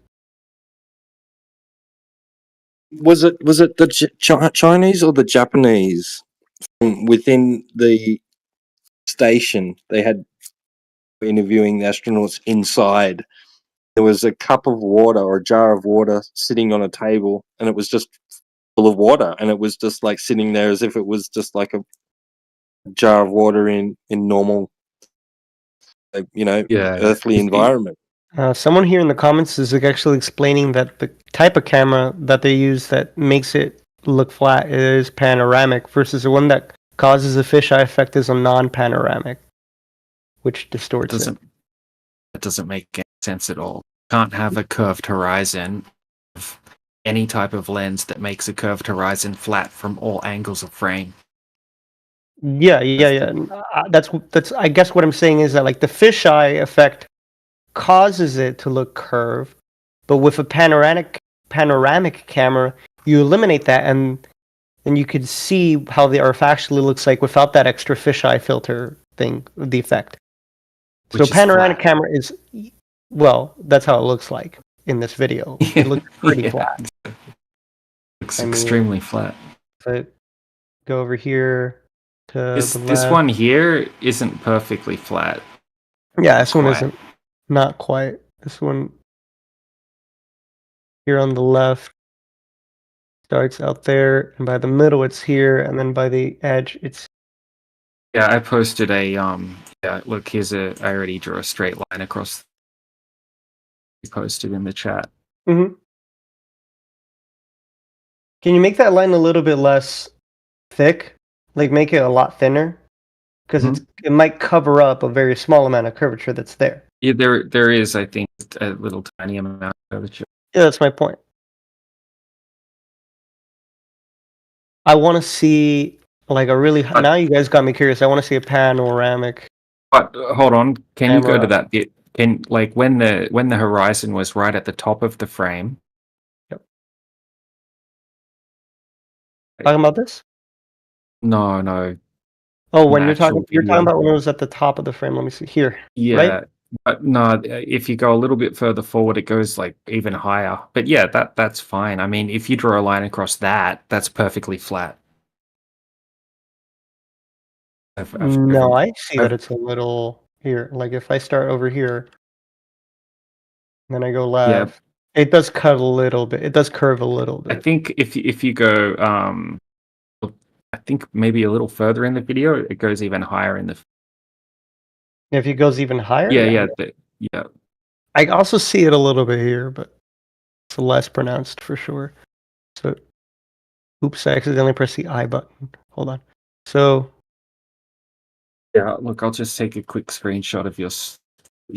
Was it the Chinese or the Japanese within the station? They had interviewing the astronauts inside. There was a cup of water or a jar of water sitting on a table, and it was just full of water, and it was just like sitting there as if it was just like a jar of water in normal, earthly environment. Someone here in the comments is actually explaining that the type of camera that they use that makes it look flat is panoramic versus the one that causes the fisheye effect is a non-panoramic, which distorts it. That doesn't make any sense at all. Can't have a curved horizon of any type of lens that makes a curved horizon flat from all angles of frame. Yeah. That's I guess what I'm saying is that like the fisheye effect causes it to look curved, but with a panoramic camera, you eliminate that, and then you could see how the earth actually looks like without that extra fisheye filter thing, the effect. Which So is panoramic flat. camera is Well, that's how it looks like in this video. It looks pretty Yeah. flat. Looks I mean, extremely flat. But go over here to This the this left. one here isn't perfectly flat. Yeah, this one Quite. isn't. Not quite. This one here on the left starts out there, and by the middle it's here, and then by the edge it's. Yeah, I posted a yeah, look, I already drew a straight line across. You posted in the chat. Mm-hmm. Can you make that line a little bit less thick? Like make it a lot thinner? Because it might cover up a very small amount of curvature that's there. Yeah, there is, I think, a little tiny amount of curvature. Yeah, that's my point. I want to see like a really. Now you guys got me curious. I want to see a panoramic. But hold on, can you go to Camera. that bit? Can like when the horizon was right at the top of the frame? Talking about this? No, no. Oh, when the you're talking, actual you're talking video. about when it was at the top of the frame. Let me see here. Yeah, Right? but no, if you go a little bit further forward, it goes like even higher. But yeah, that's fine. I mean, if you draw a line across that, that's perfectly flat. No, I see that I've- it's a little here. Like if I start over here, then I go Yeah. left. It does cut a little bit. It does curve a little I bit. think if you go, I think maybe a little further in the video, it goes even higher in the. If it goes even higher. Yeah, yeah. I also see it a little bit here, but it's less pronounced for sure. So, oops, I accidentally pressed the I button. Hold on. So, Yeah, look, I'll just take a quick screenshot of your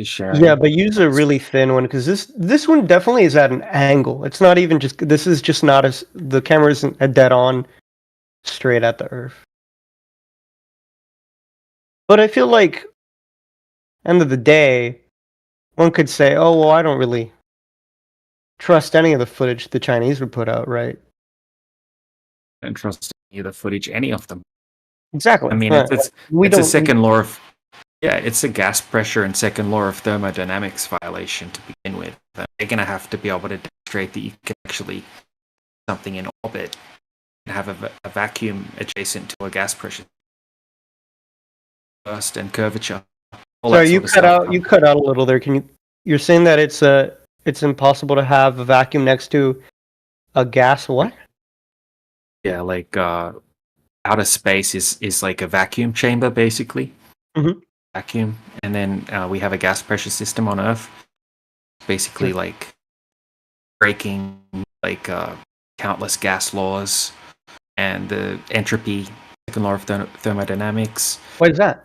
sharing. yeah, but use a really thin one because this one definitely is at an angle. It's not even just. This is just not as the camera isn't a dead on, straight at the earth. But I feel like, end of the day, one could say, "Oh well, I don't really trust any of the footage the Chinese would put out, right?" And trust any of the footage, any of them. Exactly. I mean, Right. it's We it's a don't- second law of, yeah, it's a gas pressure and second law of thermodynamics violation to begin with. They're going to have to be able to demonstrate that you can actually something in orbit and have a vacuum adjacent to a gas pressure burst and curvature. all that Sorry, you sort of cut stuff. out. You cut out a little there. Can you? You're saying that it's impossible to have a vacuum next to a gas. What? Yeah, like outer space is like a vacuum chamber basically. Mhm. Vacuum, and then we have a gas pressure system on Earth. Basically, like breaking like countless gas laws and the entropy, second law of thermodynamics. What is that?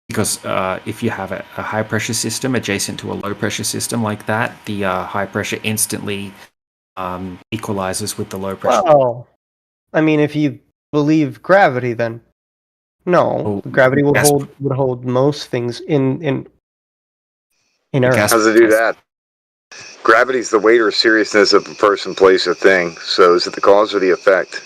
Because if you have a high pressure system adjacent to a low pressure system like that, the high pressure instantly equalizes with the low pressure. Well, I mean, if you believe gravity, then no, gravity would gas- hold most things in Earth. gas- How's it do that? Gravity's the weight or seriousness of a person, place, or thing. So is it the cause or the effect?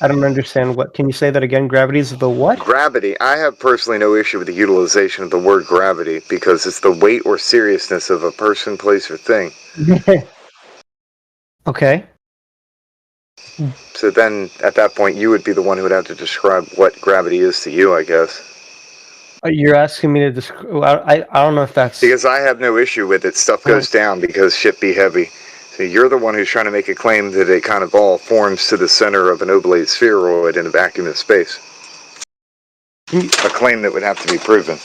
I don't understand what. Can you say that again? Gravity is the what? Gravity. I have personally no issue with the utilization of the word gravity because it's the weight or seriousness of a person, place, or thing. Okay. So then, at that point, you would be the one who would have to describe what gravity is to you, I guess. You're asking me to describe. I don't know if that's Because I have no issue with it. Stuff goes down because shit be heavy. So you're the one who's trying to make a claim that it kind of all forms to the center of an oblate spheroid in a vacuum of space. A claim that would have to be proven.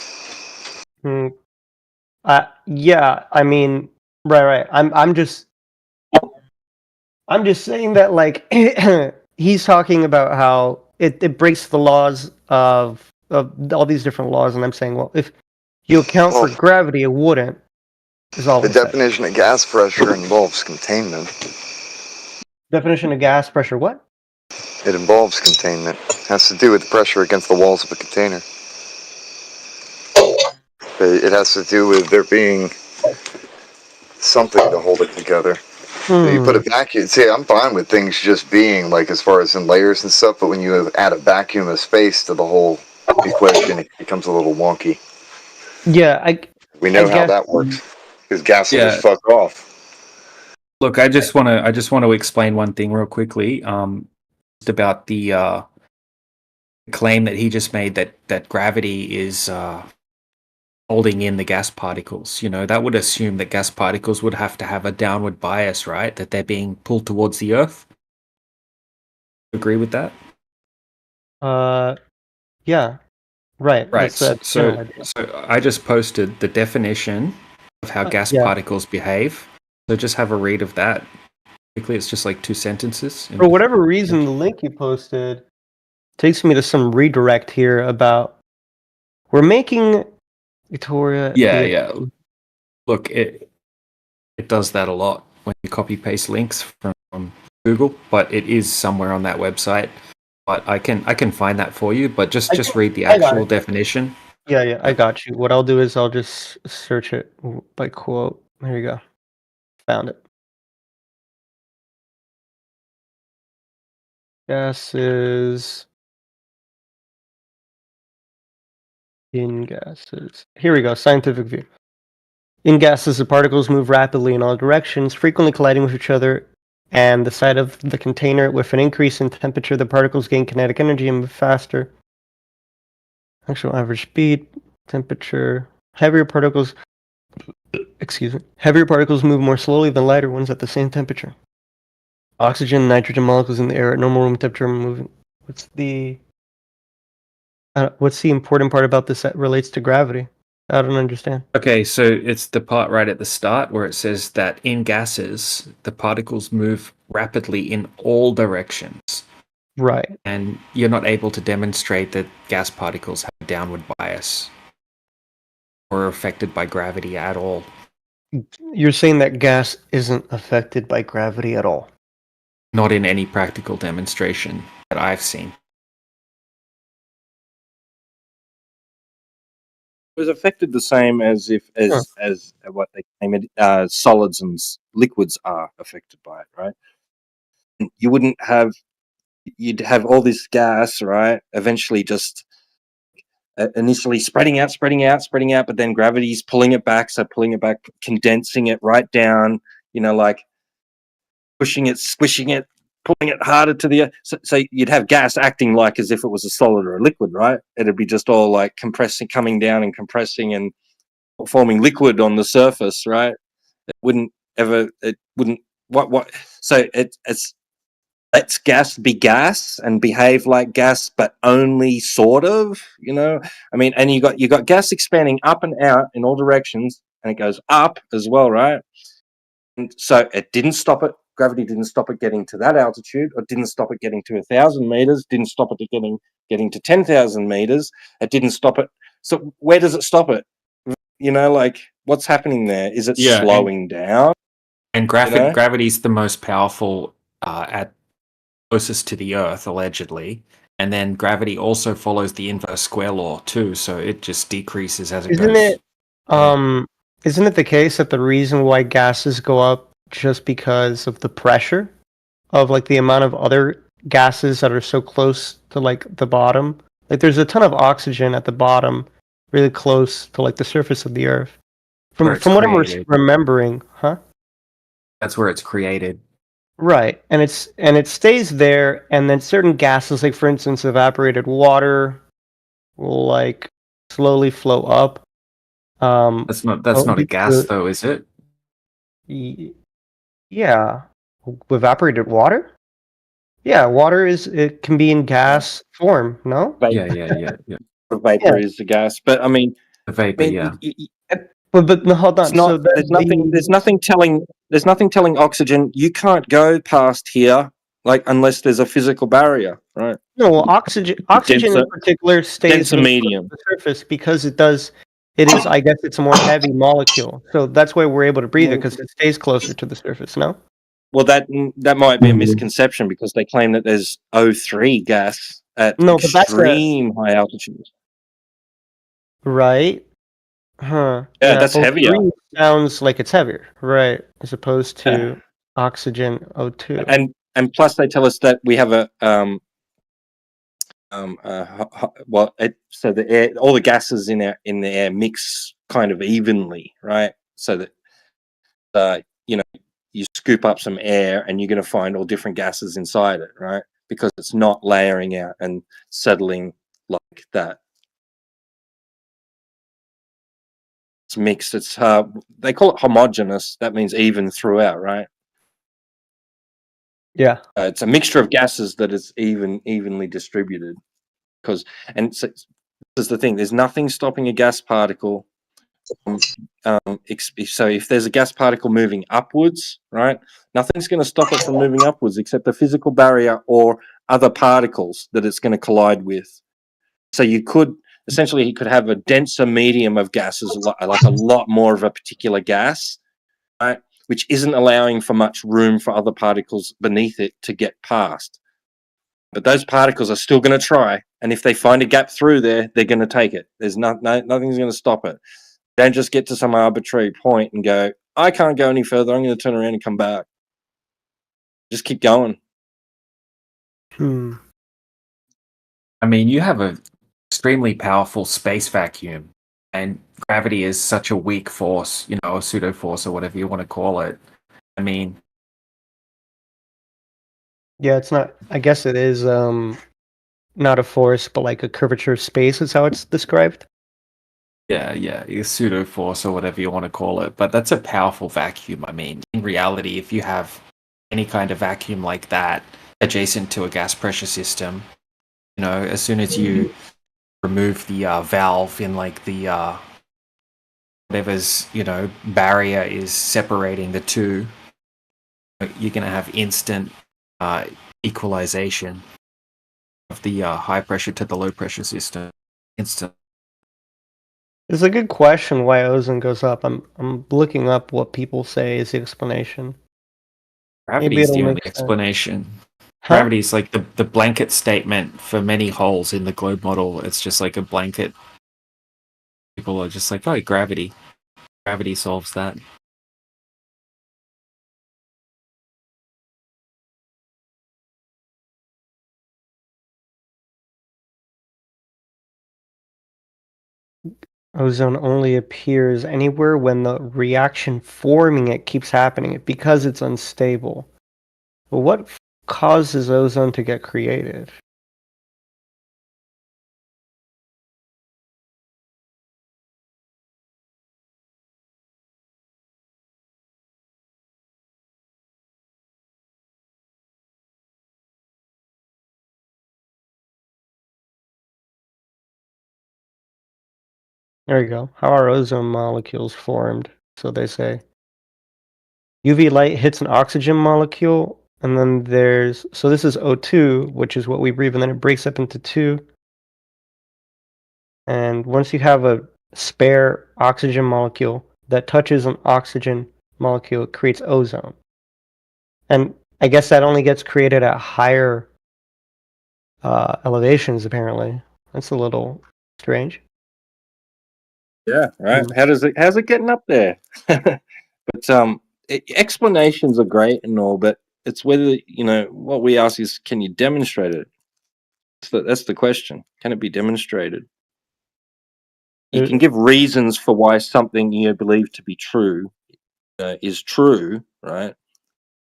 Yeah, I mean, right. I'm just saying that like he's talking about how it breaks the laws of all these different laws, and I'm saying, well, if you account for gravity, it wouldn't. Is all The I'm saying. definition of gas pressure involves containment. Definition of gas pressure, what? It involves containment. It has to do with the pressure against the walls of a container. It has to do with there being something to hold it together. So you put a vacuum. See, I'm fine with things just being like as far as in layers and stuff, but when you add a vacuum of space to the whole equation, it becomes a little wonky. Yeah, We know how guess- that works because gas will Yeah. just fuck off. Look, I just want to explain one thing real quickly. Just about the claim that he just made that gravity is holding in the gas particles. You know, that would assume that gas particles would have to have a downward bias, right? That they're being pulled towards the Earth. Agree with that? Yeah. Right. Right. That's So general idea. I just posted the definition of how gas yeah. particles behave. So just have a read of that. Quickly, it's just like 2 sentences. For whatever reason, the link you posted takes me to some redirect here about we're making Victoria. Yeah. Look, it does that a lot when you copy paste links from Google, but it is somewhere on that website. But I can find that for you. But just read the I got actual it. definition. Yeah, I got you. What I'll do is I'll just search it by quote. There you go. Found it. Gases. In gases. Here we go. Scientific view. In gases, the particles move rapidly in all directions, frequently colliding with each other and the side of the container. With an increase in temperature, the particles gain kinetic energy and move faster. Actual average speed, temperature. Heavier particles move more slowly than lighter ones at the same temperature. Oxygen and nitrogen molecules in the air at normal room temperature are moving. What's the important part about this that relates to gravity? I don't understand. Okay, so it's the part right at the start where it says that in gases, the particles move rapidly in all directions. Right. And you're not able to demonstrate that gas particles have a downward bias or are affected by gravity at all. You're saying that gas isn't affected by gravity at all? Not in any practical demonstration that I've seen. It was affected the same as what they claim it, solids and liquids are affected by it, right? You'd have all this gas, right? Eventually just initially spreading out, but then gravity's pulling it back, condensing it right down, like pushing it, squishing it, pulling it harder to the so you'd have gas acting like as if it was a solid or a liquid, right? It'd be just all like compressing, coming down and compressing and forming liquid on the surface, right? So it's lets gas be gas and behave like gas, but only sort of, I mean, and you got gas expanding up and out in all directions, and it goes up as well, right? And so it didn't stop it. Gravity didn't stop it getting to that altitude, or didn't stop it getting to 1,000 meters, didn't stop it getting to 10,000 meters. It didn't stop it. So where does it stop it? Like what's happening there? Is it slowing down? And gravity's the most powerful at closest to the Earth, allegedly. And then gravity also follows the inverse square law too, so it just decreases as it goes. Isn't it the case that the reason why gases go up just because of the pressure of like the amount of other gases that are so close to like the bottom? Like there's a ton of oxygen at the bottom, really close to like the surface of the Earth. From what I'm remembering, huh? That's where it's created. Right, and it stays there, and then certain gases, like for instance, evaporated water, will like slowly flow up. That's not a gas, though, is it? Yeah, evaporated water. Yeah, water it can be in gas form. No. Yeah. The vapor is the gas, but I mean, the vapor, But no, hold on. It's not, there's nothing telling oxygen you can't go past here, like unless there's a physical barrier, right? No, well, oxygen in particular stays denser medium the surface because it is, I guess it's a more heavy molecule. So that's why we're able to breathe it, because it stays closer to the surface, no? Well, that might be a misconception, because they claim that there's O3 gas at extreme high altitudes. Right. Huh. Yeah, that's heavier. Sounds like it's heavier, right? As opposed to oxygen O2. And plus they tell us that we have so the air, all the gases in the air mix kind of evenly, right? So that you scoop up some air and you're going to find all different gases inside it, right? Because it's not layering out and settling like that. It's mixed. It's they call it homogeneous. That means even throughout, right? Yeah. It's a mixture of gases that is evenly distributed. So this is the thing. There's nothing stopping a gas particle. So if there's a gas particle moving upwards, right, nothing's going to stop it from moving upwards except the physical barrier or other particles that it's going to collide with. So you could have a denser medium of gases, like a lot more of a particular gas, right, which isn't allowing for much room for other particles beneath it to get past. But those particles are still going to try, and if they find a gap through there, they're going to take it. There's nothing's going to stop it. Don't just get to some arbitrary point and go, I can't go any further. I'm going to turn around and come back. Just keep going. I mean, you have an extremely powerful space vacuum, and gravity is such a weak force, a pseudo force or whatever you want to call it. I mean, Yeah, it's not. I guess it is not a force, but like a curvature of space is how it's described. yeah, a pseudo force or whatever you want to call it. But that's a powerful vacuum. I mean, in reality, if you have any kind of vacuum like that adjacent to a gas pressure system, as soon as you remove the valve in like the whatever's barrier is separating the two, you're going to have instant equalization of the high pressure to the low pressure system. Instant. It's a good question why ozone goes up. I'm looking up what people say is the explanation. Gravity is the only explanation. Huh? Gravity is like the blanket statement for many holes in the globe model. It's just like a blanket. People are just like, oh, gravity. Gravity solves that. Ozone only appears anywhere when the reaction forming it keeps happening because it's unstable. But what causes ozone to get created? There you go. How are ozone molecules formed? So they say. UV light hits an oxygen molecule, and then so this is O2, which is what we breathe, and then it breaks up into two. And once you have a spare oxygen molecule that touches an oxygen molecule, it creates ozone. And I guess that only gets created at higher elevations, apparently. That's a little strange. Yeah, right. How's it getting up there? But explanations are great and all, but it's whether what we ask is, can you demonstrate it? That's the question. Can it be demonstrated? You can give reasons for why something you believe to be true is true, right?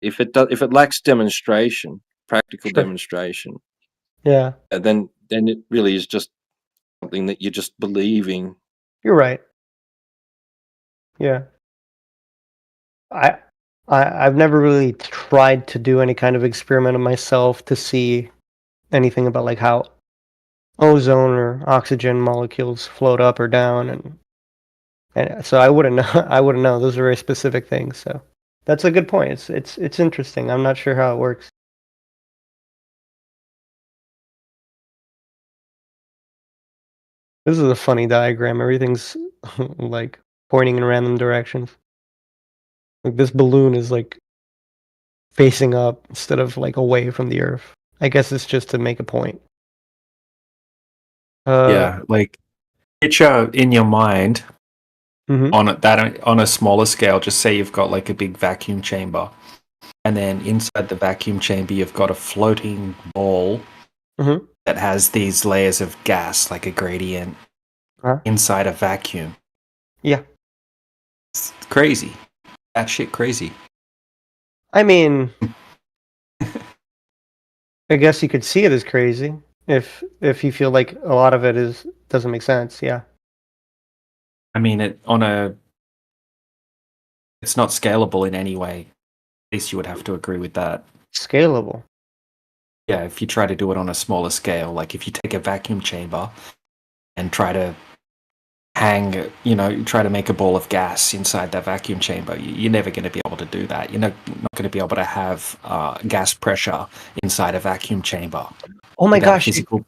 If it lacks demonstration, practical demonstration, yeah, then it really is just something that you're just believing. You're right. Yeah. I've never really tried to do any kind of experiment on myself to see anything about like how ozone or oxygen molecules float up or down, and so I wouldn't know. I wouldn't know. Those are very specific things. So that's a good point. It's interesting. I'm not sure how it works. This is a funny diagram. Everything's like pointing in random directions. Like this balloon is like facing up instead of like away from the Earth. I guess it's just to make a point. Yeah, like picture in your mind on a smaller scale. Just say you've got like a big vacuum chamber, and then inside the vacuum chamber you've got a floating ball that has these layers of gas, like a gradient, inside a vacuum. Yeah. It's crazy. That shit crazy. I mean, I guess you could see it as crazy if you feel like a lot of it doesn't make sense. Yeah. I mean, it's not scalable in any way. At least you would have to agree with that. Scalable. Yeah, if you try to do it on a smaller scale, like if you take a vacuum chamber and try to try to make a ball of gas inside that vacuum chamber, you're never going to be able to do that. You're not going to be able to have gas pressure inside a vacuum chamber. Oh my without gosh. physical...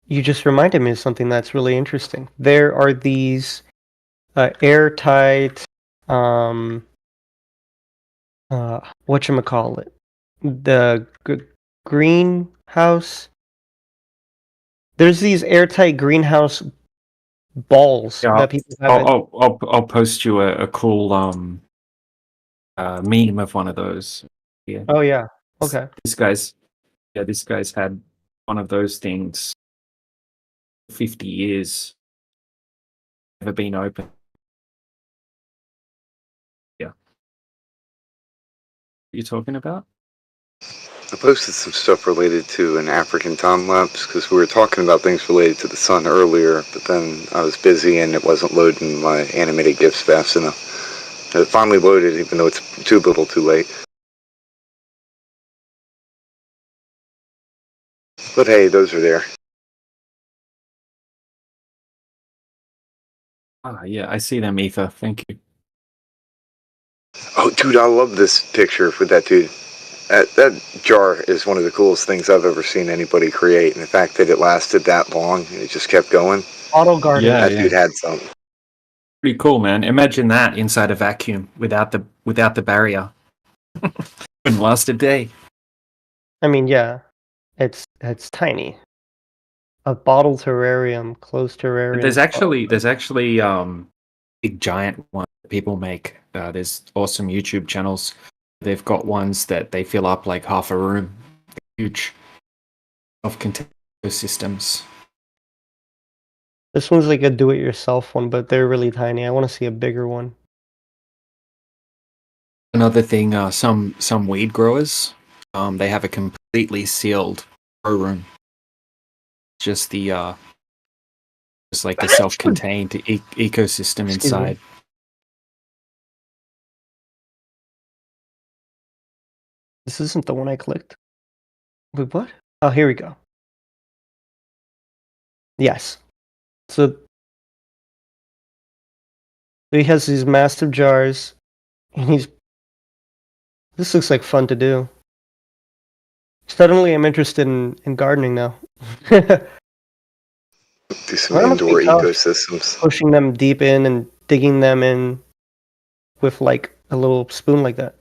You just reminded me of something that's really interesting. There are these airtight, whatchamacallit, the greenhouse. There's these airtight greenhouse balls that people have. I'll post you a cool meme of one of those. Yeah. Oh yeah. Okay. This guy's had one of those things 50 years. Never been open. Yeah. What are you talking about? I posted some stuff related to an African time lapse because we were talking about things related to the sun earlier, but then I was busy and it wasn't loading my animated GIFs fast enough. It finally loaded, even though it's too little too late. But hey, those are there. Yeah, I see them, Ether. Thank you. Oh, dude, I love this picture with that dude. That jar is one of the coolest things I've ever seen anybody create, and the fact that it lasted that long and it just kept going. Auto garden. Yeah, that dude had something. Pretty cool, man. Imagine that inside a vacuum without the barrier. Wouldn't last a day. I mean, yeah, it's tiny. A bottle terrarium, closed terrarium. There's actually big giant ones that people make. There's awesome YouTube channels. They've got ones that they fill up like half a room. Huge, self-contained systems. This one's like a do-it-yourself one, but they're really tiny. I want to see a bigger one. Another thing, some weed growers, they have a completely sealed grow room. Just like the self-contained ecosystem inside. This isn't the one I clicked. Wait, what? Oh, here we go. Yes. So he has these massive jars, and this looks like fun to do. Suddenly I'm interested in gardening now. Do some indoor ecosystems. Pushing them deep in and digging them in with like a little spoon like that.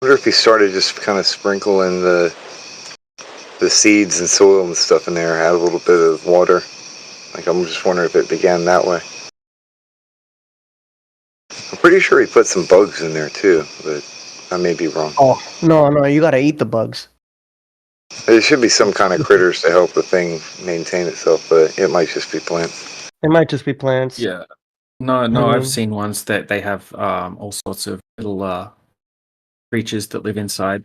I wonder if he started just kind of sprinkling the seeds and soil and stuff in there, add a little bit of water. Like, I'm just wondering if it began that way. I'm pretty sure he put some bugs in there too, but I may be wrong. Oh, no, you gotta eat the bugs. There should be some kind of critters to help the thing maintain itself, but it might just be plants. It might just be plants. Yeah. No, I've seen ones that they have all sorts of little creatures that live inside.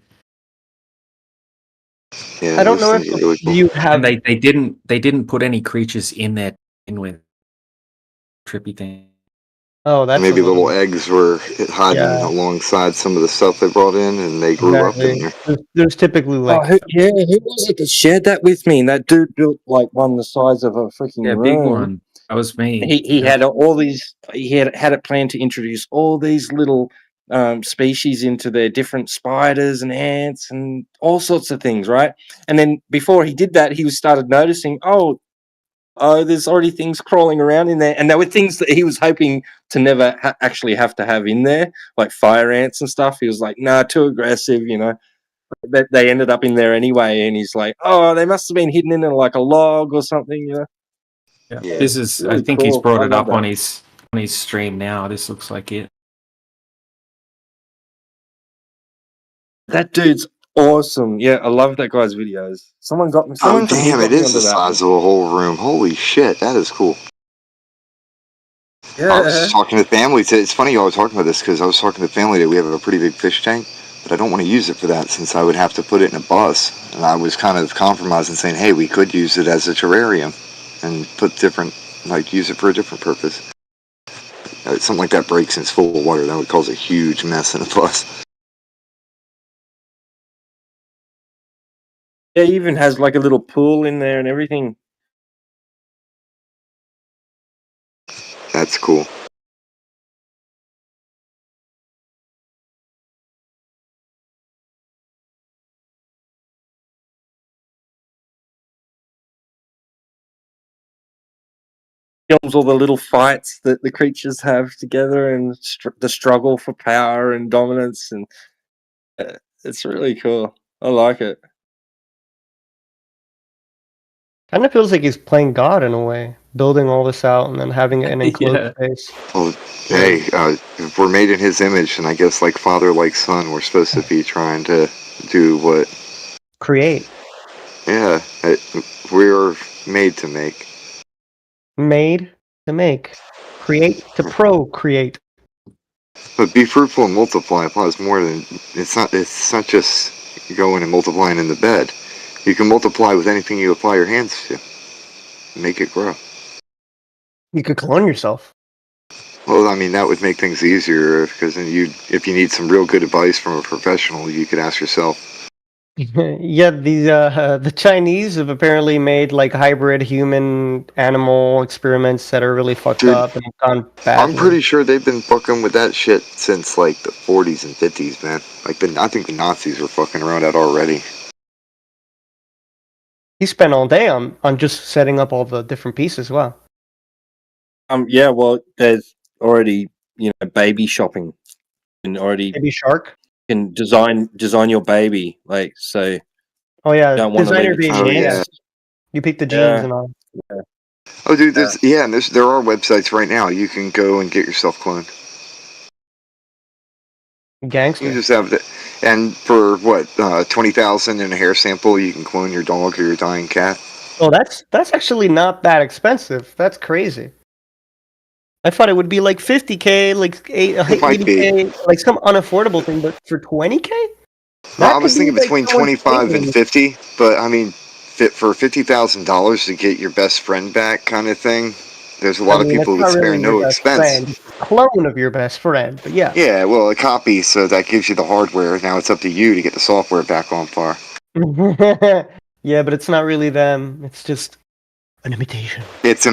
Yeah, I don't know if you have. And they didn't put any creatures in there to begin with. Trippy thing. Oh, that's maybe little eggs were hiding alongside some of the stuff they brought in, and they grew up in there. There's typically like who was it that shared that with me? And that dude built like one the size of a freaking room. Big one. That was me. He had all these. He had it planned to introduce all these little species into their different spiders and ants and all sorts of things, right? And then before he did that, he started noticing, there's already things crawling around in there, and there were things that he was hoping to never actually have to have in there, like fire ants and stuff. He was like, nah, too aggressive, But they ended up in there anyway, and he's like, they must have been hidden in like a log or something, Yeah. This is really I think cool. He's brought it up on his stream now. This looks like it. That dude's awesome. Yeah, I love that guy's videos. Someone got me. Oh Someone from here damn! got It me is onto the that one. size of a whole room. Holy shit! That is cool. I was Yeah. just talking to family. It's funny y'all were talking about this because I was talking to family that we have a pretty big fish tank, but I don't want to use it for that since I would have to put it in a bus. And I was kind of compromising, saying, "Hey, we could use it as a terrarium, and put different, like, use it for a different purpose." Something like that breaks and it's full of water. That would cause a huge mess in a bus. Yeah, he even has like a little pool in there and everything. That's cool. Films all the little fights that the creatures have together and the struggle for power and dominance, and it's really cool. I like it. Kind of feels like he's playing God in a way, building all this out and then having it in enclosed space. Well, hey, if we're made in His image, and I guess like father, like son, we're supposed to be trying to do what? Create. Yeah, we're made to make. Made to make. Create to procreate. But be fruitful and multiply applies more than it's not just going and multiplying in the bed. You can multiply with anything you apply your hands to. Make it grow. You could clone yourself. Well, I mean that would make things easier because then if you need some real good advice from a professional, you could ask yourself. Yeah, the Chinese have apparently made like hybrid human animal experiments that are really fucked Dude, up and gone bad. I'm pretty sure they've been fucking with that shit since like the 40s and 50s, man. I think the Nazis were fucking around that already. He spent all day on just setting up all the different pieces. Wow. Yeah, well, there's already baby shopping, and already Baby shark. can design your baby like so. Oh yeah, You don't want to designer leave it baby. to Yeah. chance. You pick the genes Yeah. and all. Yeah. Oh, dude, and there are websites right now you can go and get yourself cloned. Gangster. You just have that, and for what 20,000 in a hair sample, you can clone your dog or your dying cat. Oh, that's actually not that expensive. That's crazy. I thought it would be like 50K, like It might 80K, like some unaffordable thing, but for 20K? Well, I was thinking between 25 and 50, but I mean, for $50,000 to get your best friend back, kind of thing. There's a lot of people that spare no expense. Clone of your best friend, but yeah. Yeah, well, a copy, so that gives you the hardware. Now it's up to you to get the software back on par. Yeah, but it's not really them. It's just an imitation. It's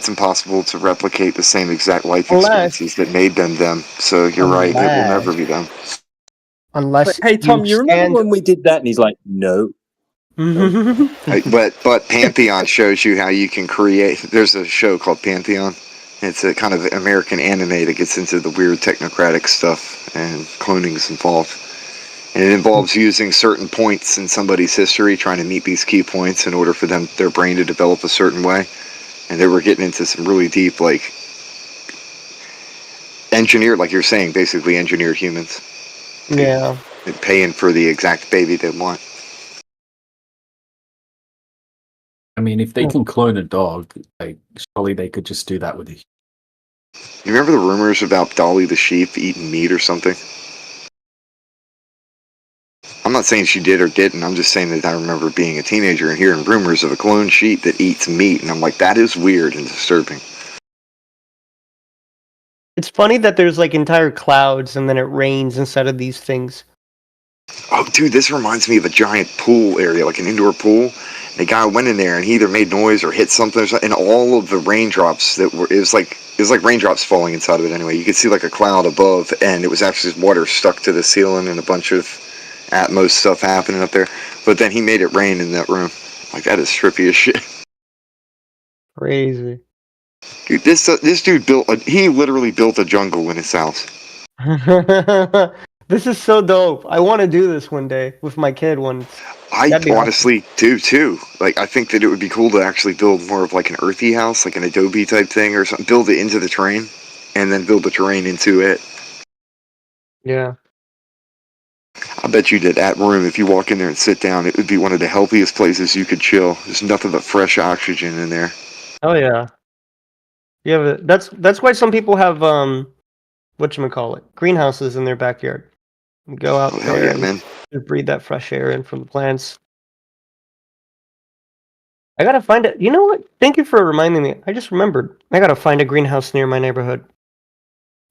impossible to replicate the same exact life Unless- experiences that made them. So you're right, it will never be them. Unless Hey Tom, you remember when we did that? And he's like, no. But Pantheon shows you how you can create. There's a show called Pantheon. It's a kind of American anime that gets into the weird technocratic stuff, and cloning's involved. And it involves using certain points in somebody's history, trying to meet these key points in order for their brain to develop a certain way. And they were getting into some really deep, like, engineered, like you're saying, basically engineered humans. Yeah. And paying for the exact baby they want. I mean, if they can clone a dog, like surely they could just do that with it. You remember the rumors about Dolly the sheep eating meat or something? I'm not saying she did or didn't. I'm just saying that I remember being a teenager and hearing rumors of a cloned sheep that eats meat, and I'm like, that is weird and disturbing. It's funny that there's like entire clouds and then it rains instead of these things. Oh, dude, this reminds me of a giant pool area, like an indoor pool. And a guy went in there and he either made noise or hit something, and all of the raindrops it was like raindrops falling inside of it. Anyway, you could see like a cloud above, and it was actually water stuck to the ceiling and a bunch of Atmos stuff happening up there. But then he made it rain in that room. Like, that is trippy as shit. Crazy. Dude, this dude he literally built a jungle in his house. This is so dope. I want to do this one day with my kid once. I honestly do too. Like, I think that it would be cool to actually build more of like an earthy house, like an Adobe type thing or something. Build it into the terrain, and then build the terrain into it. Yeah. bet you that room, if you walk in there and sit down, it would be one of the healthiest places you could chill. There's nothing but fresh oxygen in there. Oh yeah. Yeah, that's why some people have whatchamacallit, greenhouses in their backyard. You go out hell there yeah, and man. just breathe that fresh air in from the plants. I gotta find it. You know what? Thank you for reminding me. I just remembered. I gotta find a greenhouse near my neighborhood.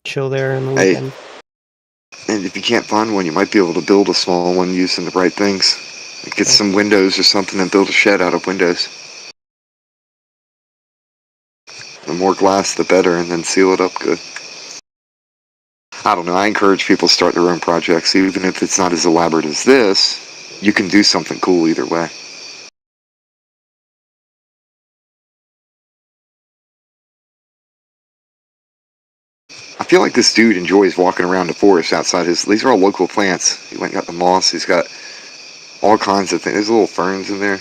Chill there in the Hey, weekend. and if you can't find one, you might be able to build a small one using the right things. Like get some windows or something and build a shed out of windows. The more glass, the better, and then seal it up good. I don't know. I encourage people to start their own projects, even if it's not as elaborate as this. You can do something cool either way. I feel like this dude enjoys walking around the forest outside his. These are all local plants. He went and got the moss. He's got all kinds of things. There's little ferns in there.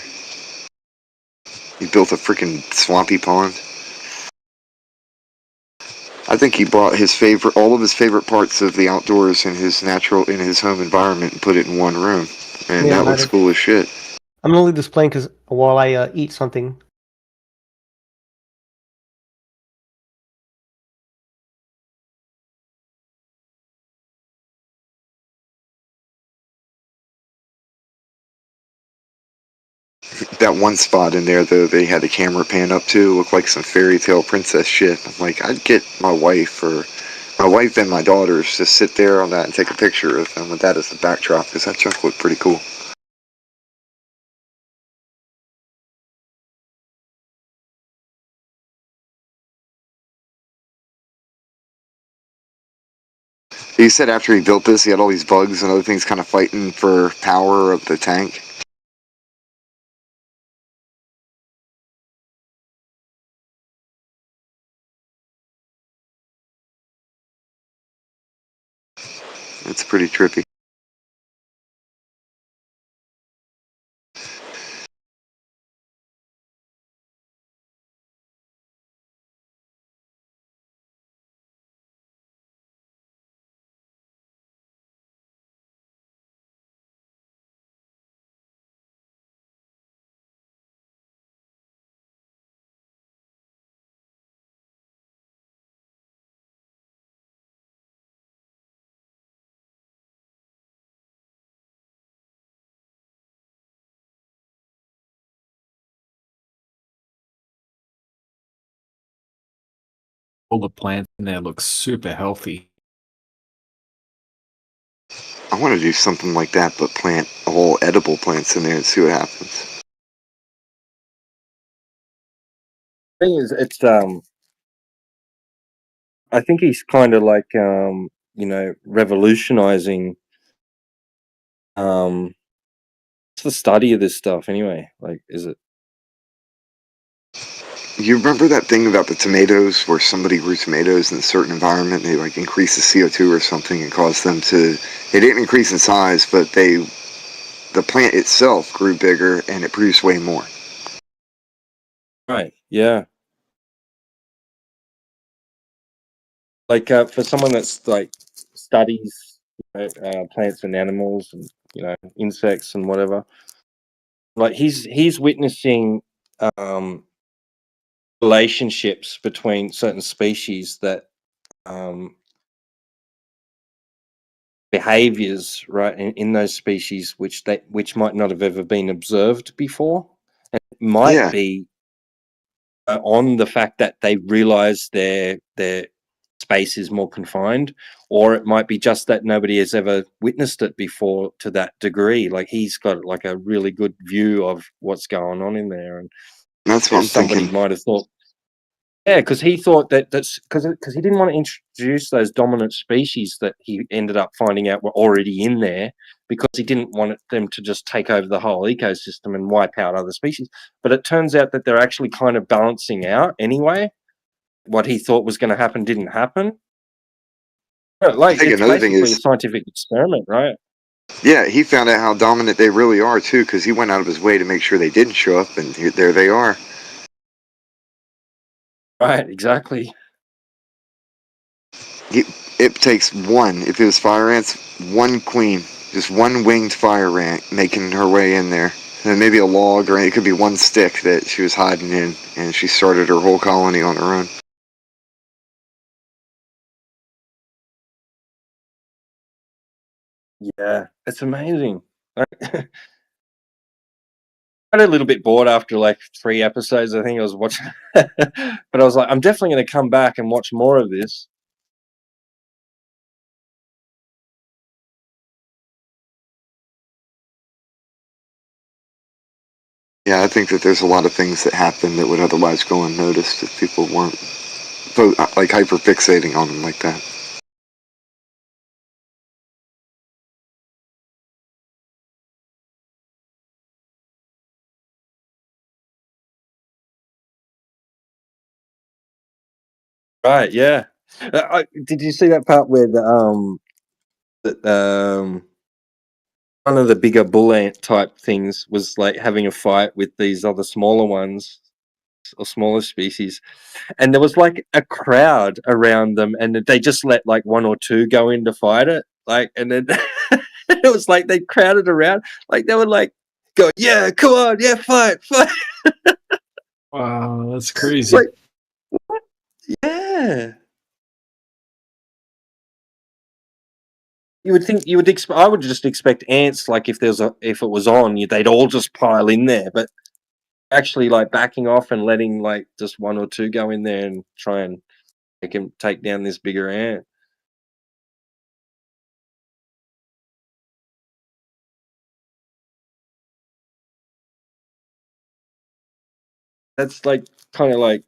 He built a freaking swampy pond. I think he brought all of his favorite parts of the outdoors in his home environment and put it in one room. And Yeah, that looks cool as shit. I'm gonna leave this playing because while I eat something. That one spot in there, though, they had the camera pan up to, looked like some fairy tale princess shit. I'm like, I'd get my wife and my daughters to sit there on that and take a picture of them with that as the backdrop, because that junk looked pretty cool. He said after he built this, he had all these bugs and other things kind of fighting for power of the tank. It's pretty trippy. All the plants in there look super healthy. I want to do something like that, but plant all edible plants in there and see what happens. Thing is, it's I think he's kind of like revolutionizing it's the study of this stuff anyway. Like, is it? You remember that thing about the tomatoes where somebody grew tomatoes in a certain environment, they like increased the CO2 or something and caused them to, they didn't increase in size, but the plant itself grew bigger and it produced way more. Right. Yeah. Like for someone that's like studies plants and animals and insects and whatever, like he's witnessing relationships between certain species that behaviors right in those species which might not have ever been observed before, and it might be on the fact that they realize their space is more confined, or it might be just that nobody has ever witnessed it before to that degree. Like he's got like a really good view of what's going on in there, and that's what I'm somebody thinking. might have thought. Yeah, because he thought that's because he didn't want to introduce those dominant species that he ended up finding out were already in there, because he didn't want them to just take over the whole ecosystem and wipe out other species. But it turns out that they're actually kind of balancing out anyway. What he thought was going to happen didn't happen. Like, it's basically a scientific experiment, right? Yeah, he found out how dominant they really are too, because he went out of his way to make sure they didn't show up, and there they are. Right, exactly. It takes one, if it was fire ants, one queen Just one winged fire ant making her way in there. And maybe a log, or it could be one stick that she was hiding in, and she started her whole colony on her own. Yeah, it's amazing. I got a little bit bored after like 3 episodes. I think I was watching, but I was like, I'm definitely going to come back and watch more of this. Yeah, I think that there's a lot of things that happen that would otherwise go unnoticed if people weren't like hyper fixating on them like that. Right? Yeah. Did you see that part where one of the bigger bull ant type things was like having a fight with these other smaller ones or smaller species, and there was like a crowd around them, and they just let like 1 or 2 go in to fight it, like, and then it was like they crowded around, like they were like go, yeah, come on, yeah, fight. Wow, that's crazy. Like, what? Yeah. You would think I would just expect ants, like if it was on, they'd all just pile in there, but actually like backing off and letting like just 1 or 2 go in there and try and make him take down this bigger ant. That's like kind of like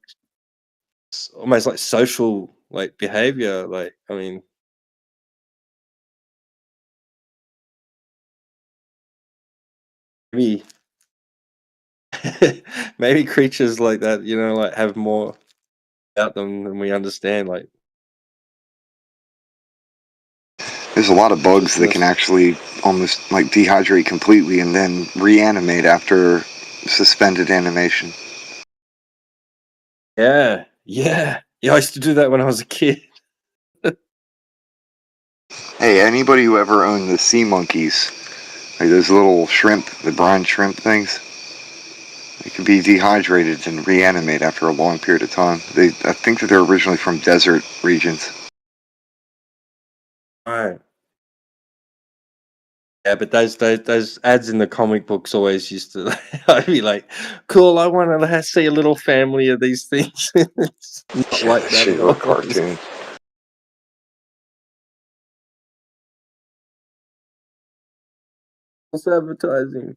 almost like social like behavior. Like, I mean, maybe maybe creatures like that, like have more about them than we understand. Like, There's a lot of bugs that can actually almost like dehydrate completely and then reanimate after suspended animation. yeah, I used to do that when I was a kid. Hey, anybody who ever owned the sea monkeys, like those little shrimp, the brine shrimp things, they can be dehydrated and reanimate after a long period of time. I think that they're originally from desert regions. Right. Yeah, but those ads in the comic books always used to. I'd be like, "Cool, I want to see a little family of these things." It's not like that Shit, at all. a cartoon. It's advertising.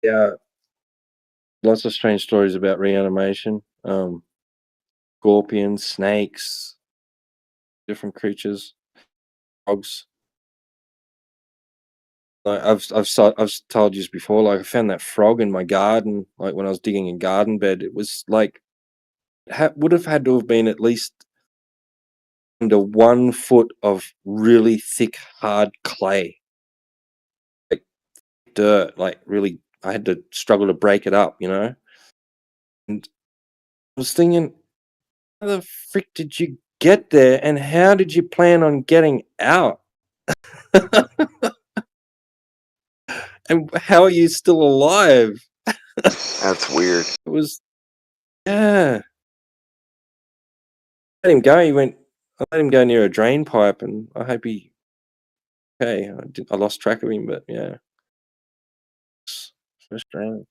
Yeah, lots of strange stories about reanimation. Scorpions, snakes, different creatures, frogs. Like I've told you this before. Like I found that frog in my garden. Like when I was digging a garden bed, it was like would have had to have been at least under 1 foot of really thick, hard clay, like dirt, like really I had to struggle to break it up, you know. And I was thinking, how the frick did you get there, and how did you plan on getting out? And how are you still alive? That's weird. It was, yeah. I let him go. I let him go near a drain pipe, and I hope he. Okay, I lost track of him, but yeah. It's so strange.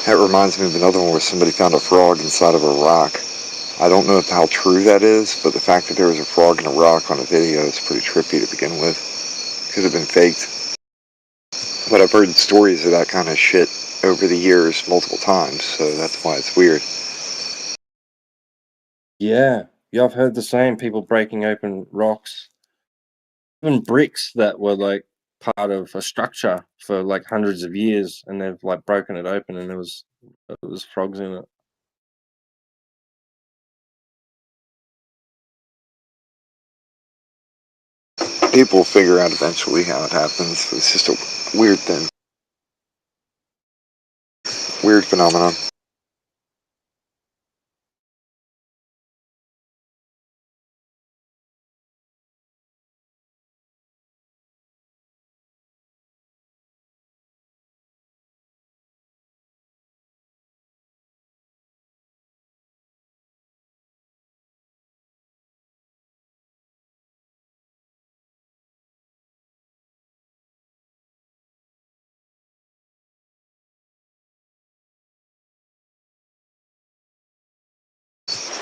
That reminds me of another one where somebody found a frog inside of a rock. I don't know how true that is, but the fact that there was a frog in a rock on a video is pretty trippy to begin with. Could have been faked. But I've heard stories of that kind of shit over the years multiple times, so that's why it's weird. Yeah, I've heard the same. People breaking open rocks, even bricks that were like part of a structure for like hundreds of years, and they've like broken it open, and there was frogs in it. People will figure out eventually how it happens. It's just a weird thing. Weird phenomenon.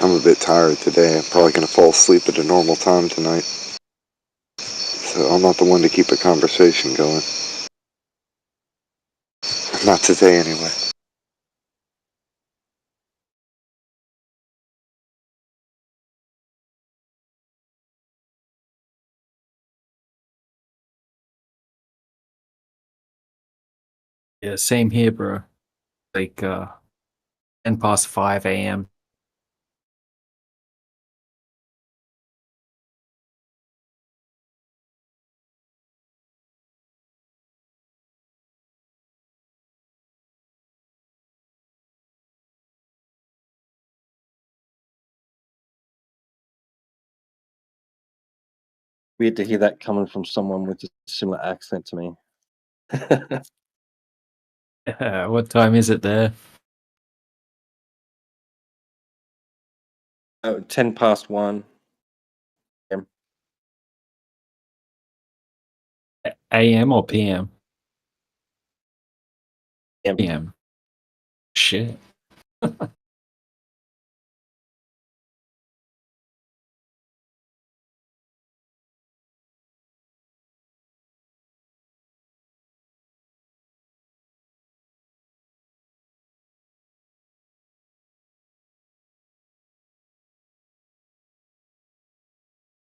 I'm a bit tired today. I'm probably going to fall asleep at a normal time tonight. So I'm not the one to keep a conversation going. Not today, anyway. Yeah, same here, bro. Like 10 past 5 a.m. Weird to hear that coming from someone with a similar accent to me. What time is it there? 10 past 1. AM or PM? PM. PM. Shit.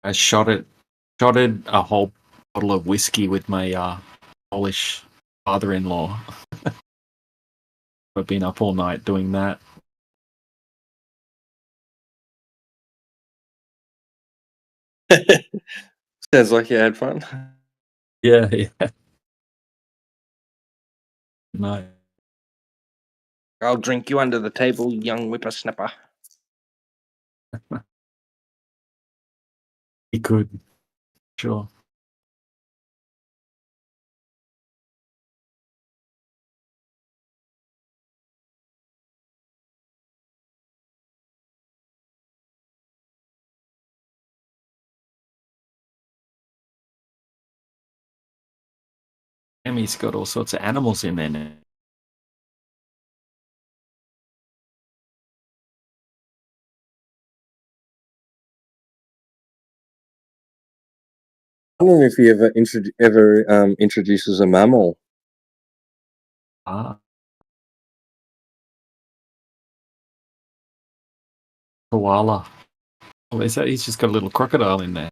I shotted a whole bottle of whiskey with my Polish father-in-law. I've been up all night doing that. Sounds like you had fun. Yeah, yeah. No. I'll drink you under the table, young whippersnapper. He could. Sure. He's got all sorts of animals in there now. I don't know if he ever introduces a mammal. Ah. Koala. Well, he's just got a little crocodile in there.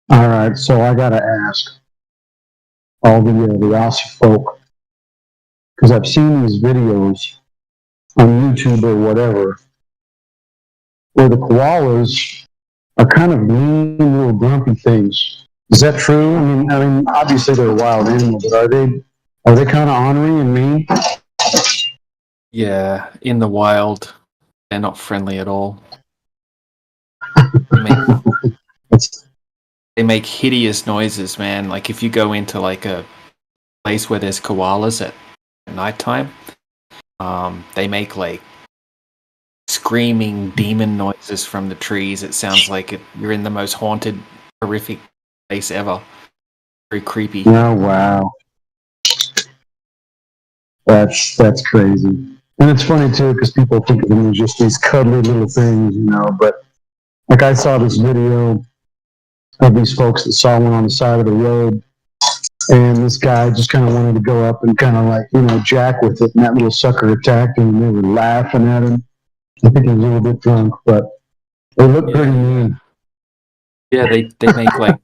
All right, so I gotta ask all the Aussie folk, because I've seen these videos on YouTube or whatever, where the koalas are kind of mean little grumpy things. Is that true? I mean, obviously they're a wild animal, but are they kind of ornery and mean? Yeah, in the wild, they're not friendly at all. They make hideous noises, man. Like if you go into like a place where there's koalas at nighttime, they make like screaming demon noises from the trees. It sounds like you're in the most haunted, horrific place ever. Very creepy. Oh wow, that's crazy. And it's funny too, because people think of them as just these cuddly little things, But like I saw this video of these folks that saw one on the side of the road, and this guy just kind of wanted to go up and kind of like, jack with it, and that little sucker attacked him, and they were laughing at him. I think he was a little bit drunk, but they look pretty mean. Yeah, they make like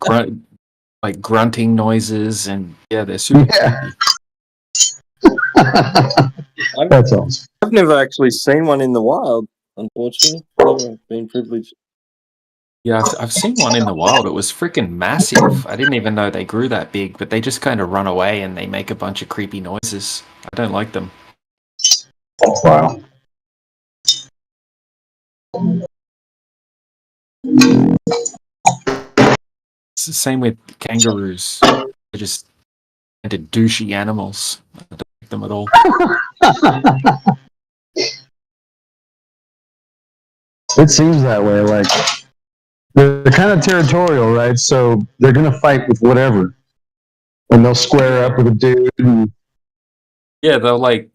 grunting noises, and yeah, they're super creepy. That's awesome. I've never actually seen one in the wild, unfortunately. Never been privileged. Yeah, I've seen one in the wild. It was freaking massive. I didn't even know they grew that big, but they just kind of run away and they make a bunch of creepy noises. I don't like them. Wow. It's the same with kangaroos. They're just into douchey animals. I don't like them at all. It seems that way. Like they're kind of territorial, right? So they're gonna fight with whatever, and they'll square up with a dude. And Yeah, they'll like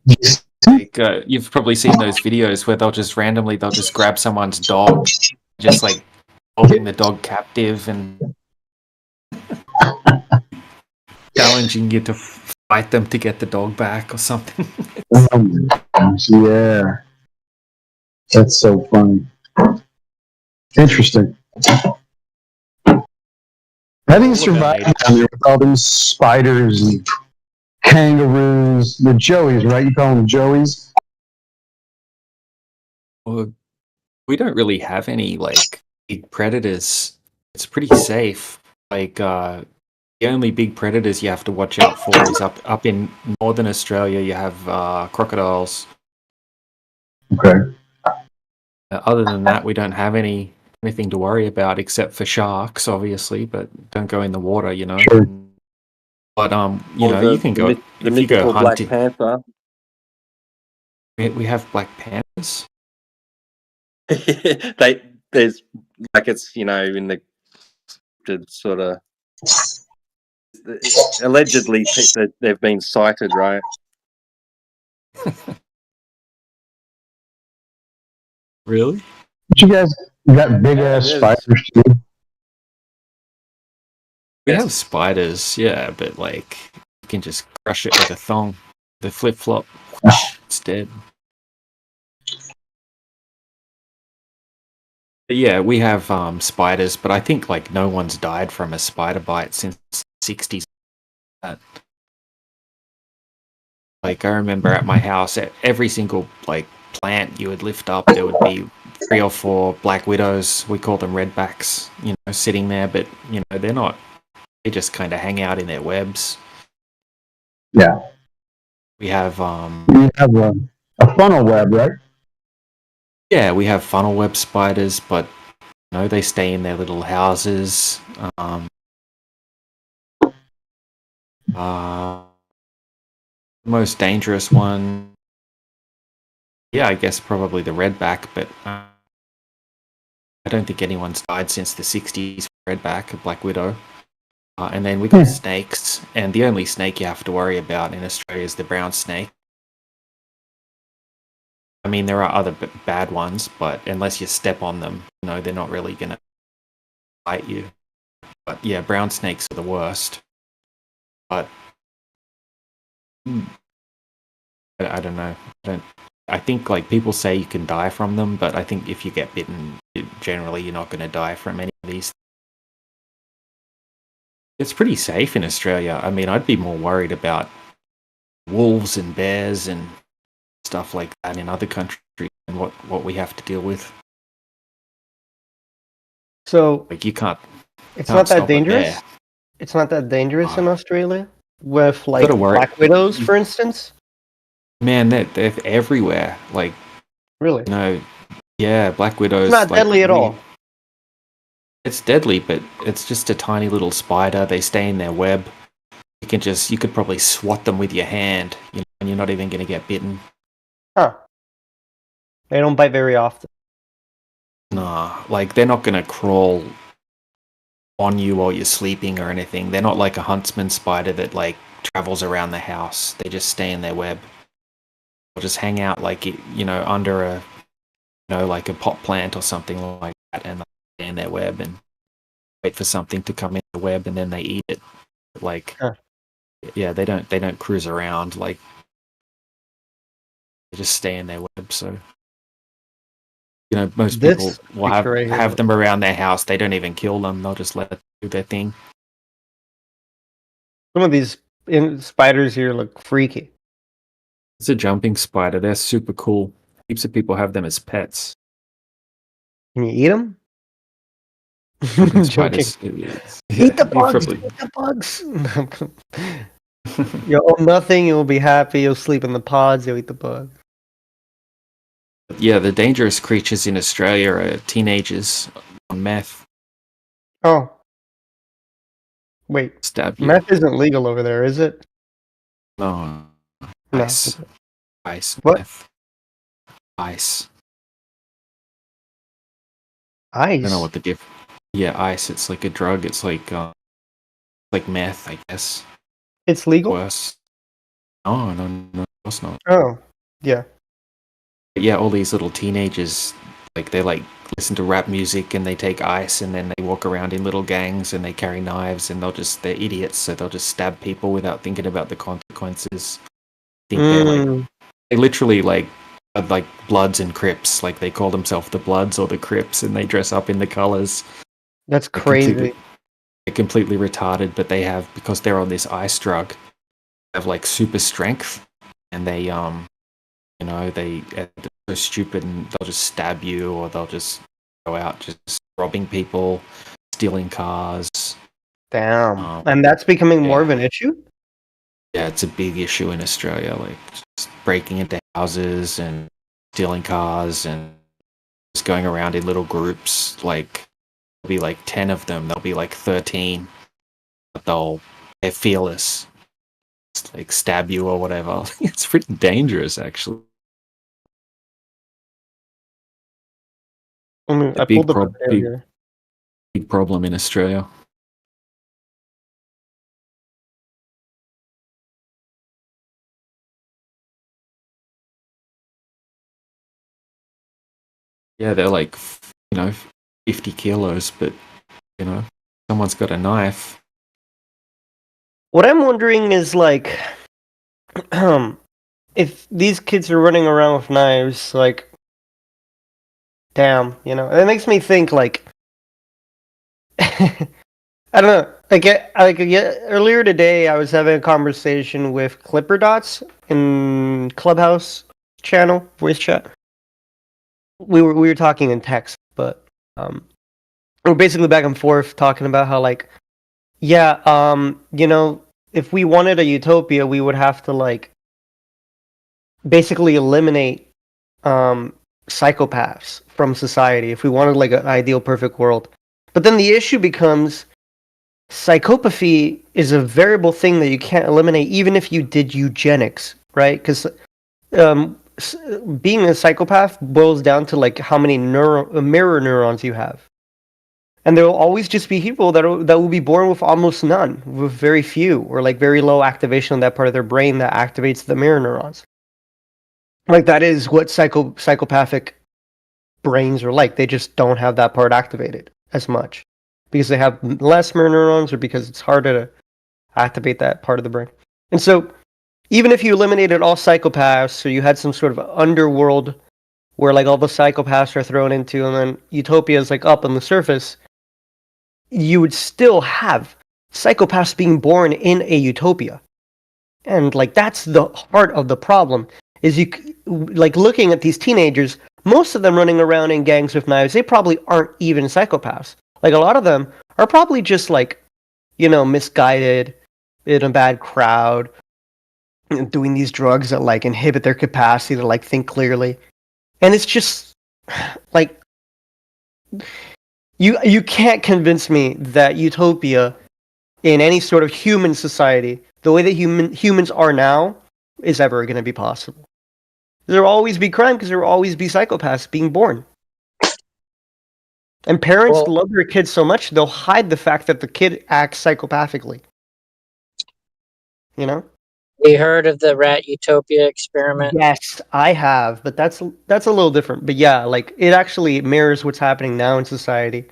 you've probably seen those videos where they'll just grab someone's dog, just like holding the dog captive and challenging you to fight them to get the dog back or something. oh my gosh, yeah, that's so funny. Interesting. How do you survive down there with all these spiders and kangaroos? The joeys, right? You call them joeys? Well, we don't really have any like big predators. It's pretty safe. Like the only big predators you have to watch out for is up in northern Australia. You have crocodiles. Okay. Other than that, we don't have anything to worry about except for sharks, obviously. But don't go in the water, Sure. But you can go the if you mythical go Black hunting. Panther. We have black panthers. There's like it's in the sort of allegedly they've been sighted, right? Really? But you guys got big ass spiders too. We have spiders, yeah, but like you can just crush it with a thong. The flip flop, it's dead. But yeah, we have spiders, but I think like no one's died from a spider bite since the 60s. Like I remember at my house, at every single like plant you would lift up, there would be 3 or 4 black widows. We call them redbacks, sitting there, but they're not. They just kind of hang out in their webs. Yeah. We have You have a funnel web, right? yeah, we have funnel web spiders, but they stay in their little houses. The most dangerous one, yeah, I guess probably the redback, but I don't think anyone's died since the 60s. Redback, a black widow. And then we got snakes, and the only snake you have to worry about in Australia is the brown snake. I mean, there are other bad ones, but unless you step on them, they're not really going to bite you. But yeah, brown snakes are the worst. But I don't know. I think like people say you can die from them, but I think if you get bitten, generally you're not going to die from any of these. It's pretty safe in Australia. I mean, I'd be more worried about wolves and bears and stuff like that in other countries and what we have to deal with. So like you can't. It's can't not that stop a dangerous. bear. It's not that dangerous in Australia with like Gotta worry. black widows, for instance. Man, they're everywhere. Like Really? you know, yeah, black widows. It's not like, deadly at all. It's deadly, but it's just a tiny little spider. They stay in their web. You could probably swat them with your hand, and you're not even going to get bitten. Huh. They don't bite very often. Nah, like they're not going to crawl on you while you're sleeping or anything. They're not like a huntsman spider that like travels around the house. They just stay in their web. They'll just hang out like under a like a pot plant or something like that, and they'll stay in their web and wait for something to come in the web, and then they eat it. Like, yeah, they don't cruise around. Like, they just stay in their web. So, most people will have them around their house. They don't even kill them. They'll just let them do their thing. Some of these spiders here look freaky. It's a jumping spider. They're super cool. Heaps of people have them as pets. Can you eat them? Spiders. Eat the bugs. Eat the bugs. You'll own nothing. You'll be happy. You'll sleep in the pods. You'll eat the bugs. Yeah, the dangerous creatures in Australia are teenagers on meth. Oh. Wait. Stab you. Meth isn't legal over there, is it? No. No. Ice. Ice. What? Meth. Ice. Ice? I don't know what the difference. Yeah, ice. It's like a drug. It's like meth, I guess. It's legal? Worse. No, of course not. Oh, yeah. But yeah, all these little teenagers, like they like listen to rap music and they take ice and then they walk around in little gangs and they carry knives and they're idiots, so they'll just stab people without thinking about the consequences. They literally like Bloods and Crips, like they call themselves the Bloods or the Crips and they dress up in the colors. That's crazy. They're completely retarded, but they have, because they're on this ice drug, have like super strength, and they they're so stupid and they'll just stab you, or they'll just go out just robbing people, stealing cars. Damn. And that's becoming more of an issue? Yeah, it's a big issue in Australia, like just breaking into houses and stealing cars and just going around in little groups. Like, there'll be like 10 of them, there'll be like 13, but they're fearless. Just, like, stab you or whatever. It's pretty dangerous, actually. I pulled up a video here. Big problem in Australia. Yeah, they're like, 50 kilos, but, someone's got a knife. What I'm wondering is, like, if these kids are running around with knives, like, damn, it makes me think, like, I don't know. Earlier today, I was having a conversation with Clipper Dots in Clubhouse channel, voice chat. We were talking in text, but we're basically back and forth talking about how, like, if we wanted a utopia, we would have to, like, basically eliminate psychopaths from society if we wanted, like, an ideal perfect world. But then the issue becomes psychopathy is a variable thing that you can't eliminate even if you did eugenics, right? Because being a psychopath boils down to, like, how many mirror neurons you have. And there will always just be people that will be born with almost none, with very few, or like very low activation of that part of their brain that activates the mirror neurons. Like, that is what psychopathic brains are like. They just don't have that part activated as much because they have less mirror neurons, or because it's harder to activate that part of the brain. And so, even if you eliminated all psychopaths, or you had some sort of underworld where, like, all the psychopaths are thrown into, and then utopia is, like, up on the surface, you would still have psychopaths being born in a utopia. And like that's the heart of the problem is like looking at these teenagers, most of them running around in gangs with knives, they probably aren't even psychopaths. Like a lot of them are probably just like, misguided in a bad crowd, doing these drugs that like inhibit their capacity to like think clearly. And it's just like you can't convince me that utopia in any sort of human society, the way that humans are now, is ever going to be possible. There will always be crime because there will always be psychopaths being born. And parents love their kids so much, they'll hide the fact that the kid acts psychopathically. You know? You heard of the Rat Utopia experiment? Yes, I have, but that's a little different. But yeah, like it actually mirrors what's happening now in society.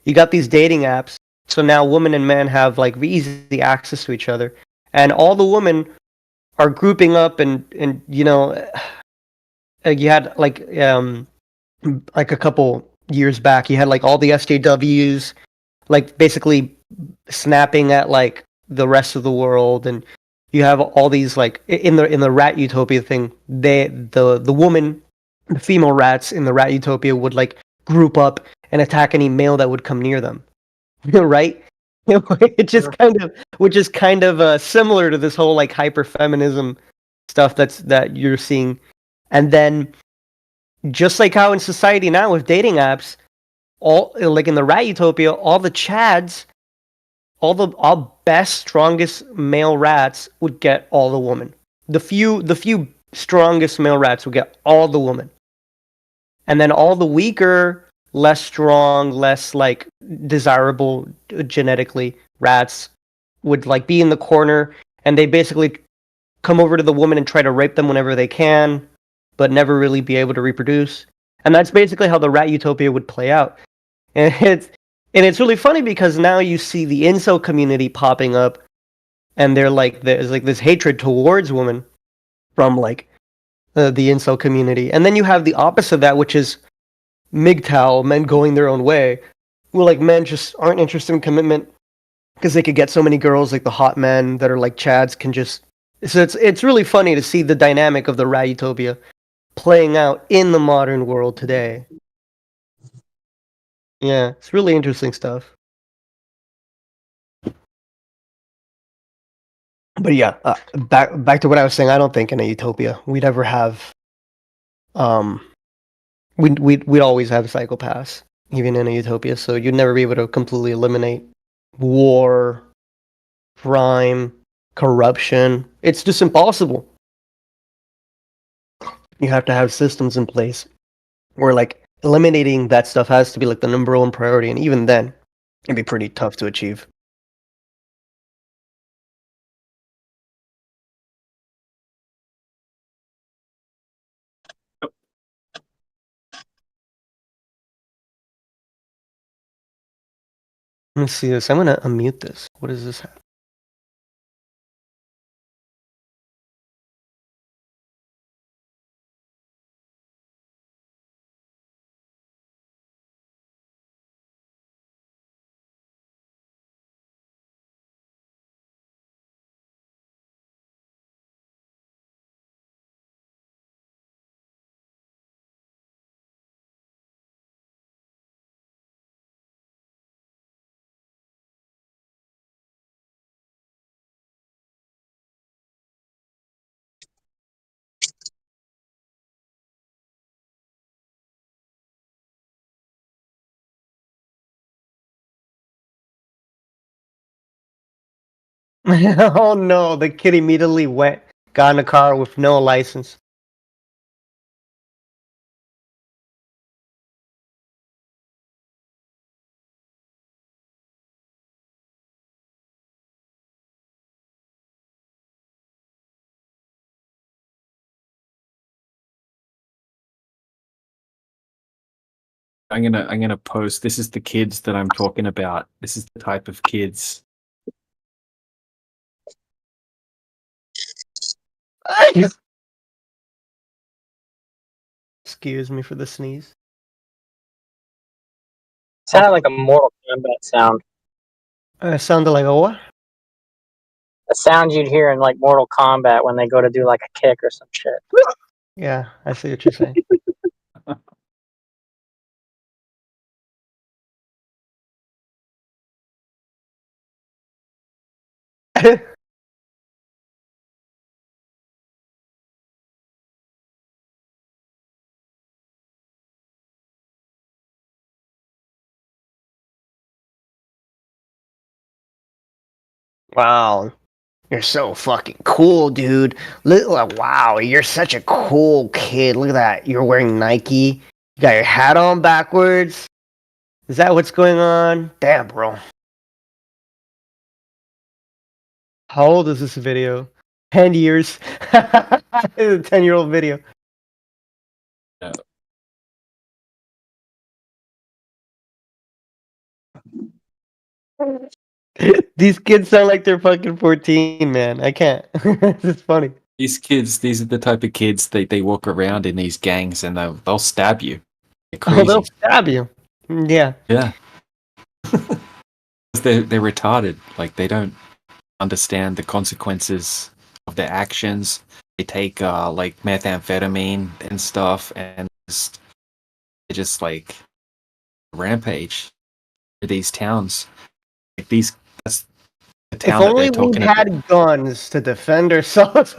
You got these dating apps, so now women and men have like easy access to each other, and all the women are grouping up, and you had like a couple years back, you had like all the SJWs, like basically snapping at like the rest of the world, and you have all these like in the Rat Utopia thing, the woman, the female rats in the Rat Utopia would like group up and attack any male that would come near them, right? Which is kind of similar to this whole like hyper feminism stuff that you're seeing, and then just like how in society now with dating apps, all like in the Rat Utopia, all the chads, all best, strongest male rats would get all the women. The few strongest male rats would get all the women. And then all the weaker, less strong, less like desirable genetically rats would like be in the corner, and they basically come over to the woman and try to rape them whenever they can, but never really be able to reproduce. And that's basically how the Rat Utopia would play out. And it's really funny because now you see the incel community popping up, and there's like this hatred towards women from like the incel community. And then you have the opposite of that, which is MGTOW, men going their own way, where like men just aren't interested in commitment because they could get so many girls, like the hot men that are like chads can just. So it's really funny to see the dynamic of the Rat Utopia playing out in the modern world today. Yeah, it's really interesting stuff. But yeah, back to what I was saying. I don't think in a utopia we'd ever have. We'd always have psychopaths, even in a utopia. So you'd never be able to completely eliminate war, crime, corruption. It's just impossible. You have to have systems in place where like eliminating that stuff has to be like the number one priority, and even then, it'd be pretty tough to achieve. Let me see this. I'm gonna unmute this. What does this have? Oh no, the kid immediately got in a car with no license. I'm gonna post. This is the kids that I'm talking about. This is the type of kids. Excuse me for the sneeze. Sounded like a Mortal Kombat sound. Sounded like a what? The sound you'd hear in like Mortal Kombat when they go to do like a kick or some shit. Yeah, I see what you're saying. Wow. You're so fucking cool, dude. Look, wow, you're such a cool kid. Look at that. You're wearing Nike. You got your hat on backwards. Is that what's going on? Damn, bro. How old is this video? 10 years. It's a 10-year-old video. These kids sound like they're fucking 14, man. I can't. It's funny. These kids, these are the type of kids they walk around in these gangs and they'll stab you. They're Oh, crazy. they'll stab you. Yeah. Yeah. They're retarded. Like they don't understand the consequences of their actions. They take like methamphetamine and stuff, and they just like rampage to these towns. Like these, that's the If town that only they're we talking about. had guns to defend ourselves.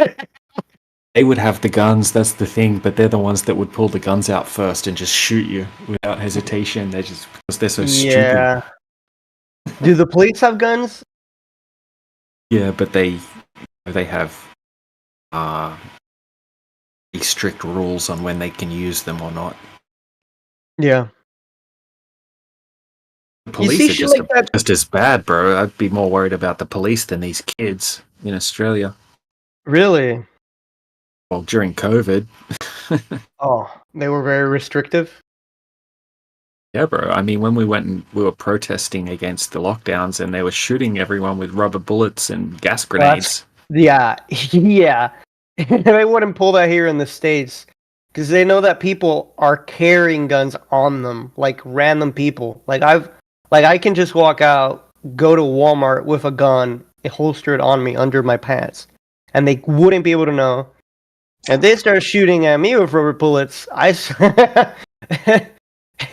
They would have the guns. That's the thing. But they're the ones that would pull the guns out first and just shoot you without hesitation. They're just because they're so stupid. Yeah. Do the police have guns? Yeah, but they have pretty strict rules on when they can use them or not. Yeah. The You police see are shit like that- just as bad, bro. I'd be more worried about the police than these kids in Australia. Really? Well, during COVID. Oh, they were very restrictive. Yeah, bro. I mean, when we went and we were protesting against the lockdowns and they were shooting everyone with rubber bullets and gas grenades. Yeah, yeah. They wouldn't pull that here in the States because they know that people are carrying guns on them, like random people. Like I can just walk out, go to Walmart with a gun, holstered on me under my pants, and they wouldn't be able to know. And they start shooting at me with rubber bullets.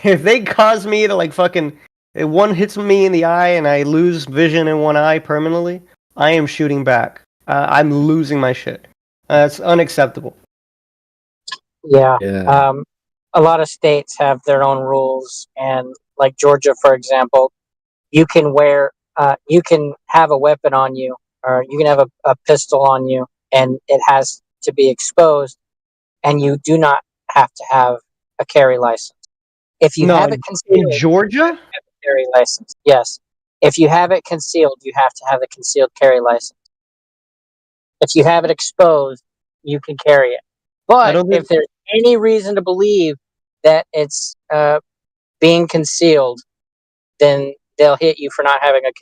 If they cause me to like fucking, if one hits me in the eye and I lose vision in one eye permanently, I am shooting back. I'm losing my shit. That's unacceptable. Yeah. A lot of states have their own rules, and like Georgia, for example, you can you can have a weapon on you, or you can have a pistol on you, and it has to be exposed, and you do not have to have a carry license. If you have it concealed, in Georgia, you have a carry license. Yes. If you have it concealed, you have to have the concealed carry license. If you have it exposed, you can carry it. But if there's any reason to believe that it's being concealed, then they'll hit you for not having a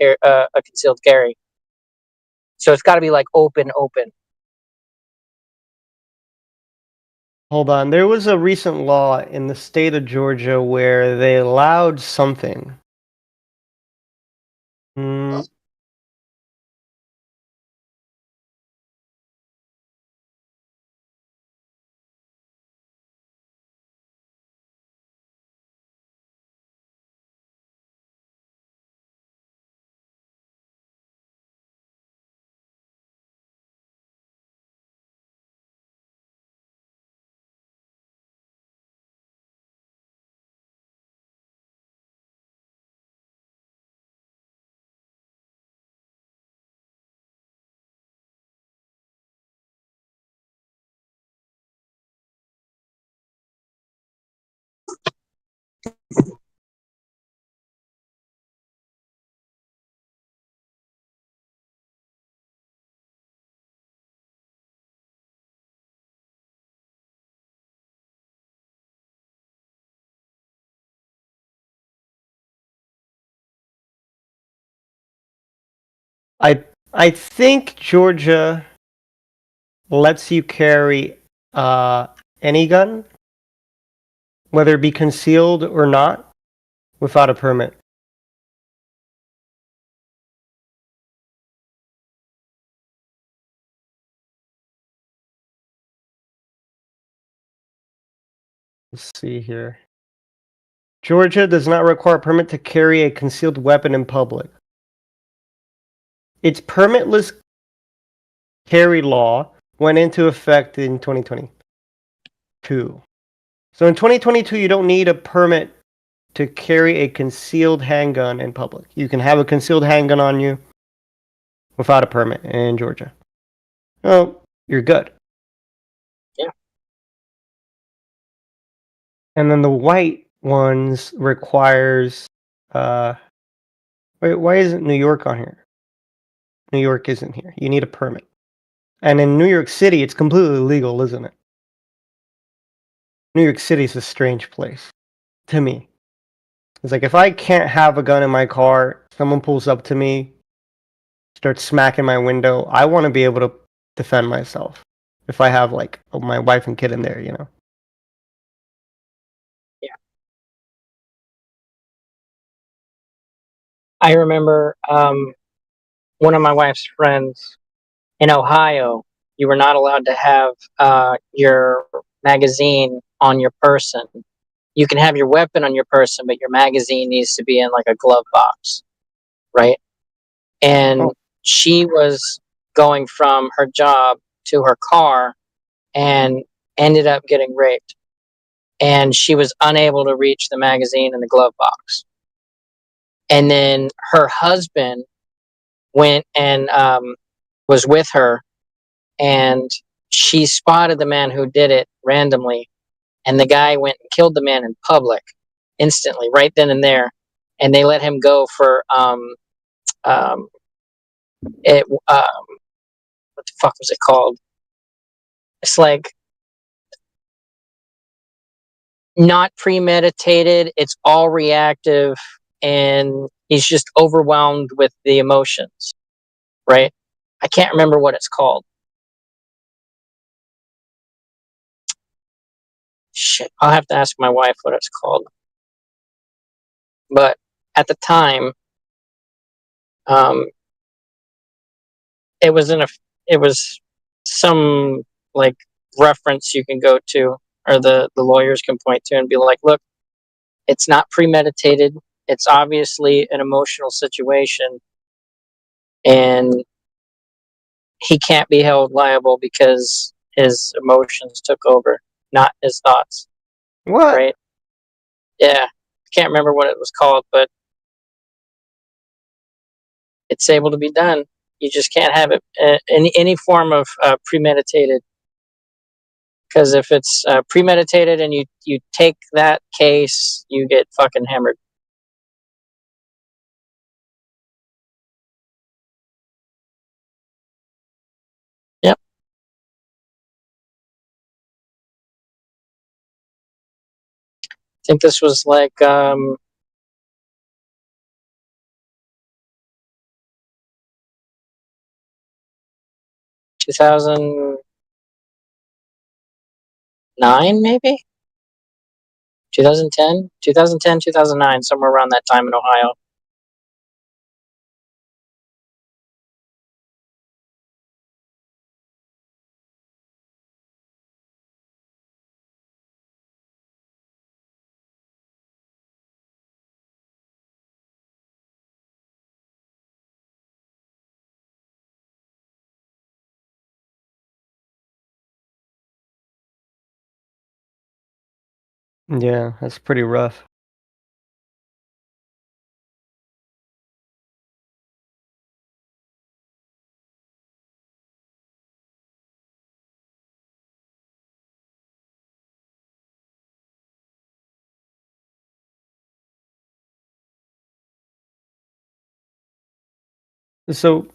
concealed carry. So it's got to be like open. hold on. There was a recent law in the state of Georgia where they allowed something. I think Georgia lets you carry any gun, whether it be concealed or not, without a permit. Let's see here. Georgia does not require a permit to carry a concealed weapon in public. Its permitless carry law went into effect in 2022. So in 2022, you don't need a permit to carry a concealed handgun in public. You can have a concealed handgun on you without a permit in Georgia. Oh, you're good. Yeah. And then the white ones requires wait, why isn't New York on here? New York isn't here. You need a permit. And in New York City, it's completely legal, isn't it? New York City is a strange place to me. It's like if I can't have a gun in my car, someone pulls up to me, starts smacking my window, I want to be able to defend myself. If I have like my wife and kid in there, you know. Yeah. I remember one of my wife's friends in Ohio. You were not allowed to have your magazine on your person. You can have your weapon on your person, but your magazine needs to be in like a glove box, right? And she was going from her job to her car and ended up getting raped. And she was unable to reach the magazine in the glove box. And then her husband went and was with her, and she spotted the man who did it randomly. And the guy went and killed the man in public instantly, right then and there. And they let him go for what the fuck was it called? It's like not premeditated. It's all reactive, and he's just overwhelmed with the emotions, right? I can't remember what it's called. Shit, I'll have to ask my wife what it's called. But at the time, it was some like reference you can go to, or the lawyers can point to and be like, look, it's not premeditated. It's obviously an emotional situation, and he can't be held liable because his emotions took over, not his thoughts. What? Right? Yeah. I can't remember what it was called, but it's able to be done. You just can't have it in any form of premeditated. Because if it's premeditated and you take that case, you get fucking hammered. Yep. I think this was like 2009, maybe 2010, 2009, somewhere around that time in Ohio. Yeah, that's pretty rough. So,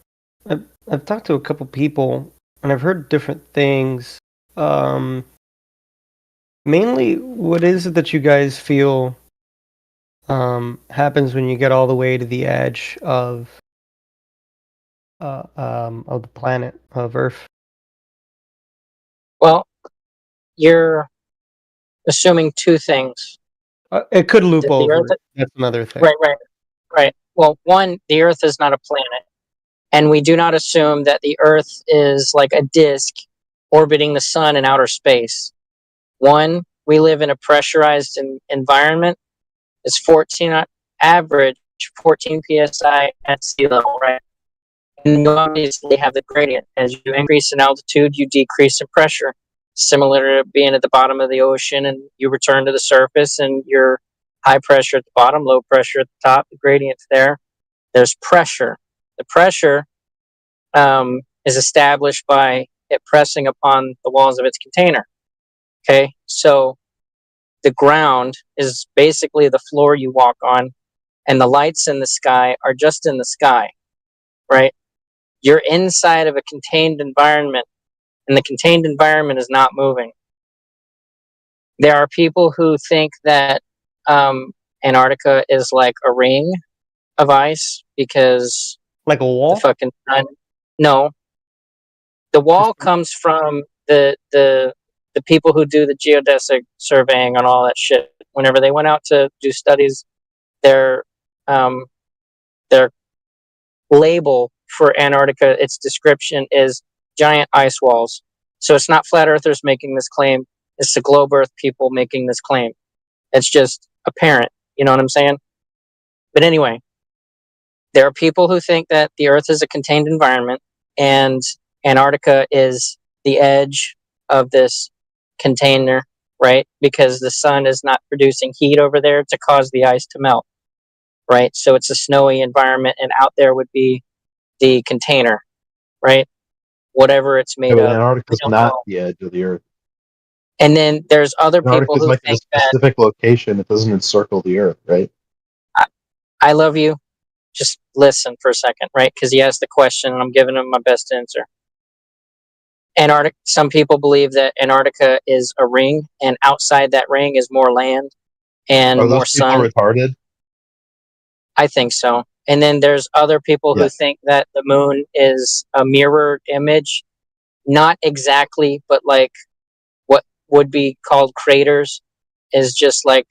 I've talked to a couple people, and I've heard different things. Mainly, what is it that you guys feel happens when you get all the way to the edge of the planet of Earth? Well, you're assuming two things. It could loop That the over. Earth- That's another thing. Right. Well, one, the Earth is not a planet, and we do not assume that the Earth is like a disk orbiting the sun in outer space. One, we live in a pressurized environment. It's 14 average, 14 psi at sea level, right? And you obviously have the gradient. As you increase in altitude, you decrease in pressure. Similar to being at the bottom of the ocean and you return to the surface and you're high pressure at the bottom, low pressure at the top, the gradient's there. There's pressure. The pressure is established by it pressing upon the walls of its container. Okay, so the ground is basically the floor you walk on, and the lights in the sky are just in the sky, right? You're inside of a contained environment, and the contained environment is not moving. There are people who think that Antarctica is like a ring of ice because like a wall. The fucking sun. No, the wall comes from the people who do the geodesic surveying and all that shit. Whenever they went out to do studies, their label for Antarctica, its description is giant ice walls. So it's not flat earthers making this claim. It's the globe earth people making this claim. It's just apparent. You know what I'm saying? But anyway, there are people who think that the earth is a contained environment and Antarctica is the edge of this container, right? Because the sun is not producing heat over there to cause the ice to melt, right? So it's a snowy environment, and out there would be the container, right? Whatever it's made of. Antarctica's not the edge of the earth. And then there's other people who like think a specific location. It doesn't encircle the earth, right? I love you. Just listen for a second, right? Because he asked the question, and I'm giving him my best answer. Antarctica. Some people believe that Antarctica is a ring, and outside that ring is more land and Are more those people sun. retarded? I think so. And then there's other people who think that the moon is a mirrored image. Not exactly, but like what would be called craters is just like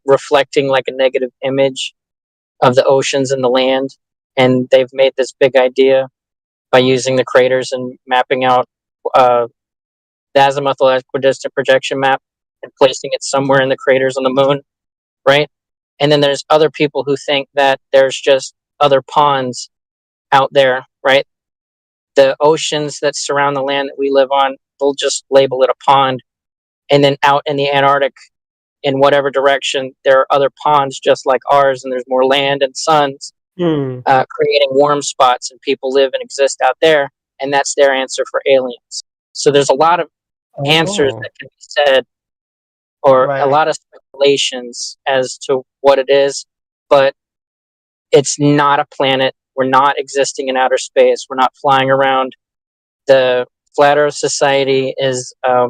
reflecting like a negative image of the oceans and the land. And they've made this big idea by using the craters and mapping out the azimuthal equidistant projection map and placing it somewhere in the craters on the moon, right? And then there's other people who think that there's just other ponds out there, right? The oceans that surround the land that we live on, they'll just label it a pond. And then out in the Antarctic, in whatever direction, there are other ponds just like ours, and there's more land and suns creating warm spots, and people live and exist out there. And that's their answer for aliens. So there's a lot of answers that can be said, or a lot of speculations as to what it is, but it's not a planet. We're not existing in outer space. We're not flying around. The Flat Earth Society is a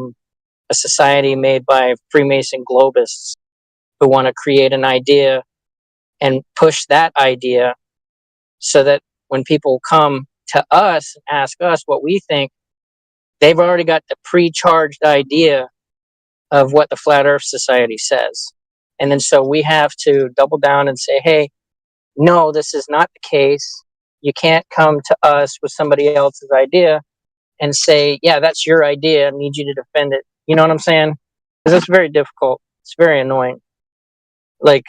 society made by Freemason globists who want to create an idea and push that idea so that when people come to us and ask us what we think, they've already got the pre-charged idea of what the Flat Earth Society says. And then so we have to double down and say, hey, no, this is not the case. You can't come to us with somebody else's idea and say, yeah, that's your idea. I need you to defend it. You know what I'm saying? Because it's very difficult. It's very annoying. Like,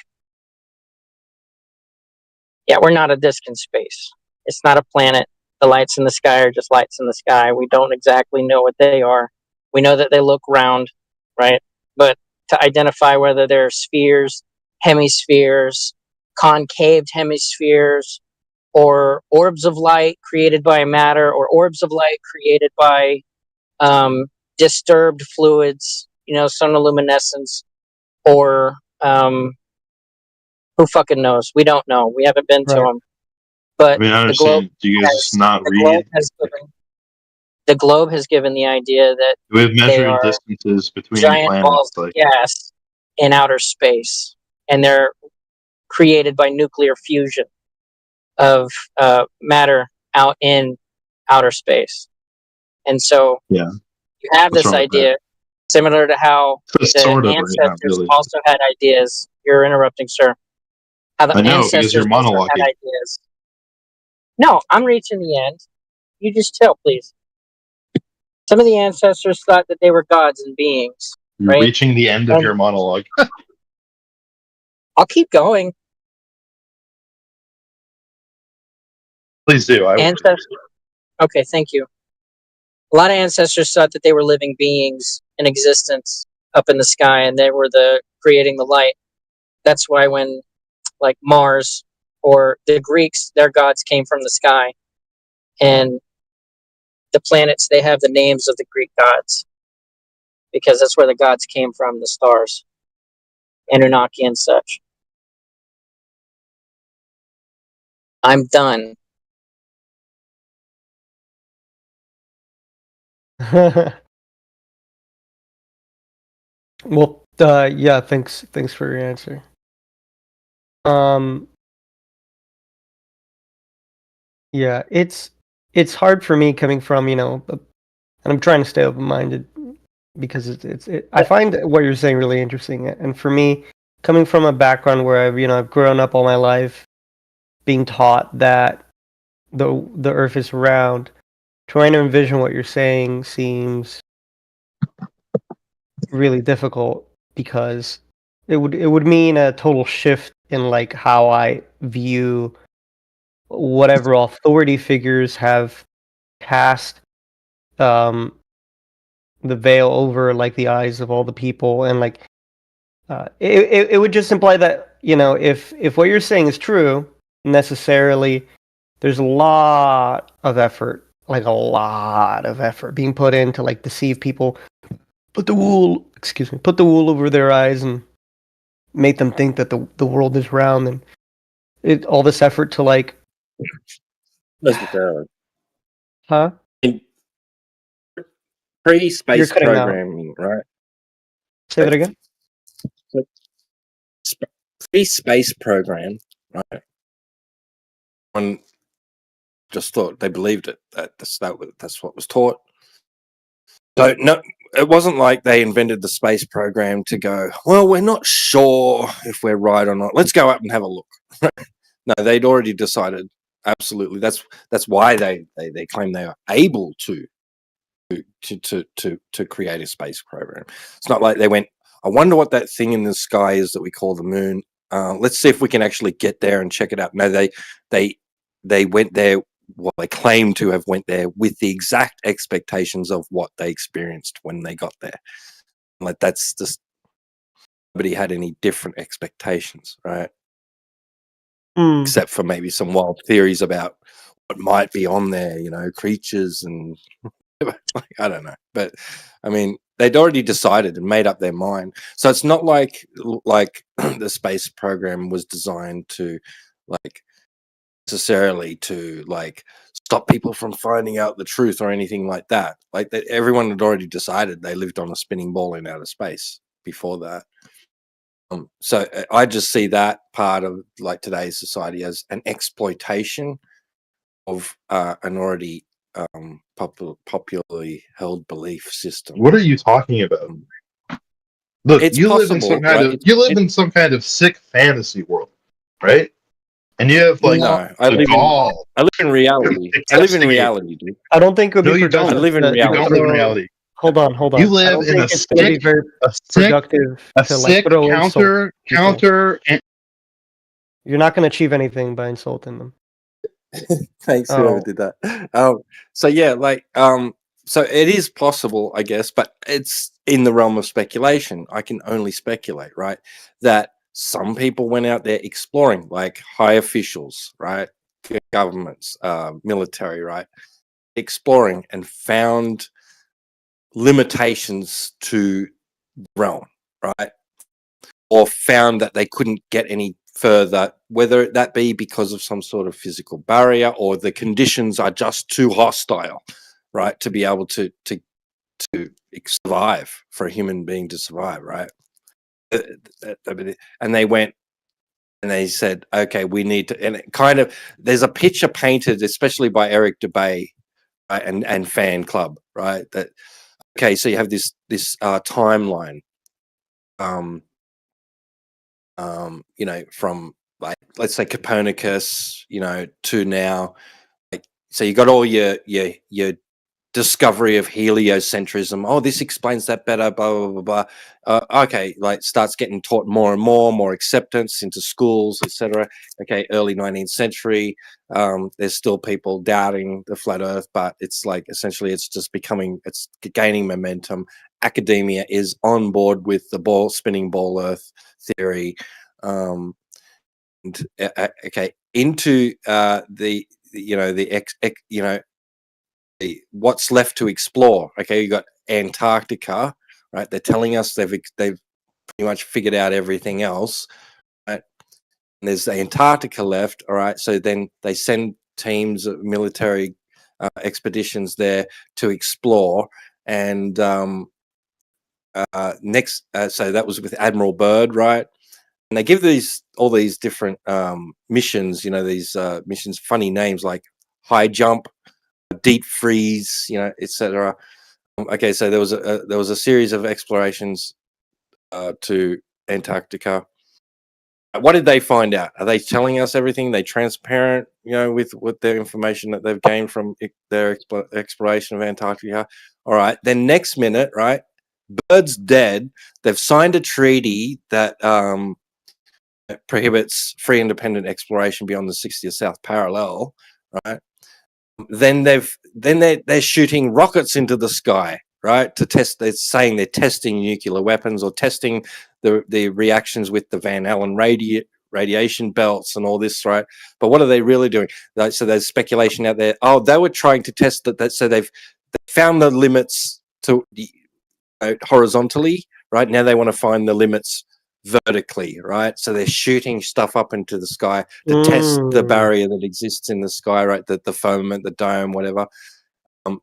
yeah, we're not a disc in space. It's not a planet. The lights in the sky are just lights in the sky. We don't exactly know what they are. We know that they look round, right? But to identify whether they're spheres, hemispheres, concaved hemispheres, or orbs of light created by matter, or orbs of light created by disturbed fluids, you know, sonoluminescence, or who fucking knows? We don't know. We haven't been to them. But I mean, I the globe understand. Do you guys has, just not the read? globe has given, the globe has given the idea that We have they measuring are distances between giant planets. balls of Like, gas in outer space, and they're created by nuclear fusion of matter out in outer space. And so yeah, you have what's this wrong with that? idea, similar to how It's the sort of, right? Not ancestors really. also had ideas. You're interrupting, sir. How the I know, because ancestors you're also had monologuing. ideas. No, I'm reaching the end. You just chill, please. Some of the ancestors thought that they were gods and beings, You're right? reaching the end of your monologue. I'll keep going. Please do. I would. Okay, thank you. A lot of ancestors thought that they were living beings in existence up in the sky, and they were creating the light. That's why when, like Mars or the Greeks, their gods came from the sky, and the planets, they have the names of the Greek gods because that's where the gods came from, the stars, Anunnaki and such. I'm done. Well, yeah, thanks for your answer. Yeah, it's hard for me coming from, and I'm trying to stay open-minded because I find what you're saying really interesting. And for me, coming from a background where I've grown up all my life being taught that the earth is round, trying to envision what you're saying seems really difficult because it would mean a total shift in like how I view whatever authority figures have cast the veil over like the eyes of all the people, and like it would just imply that if what you're saying is true, necessarily there's a lot of effort being put in to like deceive people, put the wool over their eyes and make them think that the world is round, and all this effort to like Necessarily. Huh? Pre-space cutting out. programming, right? Say that again. Pre-space program, right? One just thought they believed it. That's what was taught. So no, it wasn't like they invented the space program to go, well, we're not sure if we're right or not. Let's go up and have a look. No, they'd already decided. Absolutely, that's why they claim they are able to create a space program. It's not like they went, I wonder what that thing in the sky is that we call the moon. Let's see if we can actually get there and check it out. No, they went there. Well, they claim to have went there with the exact expectations of what they experienced when they got there. Like that's just nobody had any different expectations, right? Except for maybe some wild theories about what might be on there, creatures and I don't know. But I mean, they'd already decided and made up their mind. So it's not like the space program was designed to necessarily to stop people from finding out the truth or anything like that. Like that, everyone had already decided they lived on a spinning ball in outer space before that. So I just see that part of today's society as an exploitation of an already popularly held belief system. What are you talking about? Look, It's you live in possible, some kind right? of in some kind of sick fantasy world, right? And you have No, I live in reality. I live in reality, dude. I don't think it would No, be you don't. productive. I live in You reality. don't live in reality. Hold on. You I live don't in think it's going to be very productive to throw insult counter. You're not going to achieve anything by insulting them. Thanks, whoever did that. So yeah, so it is possible, I guess, but it's in the realm of speculation. I can only speculate, right? That some people went out there exploring, like high officials, right? Governments, military, right? Exploring and found limitations to the realm, right? Or found that they couldn't get any further, whether that be because of some sort of physical barrier or the conditions are just too hostile, right, to be able to survive, for a human being to survive, right? And they went and they said, okay, we need to, and it kind of, there's a picture painted, especially by Eric Dubay, right, and Fan Club, right? That okay, so you have this timeline, from let's say Copernicus, to now, so you got all your discovery of heliocentrism. Oh, this explains that better. Blah blah blah blah. Okay, like starts getting taught more and more acceptance into schools, etc. Okay, early 19th century. There's still people doubting the flat Earth, but it's like essentially it's gaining momentum. Academia is on board with the spinning ball Earth theory. Okay, into what's left to explore. Okay, you got Antarctica, right? They're telling us they've pretty much figured out everything else, right? And there's the Antarctica left, all right? So then they send teams of military expeditions there to explore. And so that was with Admiral Byrd, right? And they give all these different missions, these missions, funny names like high jump, deep freeze, etc. Okay, so there was a series of explorations to Antarctica. What did they find out? Are they telling us everything? Are they transparent, with their information that they've gained from their exploration of Antarctica? All right. Then next minute, right, Byrd's dead. They've signed a treaty that prohibits free independent exploration beyond the 60th South Parallel, right? Then they're shooting rockets into the sky, right? To test. They're saying they're testing nuclear weapons or testing the reactions with the Van Allen radiation belts and all this, right? But what are they really doing? So there's speculation out there. Oh, they were trying to test that. So they found the limits to horizontally, right? Now they want to find the limits vertically, right? So they're shooting stuff up into the sky to test the barrier that exists in the sky, right? The firmament, the dome, whatever.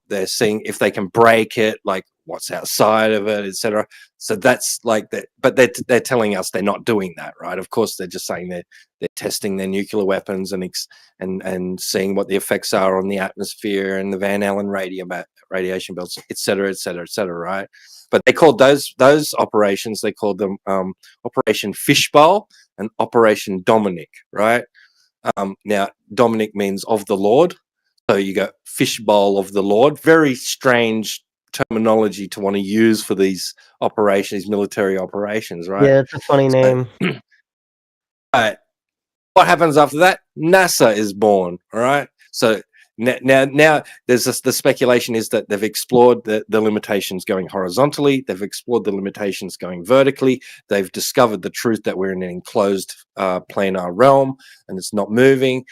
They're seeing if they can break it, like what's outside of it, etc. So that's like that. But they're telling us they're not doing that, right? Of course, they're just saying they're testing their nuclear weapons and seeing what the effects are on the atmosphere and the Van Allen radiation belts, etc., etc., etc., right? But they called those operations, they called them Operation Fishbowl and Operation Dominic, right? Now, Dominic means of the Lord. So you got Fishbowl of the Lord. Very strange terminology to want to use for these operations, these military operations, right? Yeah, it's a funny name. Right. What happens after that? NASA is born, all right? So now there's the speculation is that they've explored the limitations going horizontally, they've explored the limitations going vertically, they've discovered the truth that we're in an enclosed planar realm and it's not moving,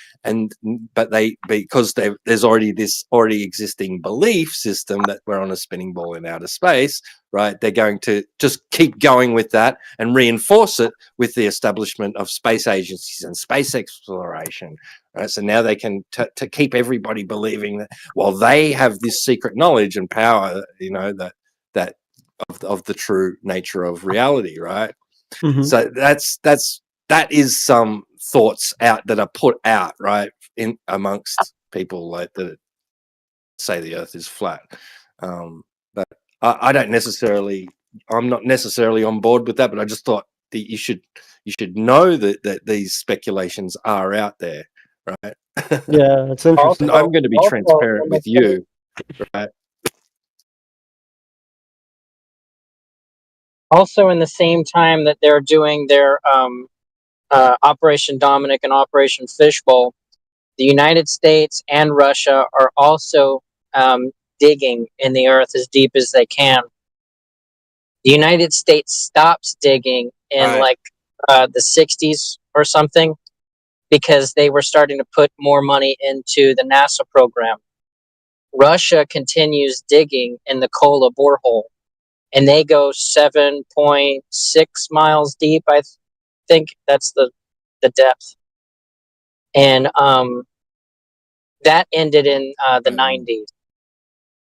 but because there's already existing belief system that we're on a spinning ball in outer space, right? They're going to just keep going with that and reinforce it with the establishment of space agencies and space exploration. Right, so now they can to keep everybody believing that, well, they have this secret knowledge and power, that of the true nature of reality, right? Mm-hmm. So that is some thoughts that are put out, right, in amongst people like that say the Earth is flat. But I'm not necessarily on board with that, but I just thought that you should know that these speculations are out there. Right. Yeah, it's interesting. I'm going to be transparent with you, right? Also, in the same time that they're doing their Operation Dominic and Operation Fishbowl, the United States and Russia are also digging in the earth as deep as they can. The United States stops digging in the 60s or something, because they were starting to put more money into the NASA program. Russia continues digging in the Kola borehole, and they go 7.6 miles deep. I think that's the depth. And that ended in the 90s.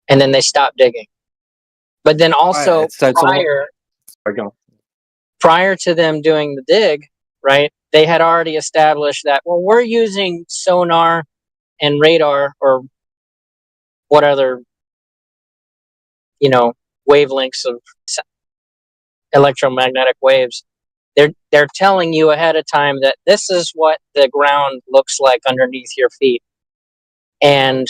And then they stopped digging. But then also prior to them doing the dig, right, they had already established that, well, we're using sonar and radar or what other, wavelengths of electromagnetic waves. They're telling you ahead of time that this is what the ground looks like underneath your feet. And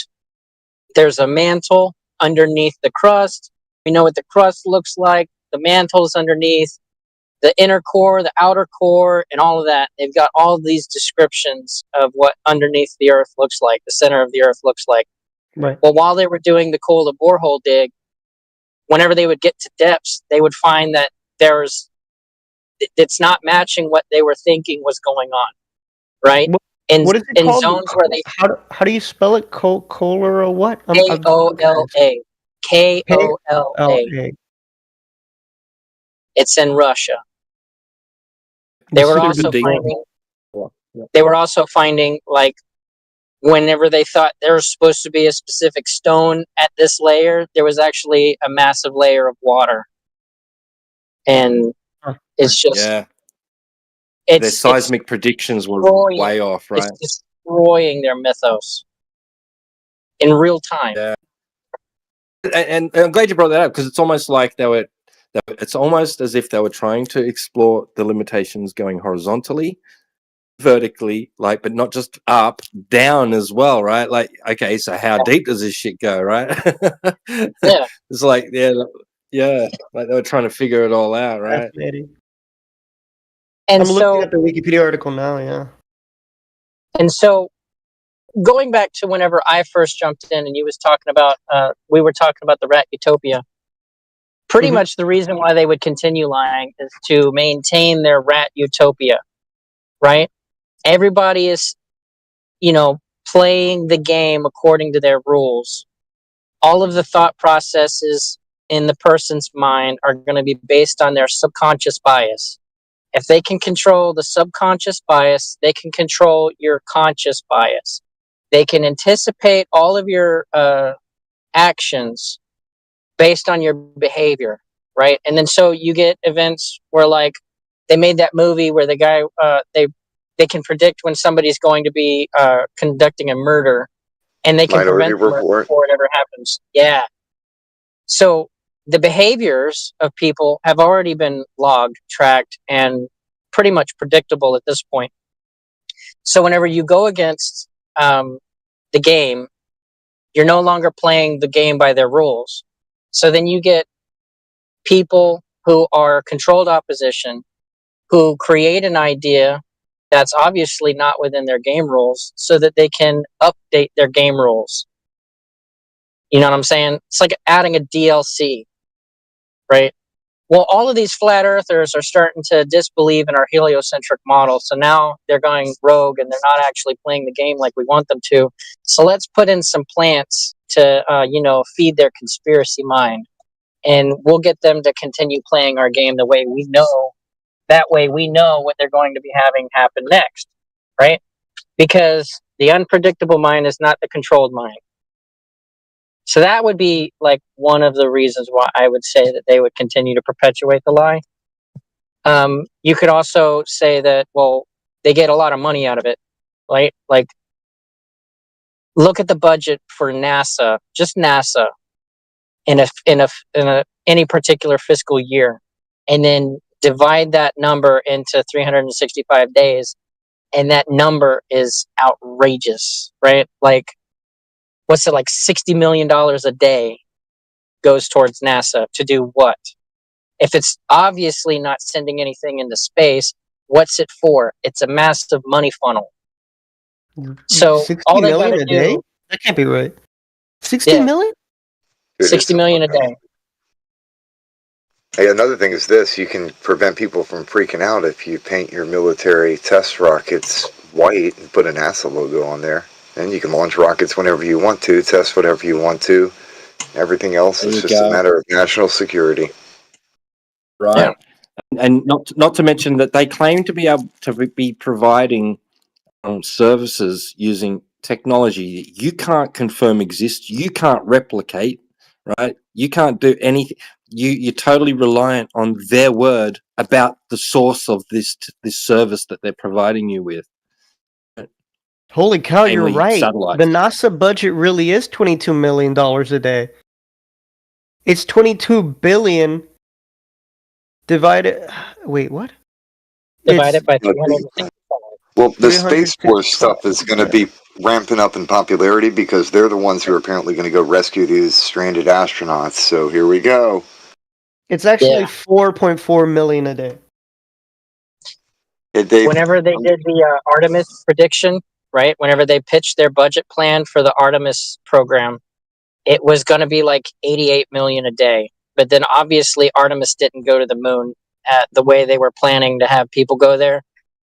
there's a mantle underneath the crust. We know what the crust looks like, the mantles underneath, the inner core, the outer core, and all of that. They've got all of these descriptions of what underneath the Earth looks like, the center of the Earth looks like. Right. Well, while they were doing the Kola borehole dig, whenever they would get to depths, they would find that it's not matching what they were thinking was going on, right? What is it in called? zones where they How do you spell it? Kola or what? Kola. Kola. It's in Russia. They were also finding like whenever they thought there was supposed to be a specific stone at this layer, there was actually a massive layer of water. And it's just their seismic predictions were way off, right? It's destroying their mythos in real time. Yeah. And I'm glad you brought that up because it's almost like it's almost as if they were trying to explore the limitations going horizontally, vertically, like, but not just up, down as well, right? Like, okay, so how deep does this shit go, right? Yeah. It's like, like they were trying to figure it all out, right? Fascinating. And I'm looking at the Wikipedia article now, yeah. And so going back to whenever I first jumped in and you was talking about, we were talking about the rat utopia. Pretty much the reason why they would continue lying is to maintain their rat utopia, right? Everybody is, playing the game according to their rules. All of the thought processes in the person's mind are going to be based on their subconscious bias. If they can control the subconscious bias, they can control your conscious bias. They can anticipate all of your actions based on your behavior, right? And then so you get events where like they made that movie where the guy they can predict when somebody's going to be conducting a murder, and they can prevent the murder before it ever happens. Yeah. So the behaviors of people have already been logged, tracked, and pretty much predictable at this point. So whenever you go against the game, you're no longer playing the game by their rules. So then you get people who are controlled opposition, who create an idea that's obviously not within their game rules so that they can update their game rules. You know what I'm saying? It's like adding a DLC, right? Well, all of these flat earthers are starting to disbelieve in our heliocentric model. So now they're going rogue and they're not actually playing the game like we want them to. So let's put in some plants to, feed their conspiracy mind. And we'll get them to continue playing our game the way we know. That way we know what they're going to be having happen next, right? Because the unpredictable mind is not the controlled mind. So that would be like one of the reasons why I would say that they would continue to perpetuate the lie. You could also say that, well, they get a lot of money out of it, right? Like, look at the budget for NASA, just NASA, in any particular fiscal year, and then divide that number into 365 days, and that number is outrageous, right? Like, what's it, like $60 million a day goes towards NASA to do what? If it's obviously not sending anything into space, what's it for? It's a massive money funnel. So 60 all they million gotta a day? do, That can't be right. 60 million? 60 million a day. Hey, another thing is this: you can prevent people from freaking out if you paint your military test rockets white and put a NASA logo on there. And you can launch rockets whenever you want to, test whatever you want to. Everything else is just a matter of national security. Right. Yeah. And not to mention that they claim to be able to be providing services using technology that you can't confirm exists, you can't replicate, right? You can't do anything. You're totally reliant on their word about the source of this service that they're providing you with. Holy cow, you're Namely, right. satellites. The NASA budget really is $22 million a day. It's 22 billion divided. Wait, what? Divided by 365. Well, the Space Force stuff is going to be ramping up in popularity because they're the ones who are apparently going to go rescue these stranded astronauts. So here we go. It's actually 4.4 million a day. Whenever they did the Artemis prediction, right? Whenever they pitched their budget plan for the Artemis program, it was going to be like 88 million a day. But then obviously Artemis didn't go to the moon at the way they were planning to have people go there.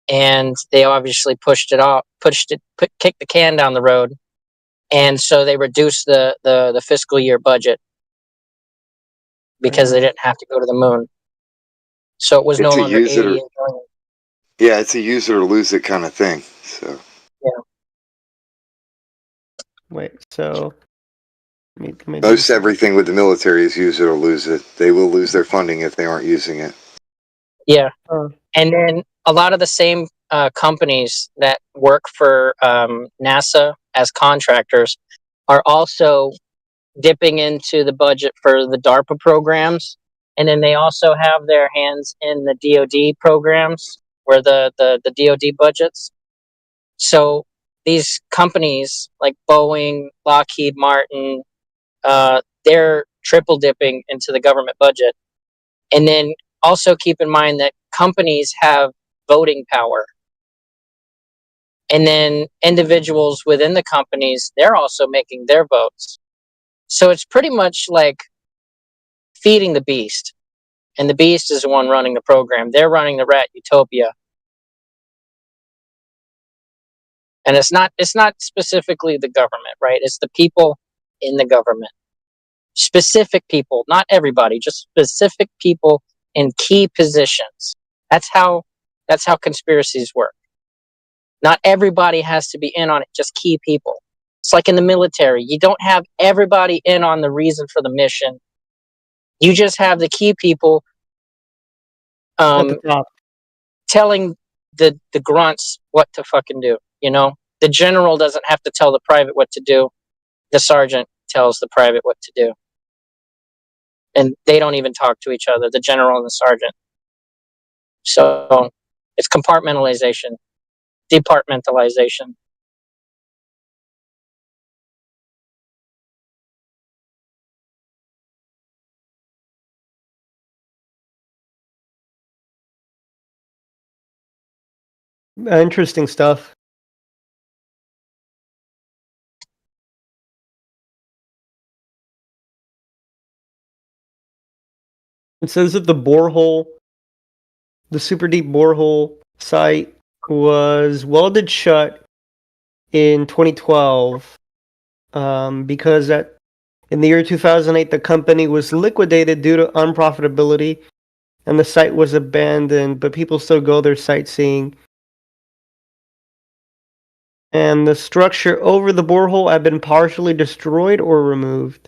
And they obviously kicked the can down the road. And so they reduced the fiscal year budget because they didn't have to go to the moon. So it was no longer 88 million. Yeah, it's a use it or lose it kind of thing. So yeah. Wait, so most everything with the military is use it or lose it. They will lose their funding if they aren't using it. Yeah. And then a lot of the same companies that work for NASA as contractors are also dipping into the budget for the DARPA programs. And then they also have their hands in the DoD programs, where the DoD budgets. So these companies like Boeing, Lockheed Martin, they're triple dipping into the government budget. And then also keep in mind that companies have voting power. And then individuals within the companies, they're also making their votes. So it's pretty much like feeding the beast. And the beast is the one running the program. They're running the rat utopia. And it's not specifically the government, right? It's the people in the government. Specific people, not everybody, just specific people in key positions. That's how conspiracies work. Not everybody has to be in on it, just key people. It's like in the military. You don't have everybody in on the reason for the mission. You just have the key people telling the grunts what to fucking do. You know, the general doesn't have to tell the private what to do. The sergeant tells the private what to do. And they don't even talk to each other, the general and the sergeant. So it's compartmentalization, departmentalization. Interesting stuff. It says that the super deep borehole site was welded shut in 2012 because in the year 2008 the company was liquidated due to unprofitability and the site was abandoned, but people still go there sightseeing. And the structure over the borehole had been partially destroyed or removed.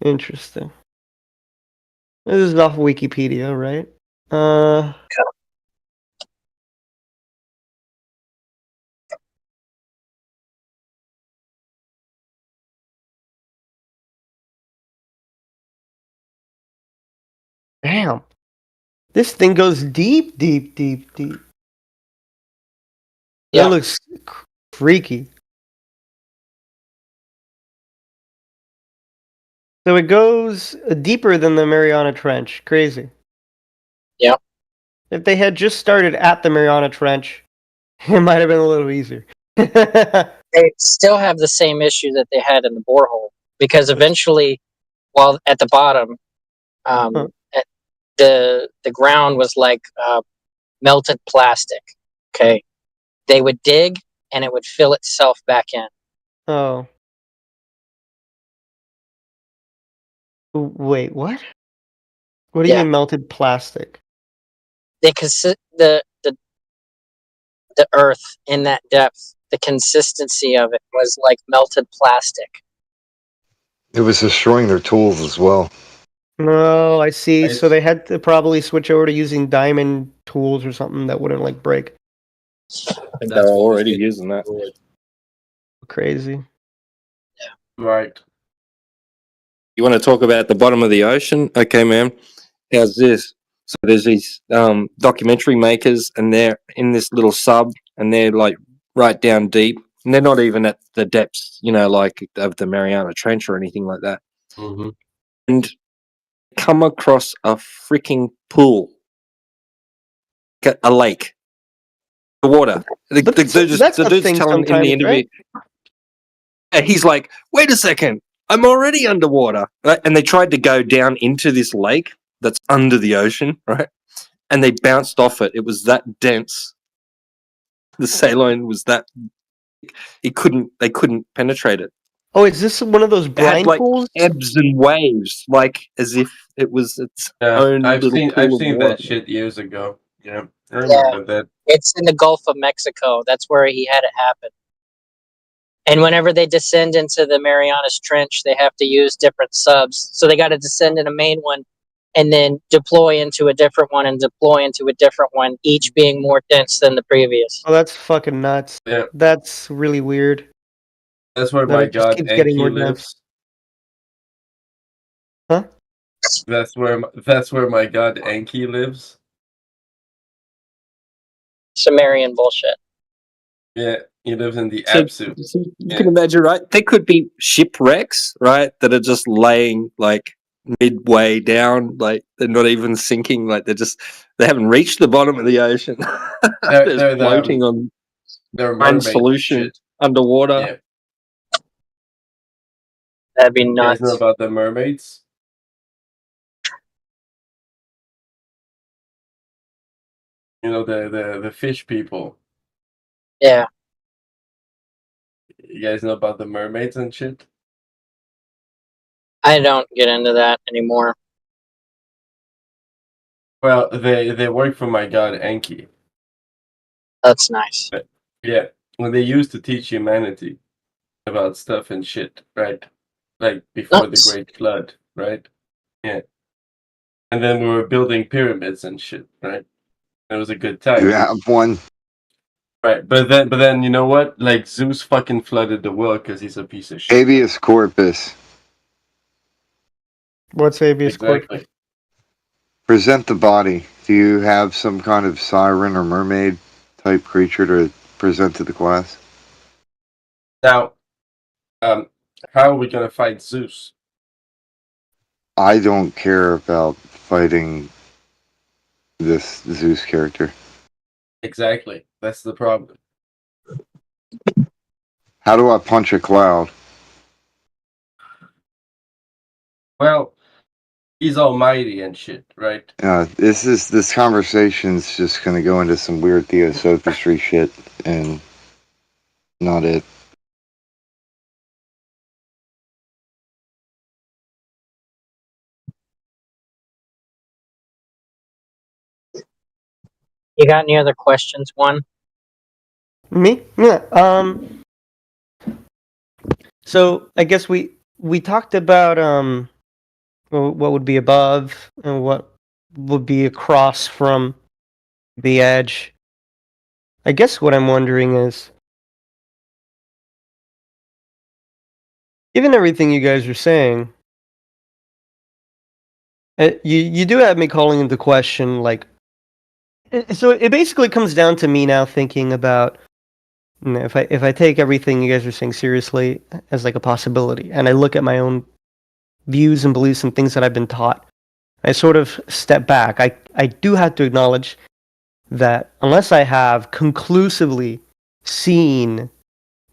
Interesting. This is off Wikipedia, right? Damn. This thing goes deep, deep, deep, deep. Yeah. That looks freaky. So it goes deeper than the Mariana Trench. Crazy. Yeah. If they had just started at the Mariana Trench, it might have been a little easier. They still have the same issue that they had in the borehole, because eventually, while at the bottom, the ground was like melted plastic. Okay, they would dig and it would fill itself back in. Oh. Wait, what? What do you mean melted plastic? They the earth in that depth, the consistency of it was like melted plastic. It was destroying their tools as well. No, I see. So they had to probably switch over to using diamond tools or something that wouldn't like break. I think they're already using that. Crazy. Right. You want to talk about the bottom of the ocean? Okay, man. How's this? So there's these documentary makers, and they're in this little sub, and they're like right down deep, and they're not even at the depths, like of the Mariana Trench or anything like that. Mm-hmm. And come across a freaking pool, a lake, the water. The dude's telling in the interview. Right? And he's like, "Wait a second, I'm already underwater." Right? And they tried to go down into this lake that's under the ocean, right? And they bounced off it. It was that dense. The saline was that. They couldn't penetrate it. Oh, is this one of those blind pools? Ebbs and waves, like as if it was its own I've little seen pool of that water. shit years ago. Yeah, I remember that. It's in the Gulf of Mexico. That's where he had it happen. And whenever they descend into the Marianas Trench, they have to use different subs. So they got to descend in a main one and then deploy into a different one and deploy into a different one, each being more dense than the previous. Oh, that's fucking nuts. Yeah. That's really weird. That's where That my it just god keeps getting more Enki lives. Huh? That's where my god Enki lives. Sumerian bullshit. Yeah, he lives in the So, Apsu. you can imagine, right? There could be shipwrecks, right, that are just laying like midway down, like they're not even sinking, like they haven't reached the bottom of the ocean. They're floating on They're fine mermaids and solution shit. underwater. Yeah. That'd be You guys nuts. know about the mermaids? You know the fish people. Yeah. You guys know about the mermaids and shit? I don't get into that anymore. Well, they work for my god Enki. That's nice. But, yeah, when they used to teach humanity about stuff and shit, right? Like before the Great Flood, right? Yeah. And then we were building pyramids and shit, right? It was a good time. You have one. Right, but then you know what? Like Zeus fucking flooded the world because he's a piece of shit. Habeas corpus. What's habeas corpus? Exactly. Present the body. Do you have some kind of siren or mermaid type creature to present to the class? Now, how are we gonna fight Zeus? I don't care about fighting this Zeus character. Exactly. That's the problem. How do I punch a cloud? Well, he's almighty and shit, right? This conversation's just gonna go into some weird theosophistry shit and not it. You got any other questions? One? Me? Yeah. So I guess we talked about what would be above and what would be across from the edge. I guess what I'm wondering is, given everything you guys are saying, you do have me calling into question, like, so it basically comes down to me now thinking about, you know, if I take everything you guys are saying seriously as like a possibility, and I look at my own views and beliefs and things that I've been taught, I sort of step back. I do have to acknowledge that unless I have conclusively seen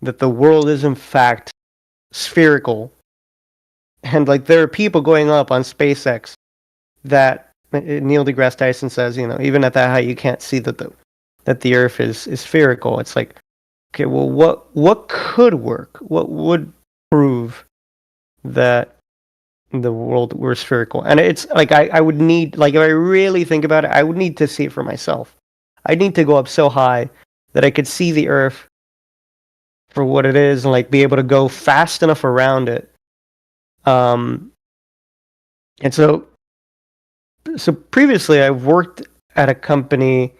that the world is in fact spherical, and like there are people going up on SpaceX that Neil deGrasse Tyson says, you know, even at that height you can't see that the Earth is spherical. It's like, okay, well, what could work? What would prove that the world were spherical? And it's like I would need, like, if I really think about it, I would need to see it for myself. I'd need to go up so high that I could see the Earth for what it is and like be able to go fast enough around it. And so previously I've worked at a company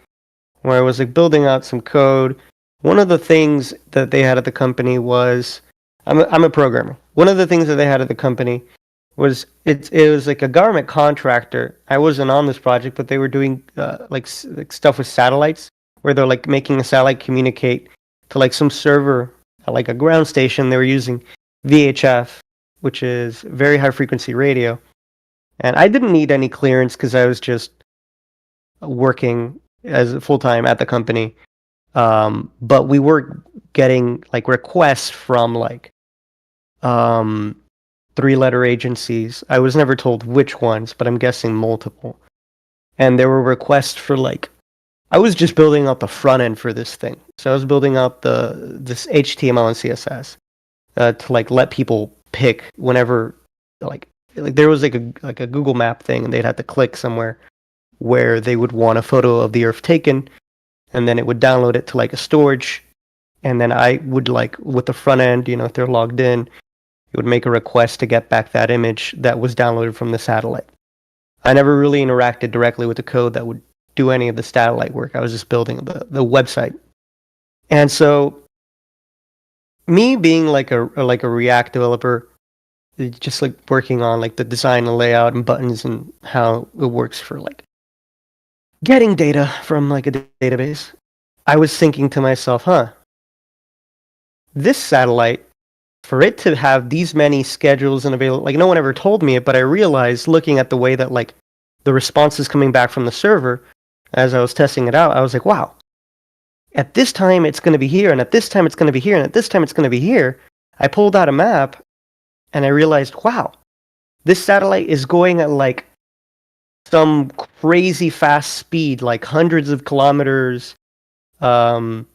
where I was like building out some code. One of the things that they had at the company was, I'm a programmer. One of the things that they had at the company was it was like a government contractor. I wasn't on this project, but they were doing like stuff with satellites, where they're like making a satellite communicate to like some server like a ground station. They were using VHF, which is very high frequency radio. And I didn't need any clearance because I was just working as full time at the company. But we were getting like requests from like 3-letter agencies. I was never told which ones, but I'm guessing multiple. And there were requests for like, I was just building out the front end for this thing. So I was building out this HTML and CSS to like let people pick whenever like there was like a Google Map thing, and they'd have to click somewhere where they would want a photo of the Earth taken, and then it would download it to like a storage, and then I would like with the front end, if they're logged in, it would make a request to get back that image that was downloaded from the satellite. I never really interacted directly with the code that would do any of the satellite work. I was just building the website. And so me being like a React developer, just like working on like the design and layout and buttons and how it works for like getting data from like a database, I was thinking to myself, this satellite, for it to have these many schedules and available, like no one ever told me it, but I realized looking at the way that like the responses coming back from the server as I was testing it out, I was like, wow, at this time it's going to be here, and at this time it's going to be here, and at this time it's going to be here. I pulled out a map and I realized, wow, this satellite is going at like some crazy fast speed, like hundreds of kilometers every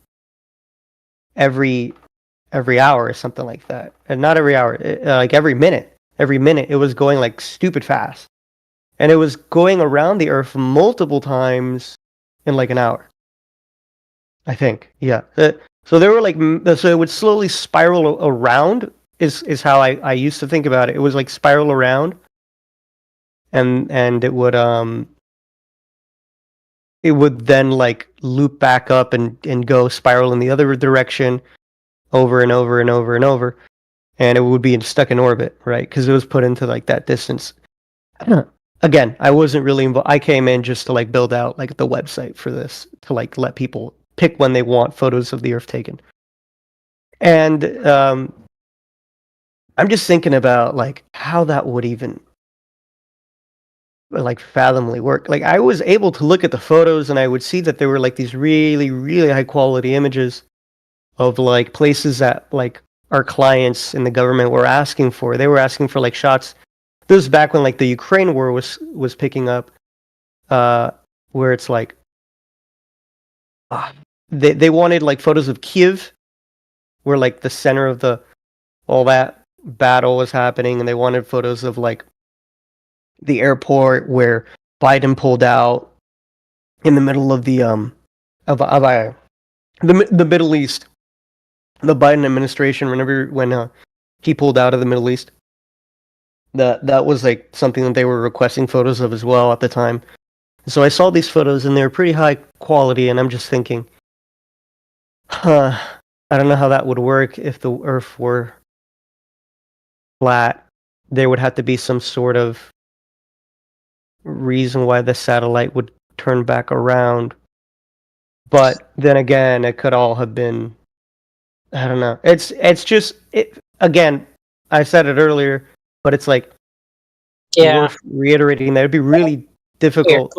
hour or something like that. And not every hour, like every minute it was going like stupid fast. And it was going around the Earth multiple times in like an hour, I think. Yeah. So they were like, so it would slowly spiral around is how I used to think about it. It was like spiral around, and it would then like loop back up and go spiral in the other direction over and over and over and over, and it would be stuck in orbit, right? Because it was put into like that distance. Again, I wasn't really involved. I came in just to like build out like the website for this, to like let people pick when they want photos of the Earth taken. And I'm just thinking about like how that would even like fathomably work. Like I was able to look at the photos and I would see that there were like these really, really high quality images of like places that like our clients in the government were asking for. They were asking for like shots. This was back when like the Ukraine war was picking up, where it's like they wanted like photos of Kiev, where like the center of all that battle was happening, and they wanted photos of like the airport where Biden pulled out in the middle of the Middle East. The Biden administration, when he pulled out of the Middle East, that was like something that they were requesting photos of as well at the time. So I saw these photos and they were pretty high quality, and I'm just thinking, I don't know how that would work if the Earth were flat. There would have to be some sort of reason why the satellite would turn back around. But then again, it could all have been, I don't know. It's just, again, I said it earlier, but it's like, worth reiterating that it'd be really difficult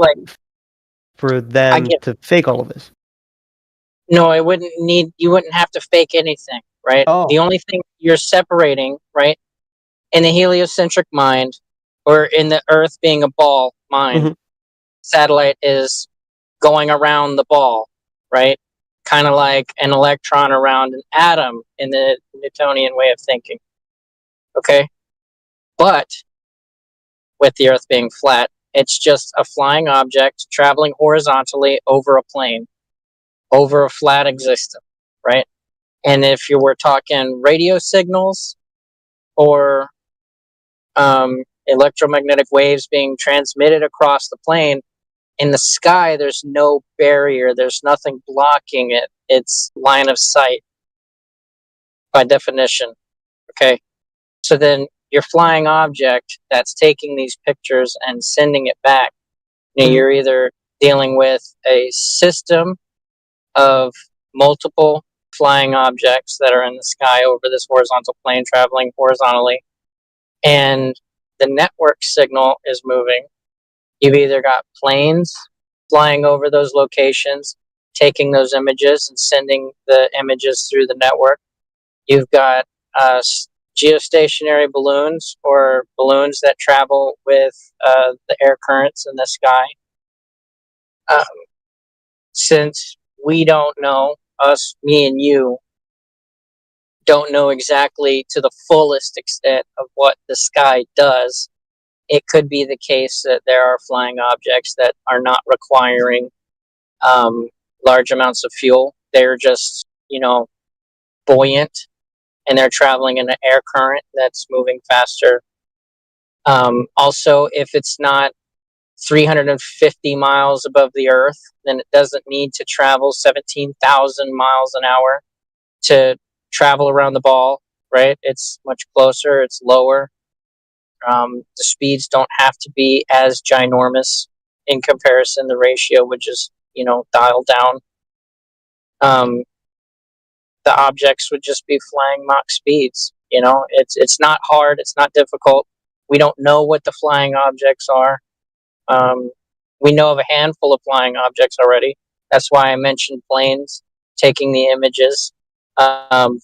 for them to fake all of this. No, you wouldn't have to fake anything, right? Oh. The only thing you're separating, right, in the heliocentric mind, or in the Earth being a ball mind, satellite is going around the ball, right? Kind of like an electron around an atom in the Newtonian way of thinking. Okay? But with the Earth being flat, it's just a flying object traveling horizontally over a plane, over a flat existence, right? And if you were talking radio signals or electromagnetic waves being transmitted across the plane, in the sky, there's no barrier. There's nothing blocking it. It's line of sight by definition. Okay? So then your flying object that's taking these pictures and sending it back, you're either dealing with a system of multiple flying objects that are in the sky over this horizontal plane traveling horizontally, and the network signal is moving. You've either got planes flying over those locations, taking those images and sending the images through the network. You've got geostationary balloons or balloons that travel with the air currents in the sky. Since we don't know, me and you, don't know exactly to the fullest extent of what the sky does, it could be the case that there are flying objects that are not requiring large amounts of fuel. They're just, buoyant, and they're traveling in an air current that's moving faster. Also, if it's not 350 miles above the Earth, then it doesn't need to travel 17,000 miles an hour to travel around the ball, right? It's much closer, it's lower. The speeds don't have to be as ginormous in comparison. The ratio would just, dial down. The objects would just be flying Mach speeds. It's not hard, it's not difficult. We don't know what the flying objects are. We know of a handful of flying objects already. That's why I mentioned planes taking the images,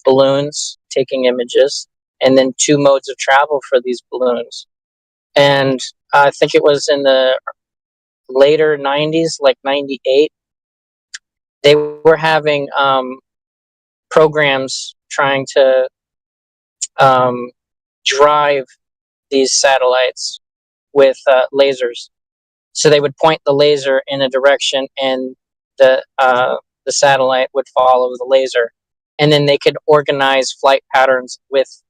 balloons taking images, and then 2 modes of travel for these balloons. And I think it was in the later 90s, like 98, they were having programs trying to drive these satellites with lasers. So they would point the laser in a direction, and the satellite would follow the laser, and then they could organize flight patterns with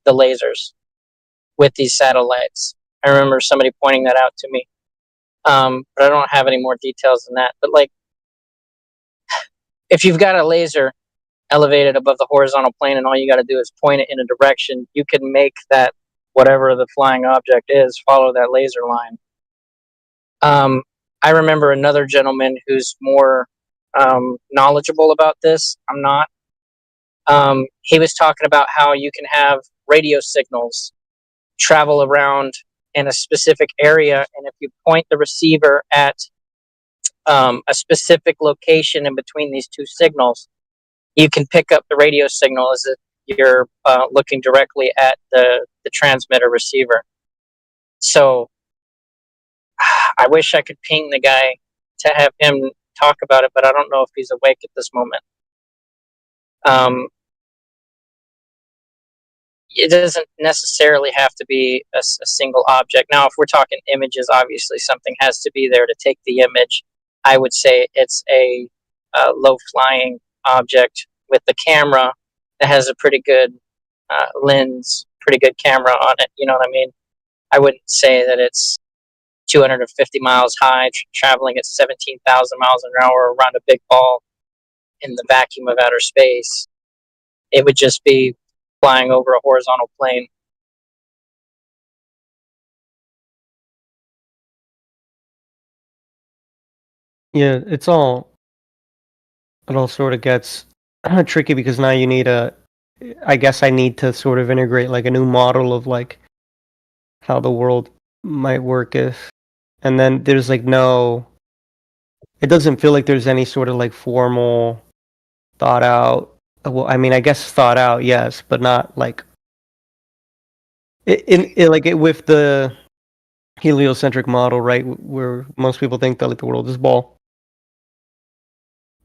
the lasers, with these satellites. I remember somebody pointing that out to me, but I don't have any more details than that. But if you've got a laser elevated above the horizontal plane, and all you got to do is point it in a direction, you can make that, whatever the flying object is, follow that laser line. I remember another gentleman who's more knowledgeable about this. I'm not. He was talking about how you can have radio signals travel around in a specific area, and if you point the receiver at a specific location in between these 2 signals, you can pick up the radio signal as if you're looking directly at the transmitter receiver. So I wish I could ping the guy to have him talk about it, but I don't know if he's awake at this moment. It doesn't necessarily have to be a single object. Now, if we're talking images, obviously something has to be there to take the image. I would say it's a low-flying object with the camera that has a pretty good lens, pretty good camera on it. You know what I mean? I wouldn't say that it's 250 miles high, traveling at 17,000 miles an hour around a big ball in the vacuum of outer space. It would just be flying over a horizontal plane. Yeah, it all sort of gets tricky, because now you need I guess I need to sort of integrate like a new model of like how the world might work and then there's like it doesn't feel like there's any sort of like formal thought out. Well, I mean, I guess thought out, yes, but not like with the heliocentric model, right? Where most people think that like the world is ball.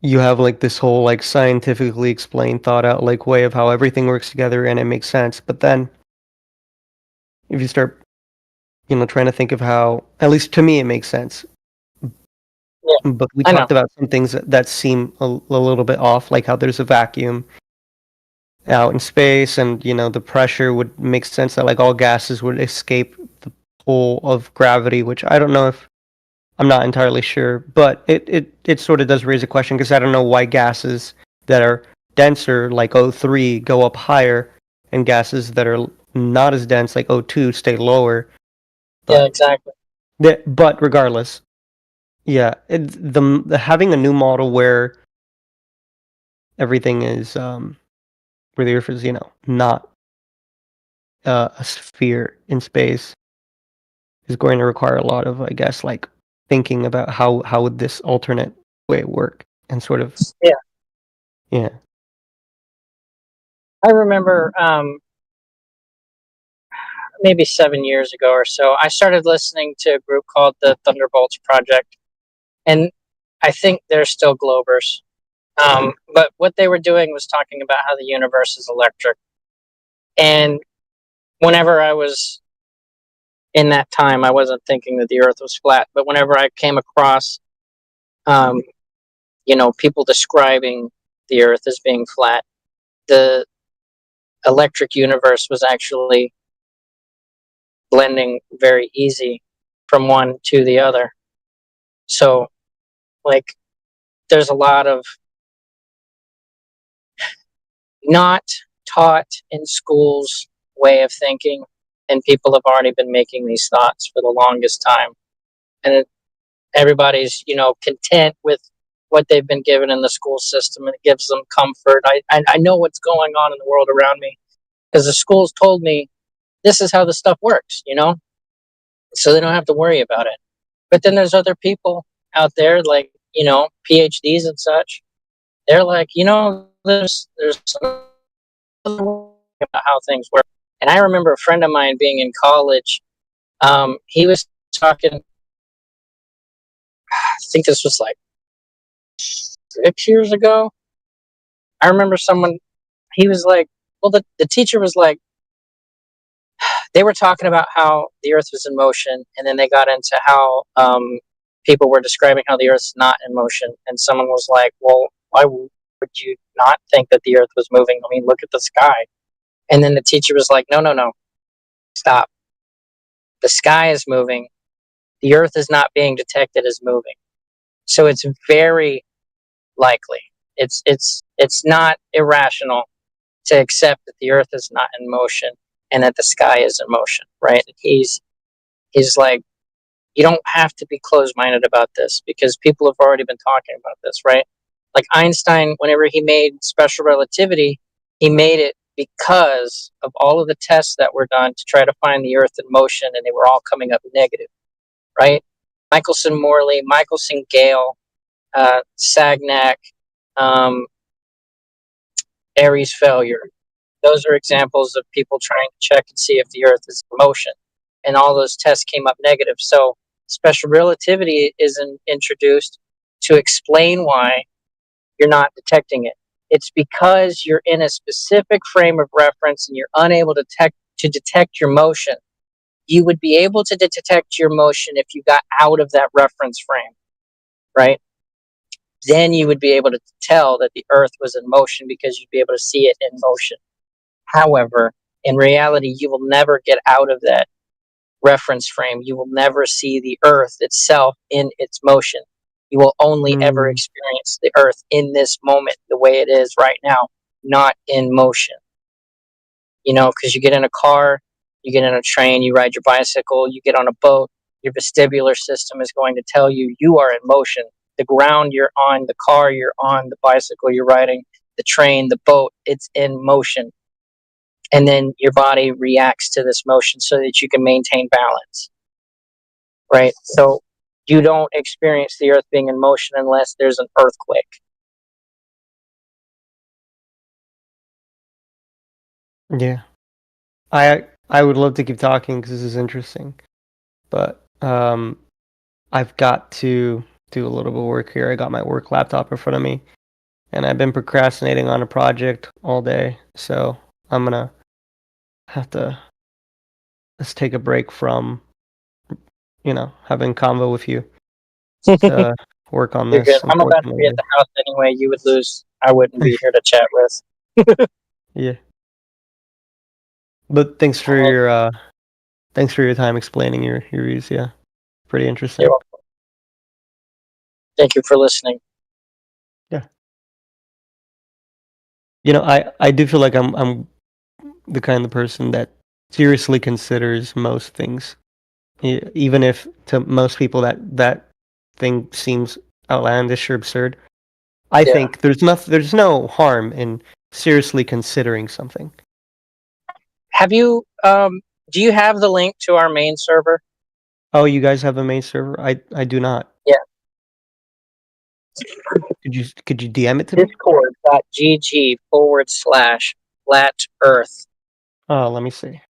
You have like this whole like scientifically explained, thought out like way of how everything works together, and it makes sense. But then if you start, trying to think of how, at least to me, it makes sense. Yeah, but we talked about some things that seem a little bit off, like how there's a vacuum out in space, and the pressure would make sense that like all gases would escape the pull of gravity, which I don't know if I'm not entirely sure, but it sort of does raise a question, because I don't know why gases that are denser, like O3, go up higher, and gases that are not as dense, like O2, stay lower. But, yeah, exactly. But regardless, yeah, having a new model where everything is where the Earth is, not a sphere in space, is going to require a lot of, I guess, like thinking about how would this alternate way work, and sort of yeah. I remember maybe 7 years ago or so, I started listening to a group called the Thunderbolts Project, and I think they're still Globers. But what they were doing was talking about how the universe is electric. And whenever I was in that time, I wasn't thinking that the Earth was flat. But whenever I came across, people describing the Earth as being flat, the electric universe was actually blending very easy from one to the other. So, like, there's a lot of not taught in schools way of thinking, and people have already been making these thoughts for the longest time, and everybody's content with what they've been given in the school system, and it gives them comfort. I know what's going on in the world around me because the schools told me this is how the stuff works, so they don't have to worry about it. But then there's other people out there, like PhDs and such. They're like, there's some about how things work. And I remember a friend of mine being in college. He was talking. I think this was like 6 years ago. I remember someone. He was like, well, the teacher was like, they were talking about how the Earth was in motion, and then they got into how people were describing how the Earth's not in motion, and someone was like, well, why would you not think that the Earth was moving? I mean, look at the sky. And then the teacher was like, no, stop. The sky is moving. The Earth is not being detected as moving. So it's very likely. It's not irrational to accept that the Earth is not in motion and that the sky is in motion, right? He's like, you don't have to be closed-minded about this because people have already been talking about this, right? Like Einstein, whenever he made special relativity, he made it because of all of the tests that were done to try to find the Earth in motion, and they were all coming up negative, right? Michelson-Morley, Michelson-Gale, Sagnac, Airy's failure. Those are examples of people trying to check and see if the Earth is in motion, and all those tests came up negative. So special relativity is introduced to explain why you're not detecting it. It's because you're in a specific frame of reference and you're unable to detect your motion. You would be able to detect your motion if you got out of that reference frame, right? Then you would be able to tell that the Earth was in motion because you'd be able to see it in motion. However, in reality, you will never get out of that reference frame. You will never see the Earth itself in its motion. You will only ever experience the Earth in this moment, the way it is right now, not in motion. Because you get in a car, you get in a train, you ride your bicycle, you get on a boat, your vestibular system is going to tell you you are in motion. The ground you're on, the car you're on, the bicycle you're riding, the train, the boat, it's in motion. And then your body reacts to this motion so that you can maintain balance, right? So you don't experience the Earth being in motion unless there's an earthquake. Yeah. I would love to keep talking because this is interesting, but I've got to do a little bit of work here. I got my work laptop in front of me, and I've been procrastinating on a project all day, so I'm gonna have to let's take a break from having convo with you to work on You're this. good. I'm about to be at the house anyway. You would lose. I wouldn't be here to chat with. Yeah. But thanks for your time explaining your views. Yeah, pretty interesting. You're welcome. Thank you for listening. Yeah. I do feel like I'm the kind of person that seriously considers most things, even if to most people that thing seems outlandish or absurd. I think there's no harm in seriously considering something. Have you do you have the link to our main server? Oh, you guys have a main server? I do not. Yeah. Could you DM it to me? Discord.gg/flat earth. Oh, let me see.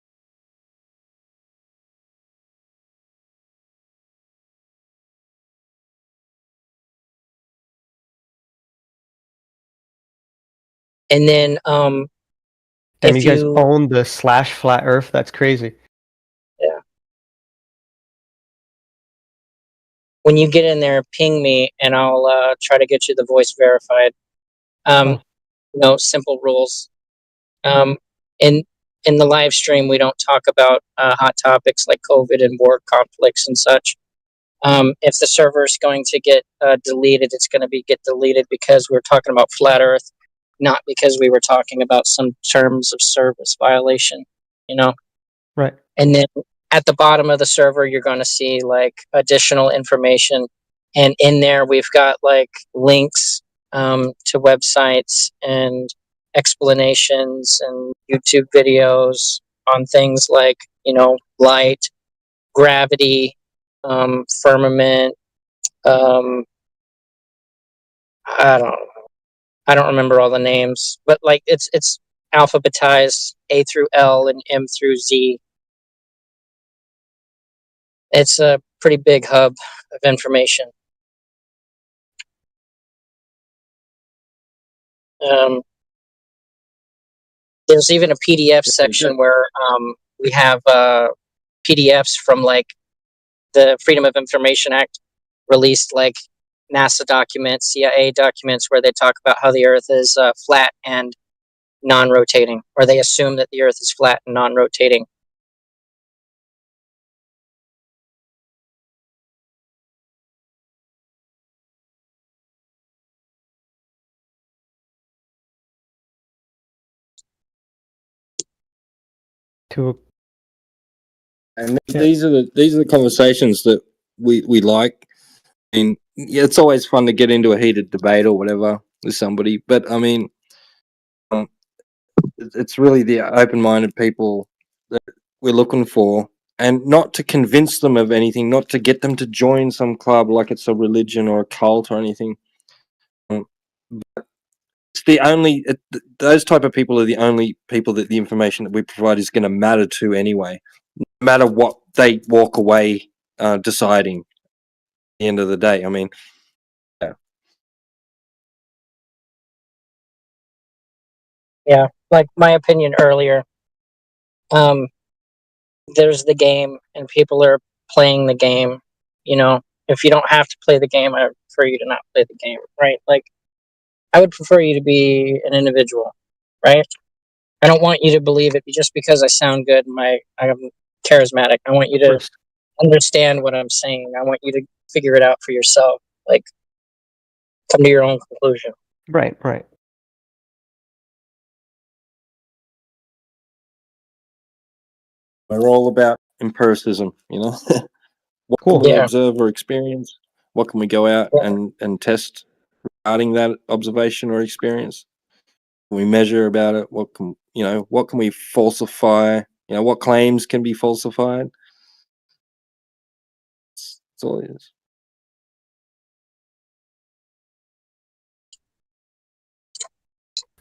And then Damn, if you guys own the /flat earth? That's crazy. Yeah. When you get in there, ping me and I'll try to get you the voice verified. Simple rules. In the live stream, we don't talk about hot topics like COVID and war conflicts and such. If the server is going to get deleted, it's going to get deleted because we're talking about flat Earth, not because we were talking about some terms of service violation. Right. And then at the bottom of the server, you're going to see like additional information, and in there we've got like links to websites and explanations and YouTube videos on things like light, gravity, firmament. I don't remember all the names, but like it's alphabetized A through L and M through Z. It's a pretty big hub of information. There's even a PDF section where we have PDFs from like the Freedom of Information Act released, like NASA documents, CIA documents, where they talk about how the Earth is flat and non-rotating, or they assume that the Earth is flat and non-rotating. And these are the conversations that we like. And yeah, it's always fun to get into a heated debate or whatever with somebody, but I mean, it's really the open-minded people that we're looking for, and not to convince them of anything, not to get them to join some club like it's a religion or a cult or anything. But it's the only those type of people are the only people that the information that we provide is going to matter to anyway, no matter what they walk away deciding. At the end of the day, I mean, Yeah, like my opinion earlier. There's the game, and people are playing the game. If you don't have to play the game, I prefer you to not play the game, right? Like, I would prefer you to be an individual, right? I don't want you to believe it just because I sound good and I'm charismatic. I want you to understand what I'm saying. I want you to figure it out for yourself. Like, come to your own conclusion. Right. we're all about empiricism, What can we observe or experience? What can we go out and test regarding that observation or experience? Can we measure about it? What can we falsify? What claims can be falsified? That's all it is.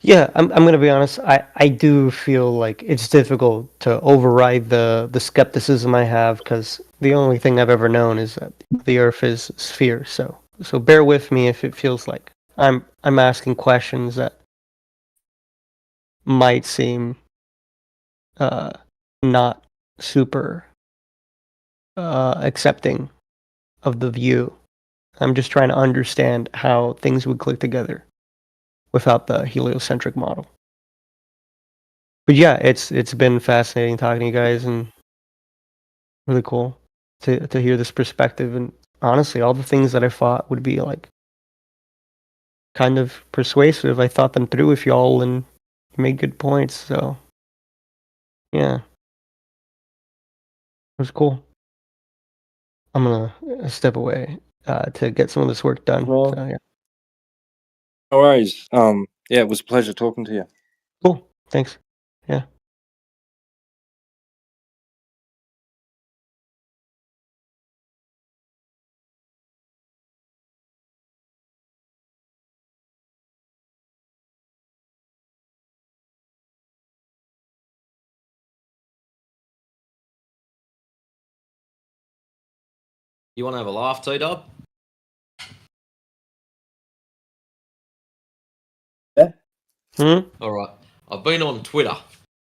Yeah, I'm gonna be honest. I do feel like it's difficult to override the skepticism I have, because the only thing I've ever known is that the Earth is a sphere. So bear with me if it feels like I'm asking questions that might seem not super accepting of the view. I'm just trying to understand how things would click together without the heliocentric model. But yeah, it's been fascinating talking to you guys, and really cool to hear this perspective. And honestly, all the things that I thought would be like kind of persuasive, I thought them through with y'all and made good points. So yeah, it was cool. I'm gonna step away to get some of this work done. So, yeah. No worries. Yeah, it was a pleasure talking to you. Cool. Thanks. Yeah. You want to have a laugh, T-Dub? Yeah. All right. I've been on Twitter.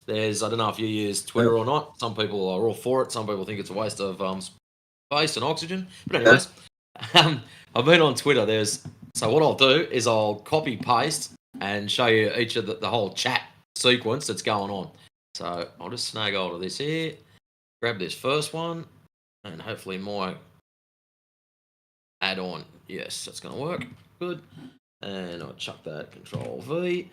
I don't know if you use Twitter or not. Some people are all for it. Some people think it's a waste of space and oxygen. But anyways, I've been on Twitter. So what I'll do is I'll copy paste and show you each of the whole chat sequence that's going on. So I'll just snag hold of this here, grab this first one, and hopefully my add-on. Yes, that's going to work. Good. And I'll chuck that Control V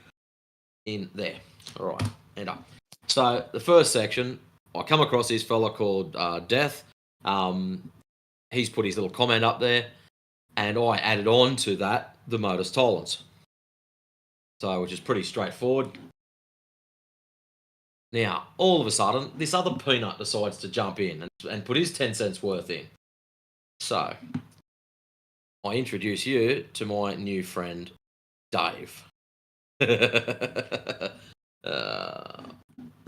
in there. All right, enter. So the first section, I come across this fella called Death. He's put his little comment up there, and I added on to that the modus tollens. So, which is pretty straightforward. Now, all of a sudden, this other peanut decides to jump in and put his 10 cents worth in. So, I introduce you to my new friend, Dave.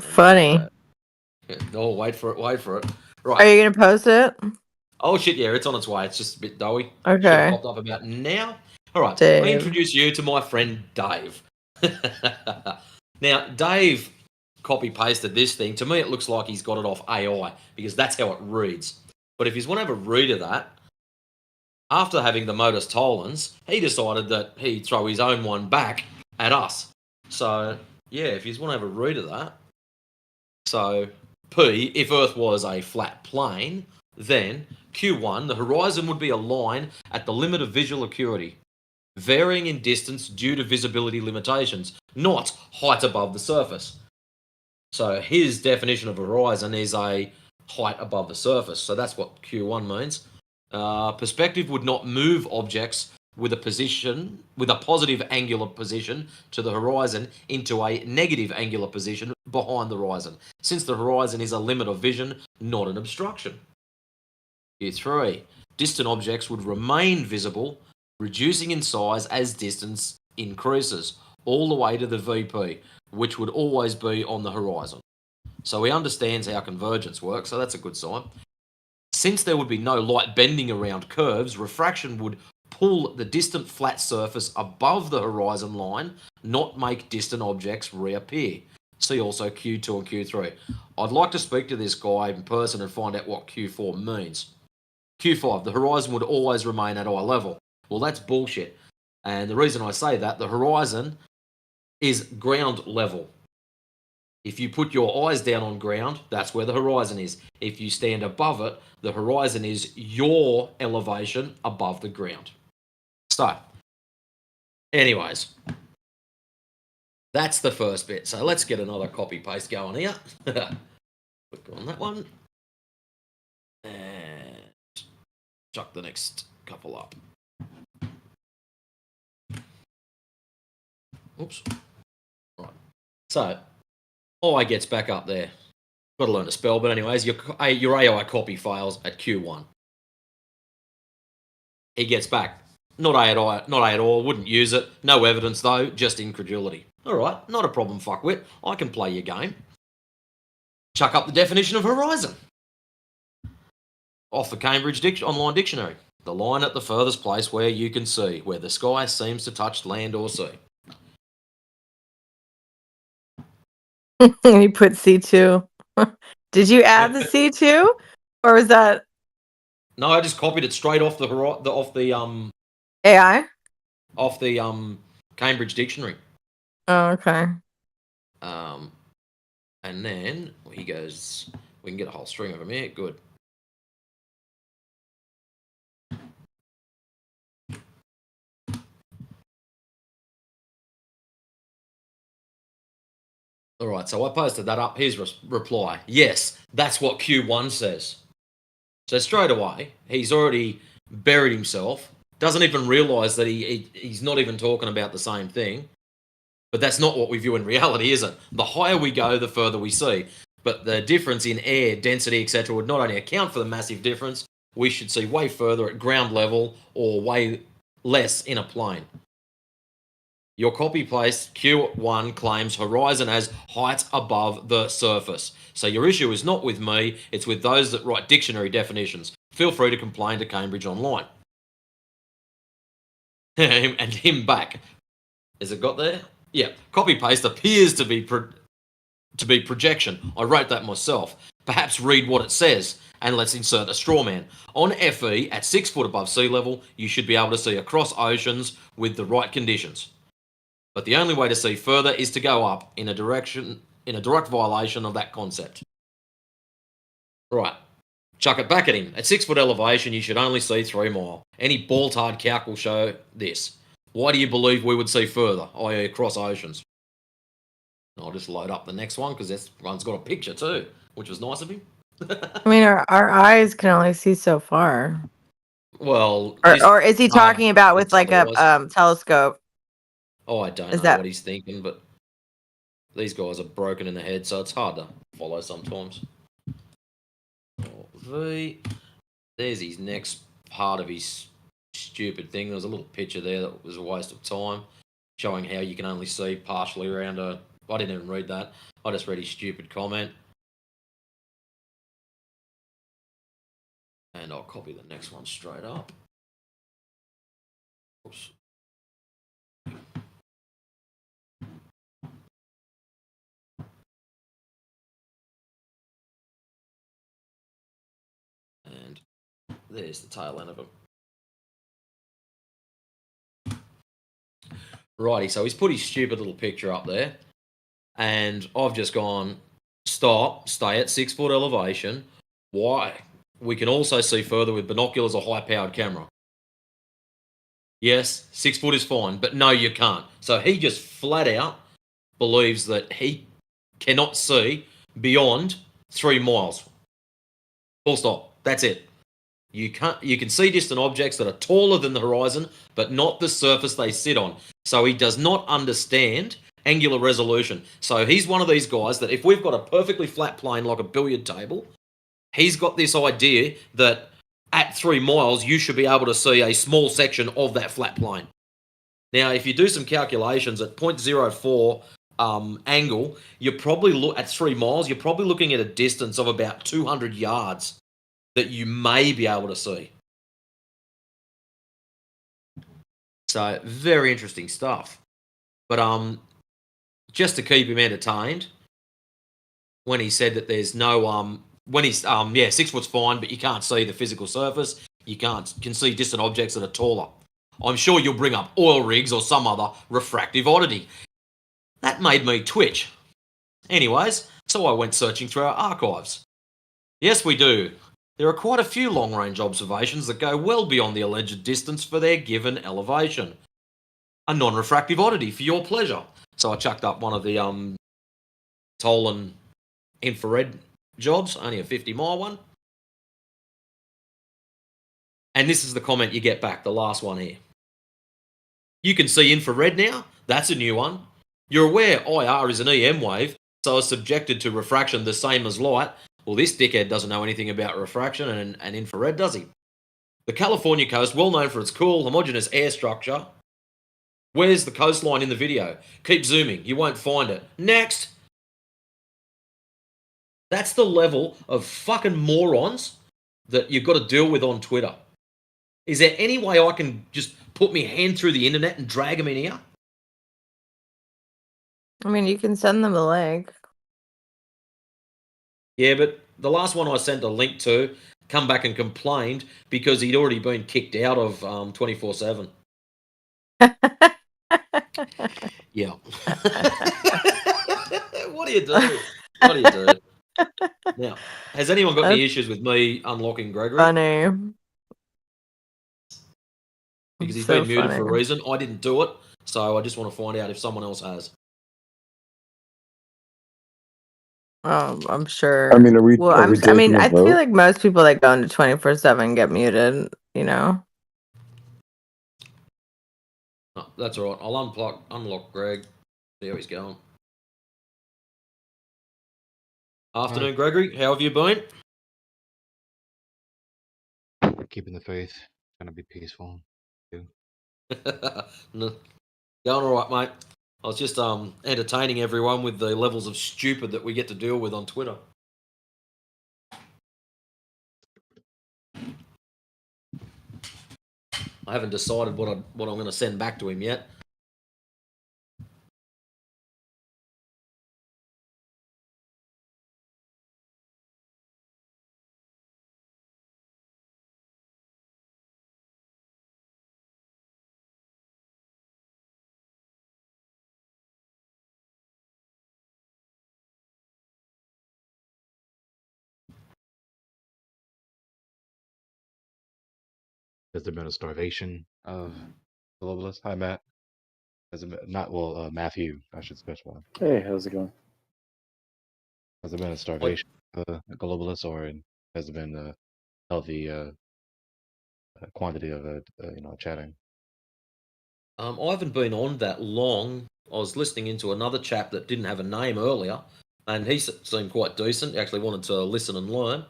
Funny. Oh, wait for it. Right. Are you gonna post it? Oh, shit, yeah, it's on its way. It's just a bit doughy. Okay. Should have popped up about now. All right, Dave. I introduce you to my friend, Dave. Now, Dave copy-pasted this thing. To me, it looks like he's got it off AI because that's how it reads. But if you want to have a read of that, after having the modus tollens, he decided that he'd throw his own one back at us. So, yeah, if you want to have a read of that. So, P, if Earth was a flat plane, then Q1, the horizon would be a line at the limit of visual acuity, varying in distance due to visibility limitations, not height above the surface. So his definition of horizon is a height above the surface. So that's what Q1 means. Perspective would not move objects with a positive angular position to the horizon into a negative angular position behind the horizon, since the horizon is a limit of vision, not an obstruction. Q3, distant objects would remain visible, reducing in size as distance increases, all the way to the VP, which would always be on the horizon. So he understands how convergence works, so that's a good sign. Since there would be no light bending around curves, refraction would pull the distant flat surface above the horizon line, not make distant objects reappear. See also Q2 and Q3. I'd like to speak to this guy in person and find out what Q4 means. Q5, the horizon would always remain at eye level. Well, that's bullshit. And the reason I say that, the horizon is ground level. If you put your eyes down on ground, that's where the horizon is. If you stand above it, the horizon is your elevation above the ground. So, anyways, that's the first bit. So let's get another copy paste going here. Click on that one. And chuck the next couple up. Oops. Right. So, I gets back up there. Got to learn to spell, but anyways, your AI copy fails at Q1. He gets back. Not A at all, wouldn't use it. No evidence though, just incredulity. Alright, not a problem, fuckwit. I can play your game. Chuck up the definition of horizon. Off the Cambridge Online Dictionary. The line at the furthest place where you can see, where the sky seems to touch land or sea. You put C2. Did you add the C2? Or was that No, I just copied it straight off the AI? Off the Cambridge Dictionary. Oh, okay. And then he goes, we can get a whole string of them here. Good. All right, so I posted that up. His reply. Yes, that's what Q1 says. So straight away, he's already buried himself doesn't even realize that he's not even talking about the same thing. But that's not what we view in reality, is it? The higher we go, the further we see. But the difference in air, density, etc. would not only account for the massive difference, we should see way further at ground level or way less in a plane. Your copy-paste Q1 claims horizon as height above the surface. So your issue is not with me, it's with those that write dictionary definitions. Feel free to complain to Cambridge Online. And him back. Has it got there? Yeah. Copy-paste appears to be projection. I wrote that myself. Perhaps read what it says, and let's insert a straw man. On FE, at 6 foot above sea level, you should be able to see across oceans with the right conditions. But the only way to see further is to go up in a direct violation of that concept. Right. Chuck it back at him. At 6 foot elevation, you should only see 3 mile. Any bald-hard calc will show this. Why do you believe we would see further, i.e. across oceans? I'll just load up the next one because this one's got a picture too, which was nice of him. I mean, our eyes can only see so far. Well, or is he talking about with like a telescope? Oh, I don't know what he's thinking, but these guys are broken in the head, so it's hard to follow sometimes. There's his next part of his stupid thing. There was a little picture there that was a waste of time, showing how you can only see partially around a... I didn't even read that. I just read his stupid comment. And I'll copy the next one straight up. Oops. And there's the tail end of him. Righty, so he's put his stupid little picture up there. And I've just gone, stop, stay at 6 foot elevation. Why? We can also see further with binoculars or high-powered camera. Yes, 6 foot is fine, but no, you can't. So he just flat out believes that he cannot see beyond 3 miles. Full stop. That's it. You can see distant objects that are taller than the horizon, but not the surface they sit on. So he does not understand angular resolution. So he's one of these guys that if we've got a perfectly flat plane like a billiard table, he's got this idea that at 3 miles, you should be able to see a small section of that flat plane. Now, if you do some calculations at 0.04 angle, you're probably at 3 miles, you're probably looking at a distance of about 200 yards that you may be able to see. So, very interesting stuff. But just to keep him entertained, when he said that there's no when he's 6 foot's fine, but you can't see the physical surface, you can see distant objects that are taller. I'm sure you'll bring up oil rigs or some other refractive oddity. That made me twitch. Anyways, so I went searching through our archives. Yes, we do. There are quite a few long-range observations that go well beyond the alleged distance for their given elevation. A non-refractive oddity for your pleasure. So I chucked up one of the Tolan infrared jobs, only a 50-mile one. And this is the comment you get back, the last one here. You can see infrared now. That's a new one. You're aware IR is an EM wave, so it's subjected to refraction the same as light. Well, this dickhead doesn't know anything about refraction and infrared, does he? The California coast, well known for its cool, homogeneous air structure. Where's the coastline in the video? Keep zooming. You won't find it. Next. That's the level of fucking morons that you've got to deal with on Twitter. Is there any way I can just put my hand through the internet and drag them in here? I mean, you can send them a link. Yeah, but the last one I sent a link to come back and complained because he'd already been kicked out of 24/7. Yeah. What do you do? What do you do? Now, has anyone got any issues with me unlocking Gregory? Funny. Because he's So been muted for a funny. reason. I didn't do it, so I just want to find out if someone else has. I'm sure. I mean, are we I taking a I feel vote? like most people that go into 24/7 get muted. You know. Oh, that's all right. I'll unlock Greg. See how he's going. Afternoon, Gregory. How have you been? Keeping the faith, trying to be peaceful. Too. No, going all right, mate. I was just entertaining everyone with the levels of stupid that we get to deal with on Twitter. I haven't decided what I'm going to send back to him yet. Has there been a starvation of globalists? Hi, Matt. Has it been, not well, Matthew, I should specify. Hey, how's it going? Has there been a starvation of globalists, or has there been a healthy quantity of chatting? I haven't been on that long. I was listening into another chap that didn't have a name earlier, and he seemed quite decent. He actually wanted to listen and learn.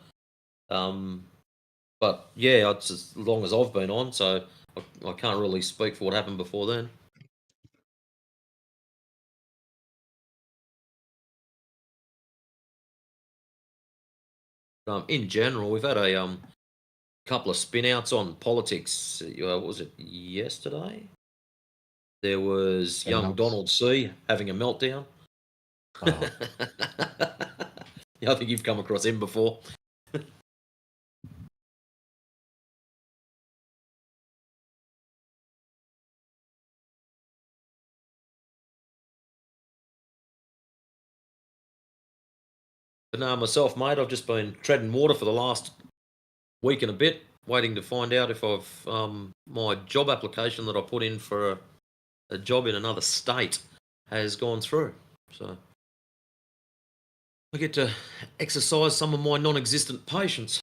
But yeah, it's as long as I've been on, so I can't really speak for what happened before then. In general, we've had a couple of spin-outs on politics. What was it, yesterday? There was young Donald C. having a meltdown. Oh. Yeah, I think you've come across him before. But no, myself, mate, I've just been treading water for the last week and a bit, waiting to find out if I've my job application that I put in for a job in another state has gone through. So I get to exercise some of my non-existent patience.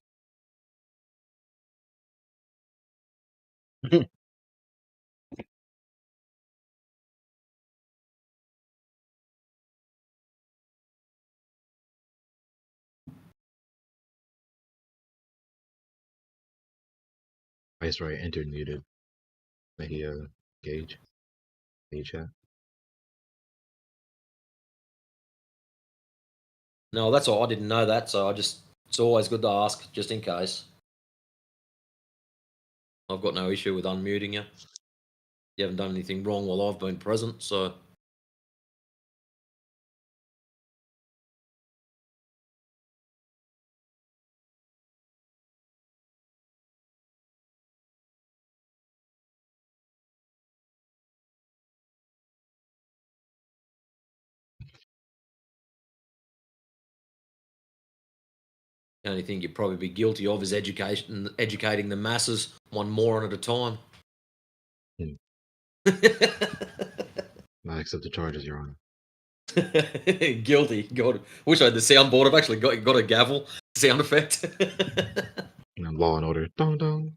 Viceroy entered muted. Maybe Gage chat. No, that's all. I didn't know that, so it's always good to ask, just in case. I've got no issue with unmuting you. You haven't done anything wrong while I've been present, so. The only thing you'd probably be guilty of is educating the masses one moron at a time. I accept the charges, Your Honor. Guilty. God, wish I had the soundboard. I've actually got a gavel sound effect. Law and Order. Dong dong.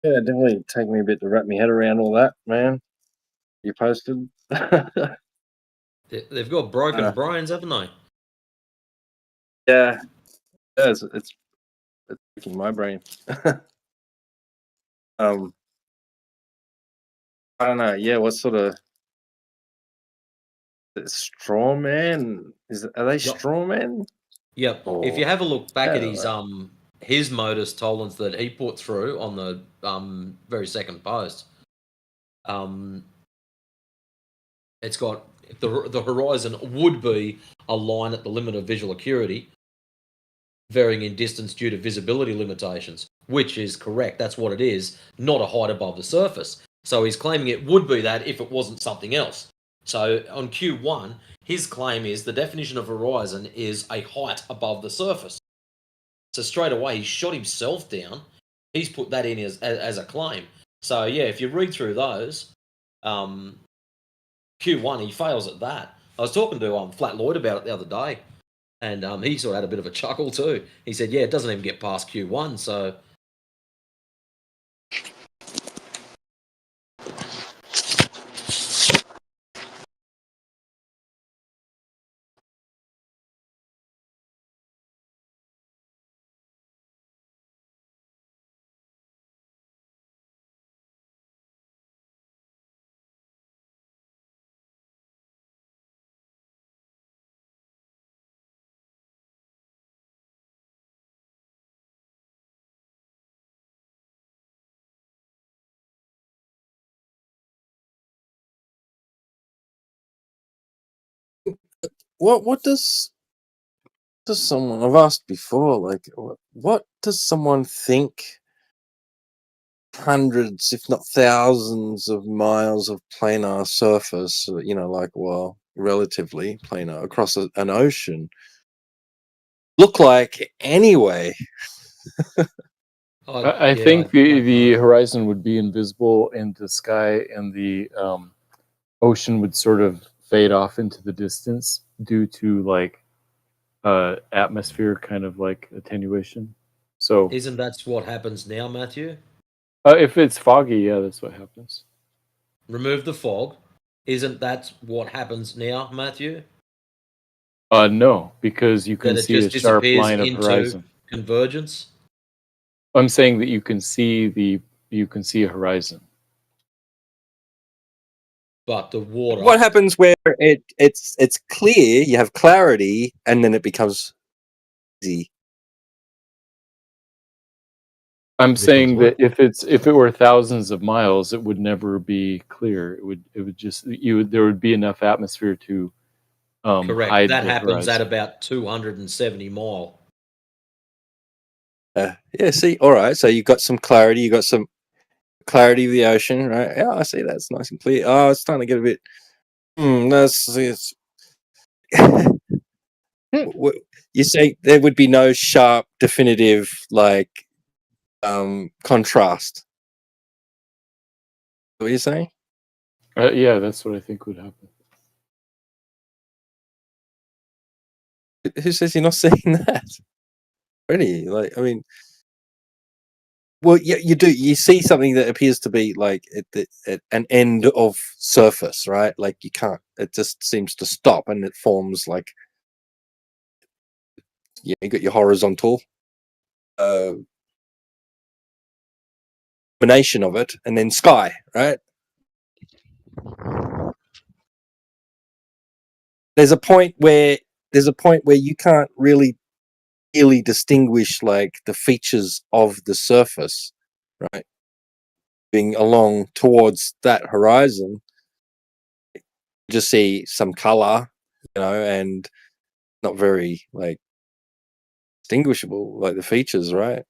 Yeah, it definitely take me a bit to wrap my head around all that, man. You posted. They've got broken brains, haven't they? Yeah, it's breaking my brain. I don't know. Yeah, what sort of straw man are they straw men? Yep. Or- If you have a look back at Yeah, his modus tollens that he put through on the very second post, it's got the horizon would be a line at the limit of visual acuity, varying in distance due to visibility limitations, which is correct. That's what it is, not a height above the surface. So he's claiming it would be that if it wasn't something else. So on Q1, his claim is the definition of horizon is a height above the surface. So straight away, he shot himself down. He's put that in as a claim. So yeah, if you read through those, Q1, he fails at that. I was talking to Flat Lloyd about it the other day, and he sort of had a bit of a chuckle too. He said, yeah, it doesn't even get past Q1, so... what does someone? I've asked before. Like, what does someone think? Hundreds, if not thousands, of miles of planar surface. Like relatively planar across an ocean. Look like anyway. I think the horizon would be invisible, and the sky and the ocean would sort of fade off into the distance due to like atmosphere kind of like attenuation. So Isn't that what happens now, Matthew? if it's foggy, yeah, that's what happens. Remove the fog. Isn't that what happens now, Matthew? No, because you can That it see a just sharp disappears line of into horizon. convergence? I'm saying that you can see a horizon. But the water... What happens where it's clear, you have clarity, and then it becomes easy? I'm saying that if it were thousands of miles, it would never be clear. It would just there would be enough atmosphere to Correct. hide That the happens horizon. at about 270 mile. Yeah, see, all right. So you got some clarity. You got some clarity of the ocean, right? Yeah, I see. That's nice and clear. Oh, it's starting to get a bit. It's you say there would be no sharp, definitive contrast. What are you saying? Yeah, that's what I think would happen. Who says you're not seeing that? Really? I mean, well, yeah, you do. You see something that appears to be like at an end of surface, right? Like you can't. It just seems to stop, and it forms like. Yeah, you got your horizontal combination of it, and then sky, right? There's a point where you can't really distinguish like the features of the surface, right? Being along towards that horizon, you just see some color, and not very distinguishable, like the features, right?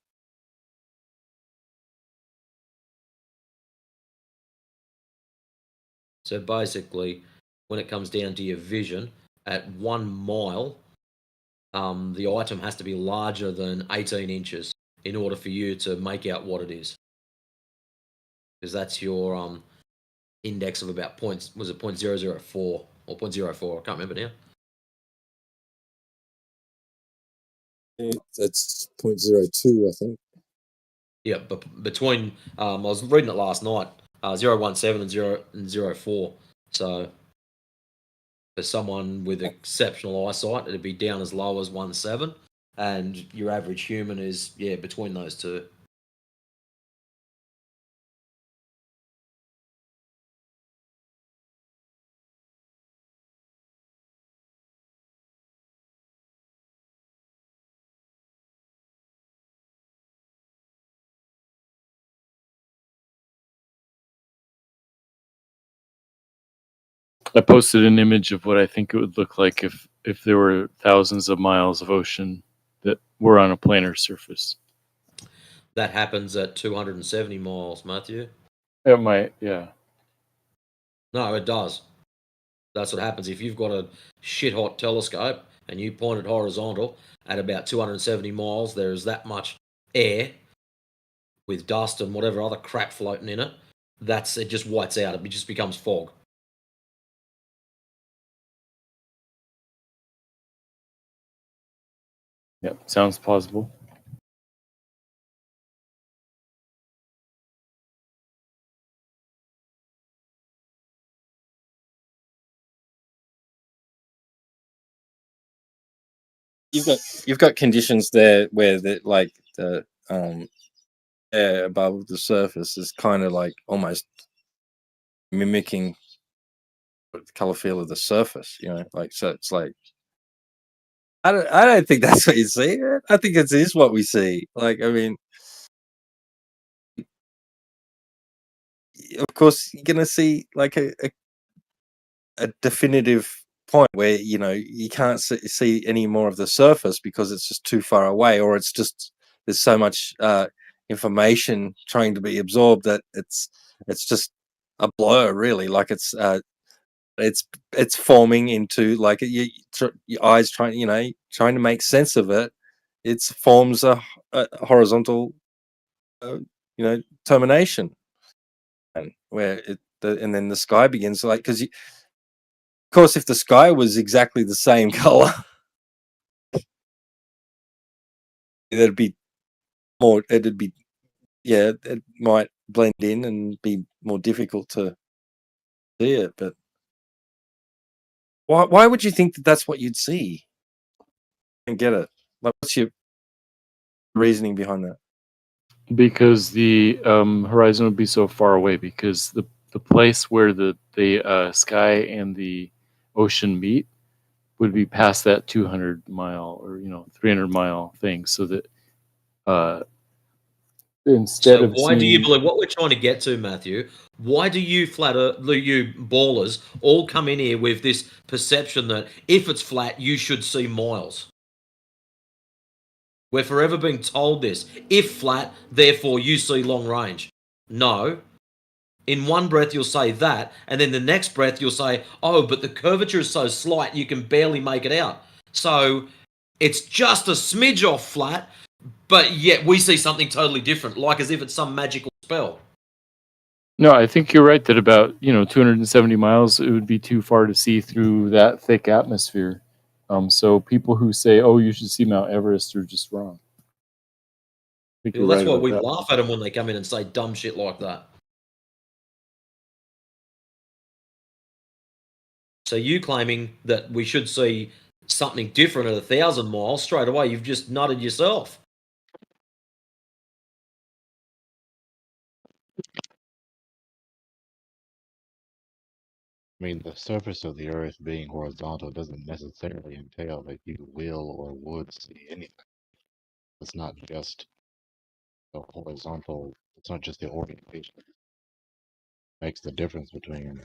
So basically, when it comes down to your vision, at 1 mile, the item has to be larger than 18 inches in order for you to make out what it is. Because that's your index of about 0.004 or 0.04? I can't remember now. That's 0.02, I think. Yeah, but between I was reading it last night, 017 and 04. So for someone with exceptional eyesight, it'd be down as low as 17, and your average human is between those two. I posted an image of what I think it would look like if there were thousands of miles of ocean that were on a planar surface. That happens at 270 miles, Matthew. It might, yeah. No, it does. That's what happens if you've got a shit hot telescope and you point it horizontal at about 270 miles. There is that much air with dust and whatever other crap floating in it. It just whites out. It just becomes fog. Yep, sounds plausible. You've got conditions there where the air above the surface is kind of like almost mimicking the color feel of the surface, like, so it's like I don't think that's what you see. I think it is what we see. Like, I mean, of course you're gonna see like a definitive point where you can't see any more of the surface because it's just too far away, or it's just there's so much information trying to be absorbed that it's just a blur, really. Like it's forming into like your eyes trying to make sense of it. It forms a horizontal termination, and where and then the sky begins, like, because of course, if the sky was exactly the same color, it'd be more. It might blend in and be more difficult to see it. But why would you think that that's what you'd see? I don't get it. Like, what's your reasoning behind that? Because the horizon would be so far away, because the place where the sky and the ocean meet would be past that 200 mile or 300 mile thing, so that instead of why do you believe what we're trying to get to, Matthew? Why do you you ballers all come in here with this perception that if it's flat, you should see miles? We're forever being told this. If flat, therefore you see long range. No. In one breath, you'll say that, and then the next breath, you'll say, oh, but the curvature is so slight, you can barely make it out. So it's just a smidge off flat, but yet we see something totally different, like as if it's some magical spell. No, I think you're right that about 270 miles, it would be too far to see through that thick atmosphere. So people who say, "Oh, you should see Mount Everest," are just wrong. Well, that's why we laugh at them when they come in and say dumb shit like that. So you claiming that we should see something different at 1,000 miles, straight away you've just nutted yourself. I mean, the surface of the Earth being horizontal doesn't necessarily entail that you will or would see anything. It's not just the horizontal, it's not just the orientation. It makes the difference between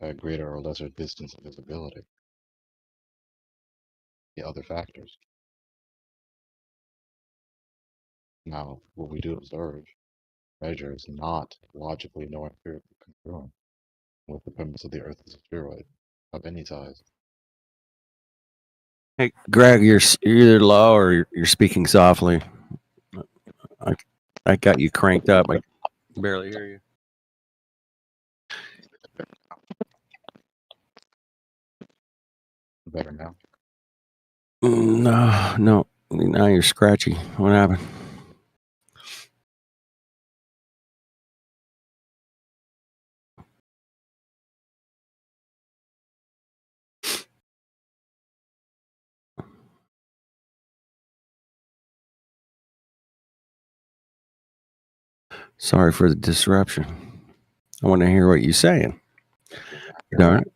a greater or lesser distance of visibility. The other factors. Now, what we do observe, measure is not logically nor empirically congruent with the premise of the Earth as a spheroid of any size. Hey, Greg, you're either low or you're speaking softly. I got you cranked up. I barely hear you. Better now? No. Now you're scratchy. What happened? Sorry for the disruption. I want to hear what you're saying. Darn it.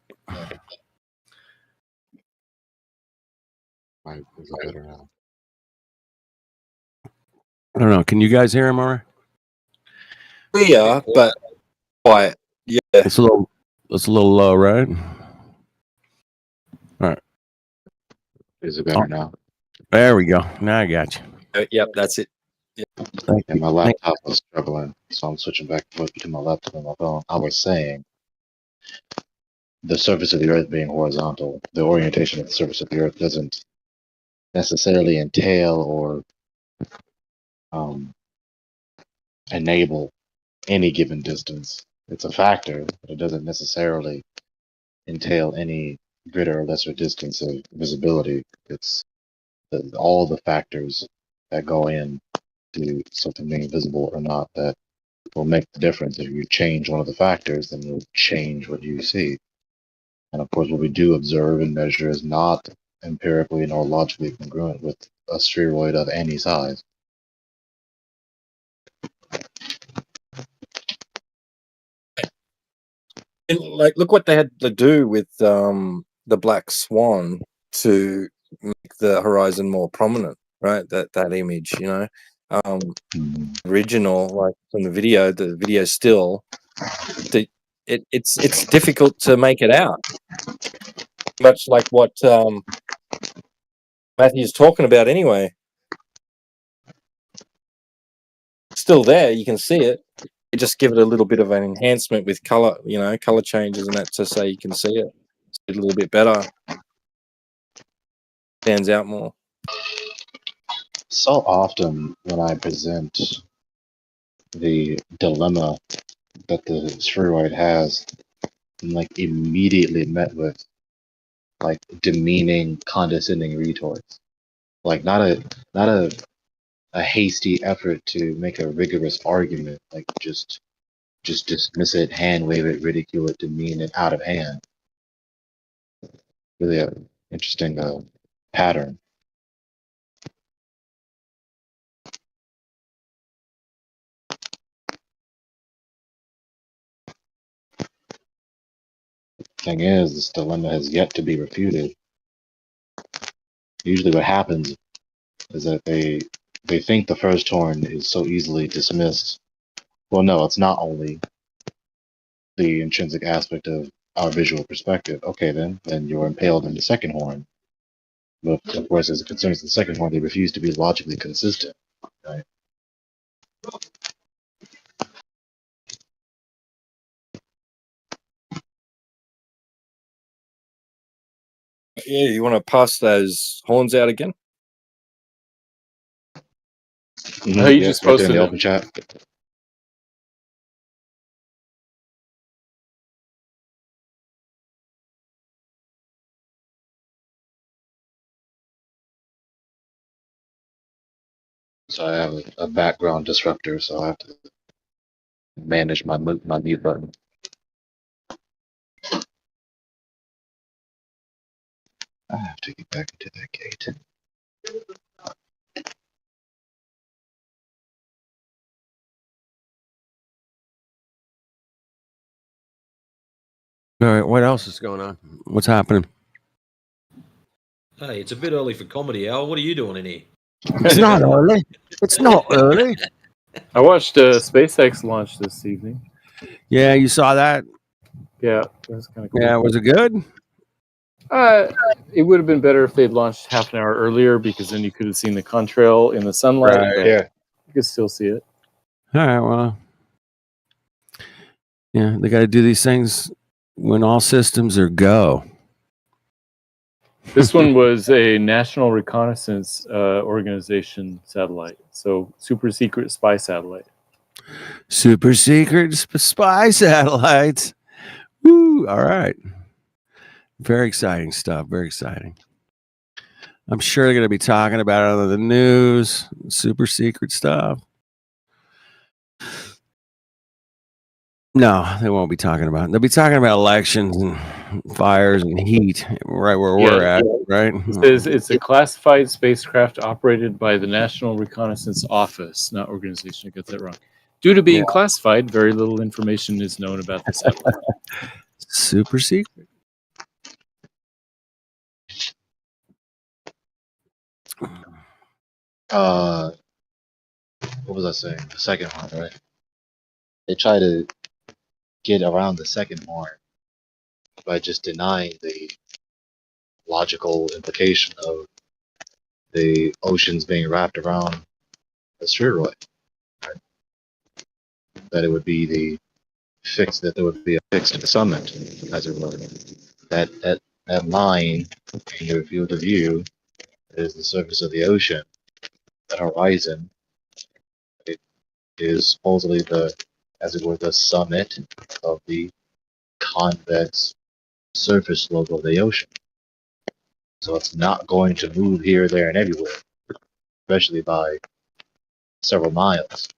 Right, is it better now? I don't know. Can you guys hear him all right? We are, but quiet. Yeah. It's a little low, right? All right. Is it better now? There we go. Now I got you. Yep, that's it. Thank And you. my laptop was struggling, so I'm switching back and forth between my laptop and my phone. I was saying the surface of the Earth being horizontal, the orientation of the surface of the Earth doesn't necessarily entail or enable any given distance. It's a factor, but it doesn't necessarily entail any greater or lesser distance of visibility. It's all the factors that go in to something being visible or not that will make the difference. If you change one of the factors, then you'll change what you see. And of course, what we do observe and measure is not empirically nor logically congruent with a spheroid of any size. And like, look what they had to do with the black swan to make the horizon more prominent, right? That image, you know, original, like from the video still, it's difficult to make it out. Much like what Matthew's talking about, anyway. Still there, you can see it. You just give it a little bit of an enhancement with color, you know, color changes and that, to say you can see it. It's a little bit better. Stands out more. So often when I present the dilemma that the spheroid has, I'm like immediately met with like demeaning, condescending retorts. Like not a hasty effort to make a rigorous argument, like just dismiss it, hand wave it, ridicule it, demean it out of hand. Really a interesting pattern. Thing is, this dilemma has yet to be refuted. Usually what happens is that they think the first horn is so easily dismissed. Well, no, it's not only the intrinsic aspect of our visual perspective. Okay, then you're impaled in the second horn. But of course, as it concerns the second horn, they refuse to be logically consistent. Right? Yeah, you want to pass those horns out again? Mm-hmm. You just right there posted in the it. open chat. So I have a background disruptor, so I have to manage my mute button. I have to get back into that gate. All right. What else is going on? What's happening? Hey, it's a bit early for comedy, Al. What are you doing in here? It's not early. It's not early. I watched SpaceX launch this evening. Yeah, you saw that? Yeah, that's kind of cool. Yeah, was it good? It would have been better if they'd launched half an hour earlier, because then you could have seen the contrail in the sunlight. Right, but yeah. You could still see it. All right, well. Yeah, they got to do these things when all systems are go. This one was a National Reconnaissance Organization satellite, so super secret spy satellite. Super secret spy satellites. Woo! All right. Very exciting stuff. Very exciting. I'm sure they're going to be talking about it on the news. Super secret stuff. No, they won't be talking about it. They'll be talking about elections and fires and heat right where we're at, right? It says it's a classified spacecraft operated by the National Reconnaissance Office, not organization. I got that wrong. Due to being classified, very little information is known about the satellite. Super secret. What was I saying? The second one, right? They try to get around the second horn by just denying the logical implication of the oceans being wrapped around a spheroid. Right? That it would be that there would be a fixed summit, as it were. That line in your field of view is the surface of the ocean. That horizon, it is supposedly as it were, the summit of the convex surface slope of the ocean. So it's not going to move here, there, and everywhere, especially by several miles.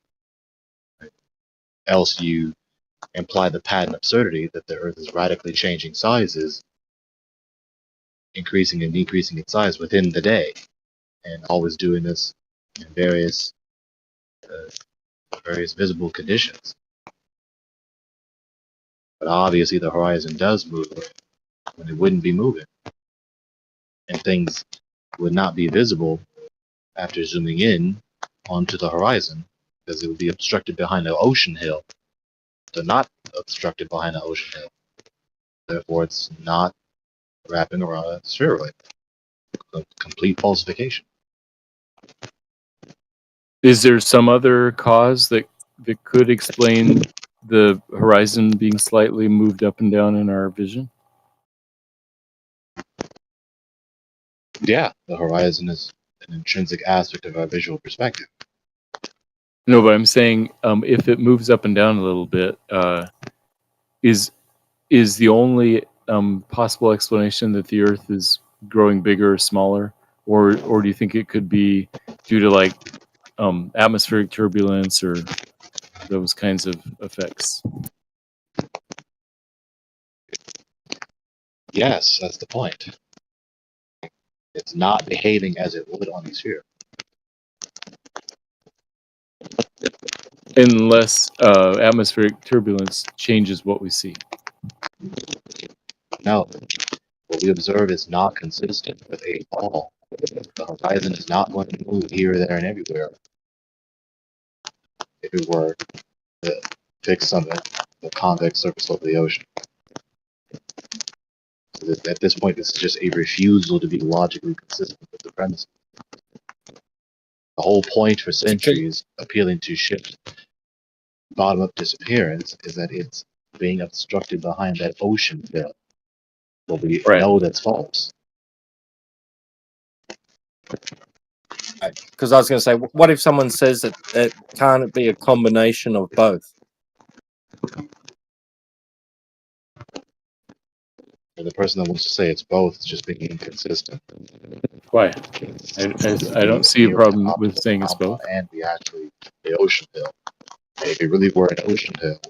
Right? Else you imply the patent absurdity that the Earth is radically changing sizes, increasing and decreasing its size within the day, and always doing this in various visible conditions. But obviously the horizon does move when it wouldn't be moving. And things would not be visible after zooming in onto the horizon because it would be obstructed behind an ocean hill. They're not obstructed behind an ocean hill. Therefore, it's not wrapping around a spheroid. A complete falsification. Is there some other cause that could explain the horizon being slightly moved up and down in our vision? Yeah, the horizon is an intrinsic aspect of our visual perspective. No, but I'm saying if it moves up and down a little bit, is the only possible explanation that the Earth is growing bigger or smaller, or do you think it could be due to like atmospheric turbulence or those kinds of effects? Yes, that's the point. It's not behaving as it would on the sphere. Unless atmospheric turbulence changes what we see. No, what we observe is not consistent with a ball. The horizon is not going to move here, there, and everywhere. If it were the fixed summit, the convex surface of the ocean. So that at this point, it's just a refusal to be logically consistent with the premise. The whole point for centuries appealing to shift bottom-up disappearance is that it's being obstructed behind that ocean hill. But we know that's false. Because I was going to say, what if someone says that it can't be a combination of both? And the person that wants to say it's both is just being inconsistent. Why? I don't see a problem with saying it's both. And the ocean hill. And if it really were an ocean hill,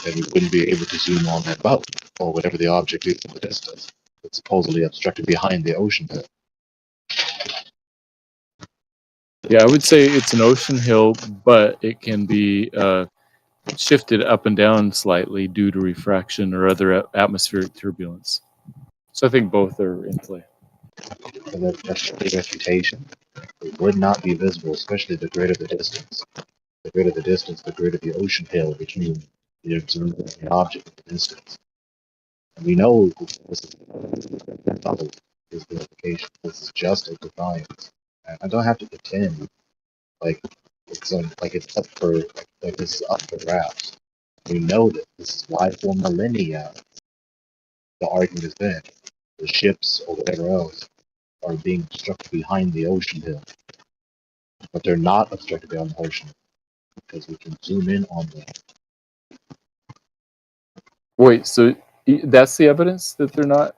then we wouldn't be able to zoom on that boat or whatever the object is in the distance. It's supposedly obstructed behind the ocean hill. Yeah, I would say it's an ocean hill, but it can be shifted up and down slightly due to refraction or other atmospheric turbulence. So I think both are in play. And that's the refutation. It would not be visible, especially the greater the distance. The greater the distance, the greater the ocean hill between the observer and the object at the distance. And we know this is verification. This is just a defiance. I don't have to pretend like it's up for this is up for grabs. We know that this is why for millennia the argument has been the ships or whatever else are being obstructed behind the ocean hill. But they're not obstructed behind the ocean because we can zoom in on them. Wait, so that's the evidence that they're not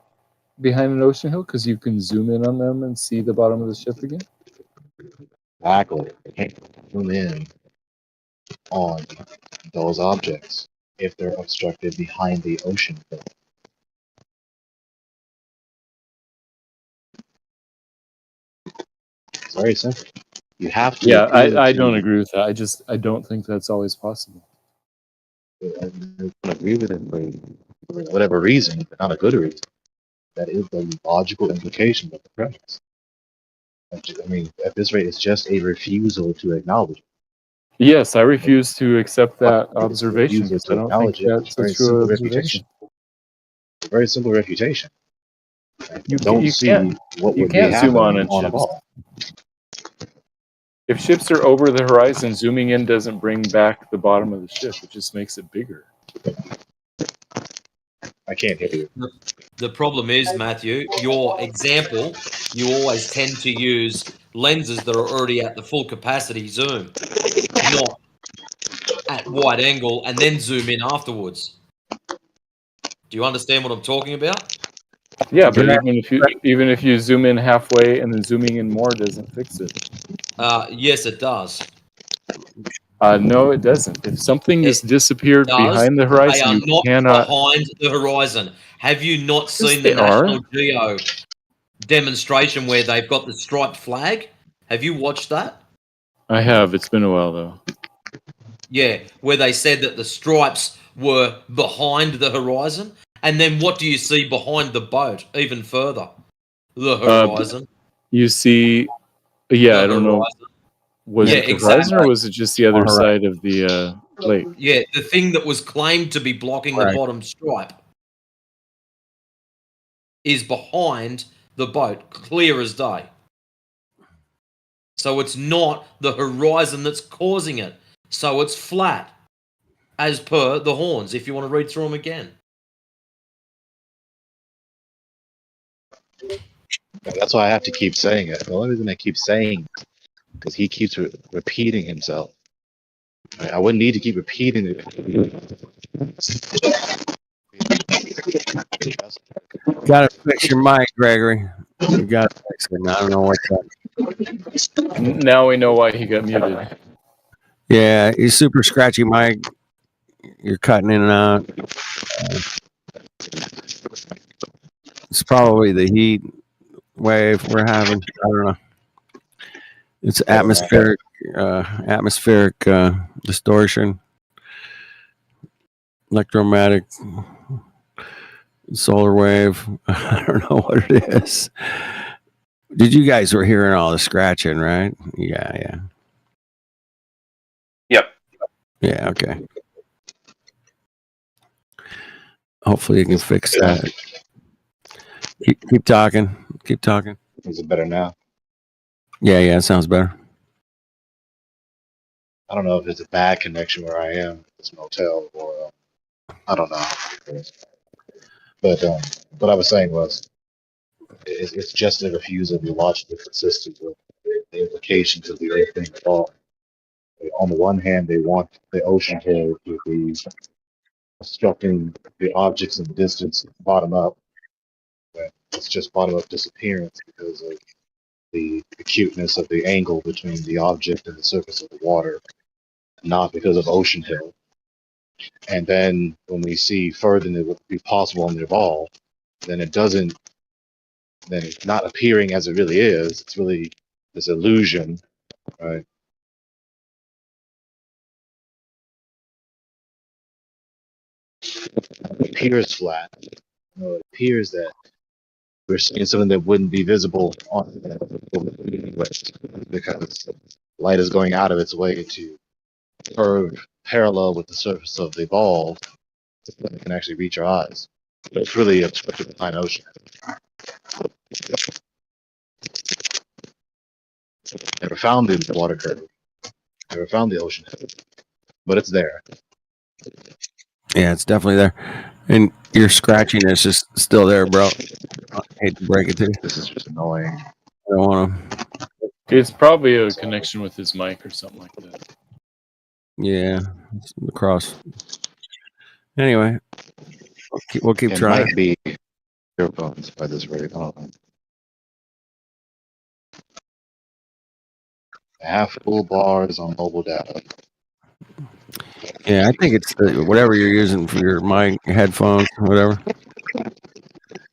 behind an ocean hill because you can zoom in on them and see the bottom of the ship again? Exactly. They can't zoom in on those objects if they're obstructed behind the ocean hill. It's very simple. You have to. Yeah, appeal I to- don't agree with that. I don't think that's always possible. I don't agree with it for whatever reason, but not a good reason. That is the logical implication of the premise. I mean, at this rate, it's just a refusal to acknowledge it. Yes, I refuse to accept that observation Refusal because to I don't think acknowledge it. that's It's a very true simple observation. refutation. It's a very simple refutation. You Don't see what you would be can't zoom on happening in on a ships. ball. If ships are over the horizon, zooming in doesn't bring back the bottom of the ship. It just makes it bigger. I can't hear you. The problem is, Matthew, your example, you always tend to use lenses that are already at the full capacity zoom, not at wide angle and then zoom in afterwards. Do you understand what I'm talking about? Yeah, but even if you zoom in halfway and then zooming in more doesn't fix it. Yes, it does. No, it doesn't. If something is disappeared behind the They horizon, are you not cannot. behind the horizon. Have you not seen the they are. National Geo demonstration where they've got the striped flag? Have you watched that? I have. It's been a while though. Yeah, where they said that the stripes were behind the horizon. And then what do you see behind the boat even further? The horizon. You see, yeah, I don't know. horizon. Was Yeah, it the exactly. horizon or was it just the other On horizon. side of the lake? Yeah, the thing that was claimed to be blocking the Right. bottom stripe is behind the boat, clear as day. So it's not the horizon that's causing it. So it's flat, as per the horns, if you want to read through them again. That's why I have to keep saying it. The only reason I keep saying it because he keeps repeating himself. I wouldn't need to keep repeating it. Gotta fix your mic, Gregory. You gotta fix it. I don't know what's up. Now we know why he got muted. Yeah, you super scratchy mic. You're cutting in and out. It's probably the heat wave we're having. I don't know. It's atmospheric distortion, electromagnetic, solar wave. I don't know what it is. Did you guys were hearing all the scratching, right? Yeah. Yep. Yeah. Okay. Hopefully you can fix that. Keep talking. Keep talking. Is it better now? Yeah. It sounds better. I don't know if it's a bad connection where I am, this motel, or I don't know. But what I was saying was, it's just a refusal to be logically consistent with the implications of the Earth being fall. On the one hand, they want the ocean to be obstructing the objects in the distance bottom up. But it's just bottom up disappearance because of the acuteness of the angle between the object and the surface of the water, not because of ocean hill. And then when we see further than it would be possible in the ball, then then it's not appearing as it really is. It's really this illusion, right? It appears flat. It appears that we're seeing something that wouldn't be visible on because light is going out of its way to curve parallel with the surface of the ball so that it can actually reach our eyes. But it's really obstructed behind ocean. Never found the water curve. Never found the ocean, but it's there. Yeah, it's definitely there. And your scratchiness is still there, bro. I hate to break it to you. This is just annoying. I don't want to. It's probably a connection with his mic or something like that. Yeah, it's across. Anyway, we'll keep It trying. might be earphones by this rate. I don't know. Half full bars on mobile data. Yeah, I think it's whatever you're using for your mic, headphones, whatever.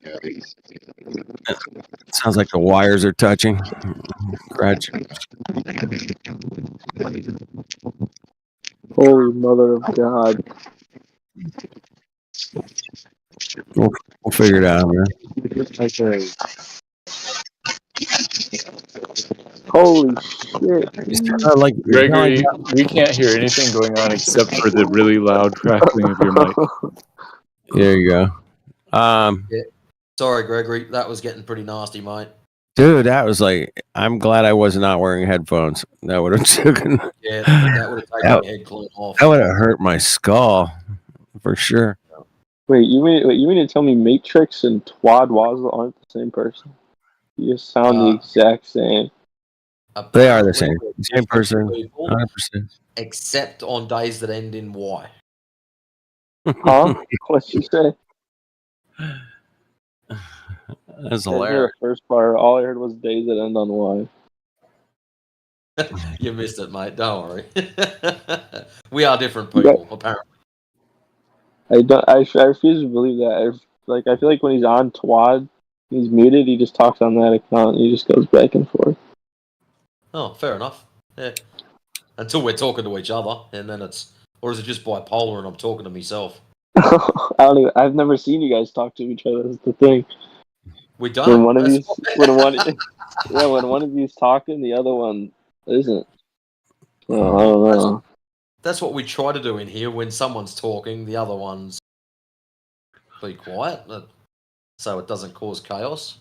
Yeah, Sounds like the wires are touching. Scratch. Holy mother of God. We'll figure it out, man. Holy shit. Like Gregory, we can't hear anything going on except for the really loud crackling of your mic. There you go. Yeah. Sorry, Gregory. That was getting pretty nasty, mate. Dude, that was like, I'm glad I was not wearing headphones. That would have taken. Yeah, that would have taken my head clean off. That would have hurt my skull for sure. Wait, you mean to tell me Matrix and Twad Wazza aren't the same person? You just sound the exact same. They are the same. Same person. 100%. Except on days that end in Y. Huh? What'd you say? That's I didn't hear hilarious. the first part. All I heard was days that end on Y. You missed it, mate. Don't worry. We are different people, apparently. I refuse to believe that. I feel like when he's on Twad, he's muted. He just talks on that account. And he just goes back and forth. Oh, fair enough. Yeah. Until we're talking to each other, and then it's, or is it just bipolar and I'm talking to myself? I've never seen you guys talk to each other. That's the thing. We don't. When one of you's talking, the other one isn't. Oh, I don't know. That's what we try to do in here. When someone's talking, the other one's be quiet, so it doesn't cause chaos.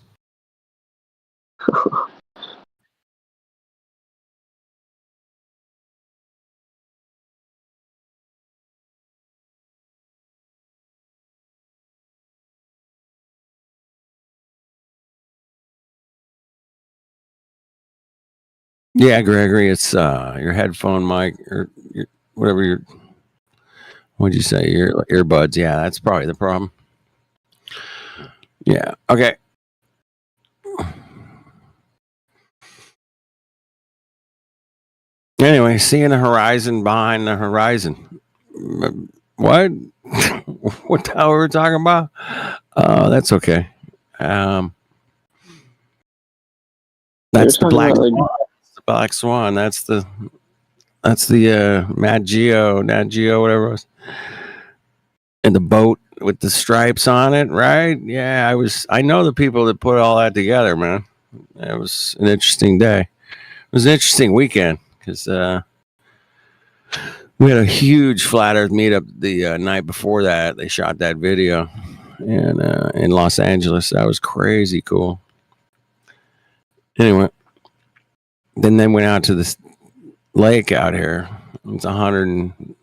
Yeah, Gregory, it's your headphone mic or your, whatever your, what'd you say, your earbuds. Yeah, that's probably the problem. Yeah, okay. Anyway, seeing the horizon behind the horizon. What? What the hell were we talking about? That's okay. That's the Black Swan. The Black Swan. That's the Nat Geo, whatever it was. And the boat with the stripes on it, right? Yeah, I know the people that put all that together, man. It was an interesting day. It was an interesting weekend because we had a huge flat earth meetup the night before that. They shot that video in Los Angeles. That was crazy cool. Anyway, then they went out to this lake out here. It's 100 and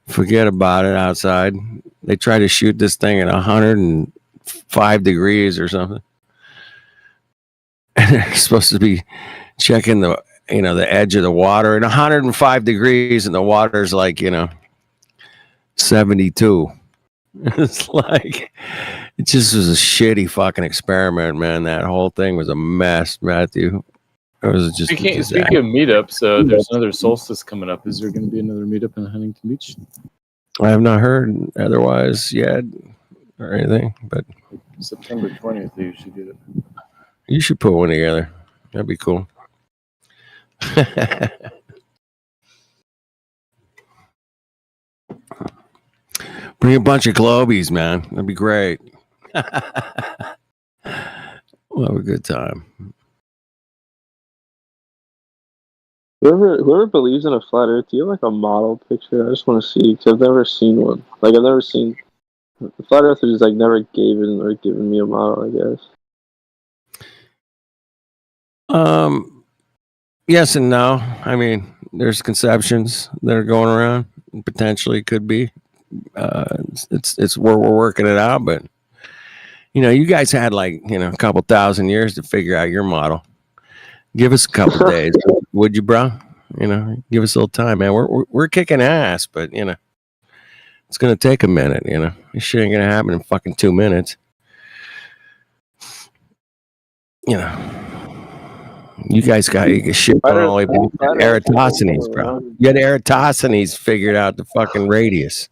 forget about it outside. They tried to shoot this thing at 105 degrees or something. And they're supposed to be checking the edge of the water at 105 degrees, and the water's like 72. It's like, it just was a shitty fucking experiment, man. That whole thing was a mess, Matthew. It was just speaking of meetups, there's another solstice coming up. Is there going to be another meetup in Huntington Beach? I have not heard otherwise yet or anything, but September 20th they usually do it. You should put one together. That'd be cool. Bring a bunch of globies, man. That'd be great. We'll have a good time. Whoever believes in a flat Earth, do you have like a model picture? I just want to see because I've never seen one. Like I've never seen the flat Earthers. Like never given me a model. I guess. Yes and no. I mean, there's conceptions that are going around. Potentially could be. It's where we're working it out, but you guys had like a couple thousand years to figure out your model. Give us a couple days, would you, bro? Give us a little time, man. We're kicking ass, but it's gonna take a minute. This shit ain't gonna happen in fucking 2 minutes. You guys got shit on all Eratosthenes, bro. You had Eratosthenes figured out the fucking radius.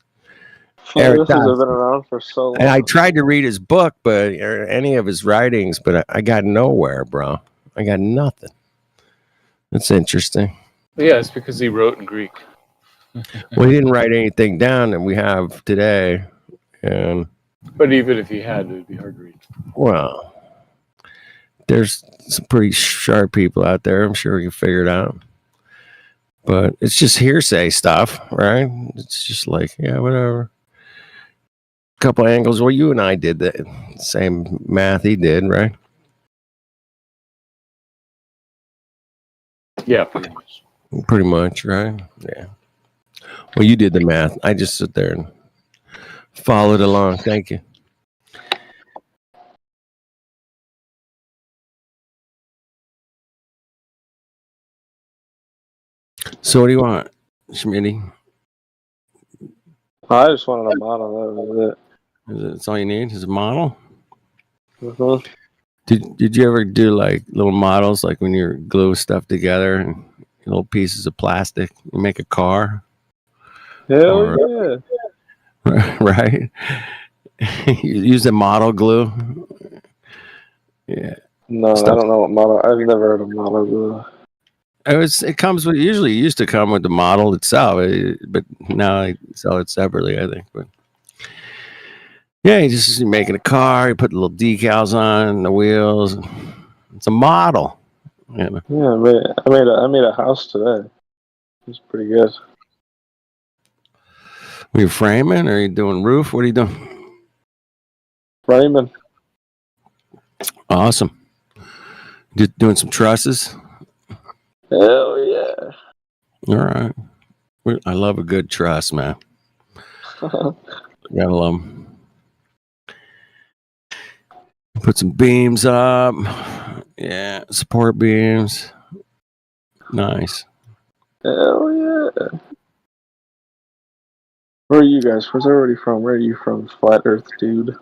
Flat earthers have been around for so long. And I tried to read his book, but or any of his writings, but I got nowhere, bro. I got nothing. That's interesting. Yeah, it's because he wrote in Greek. Well, he didn't write anything down that we have today, and But even if he had, it would be hard to read. well, there's some pretty sharp people out there. I'm sure we can figure it out. But it's just hearsay stuff, right? It's just like, yeah, whatever. Couple angles. Well, you and I did the same math he did, right? Yeah, pretty much. Pretty much, right? Yeah. Well, you did the math. I just sit there and followed along. Thank you. So what do you want, Schmitty? I just wanted a model. That was it. That's all you need? Is a model? Uh-huh. Did you ever do like little models, like when you glue stuff together and little pieces of plastic? You make a car? Hell yeah. Right? You use the model glue? Yeah. No, I don't know what model. I've never heard of model glue. It comes with, usually it used to come with the model itself, but now they sell it separately, I think. But yeah, you just making a car, you put little decals on the wheels. It's a model. You know? Yeah, I made a house today. It's pretty good. Are you framing or are you doing roof? What are you doing? Framing. Awesome. Just doing some trusses? Hell yeah. All right. I love a good truss, man. Gotta love 'em. Put some beams up. Yeah, support beams. Nice. Hell yeah. Where are you guys? Where's everybody from? Where are you from, Flat Earth dude?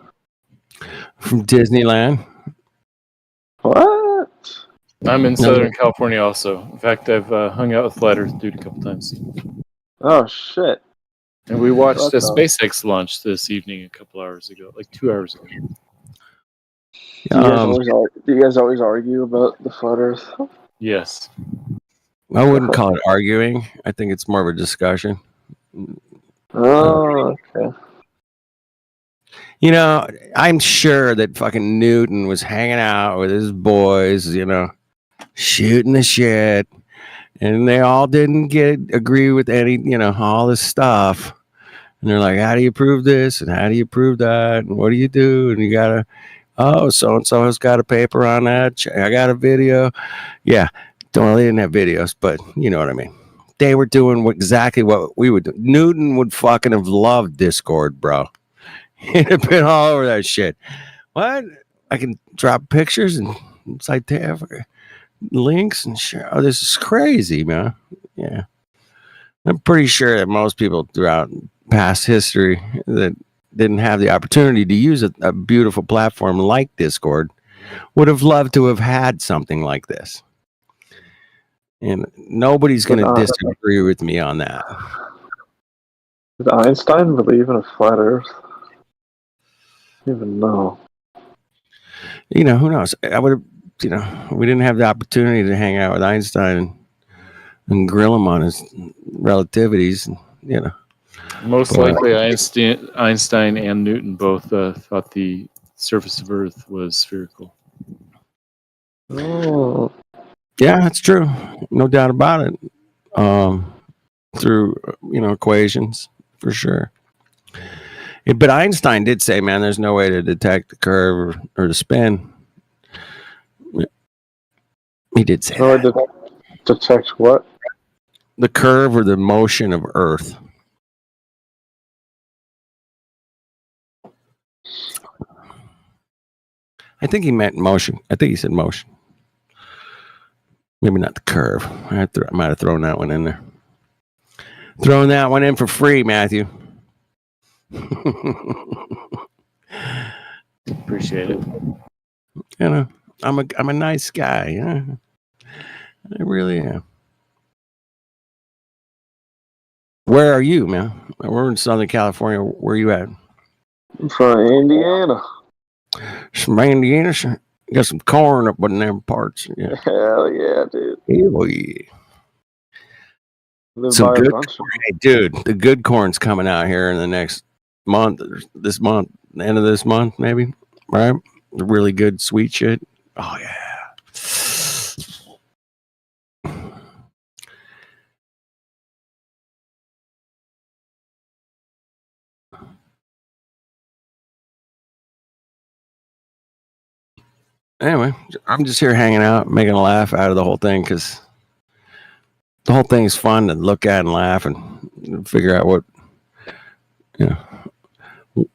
From Disneyland. What? I'm in Southern California also. In fact, I've hung out with Flat Earth Dude a couple times. Oh, shit. And we watched a That's SpaceX launch this evening a couple hours ago, like 2 hours ago. Do you guys always argue about the Flat Earth? Yes. I wouldn't call it arguing. I think it's more of a discussion. Oh, okay. You know, I'm sure that fucking Newton was hanging out with his boys, you know, shooting the shit, and they all didn't agree with any, you know, all this stuff. And they're like, how do you prove this? And how do you prove that? And what do you do? And you gotta, oh, so-and-so has got a paper on that. I got a video. Yeah. They didn't have videos, but you know what I mean. They were doing exactly what we would do. Newton would fucking have loved Discord, bro. He'd have been all over that shit. What? I can drop pictures and cite links and share. Oh, this is crazy, man. Yeah. I'm pretty sure that most people throughout past history that didn't have the opportunity to use a beautiful platform like Discord would have loved to have had something like this. And nobody's going to disagree with me on that. Did Einstein believe in a flat Earth? I don't even know. You know, who knows? I would have, you know, we didn't have the opportunity to hang out with Einstein and grill him on his relativities, you know. Most likely, Einstein and Newton both thought the surface of Earth was spherical. Oh. Yeah, that's true. No doubt about it. Through, you know, equations, for sure. But Einstein did say, man, there's no way to detect the curve or the spin. He did say that. Detect what? The curve or the motion of Earth. I think he meant motion. I think he said motion. Maybe not the curve. I might have thrown that one in there. Throwing that one in for free, Matthew. Appreciate it. You know, I'm a nice guy. Yeah, I really am. Where are you, man? We're in Southern California. Where are you at? I'm from Indiana. Some Indiana. Got some corn up in them parts. Yeah. Hell yeah, dude. Hell yeah. Live Some by a good bunch of corn. Hey, dude, the good corn's coming out here in the next month. This month, the end of this month, maybe. Right? The really good sweet shit. Oh yeah. Anyway, I'm just here hanging out, making a laugh out of the whole thing because the whole thing is fun to look at and laugh and figure out what,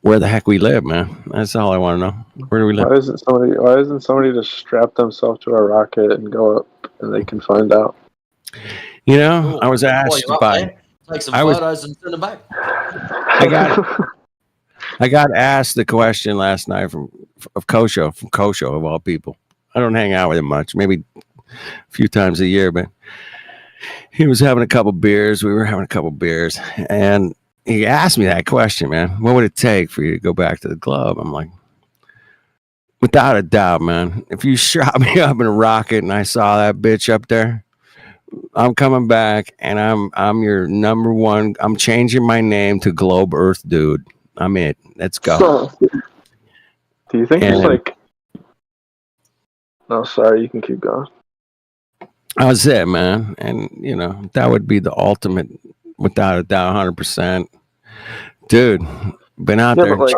where the heck we live, man. That's all I want to know. Where do we live? Why isn't somebody just strap themselves to a rocket and go up and they can find out? You know, I was asked by. Take some photos and send them back. I got asked the question last night from Kosho of all people. I don't hang out with him much, maybe a few times a year, but he was having a couple beers. We were having a couple beers, and he asked me that question, man. What would it take for you to go back to the club? I'm like, without a doubt, man. If you shot me up in a rocket and I saw that bitch up there, I'm coming back, and I'm your number one. I'm changing my name to Globe Earth Dude. I'm it. Let's go. So, do you think it's like? No, sorry. You can keep going. That was it, man. And that would be the ultimate, without a doubt, 100%. Dude, been out there. But I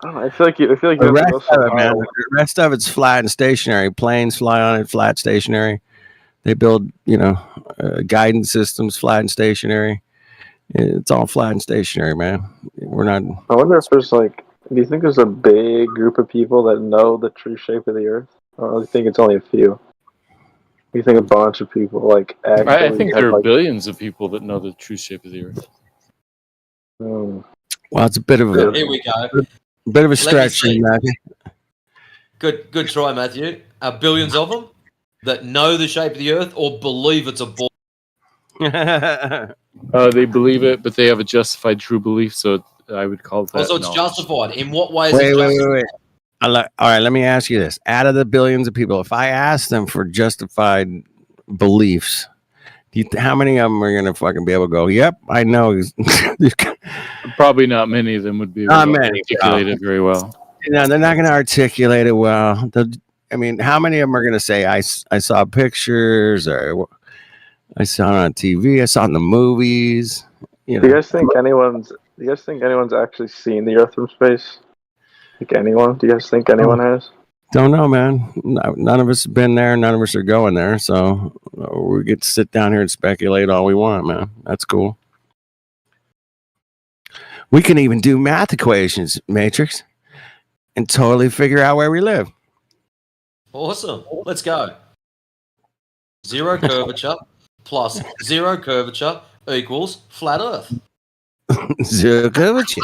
don't know. I feel like you have to go The rest of it's flat and stationary. Planes fly on it, flat, stationary. They build, guidance systems, flat and stationary. It's all flat and stationary, man. We're not. I wonder if there's do you think there's a big group of people that know the true shape of the Earth? Or do you think it's only a few? Do you think a bunch of people actually? I think there are billions of people that know the true shape of the Earth. Well, it's a bit of a. Here we go. A bit of a stretch, Matthew. Good try, Matthew. Billions of them that know the shape of the Earth or believe it's a ball. They believe it, but they have a justified true belief, so I would call that. Also, it's knowledge. justified. In what way is it justified? Wait. All right, let me ask you this. Out of the billions of people, if I ask them for justified beliefs, how many of them are going to fucking be able to go, yep, I know? Probably not many of them would be able to articulate it very well. No, they're not going to articulate it well. I mean, how many of them are going to say, I saw pictures, or I saw it on TV, I saw it in the movies? Do you guys think anyone's actually seen the Earth from space? Anyone? Do you guys think anyone has? Don't know, man. None of us have been there. None of us are going there. So we get to sit down here and speculate all we want, man. That's cool. We can even do math equations, Matrix, and totally figure out where we live. Awesome. Let's go. Zero curvature plus zero curvature equals flat Earth. Zero curvature.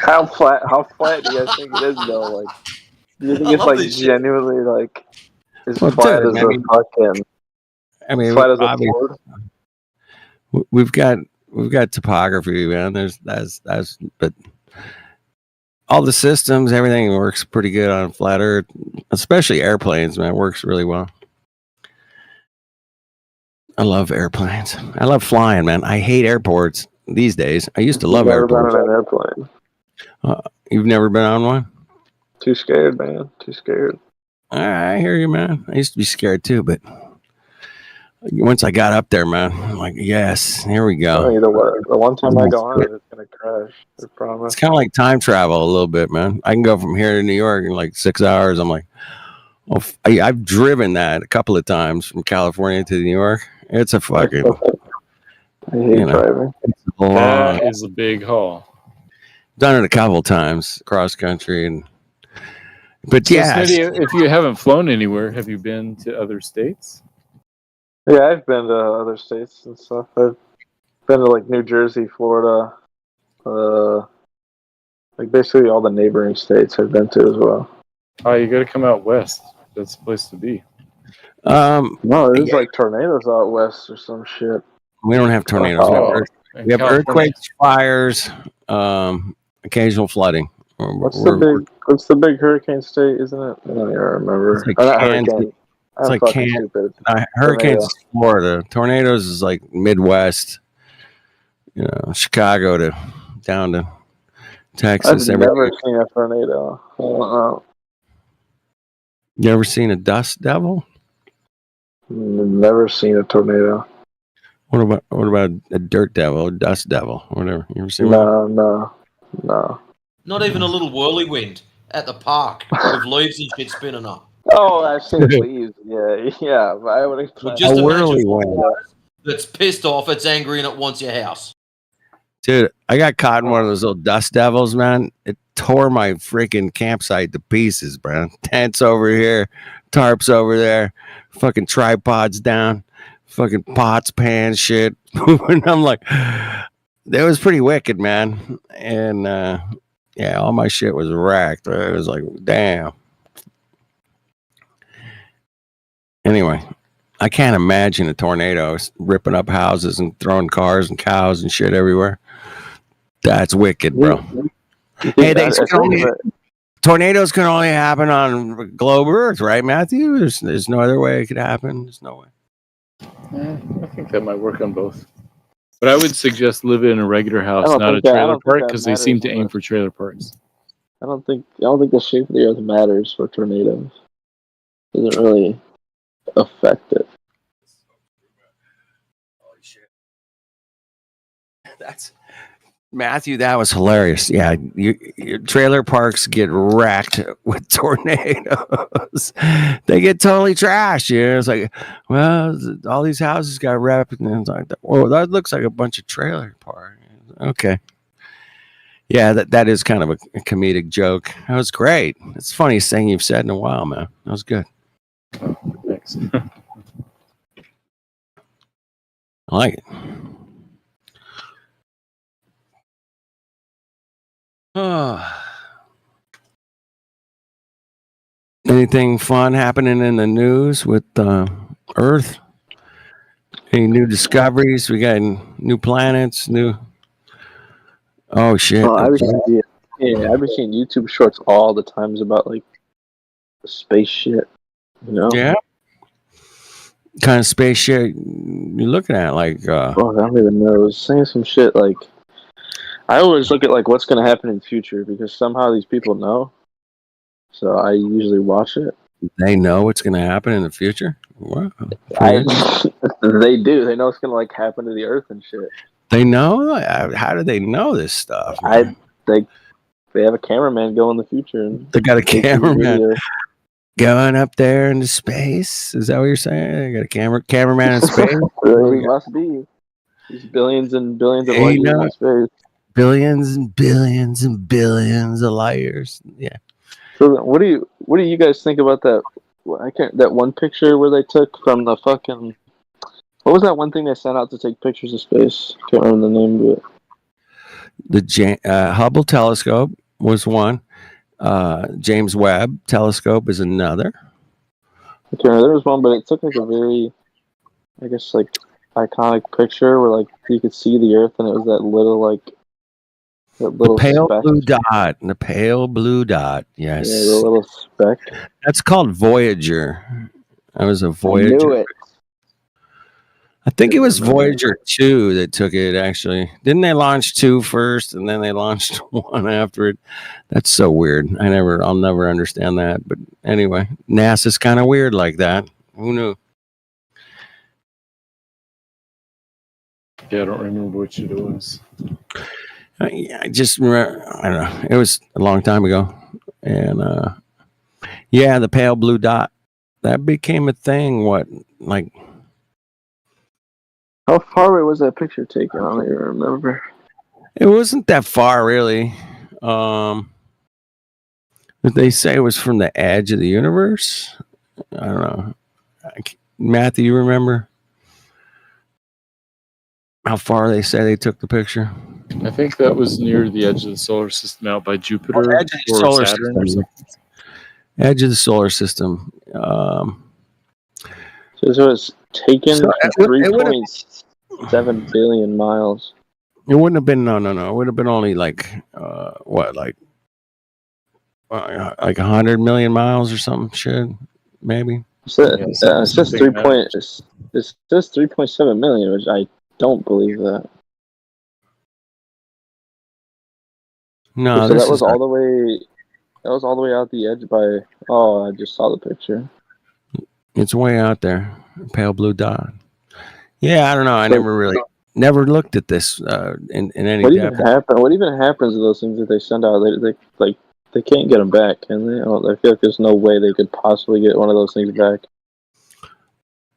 How flat do you guys think it is though? Do you think it's genuinely as flat as a fucking? I mean, flat as a board? We've got topography, man. But all the systems, everything works pretty good on flat Earth, especially airplanes, man. It works really well. I love airplanes. I love flying, man. I hate airports these days. I used to love airports. Never been on an airplane. You've never been on one? Too scared, man. Too scared. I hear you, man. I used to be scared too, but once I got up there, man, I'm like, yes, here we go. The one time I go on it, it's gonna crash. I promise. It's kind of like time travel a little bit, man. I can go from here to New York in 6 hours. I'm like, well, I've driven that a couple of times from California to New York. It's a fucking. I hate driving. That is a big haul. Done it a couple of times cross country, but So, yeah. Smitty, if you haven't flown anywhere, have you been to other states? Yeah, I've been to other states and stuff. I've been to New Jersey, Florida, basically all the neighboring states I've been to as well. Oh, you got to come out west. That's the place to be. No, there's tornadoes out west or some shit. We don't have tornadoes. We have earthquakes, fires, occasional flooding. What's the big hurricane state? Isn't it? I don't even remember. It's like Not Kansas. hurricane. It's like fucking Kansas. stupid. Hurricanes Tornado. is Florida. Tornadoes is like Midwest. You know, Chicago to down to Texas. I've never seen a tornado. I don't know. You ever seen a dust devil? Never seen a tornado. What about a dirt devil, a dust devil, whatever? You ever seen one? No. Not even a little whirlwind at the park with leaves and shit spinning up. Oh, I've seen leaves. Yeah. But I would Well, expect just imagine whirlwind. that's pissed off, it's angry, and it wants your house. Dude, I got caught in one of those little dust devils, man. It tore my freaking campsite to pieces, bro. Tents over here, tarps over there, fucking tripods down, fucking pots, pans, shit. And I'm like, that was pretty wicked, man. And yeah, all my shit was wrecked. It was like, damn. Anyway, I can't imagine a tornado ripping up houses and throwing cars and cows and shit everywhere. That's wicked, bro. Hey, tornadoes can only happen on globe Earth, right, Matthew? There's no other way it could happen. There's no way. I think that might work on both. But I would suggest live in a regular house, not a think trailer that park, because they seem to matters. aim for trailer parks. I don't think the shape of the earth matters for tornadoes. Doesn't really affect it. That's Matthew. That was hilarious. Yeah, your trailer parks get wrecked with tornadoes. They get totally trashed. It's like, well, all these houses got wrecked, and it's like, well, that looks like a bunch of trailer parks. Okay. Yeah, that is kind of a comedic joke. That was great. It's the funniest thing you've said in a while, man. That was good. Oh, thanks. I like it. Anything fun happening in the news with Earth? Any new discoveries? We got new planets, new. Oh shit! I've been seeing YouTube shorts all the times about like space shit. You know? Yeah. Kind of space shit you're looking at, like. I don't even know. It was saying some shit like. I always look at like what's going to happen in the future because somehow these people know. So I usually watch it. They know what's going to happen in the future. Wow. They do. They know it's going to like happen to the Earth and shit. They know. How do they know this stuff? They have a cameraman go in the future. And they got a take the cameraman video. going up there into space. Is that what you're saying? They got a cameraman in space. Really must be. There's billions and billions of light years in space. Billions and billions and billions of light years. Yeah. So what do you guys think about that? That one picture where they took from the fucking. What was that one thing they sent out to take pictures of space? Can't remember the name of it. The Hubble telescope was one. James Webb telescope is another. Okay, there was one, but it took like a very, I guess, like iconic picture where like you could see the Earth, and it was that little like. The pale blue dot. The pale blue dot. Yes. Yeah, the little speck. That's called Voyager. That was a Voyager. I knew it. I think it was Voyager 2 that took it, actually. Didn't they launch 2 first and then they launched 1 after it? That's so weird. I'll never understand that. But anyway, NASA's kind of weird like that. Who knew? Yeah, I don't remember which it was. I just remember, I don't know. It was a long time ago. And yeah, the pale blue dot. That became a thing, How far away was that picture taken? I don't even remember. It wasn't that far, really. They say it was from the edge of the universe. I don't know. Matthew, you remember how far they say they took the picture? I think that was near the edge of the solar system, out by Jupiter Edge of the or solar Saturn or system. something. Edge of the solar system. So it's taken So from 3 points. 7 billion miles. It wouldn't have been no. It would have been only like like 100 million miles or something. Shit, maybe. It says 3.7 million, which I don't believe that. No, so this that was is all the way. That was all the way out the edge by. Oh, I just saw the picture. It's way out there. Pale blue dot. Yeah, I don't know. I So- never looked at this in any What depth. What even happens to those things that they send out? They can't get them back, can they? I feel like there's no way they could possibly get one of those things back.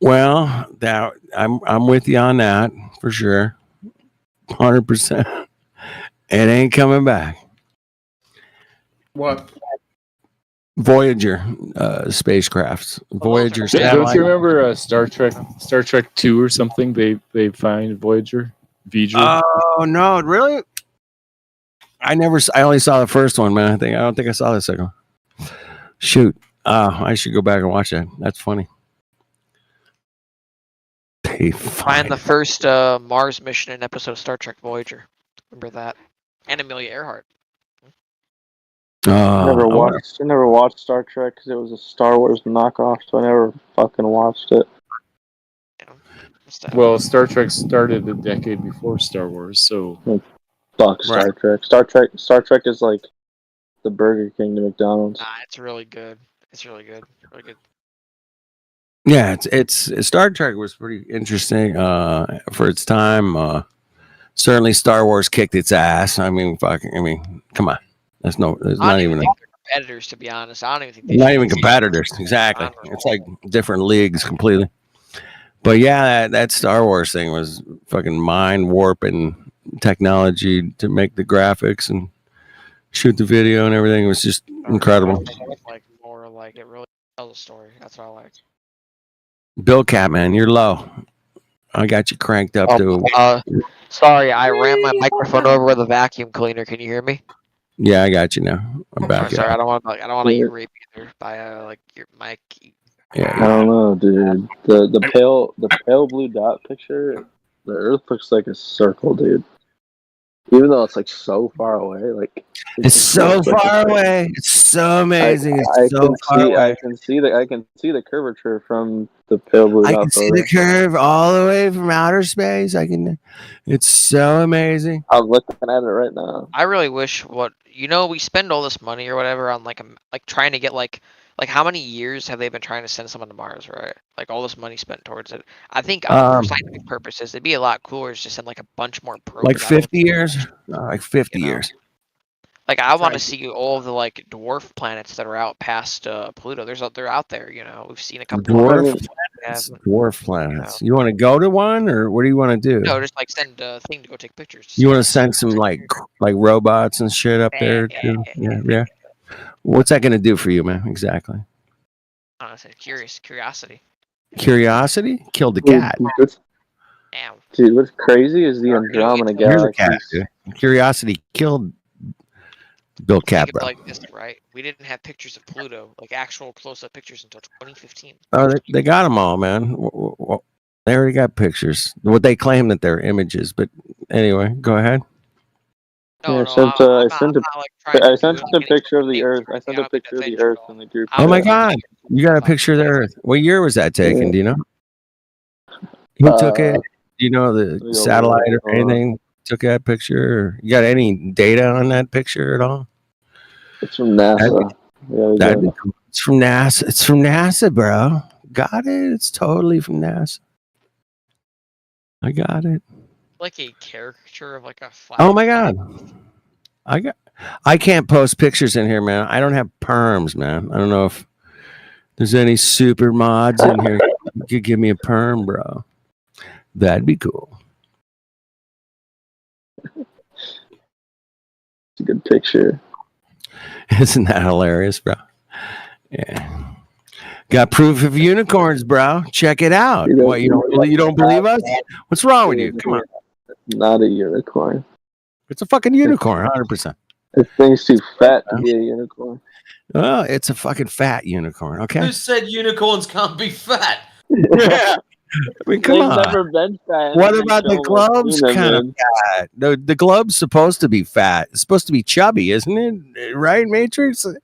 Well, that I'm with you on that for sure, 100%. It ain't coming back. What? Voyager spacecrafts. Voyager Don't satellite. you remember Star Trek 2 or something? They find Voyager. Oh no, really? I only saw the first one, man. I don't think I saw the second one. Shoot. I should go back and watch that. That's funny. Find the first Mars mission in episode of Star Trek Voyager. Remember that? And Amelia Earhart. I never watched Star Trek because it was a Star Wars knockoff, so I never fucking watched it. Well, Star Trek started a decade before Star Wars, so Fuck Star Trek. Star Trek is like the Burger King to McDonald's. Nah, it's really good. It's really good. Really good. Yeah, it's Star Trek was pretty interesting for its time. Certainly, Star Wars kicked its ass. I mean, come on. There's not even think they're competitors, to be honest. I don't even think not even competitors. Exactly. It's like different leagues completely. But yeah, that Star Wars thing was fucking mind warping technology to make the graphics and shoot the video and everything. It was just incredible. Like more like it really tells a story. That's what I like. Bill Cat, man, you're low. I got you cranked up to. Sorry, I ran my microphone over with a vacuum cleaner. Can you hear me? Yeah, I got you now. I'm back. Sorry, I don't want to eat rape either by like your mic. Yeah. I don't know, dude. The pale blue dot picture, the Earth looks like a circle, dude. Even though it's like so far away, like it's so far away. It's so amazing. It's so far away. I can see the curvature from the pale blue dot. I can see the curve all the way from outer space. It's so amazing. I'm looking at it right now. I really wish we spend all this money or whatever on like trying to get like how many years have they been trying to send someone to Mars, right? Like all this money spent towards it. I think for scientific purposes, it'd be a lot cooler to just send like a bunch more probes. Like 50 years? Like 50 years. Like I want to see all of the like dwarf planets that are out past Pluto. They're out there, We've seen a couple Dwarf planets. You want to go to one, or what do you want to do? No, just like send a thing to go take pictures. You want to send some like robots and shit up there too? Yeah. What's that going to do for you, man? Exactly. I don't know, curiosity. Curiosity killed the cat. Dude, what's crazy is the Andromeda Galaxy. Cat, dude. Curiosity killed Bill Cat, bro. Like this, right? We didn't have pictures of Pluto, like actual close-up pictures, until 2015. Oh, they got them all, man. They already got pictures. What they claim that they're images, but anyway, go ahead. I sent a picture of the Earth. I sent a picture of the Earth in the group. Oh my God, you got a picture of the Earth. What year was that taken? Do you know? Who took it? Do you know the satellite or anything took that picture? Or you got any data on that picture at all? It's from NASA. It's from NASA. It's from NASA, bro. Got it. It's totally from NASA. I got it. Like a caricature of like a flag. Oh my God. I can't post pictures in here, man. I don't have perms, man. I don't know if there's any super mods in here. You could give me a perm, bro. That'd be cool. It's a good picture. Isn't that hilarious, bro? Yeah. Got proof of unicorns, bro. Check it out. What, you don't believe us? What's wrong with you? Come on. Not a unicorn. It's a fucking unicorn, 100%. This thing's too fat to be a unicorn. Oh, it's a fucking fat unicorn, okay? Who said unicorns can't be fat? Yeah. I mean, come They've on. never been fat. What about the globe's kind of fat? The globe's supposed to be fat. It's supposed to be chubby, isn't it? Right, Matrix? A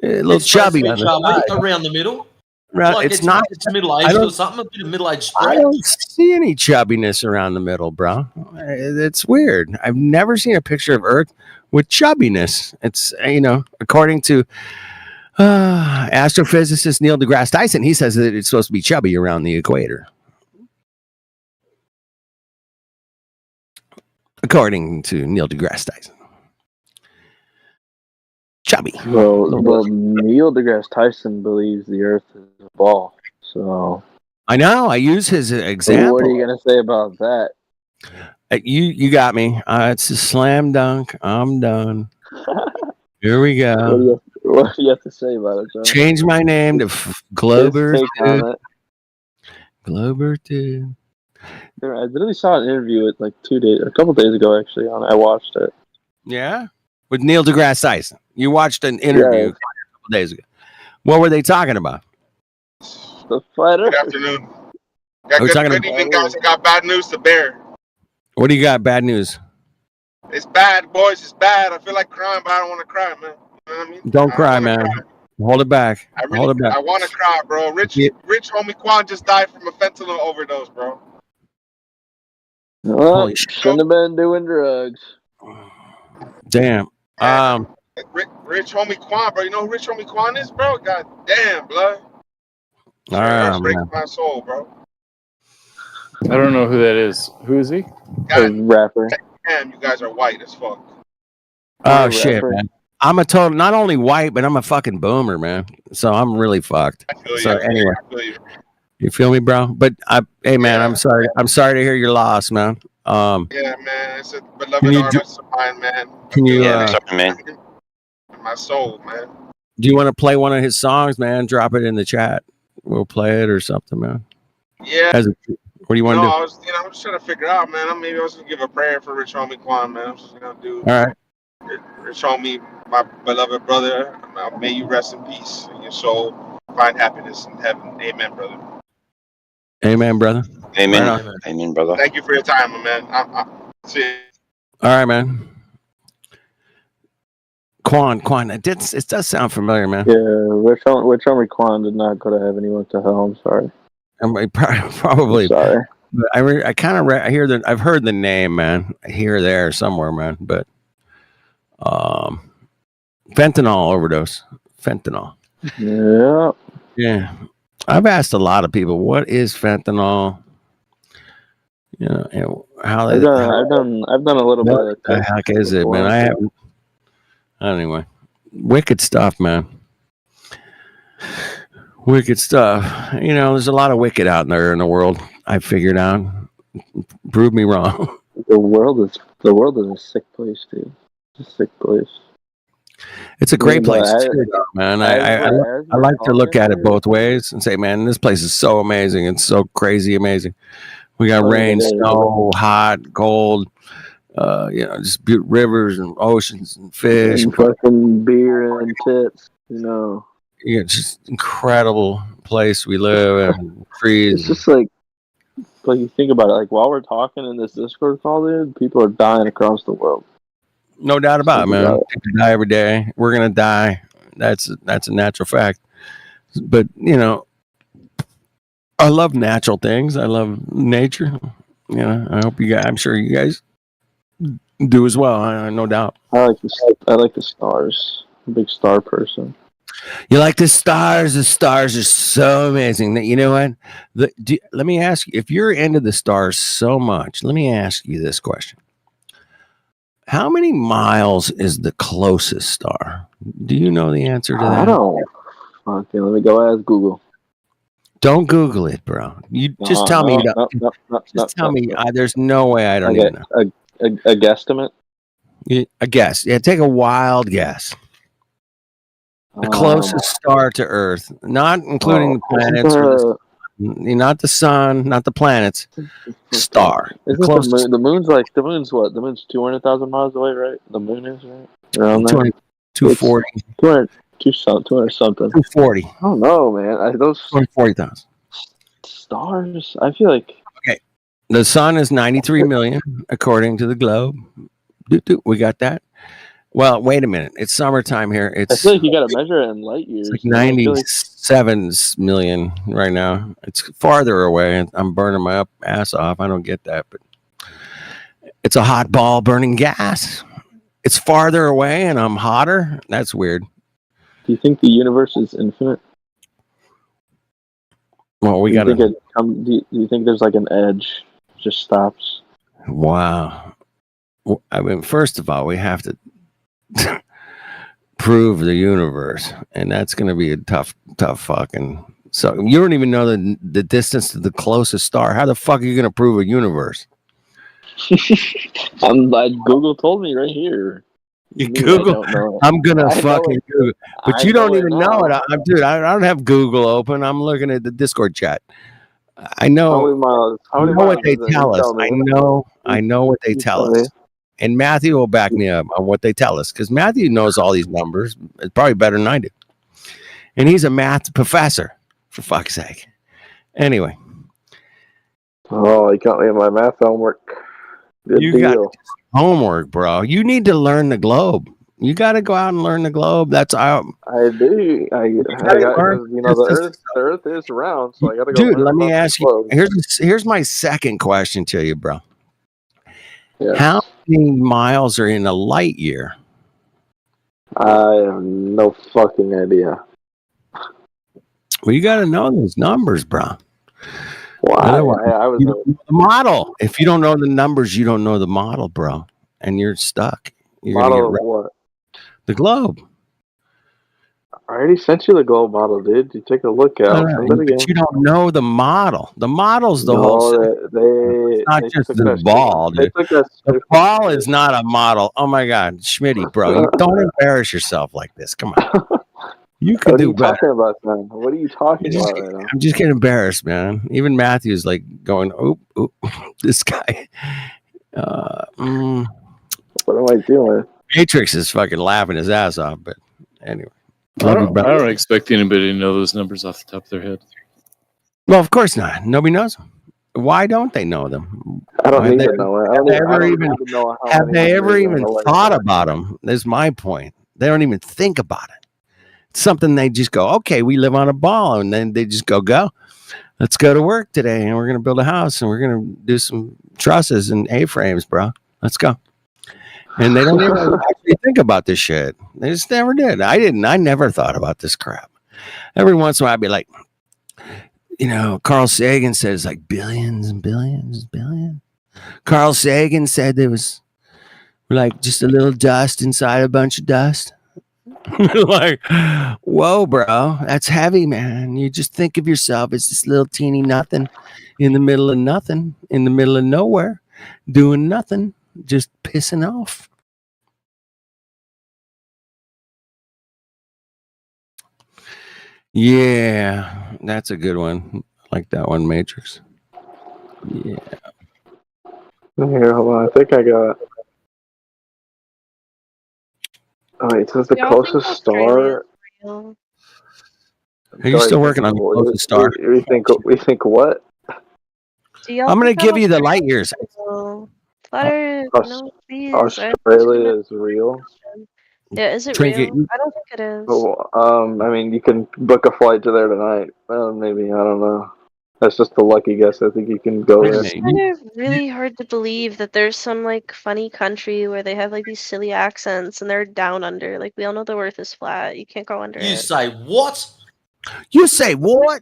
little It's supposed to chubby be on the chubby side. around the middle. Right, Like it's not. It's middle I aged or don't. something. A bit of middle aged I spread. don't see any chubbiness around the middle, bro. It's weird. I've never seen a picture of Earth with chubbiness. It's according to astrophysicist Neil deGrasse Tyson, he says that it's supposed to be chubby around the equator. According to Neil deGrasse Tyson. Chubby. Well, Neil deGrasse Tyson believes the Earth is a ball. So I know. I use his example. what are you gonna say about that? You got me. It's a slam dunk. I'm done. Here we What go. do you have to say about it, John? Change my name to Glober. His take on it. Glober, dude. I literally saw an interview a couple days ago actually. I watched it. Yeah, with Neil deGrasse Tyson. You watched an interview a couple days ago. What were they talking about? The flat Earth. Good afternoon. Are we talking Good evening, guys. I got bad news to bear. What do you got? Bad news. It's bad, boys. It's bad. I feel like crying, but I don't want to cry, man. You know what I mean? Don't cry, man. Hold it back. Hold it back. I want to cry, bro. Rich homie Quan just died from a fentanyl overdose, bro. Well, shouldn't have been doing drugs. Damn. Rich homie Quan, bro. You know who Rich homie Quan is, bro? God damn, blood. All right, Breaks man. my soul, bro. I don't know who that is. Who is he? Rapper. Damn, you guys are white as fuck. Oh shit, man. I'm a total, not only white, but I'm a fucking boomer, man. So I'm really fucked. So anyway, you feel me, bro? But hey, man, I'm sorry. I'm sorry to hear your loss, man. Yeah, man. It's a beloved Can you artist of mine, man. Can you? man. My soul, man. Do you want to play one of his songs, man? Drop it in the chat. We'll play it or something, man. Yeah. What do you want to do? I was, I'm just trying to figure out, man. Maybe I was gonna give a prayer for Rich homie Quan, man. I'm just gonna do. All right. Rich homie, my beloved brother. May you rest in peace, and your soul find happiness in heaven. Amen, brother. Amen, brother. Amen. Right on. Amen, brother. Thank you for your time, my man. See you. All right, man. Quan, it does sound familiar, man. Yeah, Rich homie Quan did not go to heaven. He went to hell. I'm sorry. Probably. I'm sorry. But I kind of I hear that I've heard the name, man, here, there, somewhere, man. But fentanyl overdose. Fentanyl. Yeah. Yeah. I've asked a lot of people, what is fentanyl? You know, and how I've done a little bit of what the heck is it, man? I haven't. Anyway, wicked stuff, man. Wicked stuff. You know, there's a lot of wicked out there in the world. I figured out. Prove me wrong. The world is a sick place, dude. It's a sick place. It's a great place, too, man. I like to look at it both ways and say, man, this place is so amazing. It's so crazy amazing. We got rain, snow, hot, cold, just rivers and oceans and fish. And fucking beer and tits, Yeah, just incredible place we live in. Trees. It's just like you think about it. Like while we're talking in this Discord call, dude, people are dying across the world. No doubt about it, man. People die every day. We're gonna die. That's a natural fact. But I love natural things. I love nature. I hope you guys. I'm sure you guys do as well. No doubt. I like the stars. I'm a big star person. You like the stars? The stars are so amazing. You know what? Let me ask you, if you're into the stars so much, let me ask you this question. How many miles is the closest star? Do you know the answer to that? I don't. Okay, let me go ask Google. Don't Google it, bro. You just tell me. Just tell me. There's no way I don't even know. A guesstimate? A guess. Yeah, take a wild guess. The closest star to Earth, not including the planets, not the sun, not the planets. Star. Isn't the moon's what? The moon's 200,000 miles away, right? The moon is, right? Around there? 240. 200 something. 240. I don't know, man. Those 240,000. stars? I feel like Okay. The sun is 93 million, according to the globe. We got that. Well, wait a minute. It's summertime here. I It's feel like you got to measure it in light years. like man. I feel like 97 million right now. It's farther away. I'm burning my ass off. I don't get that, but it's a hot ball burning gas. It's farther away and I'm hotter. That's weird. Do you think the universe is infinite? Well, we do you got think do you think there's like an edge? Just stops. Wow. I mean, first of all, we have to prove the universe, and that's going to be a tough fucking. So you don't even know the distance to the closest star. How the fuck are you going to prove a universe? Google told me right here. You Google. I'm gonna fucking Google, but you don't even know it. Dude, I don't have Google open. I'm looking at the Discord chat. I know. How many what miles they is it? tell You us. tell me. I know what they tell us. And Matthew will back me up on what they tell us because Matthew knows all these numbers. It's probably better than I do. And he's a math professor, for fuck's sake. Anyway. Oh, you got me in my math homework. Good You deal. got homework, bro. You need to learn the globe. You got to go out and learn the globe. That's how. I do. I got, learn- you know, the Earth is round, so I got to go. Dude, learn let me about ask the you. globe. Here's my second question to you, bro. Yes. How many miles are in a light year? I have no fucking idea. Well, you got to know those numbers, bro. Why? Otherwise, I was you don't know the model. If you don't know the numbers, you don't know the model, bro, and you're stuck. You're gonna model get of what? the globe. I already sent you the globe model, dude. You take a look at it. Send it again. But you don't know the model. The model's the whole system. It's not just the ball, dude. The ball is not a model. Oh my God, Schmitty, bro, you don't embarrass yourself like this. Come on, you can What are do you better. talking about, man? What are you talking about right now? I'm just getting embarrassed, man. Even Matthew's like going, "Oop, this guy." What am I doing? Matrix is fucking laughing his ass off, but anyway. I don't expect anybody to know those numbers off the top of their head. Well, of course not. Nobody knows them. Why don't they know them? I don't need to know it. Have they ever even thought about them? That's my point. They don't even think about it. It's something they just go, okay, we live on a ball, and then they just go. Let's go to work today, and we're gonna build a house, and we're gonna do some trusses and A-frames, bro. Let's go. And they don't even actually think about this shit. They just never did. I didn't. I never thought about this crap. Every once in a while, I'd be like, Carl Sagan says like billions and billions and billions. Carl Sagan said there was like just a little dust inside a bunch of dust. Like, whoa, bro, that's heavy, man. You just think of yourself as this little teeny nothing in the middle of nothing, in the middle of nowhere, doing nothing. Just pissing off. Yeah, that's a good one. I like that one, Matrix. Yeah. Here, hold on. I think I got. Oh, wait, it says the closest star. Are you still working on the closest star? We think what? I'm going to give you the light years. Australia is real. Yeah, is it Trinket, real? I don't think it is. Oh, I mean, you can book a flight to there tonight. Maybe, I don't know. That's just a lucky guess. I think you can go there. It's kind of really hard to believe that there's some like funny country where they have like these silly accents and they're down under. Like we all know the Earth is flat. You can't go under You it. say what? You say what?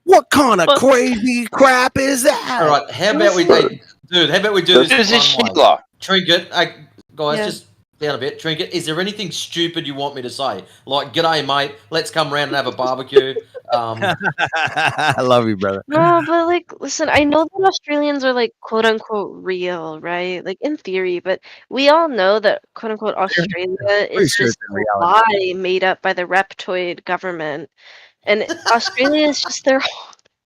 What kind of crazy crap is that? All right, how about we, dude? How about we do this? One way? Trinket, guys, Yeah. just down a bit. Trinket, is there anything stupid you want me to say? Like, g'day, mate. Let's come round and have a barbecue. I love you, brother. No, but like, listen, I know that Australians are like quote unquote real, right? Like in theory, but we all know that quote unquote Australia is sure just it's in a reality. lie made up by the reptoid government. And Australia is just their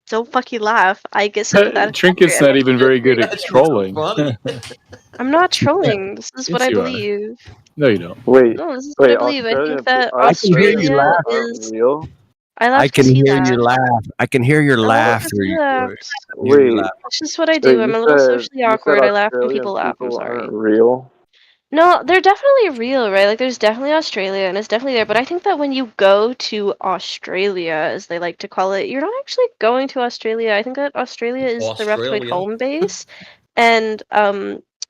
don't fucking laugh. I get sympathetic. Trinket's not even very good at trolling. I'm not trolling. This is Yes, what I you are. believe. No, you don't. Wait, No, this is what I believe. I think that I can hear you Australia laugh. is Real? I I left can because he hear left. you laugh. I can hear your I left laughter. because he left. Wait, That's just what I do. I'm a little socially you said awkward. I laugh when Australian people laugh. I'm people sorry. aren't real. No, they're definitely real, right? Like, there's definitely Australia, and it's definitely there. But I think that when you go to Australia, as they like to call it, you're not actually going to Australia. I think that Australia is the Reptoid Australia. home base, and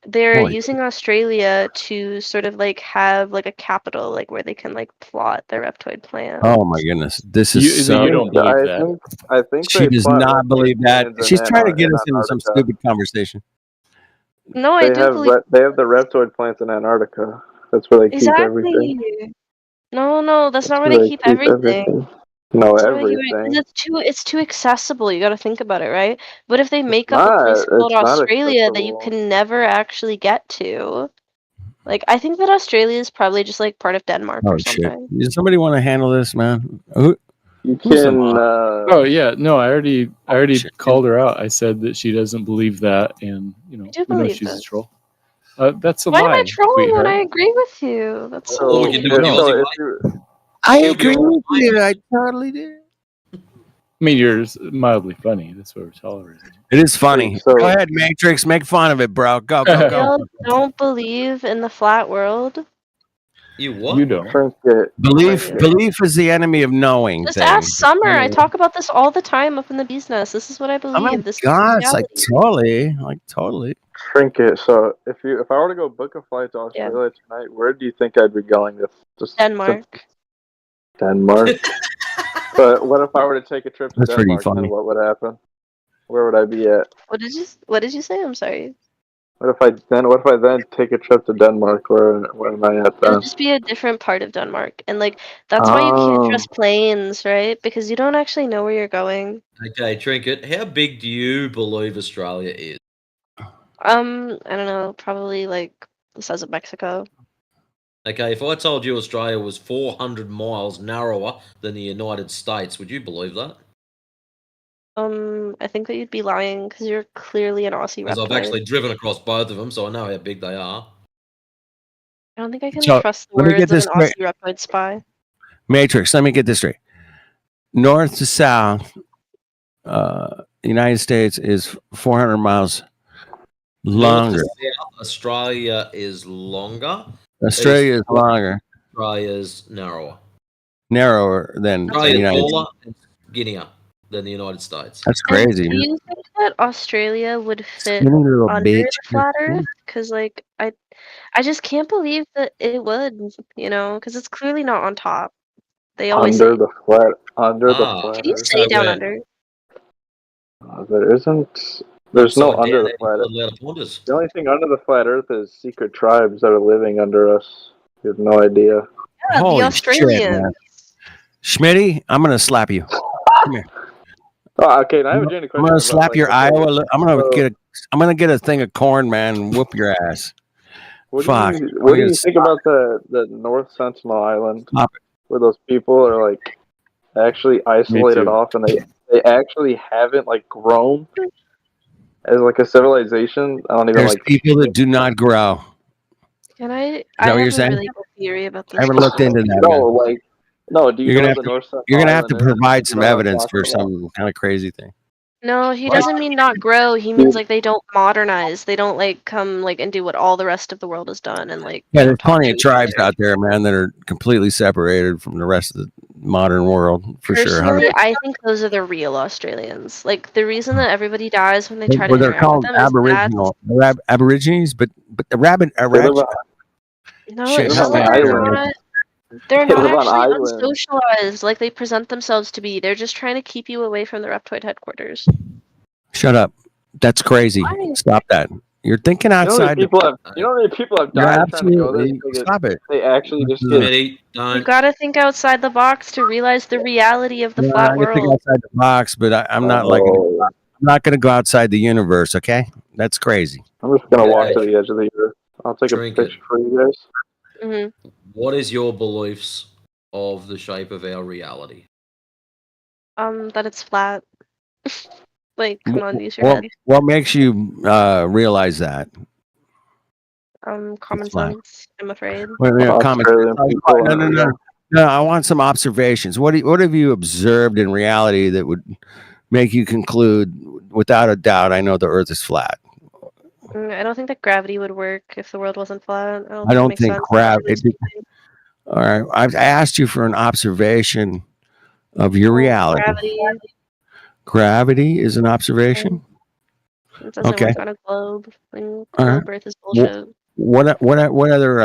they're Holy using Australia to sort of like have like a capital, like where they can like plot their Reptoid plan. Oh my goodness, this You, is so. you don't believe that. I think She they does plot not Reptoid believe that. plans in She's trying to get us into some Antarctica. stupid conversation. No, I do believe They have the Reptoid plants in Antarctica. That's where they keep everything. exactly. No, that's not where That's they where keep everything. No, That's not where they keep it, 'cause everything. it's too accessible. You got to think about it, right? But if they make up a Not. place called It's not Australia that you accessible. can never actually get to, like I think that Australia is probably just like part of Denmark Oh or shit! something. Does somebody want to handle this, man? Who, You who's the can. mod? Oh yeah, no, I already Shit. called her out. I said that she doesn't believe that, and I do we know believe she's a this. troll. That's a Why am I lie, trolling when sweetheart. I agree with you? That's so Or we weird. can do it the Aussie way. you, I You'll be agree all with you. I totally do. I mean, you're mildly funny. That's what we're tolerating. It is funny. So- Go ahead, Matrix. Make fun of it, bro. Go, go, go. Y'all don't believe in the flat world? You what? You don't. Trinket. Belief is the enemy of knowing. Just thing. ask Summer. I talk about this all the time up in the bee's nest. This is what I believe. Oh my this god, is it's like reality. totally. Trinket. So if I were to go book a flight to Australia tonight, where do you think I'd be going? Just Denmark. Denmark. But what if I were to take a trip to That's pretty Denmark? funny. Then what would happen? Where would I be at? What did you say? I'm sorry. What if I then take a trip to Denmark? Where am I at It'll then? just be a different part of Denmark, and like that's why you can't trust planes, right? Because you don't actually know where you're going. Okay, Trinket, how big do you believe Australia is? I don't know, probably like the size of Mexico. Okay, if I told you Australia was 400 miles narrower than the United States, would you believe that? I think that you'd be lying because you're clearly an Aussie Because I've reptile. actually driven across both of them, so I know how big they are. I don't think I can So, trust the let me get words of this an straight. Aussie reptile spy. Matrix, let me get this straight. North to south, United States is 400 miles longer. North to south, Australia is longer. Australia is longer, Australia's narrower. narrower than the Australia's United taller States. and skinnier than the United States. That's And crazy. do you think that Australia would fit Skinny little under bitch. the flat Earth? Because like I just can't believe that it would. Because it's clearly not on top. They always say. Under the flat. Can you say down under? There isn't. There's no under the flat Earth. The only thing under the flat Earth is secret tribes that are living under us. You have no idea. Yeah, Holy the Australians. shit, man. Schmitty, I'm gonna slap you. Come here. Oh, okay, now I have a genuine I'm question. gonna about, slap like, your the- Iowa. so- I'm gonna get a thing of corn, man, and whoop your ass. What Fuck. do you think about the North Sentinel Island, Stop it. where those people are like actually isolated too. off, and they actually haven't like grown as like a civilization? I don't even There's like. people that do not grow. Can I? that I what have you're a saying? really good theory about this. I haven't looked into that. No, man. like no. Do you You're know gonna the North Sentinel You're gonna have to Island is? provide You some know what I'm evidence for talking about? some kind of crazy thing. No, he doesn't mean not grow. He means like they don't modernize. They don't like come like and do what all the rest of the world has done and like. Yeah, there's plenty of tribes out there, man, that are completely separated from the rest of the modern world, for sure. Personally, I think those are the real Australians. Like the reason that everybody dies when they try to Well, they're interact with called them is Aboriginal, Aborigines, but the rabbit, no, Shit, it's how just that bad they're are they? not. They're They not live on actually islands. unsocialized like they present themselves to be. They're just trying to keep you away from the Reptoid headquarters. Shut up. That's crazy. Why? Stop that. You're thinking You know how outside. many people have? You know how many people have You're died trying to go there? absolutely. Stop it. They actually just No. get. You gotta think outside the box to realize the reality of the Yeah, flat I can think world. outside the box, but I'm not like I'm not going to go outside the universe. Okay, that's crazy. I'm just gonna walk to the edge of the earth. I'll take Drink a it. picture for you guys. Mm-hmm. What is your beliefs of the shape of our reality? That it's flat. Like, come on, use your What, head. what makes you realize that? Common It's flat. sense. I'm afraid. Well, yeah, common sense. Australian people No, no, aren't no. real. No, I want some observations. What have you observed in reality that would make you conclude, without a doubt, I know the Earth is flat? I don't think that gravity would work if the world wasn't flat. I don't it makes think sense. gravity. All right, I've asked you for an observation of your reality. Gravity. Gravity is an observation. It doesn't Okay. work on a globe. All right. Globe Earth is bullshit. What other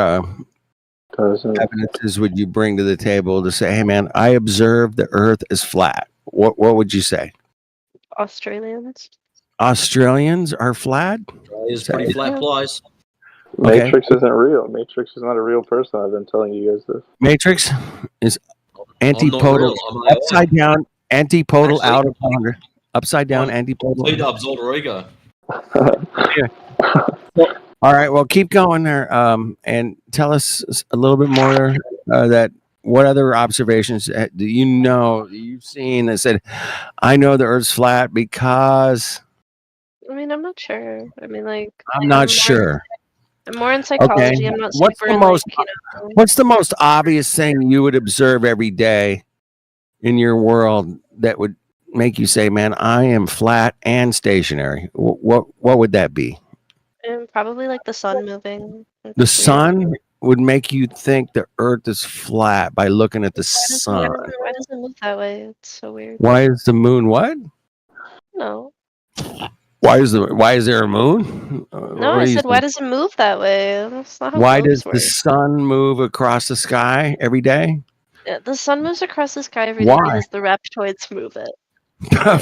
evidences would you bring to the table to say, hey man, I observed the Earth is flat? What would you say? Australians. Australians are flat? Australia's pretty flat place. Okay. Matrix isn't real. Matrix is not a real person. I've been telling you guys this. Matrix is antipodal, real, I'm AI. upside down, antipodal, Actually- out of hunger. Upside down, antipodal. T-Dub's alter ego. All right, well, keep going there, and tell us a little bit more. That what other observations do you know you've seen that said, "I know the Earth's flat because I mean, I'm not sure. I mean, like, I'm not sure." I'm more in psychology. I'm not super What's the in, most like, you know. What's the most obvious thing you would observe every day in your world that would make you say, "Man, I am flat and stationary"? What would that be? Probably like the sun moving. The sun would make you think the Earth is flat by looking at the sun. Why does it move that way? It's so weird. Why is the moon what? No. Why is there a moon? No, I said, why does it move that way? That's not how Why globes does work. the sun move across the sky every day? Yeah, the sun moves across the sky every day Why? because the reptoids move it.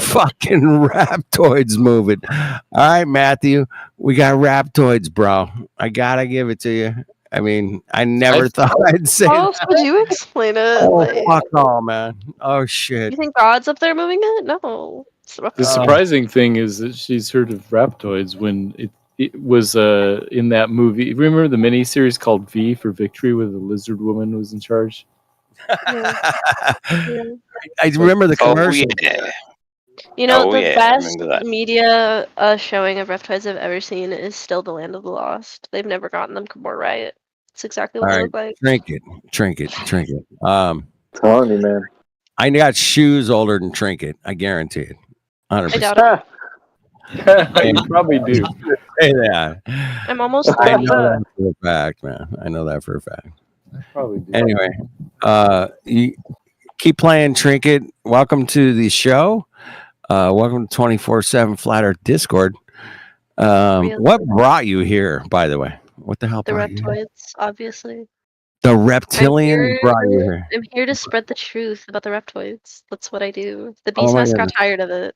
Fucking raptoids moving. All right, Matthew, we got raptoids, bro. I gotta give it to you. I mean, I never thought I'd say How else that. would you explain it? Oh, Like, fuck all, man. Oh, shit. you think God's up there moving it? No. It's the The reptoids. surprising thing is that she's heard of raptoids when it was in that movie. Remember the miniseries called V for Victory, where the lizard woman was in charge? I remember the commercial. You know, the I best remember that. media showing of reptoids I've ever seen is still The Land of the Lost. They've never gotten them more right. It's exactly what All they right, look like. Trinket. Telling you, man. I got shoes older than Trinket. I guarantee it. 100%. I doubt it. You probably do. Say that. I'm almost I 30. know that for a fact, man. I know that for a fact. Probably do. Anyway, you keep playing Trinket. Welcome to the show. Welcome to 24/7 Flat Earth Discord. What brought you here, by the way? What the hell The brought you here? reptoids, obviously. The reptilian brought you here. I'm here to spread the truth about the reptoids. That's what I do. The Oh my Beastmaster got goodness. tired of it.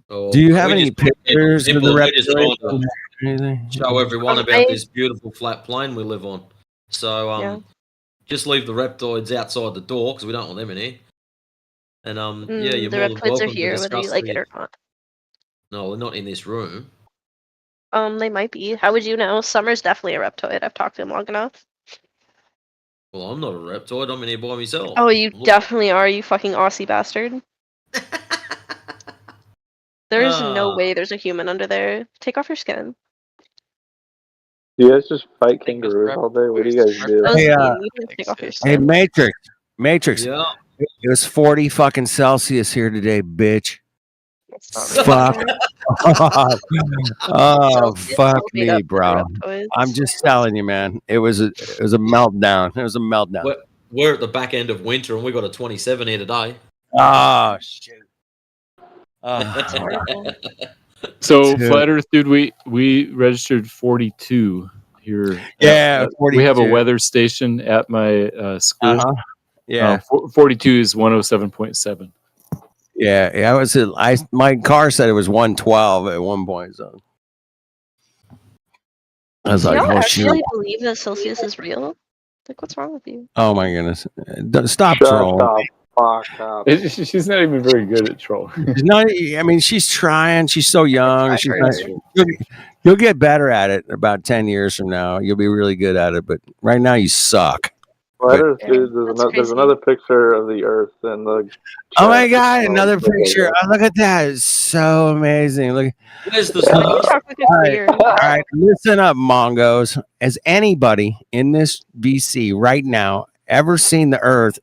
Do you have We any just- pictures of the simple, we just reptilian? wanted to Anything? show everyone about I- this beautiful flat plane we live on. So Yeah. just leave the reptoids outside the door because we don't want them in here. And yeah, you're The more than reptoids are welcome to here whether you discuss like the- it or not. No, they're not in this room. They might be. How would you know? Summer's definitely a reptoid. I've talked to him long enough. Well, I'm not a reptoid. I'm in here by myself. Oh, you Look. definitely are, you fucking Aussie bastard. There's no Ah. way there's a human under there. Take off your skin. You guys just fight kangaroos all day? What do you guys do? Hey, You can take off your skin. hey, Matrix. Yeah. It was 40 fucking Celsius here today, bitch. That's not Fuck. real. Oh, Celsius fuck is made me, up for bro. reptoids. I'm just telling you, man. It was a meltdown. It was a meltdown. We're at the back end of winter and we got a 27 here today. Oh shit. So Dude. Flat Earth, dude, we registered 42 here. Yeah, we have a 42. weather station at my school. Uh-huh. Yeah. 42 is 107.7. Yeah, my car said it was 112 at one point, so I was Do like, y'all oh shit. actually believe that Celsius is real? Like, what's wrong with you? Oh my goodness. Stop Shut trolling. the fuck up. She's not even very good at troll. She's not, I mean, she's trying. She's so young. She's not, you'll get better at it about 10 years from now. You'll be really good at it, but right now you suck. Flat But- Earth, dude, there's another picture of the Earth and the. Oh my god, another picture. Oh, look at that. It's so amazing. Look. Where's the Why do you talk like a All right, queer? all right, listen up, Mongos. As anybody in this VC right now ever seen the Earth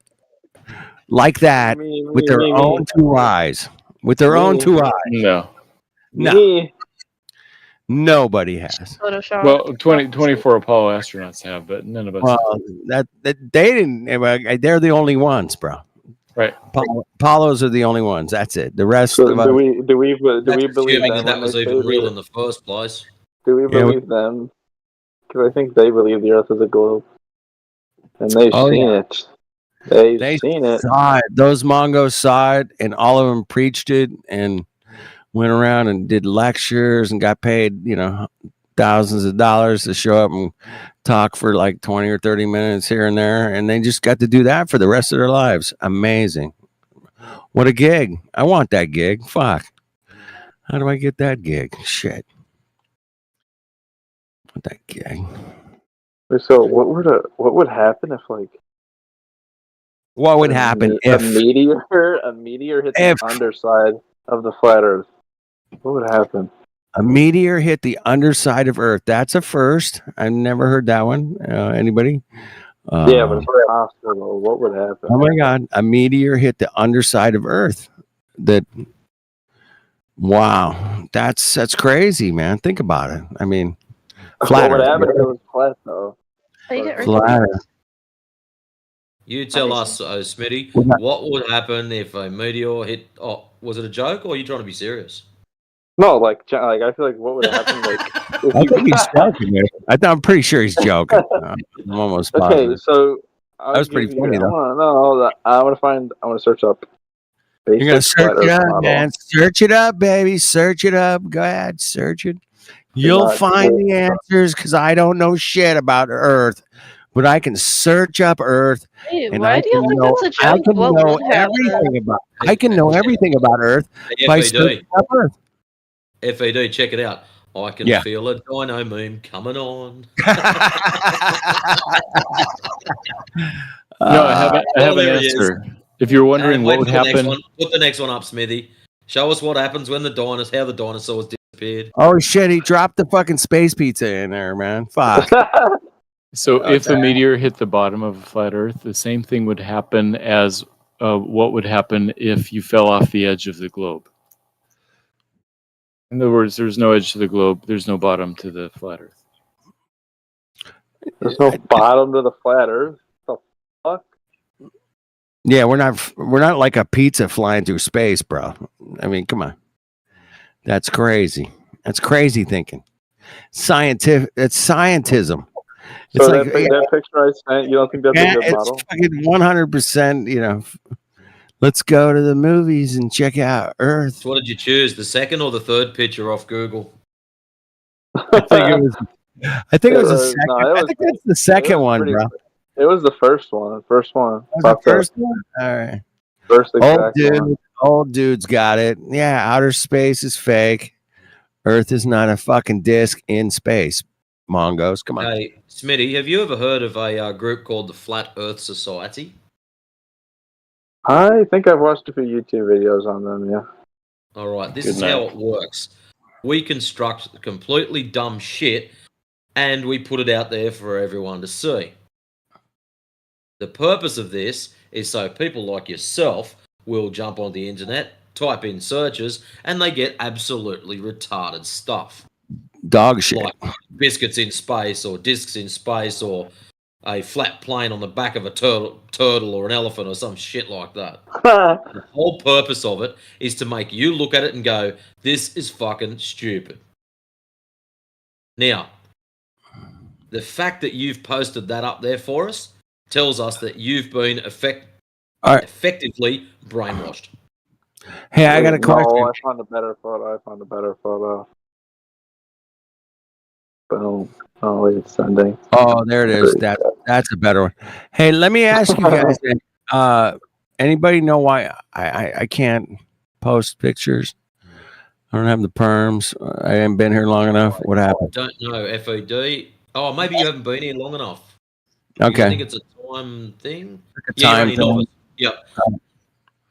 like that with their own two eyes. With their own two eyes. No. No. Nobody has. Photoshop. Well, 24 Apollo astronauts have, but none of us. Well, that they didn't. They're the only ones, bro. Right. Apollos are the only ones. That's it. The rest So of us. do we believe Assuming them that when was they even say real that- in the first place. Do we believe them? Because I think they believe the Earth is a globe, and they've seen it. They've seen it. Saw it. Those Mongos saw it, and all of them preached it and went around and did lectures and got paid, thousands of dollars to show up and talk for like 20 or 30 minutes here and there. And they just got to do that for the rest of their lives. Amazing. What a gig. I want that gig. Fuck. How do I get that gig? Shit. What that gig? So what would happen if What would happen a if meteor hit the underside of the flat Earth? What would happen? a meteor hit the underside of Earth? That's a first. I've never heard that one. Anybody? Yeah, but it's very possible. What would happen? Oh my God! A meteor hit the underside of Earth. Wow, that's crazy, man. Think about it. I mean, flat What would Earth. happen if it was flat though? Flat Earth. You tell us, Smitty, what would happen if a meteor hit? Oh, was it a joke, or are you trying to be serious? No, like I feel like what would happen if I you think he's joking. Man. I'm pretty sure he's joking. I'm almost positive. Okay, so That was pretty funny, though. I want to search up. You're gonna basic flat search it Earth up, model. man. Search it up, baby. Search it up. Go ahead, search it. You'll not find cool. the answers because I don't know shit about Earth, but I can search up Earth. Hey, and why I do you can think know, that's a I joke? can What know would happen? everything about. I can know everything about Earth by FAD. searching up Earth. FAD, check it out. I can Yeah. feel a dino meme coming on. No, I have an there he is. answer. If you're wondering Wait what would for the next happen, one. Put the next one up, Smithy. Show us what happens when how the dinosaurs disappeared. Oh shit! He dropped the fucking space pizza in there, man. Fuck. so Oh, if a damn. meteor hit the bottom of a flat Earth, the same thing would happen as what would happen if you fell off the edge of the globe. In other words, there's no edge to the globe. There's no bottom to the flat Earth. There's no bottom to the flat Earth. What the fuck? Yeah, we're not like a pizza flying through space, bro. I mean, come on. That's crazy. That's crazy thinking. Scientific. It's scientism. It's So like that picture I sent, you don't think that's a good it's model? fucking 100%. Let's go to the movies and check out Earth. So what did you choose? The second or the third picture off Google? I think it was. I think it was the second. No, I think that's the second one, pretty- bro. It was the first one. First one. Was the Popped up. first one? All right. First exact one. Old dude's got it. Yeah, outer space is fake. Earth is not a fucking disc in space. Mongos, come on. Hey, Smitty, have you ever heard of a group called the Flat Earth Society? I think I've watched a few YouTube videos on them, yeah. All right, this Good is man. how it works. We construct completely dumb shit and we put it out there for everyone to see. The purpose of this is so people like yourself will jump on the internet, type in searches, and they get absolutely retarded stuff. Dog shit. Like biscuits in space or discs in space or a flat plane on the back of a turtle or an elephant or some shit like that. The whole purpose of it is to make you look at it and go, this is fucking stupid. Now, the fact that you've posted that up there for us tells us that you've been effectively brainwashed. Hey, I got a question. No, I found a better photo. Boom. Oh, wait, it's sending. Oh, there it is. That's a better one. Hey, let me ask you guys. Anybody know why I can't post pictures? I don't have the perms. I haven't been here long enough. What happened? Don't know, FED. Oh, maybe you haven't been here long enough. Okay. You think it's a time thing? a time you're only novice. Yep.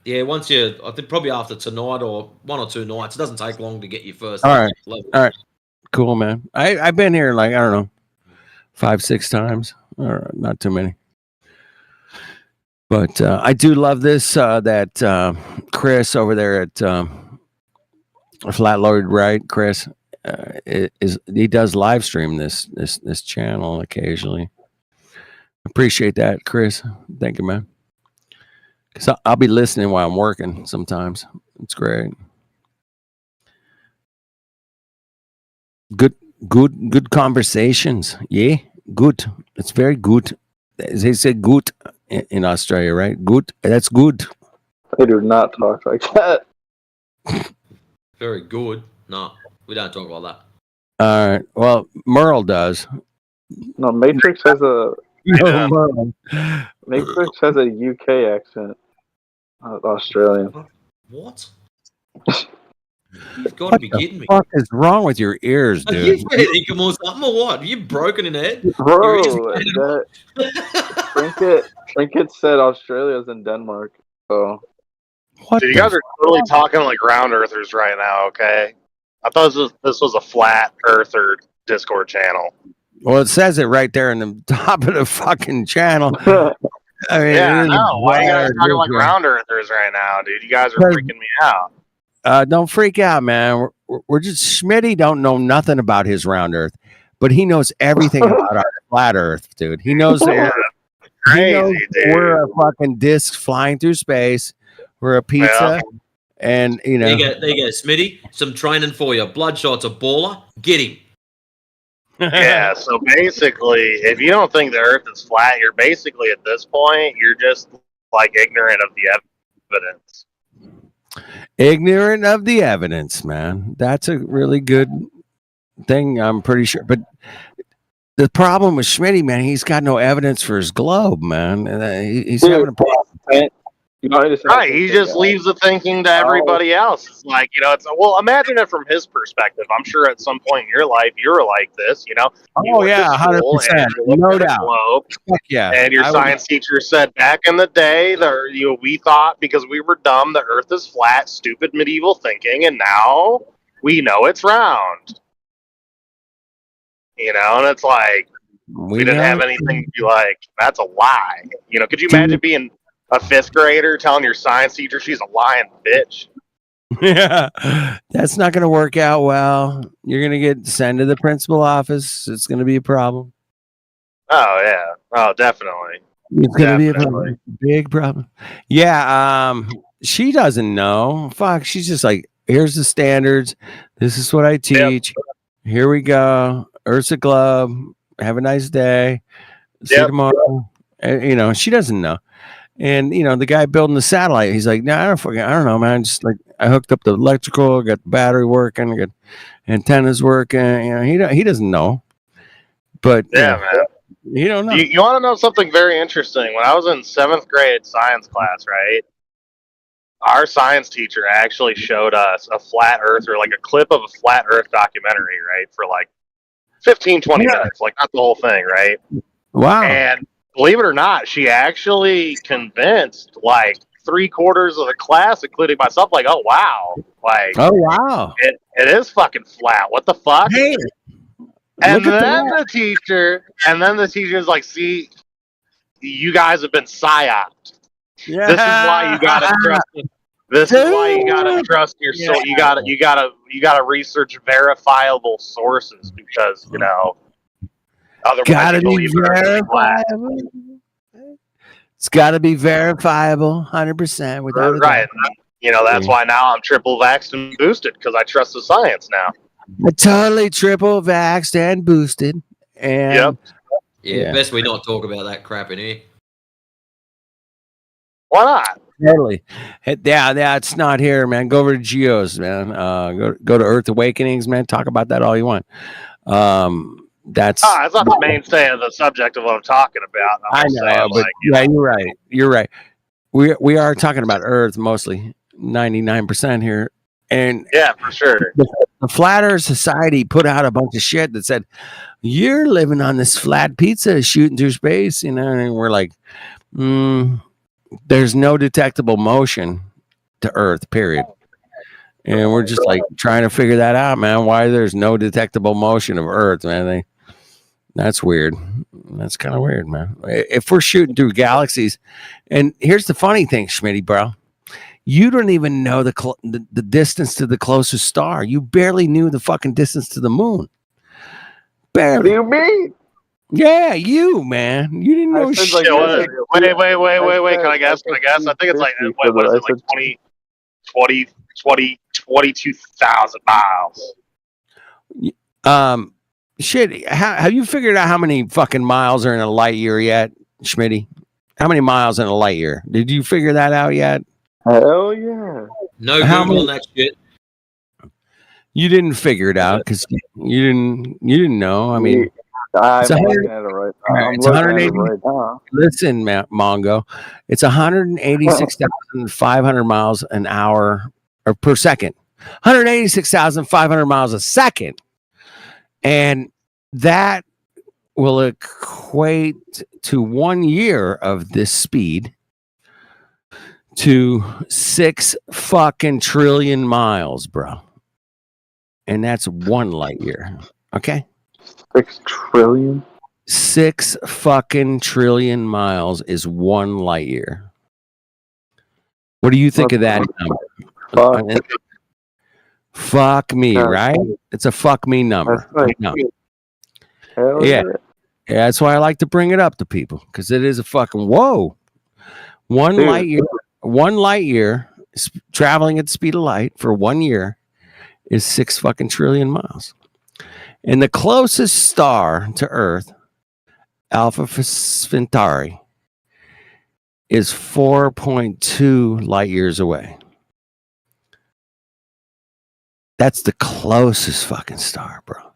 Yeah, once I think probably after tonight or one or two nights, it doesn't take long to get your first All right. level. All right. Cool, man. I've been here like, I don't know, 5-6 times. Or not too many. But I do love this that Chris over there at Flat Load, right? Chris he does live stream this channel occasionally. Appreciate that, Chris. Thank you, man. Because I'll be listening while I'm working sometimes. It's great. Good conversations. Yeah, good. It's very good. They say good in Australia, right? Good. That's good. They do not talk like that. Very good. No, we don't talk like that. All right. Well, Merle does. No, Matrix has a Merle. Matrix has a UK accent. Australian. What? You've got to be kidding me. What the fuck is wrong with your ears, Are dude? you Income or something or what? Are you broken in the head? Bro, Your ears- Trinket said Australia's in Denmark. So What Dude, you the guys are totally talking like round earthers right now, okay? I thought this was a flat earther Discord channel. Well, it says it right there in the top of the fucking channel. I mean, Yeah, I it is know. Why are you guys wired, talking like dude. round earthers right now, dude? You guys are Because- freaking me out. Don't freak out, man. We're just Schmitty don't know nothing about his round Earth, but he knows everything about our flat Earth, dude. He knows that Yeah, he knows crazy, dude. we're a fucking disc flying through space. We're a pizza, and you know. There you go, Smitty. Some training for you. Bloodshot's a baller. Get him. Yeah, so basically, if you don't think the Earth is flat, you're basically at this point, you're just like ignorant of the evidence. Ignorant of the evidence, man. That's a really good thing, I'm pretty sure. But the problem with Schmitty, man, he's got no evidence for his globe, man. And he's having a problem. Right, he just leaves the thinking to everybody else. It's like, it's well, imagine it from his perspective. I'm sure at some point in your life you were like this, You Oh, went to yeah, school 100%. and you looked No at a doubt. globe, Fuck yeah. and your I would- science teacher said back in the day that we thought because we were dumb the Earth is flat, stupid medieval thinking, and now we know it's round. And it's like we didn't have anything to be like, that's a lie. Could you imagine being a fifth grader telling your science teacher she's a lying bitch? Yeah, that's not going to work out well. You're going to get sent to the principal office. It's going to be a problem. Oh yeah, oh definitely. It's going to be a problem. Big problem. Yeah, she doesn't know. Fuck, she's just like, here's the standards. This is what I teach. Here we go. Ursa Club. Have a nice day. See you tomorrow. And, she doesn't know. And the guy building the satellite, he's like, no, I don't know, man. Just like I hooked up the electrical, got the battery working, got antennas working. He doesn't know. But Yeah, man. You don't know. You want to know something very interesting? When I was in 7th grade science class, right? Our science teacher actually showed us a flat Earth, or like a clip of a flat Earth documentary, right? For like 15, 20 minutes, like not the whole thing, right? Wow. And believe it or not, she actually convinced like 3/4 of the class, including myself, like, oh wow, like, oh wow, it is fucking flat. What the fuck? Hey, and look at then the teacher's like, see, you guys have been psyoped. Yeah. This is why you gotta trust. This is why you gotta trust your soul. You gotta research verifiable sources because otherwise Gotta you be believe the Earth is flat. verifiable. It's got to be verifiable, 100%. Without a Right. doubt. That's why now I'm triple vaxxed and boosted because I trust the science now. I totally triple vaxxed and boosted. And Yeah, best we not talk about that crap in here. Why not? Totally. Yeah, it's not here, man. Go over to Geos, man. Go to Earth Awakenings, man. Talk about that all you want. That's It's not the mainstay of the subject of what I'm talking about. I know, but yeah, you're right. You're right. We are talking about Earth mostly, 99% here, and yeah, for sure. The Flat Earth Society put out a bunch of shit that said you're living on this flat pizza shooting through space, and we're like, there's no detectable motion to Earth, period. And we're just like trying to figure that out, man. Why there's no detectable motion of Earth, man? That's weird. That's kind of weird, man. If we're shooting through galaxies, and here's the funny thing, Schmitty, bro. You don't even know the distance to the closest star. You barely knew the fucking distance to the moon. Barely. What do you mean? Yeah, you, man. You didn't know shit. Wait. Can I guess? I think it's like, what is it, like 22,000 miles. Shit. Have you figured out how many fucking miles are in a light year yet, Schmitty? How many miles in a light year? Did you figure that out yet? Hell yeah. No Googling that shit. You didn't figure it out because you didn't know. I mean, I'm it's looking at it right now. it's 180. Listen, Mongo, it's 186,500 miles an hour or per second. 186,500 miles a second, and that will equate to 1 year of this speed to 6 fucking trillion miles, bro. And that's 1 light year. Okay. 6 trillion? 6 fucking trillion miles is 1 light year. What do you think of that number? Fuck me, right? It's a fuck me number. No. Yeah. That's why I like to bring it up to people, because it is a fucking whoa. 1 light year. 1 light year traveling at the speed of light for 1 year is 6 fucking trillion miles. And the closest star to Earth, Alpha Centauri, is 4.2 light years away. That's the closest fucking star, bro.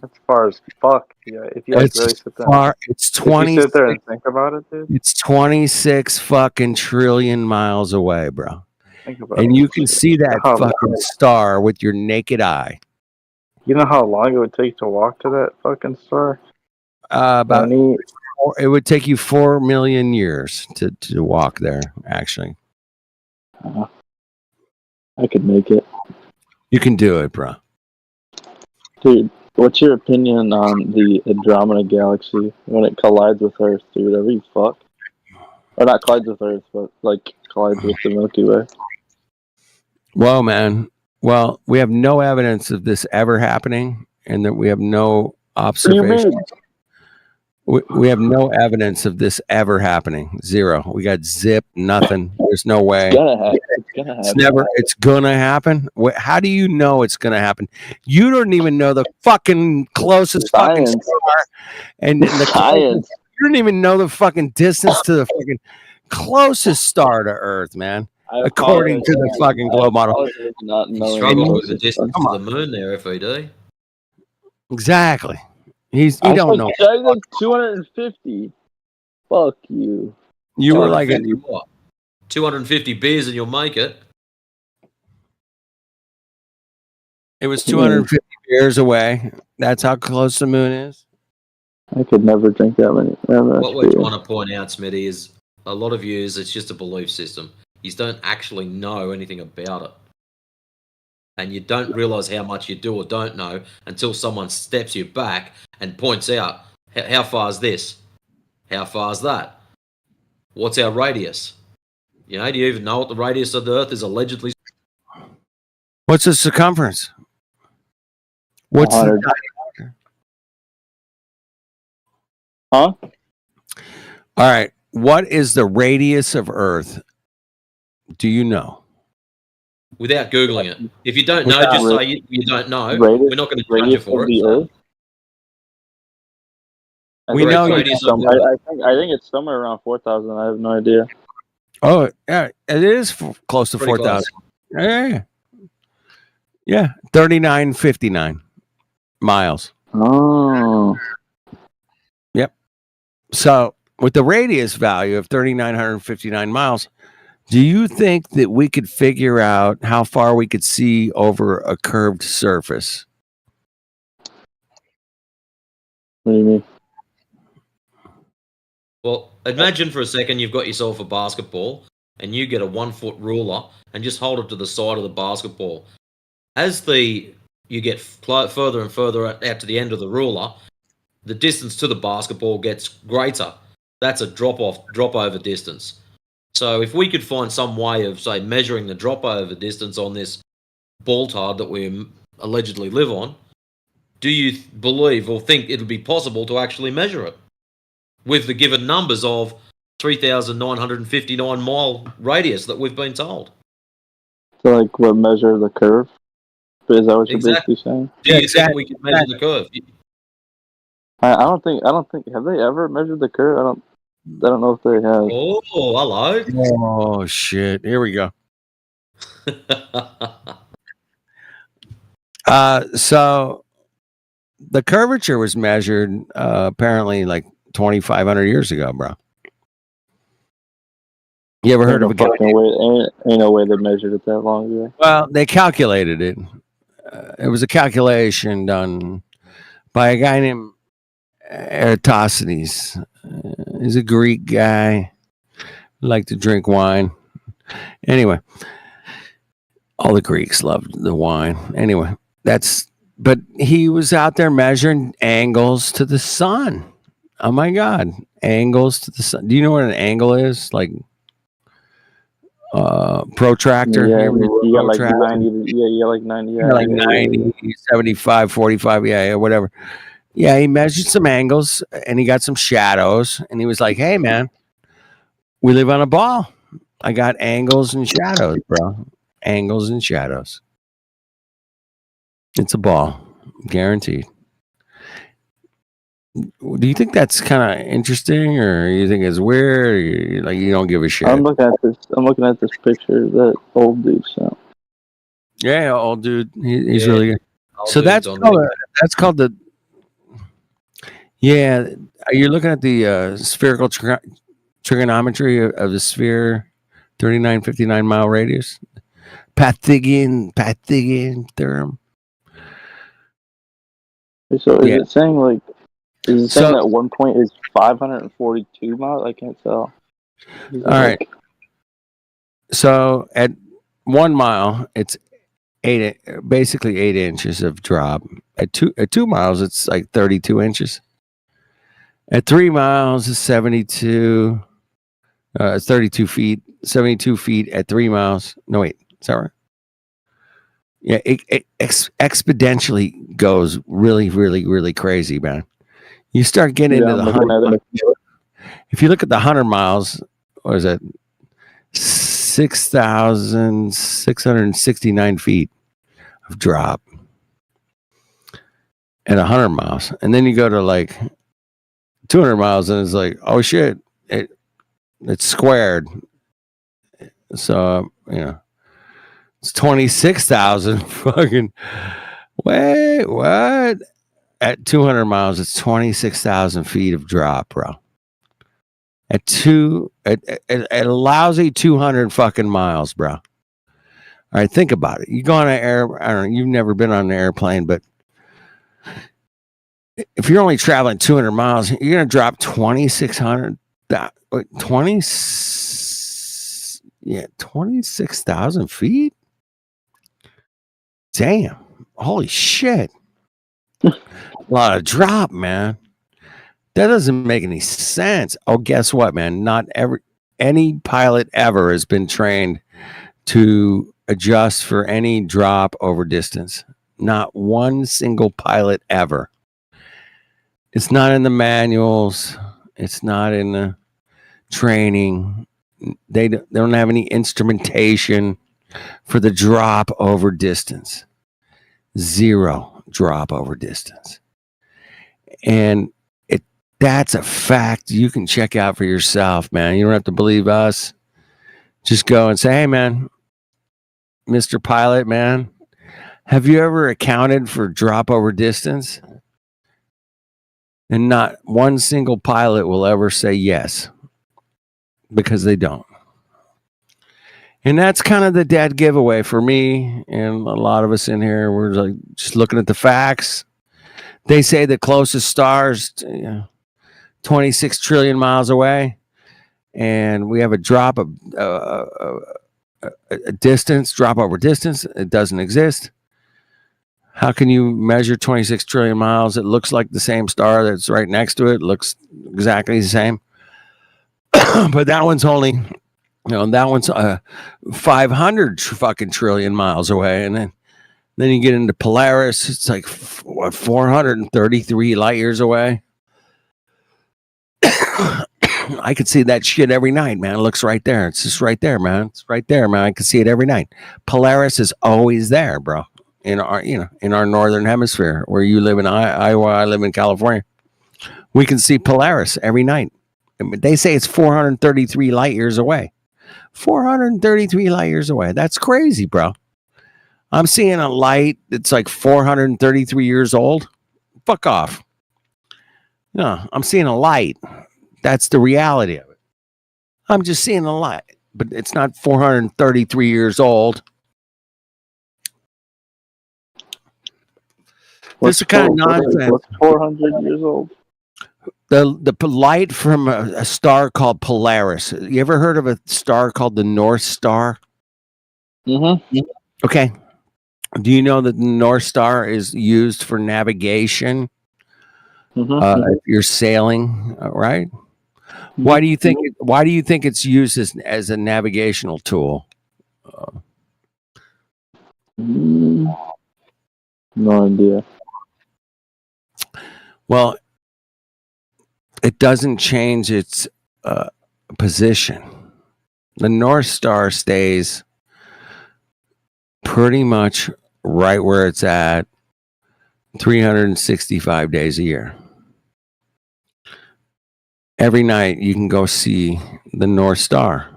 That's far as fuck. Yeah, if you really sit there. It's 20. If you sit there and think about it, dude. It's 26 fucking trillion miles away, bro. Think about And it. you can see that fucking star with your naked eye. You know how long it would take to walk to that fucking star? It would take you 4 million years to walk there, actually. I could make it. You can do it, bro. Dude, what's your opinion on the Andromeda Galaxy when it collides with Earth, dude? Are we fucked? Or not collides with Earth, but like collides with the Milky Way. Well, man. Well, we have no evidence of this ever happening, and that we have no observation. We have no evidence of this ever happening. Zero. We got zip, nothing. There's no way. It's gonna happen. It's gonna happen. It's gonna hapen. How do you know it's gonna happen? You don't even know the fucking closest fucking star, and the closest, you don't even know the fucking distance to the fucking closest star to Earth, man. According to the fucking globe model. He's struggling with the distance to the moon there, FED. Exactly. He don't know. I like 250. Fuck you. You were like 250 beers and you'll make it. It was 250 beers away. That's how close the moon is. I could never drink that many. What we're trying to point out, Smitty, is a lot of yous, it's just a belief system. You don't actually know anything about it. And you don't realize how much you do or don't know until someone steps you back and points out, how far is this? How far is that? What's our radius? You know, do you even know what the radius of the Earth is allegedly? What's the circumference? What's the diameter? Huh? All right. What is the radius of Earth? Do you know? Without Googling it. If you don't know, just say you don't know. We're not going to judge you for it. So. We know I think it's somewhere around 4,000. I have no idea. Oh, yeah. It is close to 4,000. Yeah. 3959 miles. Oh. Yep. So with the radius value of 3,959 miles, do you think that we could figure out how far we could see over a curved surface? What do you mean? Well, imagine for a second you've got yourself a basketball and you get a 1 foot ruler and just hold it to the side of the basketball. As you get further and further out to the end of the ruler, the distance to the basketball gets greater. That's a drop over distance. So if we could find some way of, say, measuring the drop over distance on this ball tard that we allegedly live on, do you believe or think it'll be possible to actually measure it with the given numbers of 3,959 mile radius that we've been told? So, like, what measure the curve? Is that what you're Exactly. basically saying? Do you think we can measure the curve? I don't think. Have they ever measured the curve? I don't know if they have. Oh, hello. Oh shit! Here we go. So the curvature was measured apparently like 2,500 years ago, bro. You ever heard of a fucking way? Ain't no way they measured it that long ago. Well, they calculated it. It was a calculation done by a guy named Eratosthenes. He's a Greek guy. Liked to drink wine. Anyway, all the Greeks loved the wine. Anyway, but he was out there measuring angles to the sun. Oh my God. Angles to the sun. Do you know what an angle is? Like protractor. Yeah, you got like 90. Yeah, you got like 90. Yeah, like 90, 75, 45. Yeah, whatever. Yeah, he measured some angles and he got some shadows. And he was like, hey, man, we live on a ball. I got angles and shadows, bro. Angles and shadows. It's a ball. Guaranteed. Do you think that's kind of interesting, or you think it's weird? Or like you don't give a shit? I'm looking at this picture that old dude sent. Yeah, old dude. He's Yeah, really good. old So dude's that's called the. Yeah, are you looking at the spherical trigonometry of the sphere, 3959 mile radius? Pythagorean theorem. So is it saying like? Is it saying that one point is 542 miles? I can't tell. All right. So at 1 mile, it's basically 8 inches of drop. At 2 miles, it's like 32 inches. At 3 miles, it's 72. It's 32 feet. 72 feet at 3 miles. No, wait. Is that right? Yeah, it exponentially goes really, really, really crazy, man. You start getting into the 100. If you look at the 100 miles, what is it? 6,669 feet of drop at 100 miles. And then you go to like 200 miles and it's like, oh shit, it's squared. So, it's 26,000 fucking, wait, what? At 200 miles, it's 26,000 feet of drop, bro. At a lousy 200 fucking miles, bro. All right, think about it. You go on an I don't know, you've never been on an airplane, but if you're only traveling 200 miles, you're going to drop 26,000 feet? Damn. Holy shit. A lot of drop, man. That doesn't make any sense. Oh, guess what, man? Not any pilot ever has been trained to adjust for any drop over distance. Not one single pilot ever. It's not in the manuals. It's not in the training. They don't have any instrumentation for the drop over distance. 0 drop over distance. And that's a fact you can check out for yourself, man. You don't have to believe us. Just go and say, hey, man, Mr. Pilot, man, have you ever accounted for drop over distance? And not one single pilot will ever say yes, because they don't. And that's kind of the dead giveaway for me and a lot of us in here. We're like just looking at the facts. They say the closest stars, 26 trillion miles away, and we have a drop of a distance, drop over distance. It doesn't exist. How can you measure 26 trillion miles? It looks like the same star that's right next to it. Looks exactly the same. But that one's only, that one's 500 fucking trillion miles away. And then you get into Polaris. It's like, 433 light years away. I could see that shit every night, man. It looks right there. It's just right there, man. It's right there, man. I can see it every night. Polaris is always there, bro. In our, in our northern hemisphere, where you live in Iowa, I live in California. We can see Polaris every night. They say it's 433 light years away. 433 light years away. That's crazy, bro. I'm seeing a light that's like 433 years old. Fuck off. No, I'm seeing a light. That's the reality of it. I'm just seeing a light, but it's not 433 years old. This is kind of nonsense. What's 400 years old? The light from a star called Polaris. You ever heard of a star called the North Star? Mm-hmm. Okay. Do you know that the North Star is used for navigation? If you're sailing, right? Why do you think? Why do you think it's used as a navigational tool? No idea. Well, it doesn't change its position. The North Star stays pretty much right where it's at 365 days a year. Every night you can go see the North Star.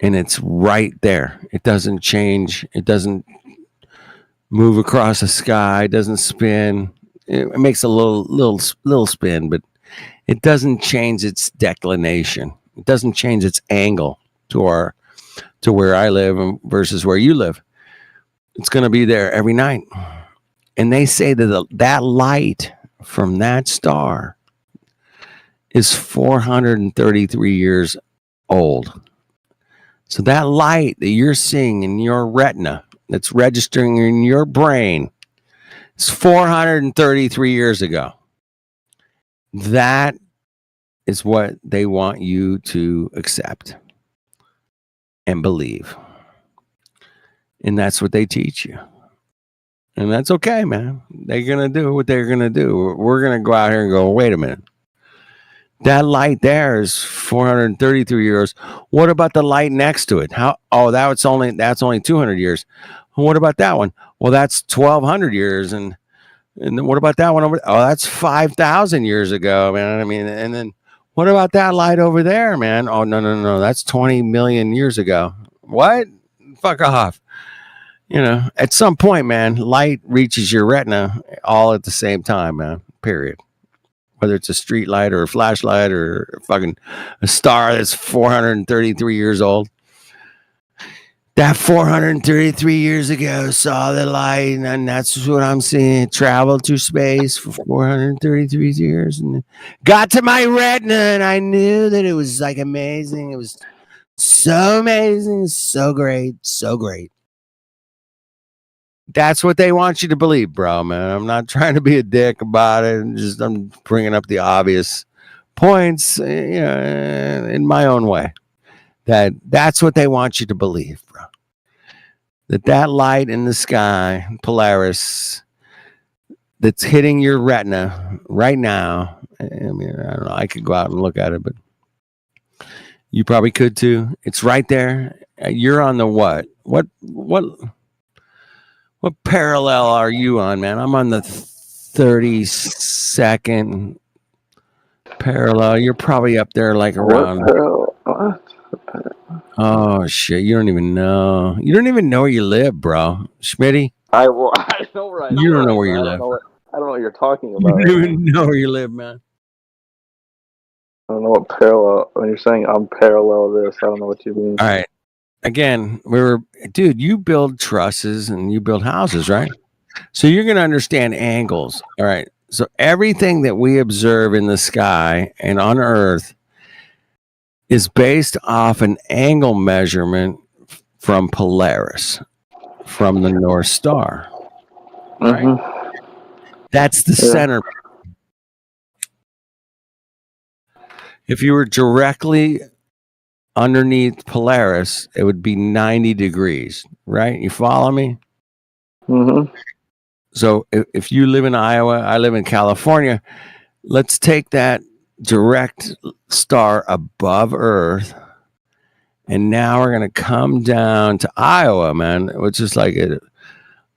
And it's right there. It doesn't change. It doesn't move across the sky. It doesn't spin. It makes a little spin, but it doesn't change its declination. It doesn't change its angle to where I live versus where you live. It's going to be there every night. And they say that that light from that star is 433 years old. So that light that you're seeing in your retina, that's registering in your brain, is 433 years ago. That is what they want you to accept and believe. And that's what they teach you. And that's okay, man. They're going to do what they're going to do. We're going to go out here and go, wait a minute. That light there is 433 years. What about the light next to it? That's only 200 years. What about that one? Well, that's 1,200 years. And what about that one over? Oh, that's 5,000 years ago, man. I mean, and then what about that light over there, man? Oh, no. That's 20 million years ago. What? Fuck off. At some point, man, light reaches your retina all at the same time, man. Period. Whether it's a street light or a flashlight or fucking a star that's 433 years old. That 433 years ago saw the light, and that's what I'm seeing. It traveled through space for 433 years and got to my retina, and I knew that it was like amazing. It was so amazing, so great, so great. That's what they want you to believe, bro, man. I'm not trying to be a dick about it. I'm bringing up the obvious points, in my own way. That's what they want you to believe, bro. That light in the sky, Polaris, that's hitting your retina right now. I mean, I don't know. I could go out and look at it, but you probably could too. It's right there. You're on the what? What parallel are you on, man? I'm on the 32nd parallel. You're probably up there like around. Oh, shit. You don't even know. You don't even know where you live, bro. Schmitty? I know where I live. You don't know where you live. I don't know what you're talking about. You don't even know where you live, man. I don't know what parallel. When you're saying I'm parallel this, I don't know what you mean. All right. Again, dude, you build trusses and you build houses, right? So you're going to understand angles. All right. So everything that we observe in the sky and on Earth is based off an angle measurement from Polaris, from the North Star. right? That's the center. If you were directly underneath Polaris, it would be 90 degrees, right? You follow me? Mm-hmm. So if you live in Iowa, I live in California, let's take that direct star above Earth, and now we're going to come down to Iowa, man, which is like,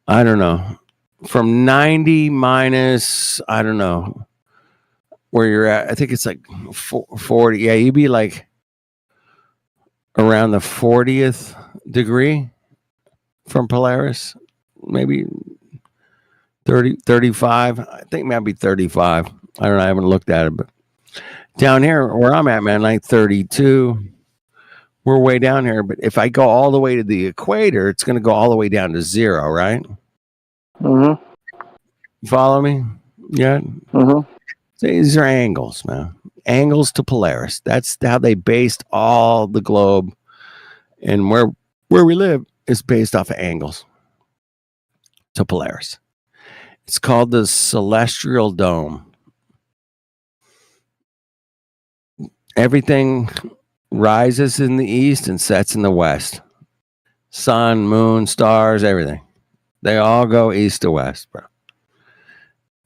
I don't know, from 90 minus, I don't know where you're at. I think it's like 40. Yeah, you'd be like around the 40th degree from Polaris, maybe 30, 35. I think maybe 35. I don't know. I haven't looked at it, but down here where I'm at, man, like 32. We're way down here. But if I go all the way to the equator, it's going to go all the way down to 0, right? Mm-hmm. You follow me? Yeah. Mm-hmm. These are angles, man. Angles to Polaris. That's how they based all the globe, and where we live is based off of angles to Polaris. It's called the celestial dome. Everything rises in the east and sets in the west. Sun, moon, stars, everything. They all go east to west, bro.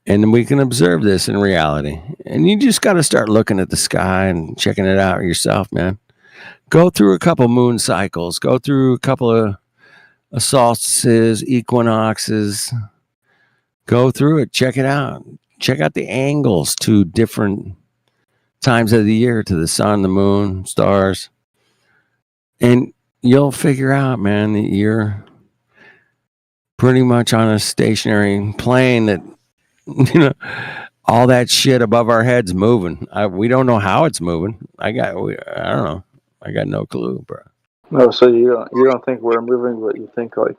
And we can observe this in reality. And you just got to start looking at the sky and checking it out yourself, man. Go through a couple moon cycles. Go through a couple of solstices, equinoxes. Go through it. Check it out. Check out the angles to different times of the year, to the sun, the moon, stars. And you'll figure out, man, that you're pretty much on a stationary plane, that, you know, all that shit above our heads moving. We don't know how it's moving. I don't know. I got no clue, bro. No, so you don't think we're moving, but you think like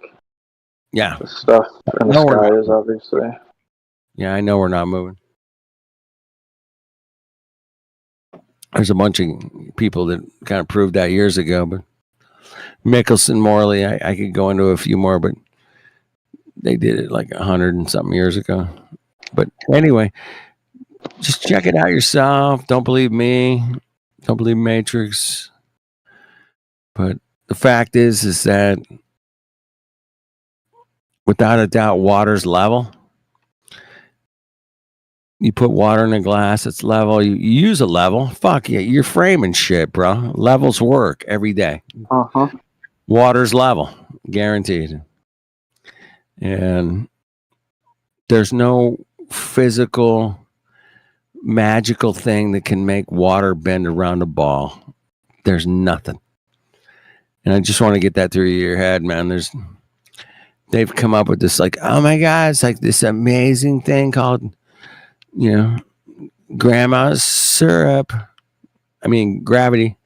Yeah, the stuff in the No, we're sky not. is obviously. Yeah, I know we're not moving. There's a bunch of people that kind of proved that years ago, but Mickelson, Morley, I could go into a few more, but they did it like 100 and something years ago. But anyway, just check it out yourself. Don't believe me. Don't believe Matrix. But the fact is that without a doubt, water's level. You put water in a glass, it's level. You use a level. Fuck yeah, you're framing shit, bro. Levels work every day. Uh-huh. Water's level, guaranteed. And there's no physical, magical thing that can make water bend around a ball. There's nothing. And I just want to get that through your head, man. They've come up with this, like, oh my God, it's like this amazing thing called, you know, grandma's syrup. I mean, gravity.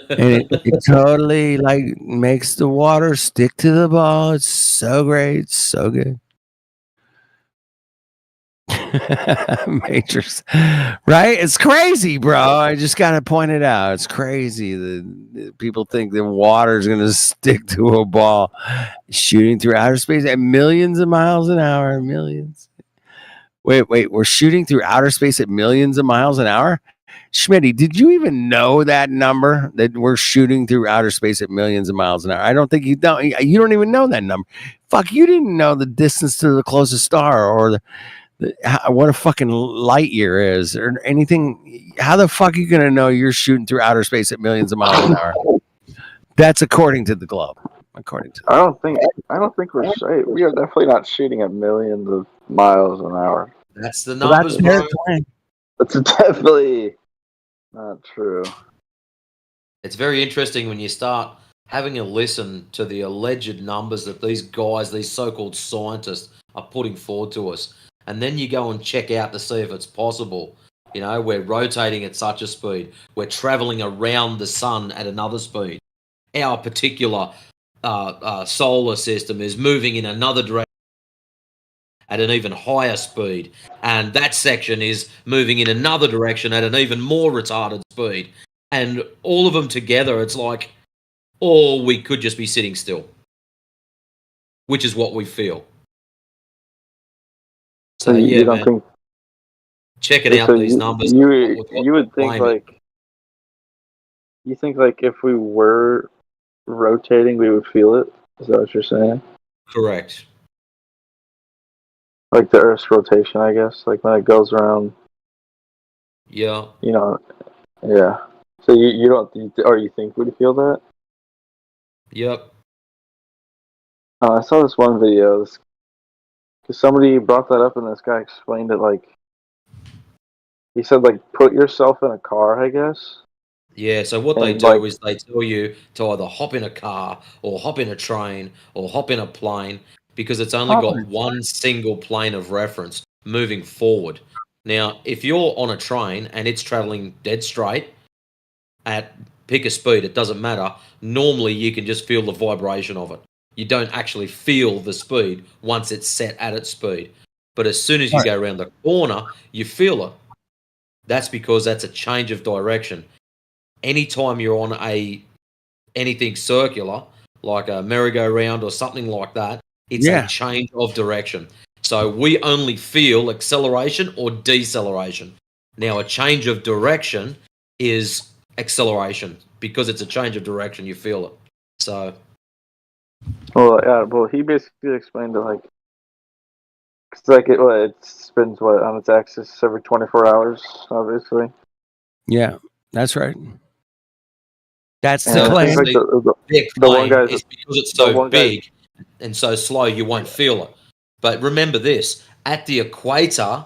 And it totally like makes the water stick to the ball. It's so great. It's so good. Matrix, right? It's crazy, bro. I just gotta point it out. It's crazy that people think that water is gonna stick to a ball shooting through outer space at millions of miles an hour. Millions. Wait, we're shooting through outer space at millions of miles an hour? Schmitty, did you even know that number, that we're shooting through outer space at millions of miles an hour? I don't think you don't. You don't even know that number. Fuck, you didn't know the distance to the closest star, or what a fucking light year is, or anything. How the fuck are you gonna know you're shooting through outer space at millions of miles an hour? That's according to the globe. According to I don't think we're safe. We are definitely not shooting at millions of miles an hour. That's the numbers, bro. That's definitely not true. It's very interesting when you start having a listen to the alleged numbers that these guys, these so-called scientists, are putting forward to us. And then you go and check out to see if it's possible. You know, we're rotating at such a speed. We're traveling around the sun at another speed. Our particular solar system is moving in another direction at an even higher speed. And that section is moving in another direction at an even more retarded speed. And all of them together, it's like, or we could just be sitting still, which is what we feel. So you yeah, don't man, think checking out so these numbers. you would think claiming. like you think like if we were rotating we would feel it? Is that what you're saying? Correct. Like the Earth's rotation, I guess. Like when it goes around, Yeah. you know, yeah. So you don't, or you think we'd feel that? Yep. I saw this one video, because somebody brought that up and this guy explained it like, he said like, put yourself in a car, I guess. Yeah, so what they And do like, is they tell you to either hop in a car or hop in a train or hop in a plane because it's only got one single plane of reference moving forward. Now, if you're on a train and it's traveling dead straight at pick a speed, it doesn't matter. Normally, you can just feel the vibration of it. You don't actually feel the speed once it's set at its speed. But as soon as you go around the corner, you feel it. That's because that's a change of direction. Anytime you're on anything circular, like a merry-go-round or something like that, it's a change of direction. So we only feel acceleration or deceleration. Now, a change of direction is acceleration. Because it's a change of direction, you feel it. So, well, yeah, well, he basically explained it like, it's like it spins on its axis every 24 hours, obviously. Yeah, that's right. That's And the I claim. think, like, their the one claim guy's is because it's the so one guy- big and so slow, you won't feel it. But remember this, at the equator,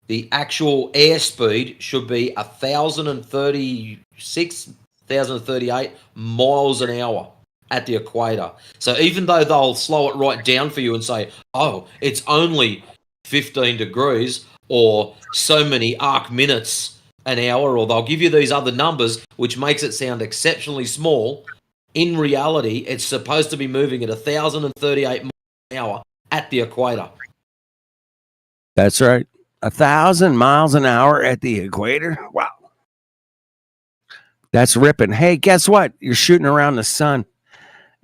the actual airspeed should be 1,036, 1,038 miles an hour at the equator. So even though they'll slow it right down for you and say, oh, it's only 15 degrees or so many arc minutes an hour, or they'll give you these other numbers, which makes it sound exceptionally small. In reality, it's supposed to be moving at 1,038 miles an hour at the equator. That's right. 1,000 miles an hour at the equator. Wow. That's ripping. Hey, guess what? You're shooting around the sun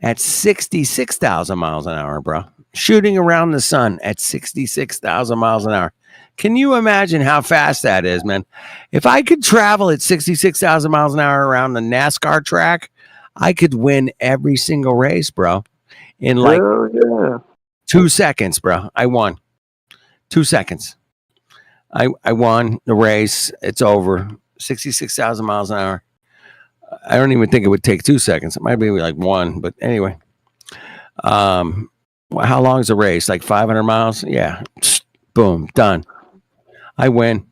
at 66,000 miles an hour, bro. Shooting around the sun at 66,000 miles an hour. Can you imagine how fast that is, man? If I could travel at 66,000 miles an hour around the NASCAR track, I could win every single race, bro. In like 2 seconds, bro. I won. 2 seconds. I won the race. It's over. 66,000 miles an hour. I don't even think it would take 2 seconds. It might be like one, but anyway. How long is a race? Like 500 miles? Yeah. Boom. Done. I win.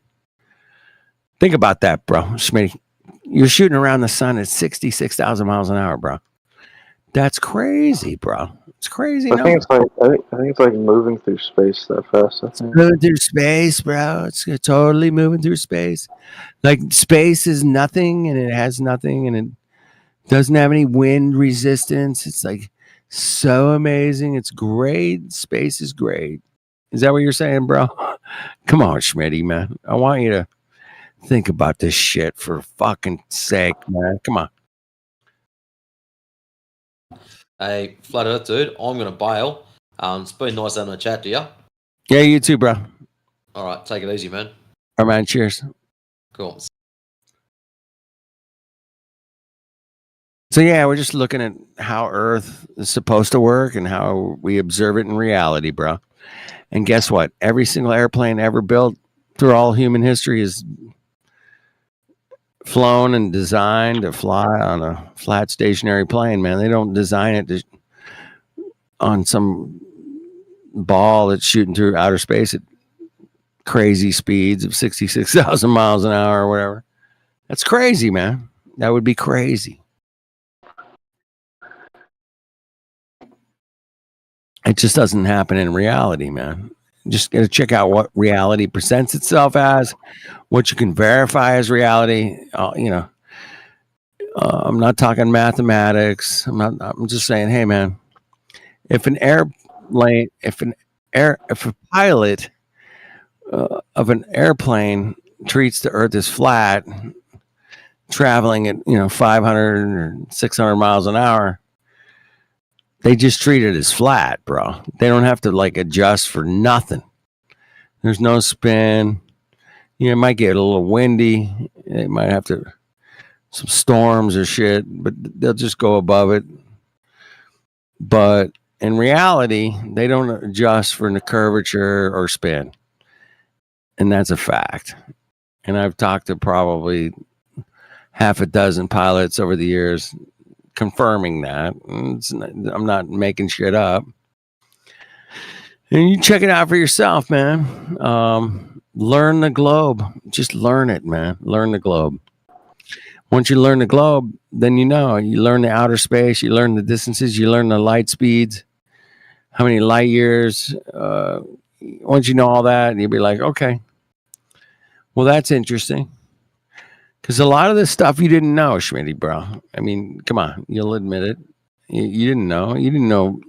Think about that, bro. Schmitty. You're shooting around the sun at 66,000 miles an hour, bro. That's crazy, bro. It's crazy. I think it's like moving through space that fast. I think. Moving through space, bro. It's totally moving through space. Like space is nothing, and it has nothing, and it doesn't have any wind resistance. It's like so amazing. It's great. Space is great. Is that what you're saying, bro? Come on, Schmitty, man. I want you to think about this shit for fucking sake, man. Come on. Hey, Flat Earth dude, I'm going to bail. It's been nice having a chat to you. Yeah, you too, bro. All right, take it easy, man. All right, man. Cheers. Cool. So yeah, we're just looking at how Earth is supposed to work and how we observe it in reality, bro. And guess what? Every single airplane ever built through all human history is flown and designed to fly on a flat stationary plane, man. They don't design it on some ball that's shooting through outer space at crazy speeds of 66,000 miles an hour or whatever. That's crazy, man. That would be crazy. It just doesn't happen in reality, man. Just got to check out what reality presents itself as, what you can verify as reality. I'm not talking mathematics. I'm just saying, hey, man, if a pilot of an airplane treats the Earth as flat, traveling at 500 or 600 miles an hour, they just treat it as flat, bro. They don't have to like adjust for nothing. There's no spin. It might get a little windy. It might have some storms or shit, but they'll just go above it. But in reality, they don't adjust for the curvature or spin. And that's a fact. And I've talked to probably half a dozen pilots over the years confirming that. I'm not making shit up. And you check it out for yourself, man. Learn the globe. Just learn it, man. Learn the globe. Once you learn the globe, then you learn the outer space, you learn the distances, you learn the light speeds, how many light years. Once you know all that, you'll be like, okay, well, that's interesting. Because a lot of this stuff you didn't know, Schmitty, bro. I mean, come on, you'll admit it. You didn't know. You didn't know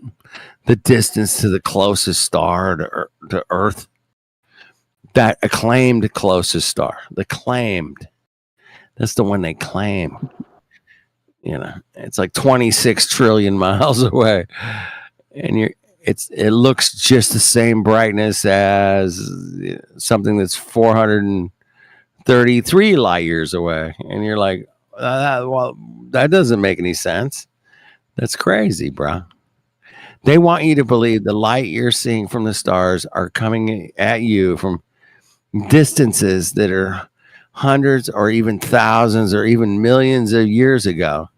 the distance to the closest star to Earth. That acclaimed closest star. The claimed. That's the one they claim. It's like 26 trillion miles away. And it looks just the same brightness as something that's 433 light years away. And you're like, well, that doesn't make any sense. That's crazy, bro. They want you to believe the light you're seeing from the stars are coming at you from distances that are hundreds or even thousands or even millions of years ago.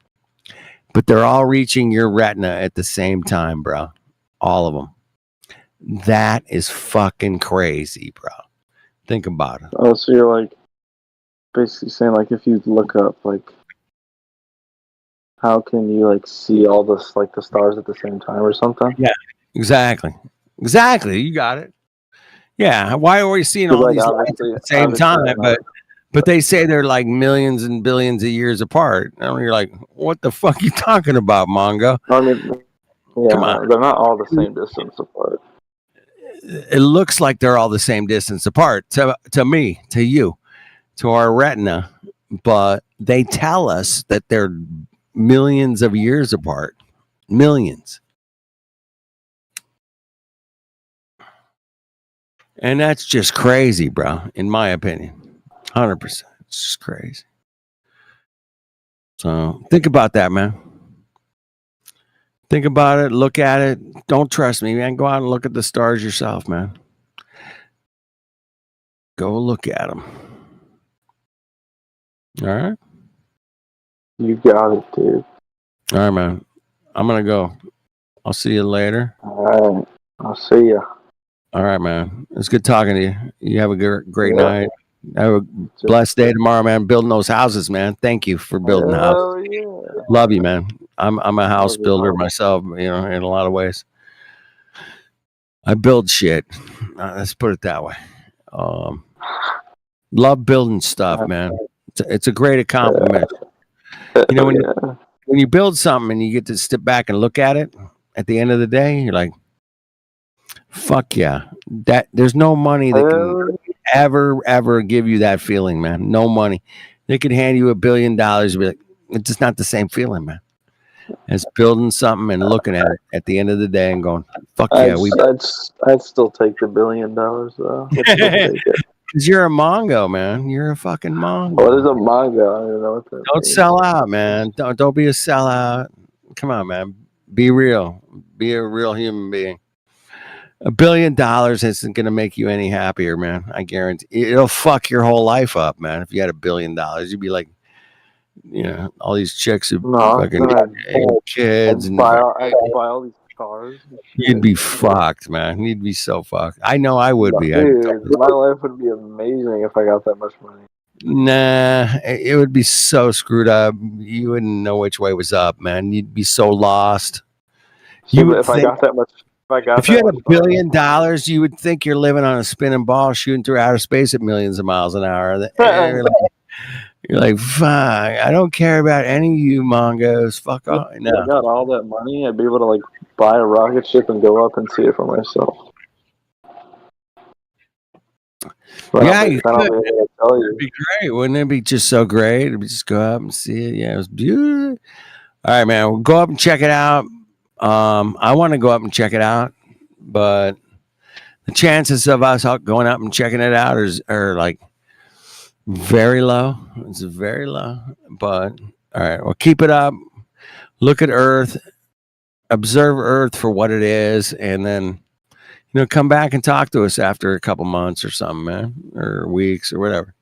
But they're all reaching your retina at the same time, bro. All of them. That is fucking crazy, bro. Think about it. Oh, so you're like basically saying like if you look up like how can you like see all this like the stars at the same time or something? Yeah, exactly. You got it. Yeah. Why are we seeing all these lights at the same time? But they say they're like millions and billions of years apart. And you're like, what the fuck are you talking about, Mongo? I mean, yeah, come on. They're not all the same distance apart. It looks like they're all the same distance apart to me, to you, to our retina. But they tell us that they're millions of years apart. Millions. And that's just crazy, bro, in my opinion. 100%. It's just crazy. So think about that, man. Think about it. Look at it. Don't trust me, man. Go out and look at the stars yourself, man. Go look at them. All right? You got it, dude. All right, man. I'm going to go. I'll see you later. All right. I'll see you. All right, man. It's good talking to you. You have a great night. Have a blessed day tomorrow, man. Building those houses, man. Thank you for building the house. Yeah. Love you, man. I'm a house builder myself, in a lot of ways. I build shit. Let's put it that way. Love building stuff, man. It's a great accomplishment. When you build something and you get to step back and look at it at the end of the day, you're like, fuck yeah. There's no money that can ever give you that feeling, man. No money. They could hand you $1 billion and be like, it's just not the same feeling, man. It's building something and looking at it at the end of the day and going, fuck yeah. I'd still take the $1 billion though. Because you're a Mongo, man. You're a fucking Mongo. What is a Mongo? I don't even know what that Don't sell out, man. Don't be a sellout. Come on, man. Be real. Be a real human being. $1 billion isn't going to make you any happier, man. I guarantee it'll fuck your whole life up, man. If you had $1 billion, you'd be like, all these chicks who fucking kids and buy all these cars. You'd be fucked, man. You'd be so fucked. I know I would be. Dude, my life would be amazing if I got that much money. Nah, it would be so screwed up. You wouldn't know which way was up, man. You'd be so lost. If I got that much. If you had $1 billion, you would think you're living on a spinning ball shooting through outer space at millions of miles an hour. You're like, fuck, I don't care about any of you Mongos. Fuck off. If I got all that money, I'd be able to like buy a rocket ship and go up and see it for myself. Yeah, you could. It'd be great. Wouldn't it be just so great? It'd be just go up and see it. Yeah, it was beautiful. All right, man. We'll go up and check it out. I want to go up and check it out, but the chances of us going up and checking it out are like very low. It's very low. But all right, well, keep it up. Look at Earth, observe Earth for what it is, and then come back and talk to us after a couple months or something, man, or weeks or whatever.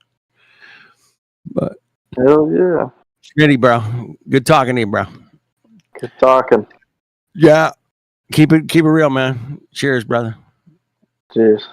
But hell yeah, Schmitty, bro, good talking to you, bro. Good talking. Yeah, keep it real, man. Cheers, brother. Cheers.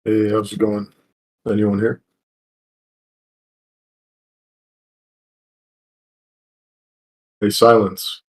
Hey, how's it going? Anyone here? Hey, silence.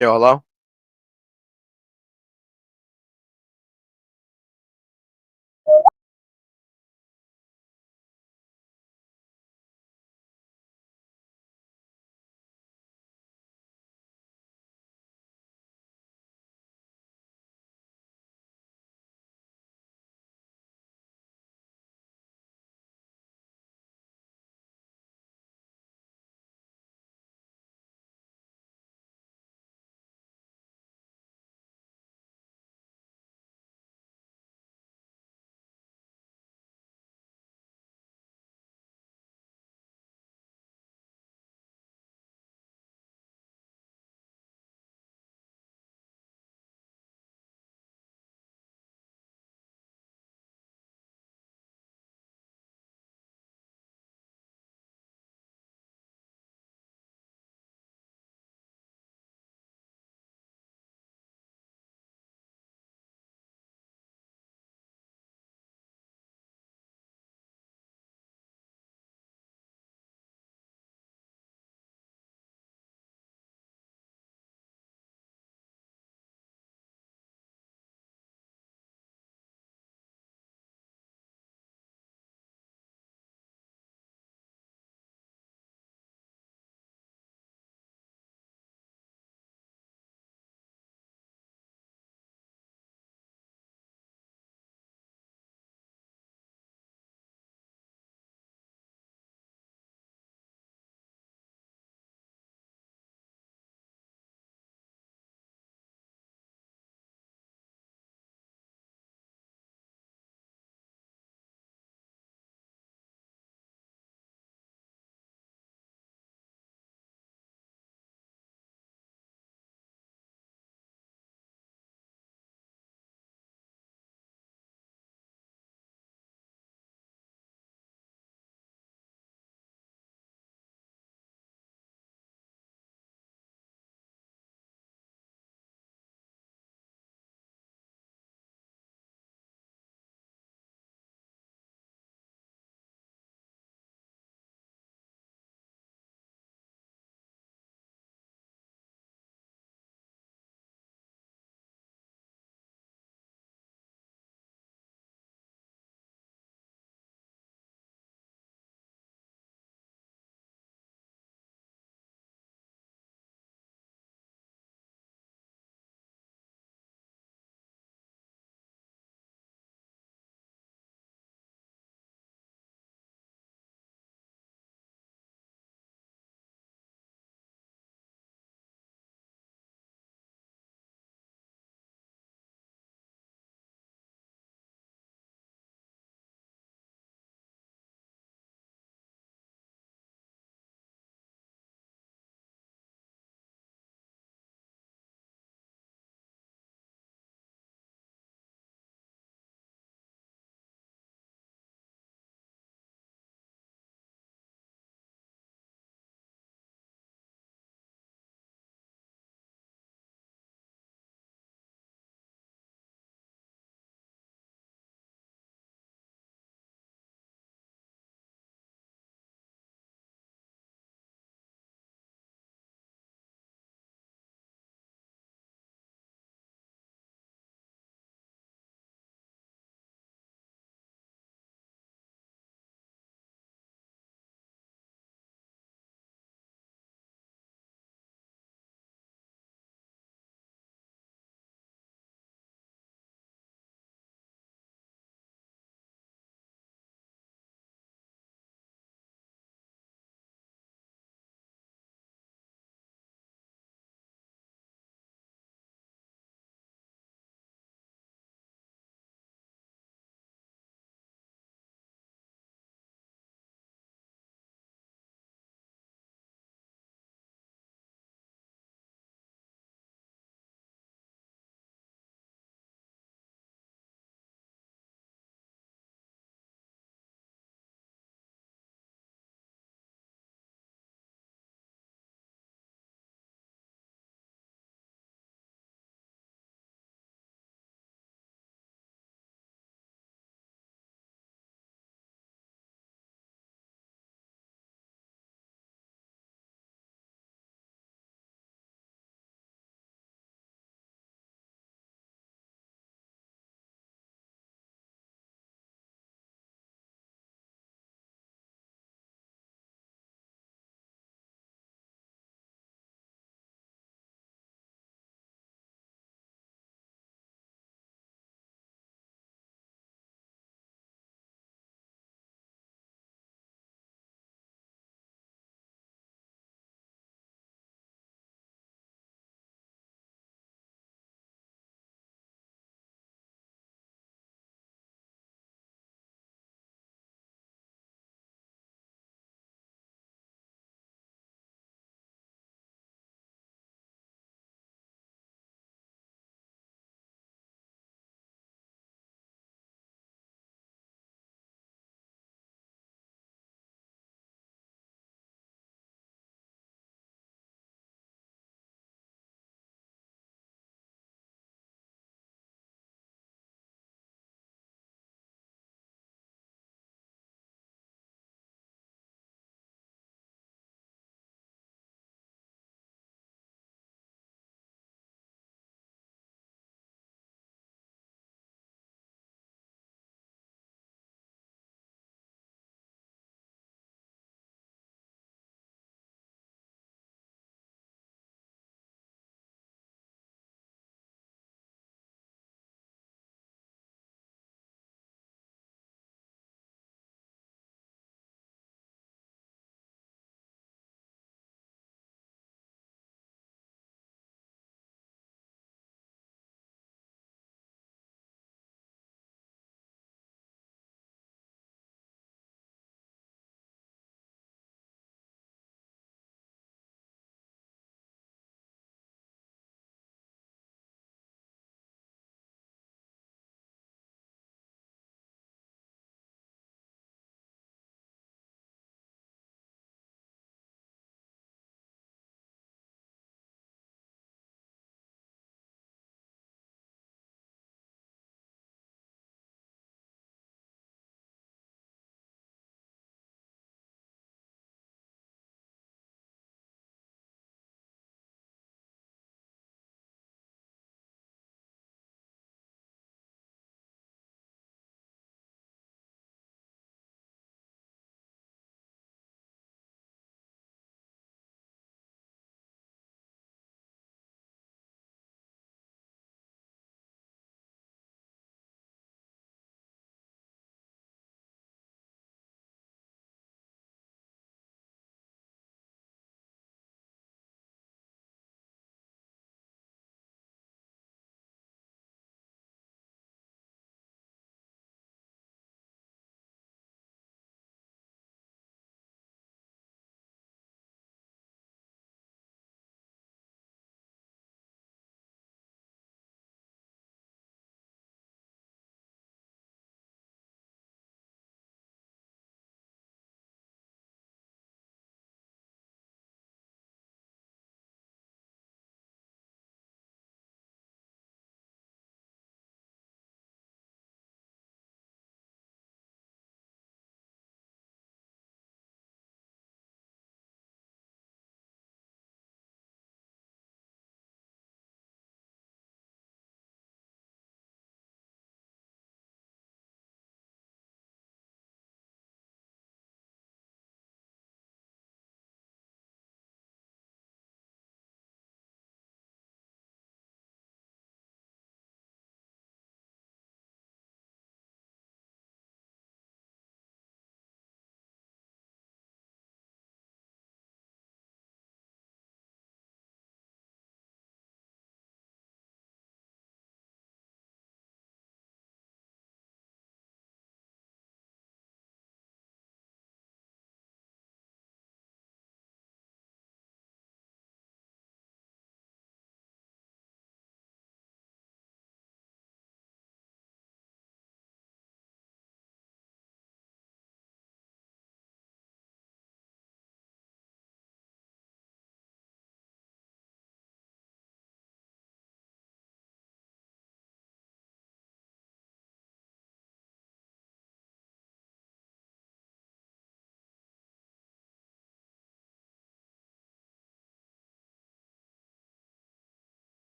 Yo, hello?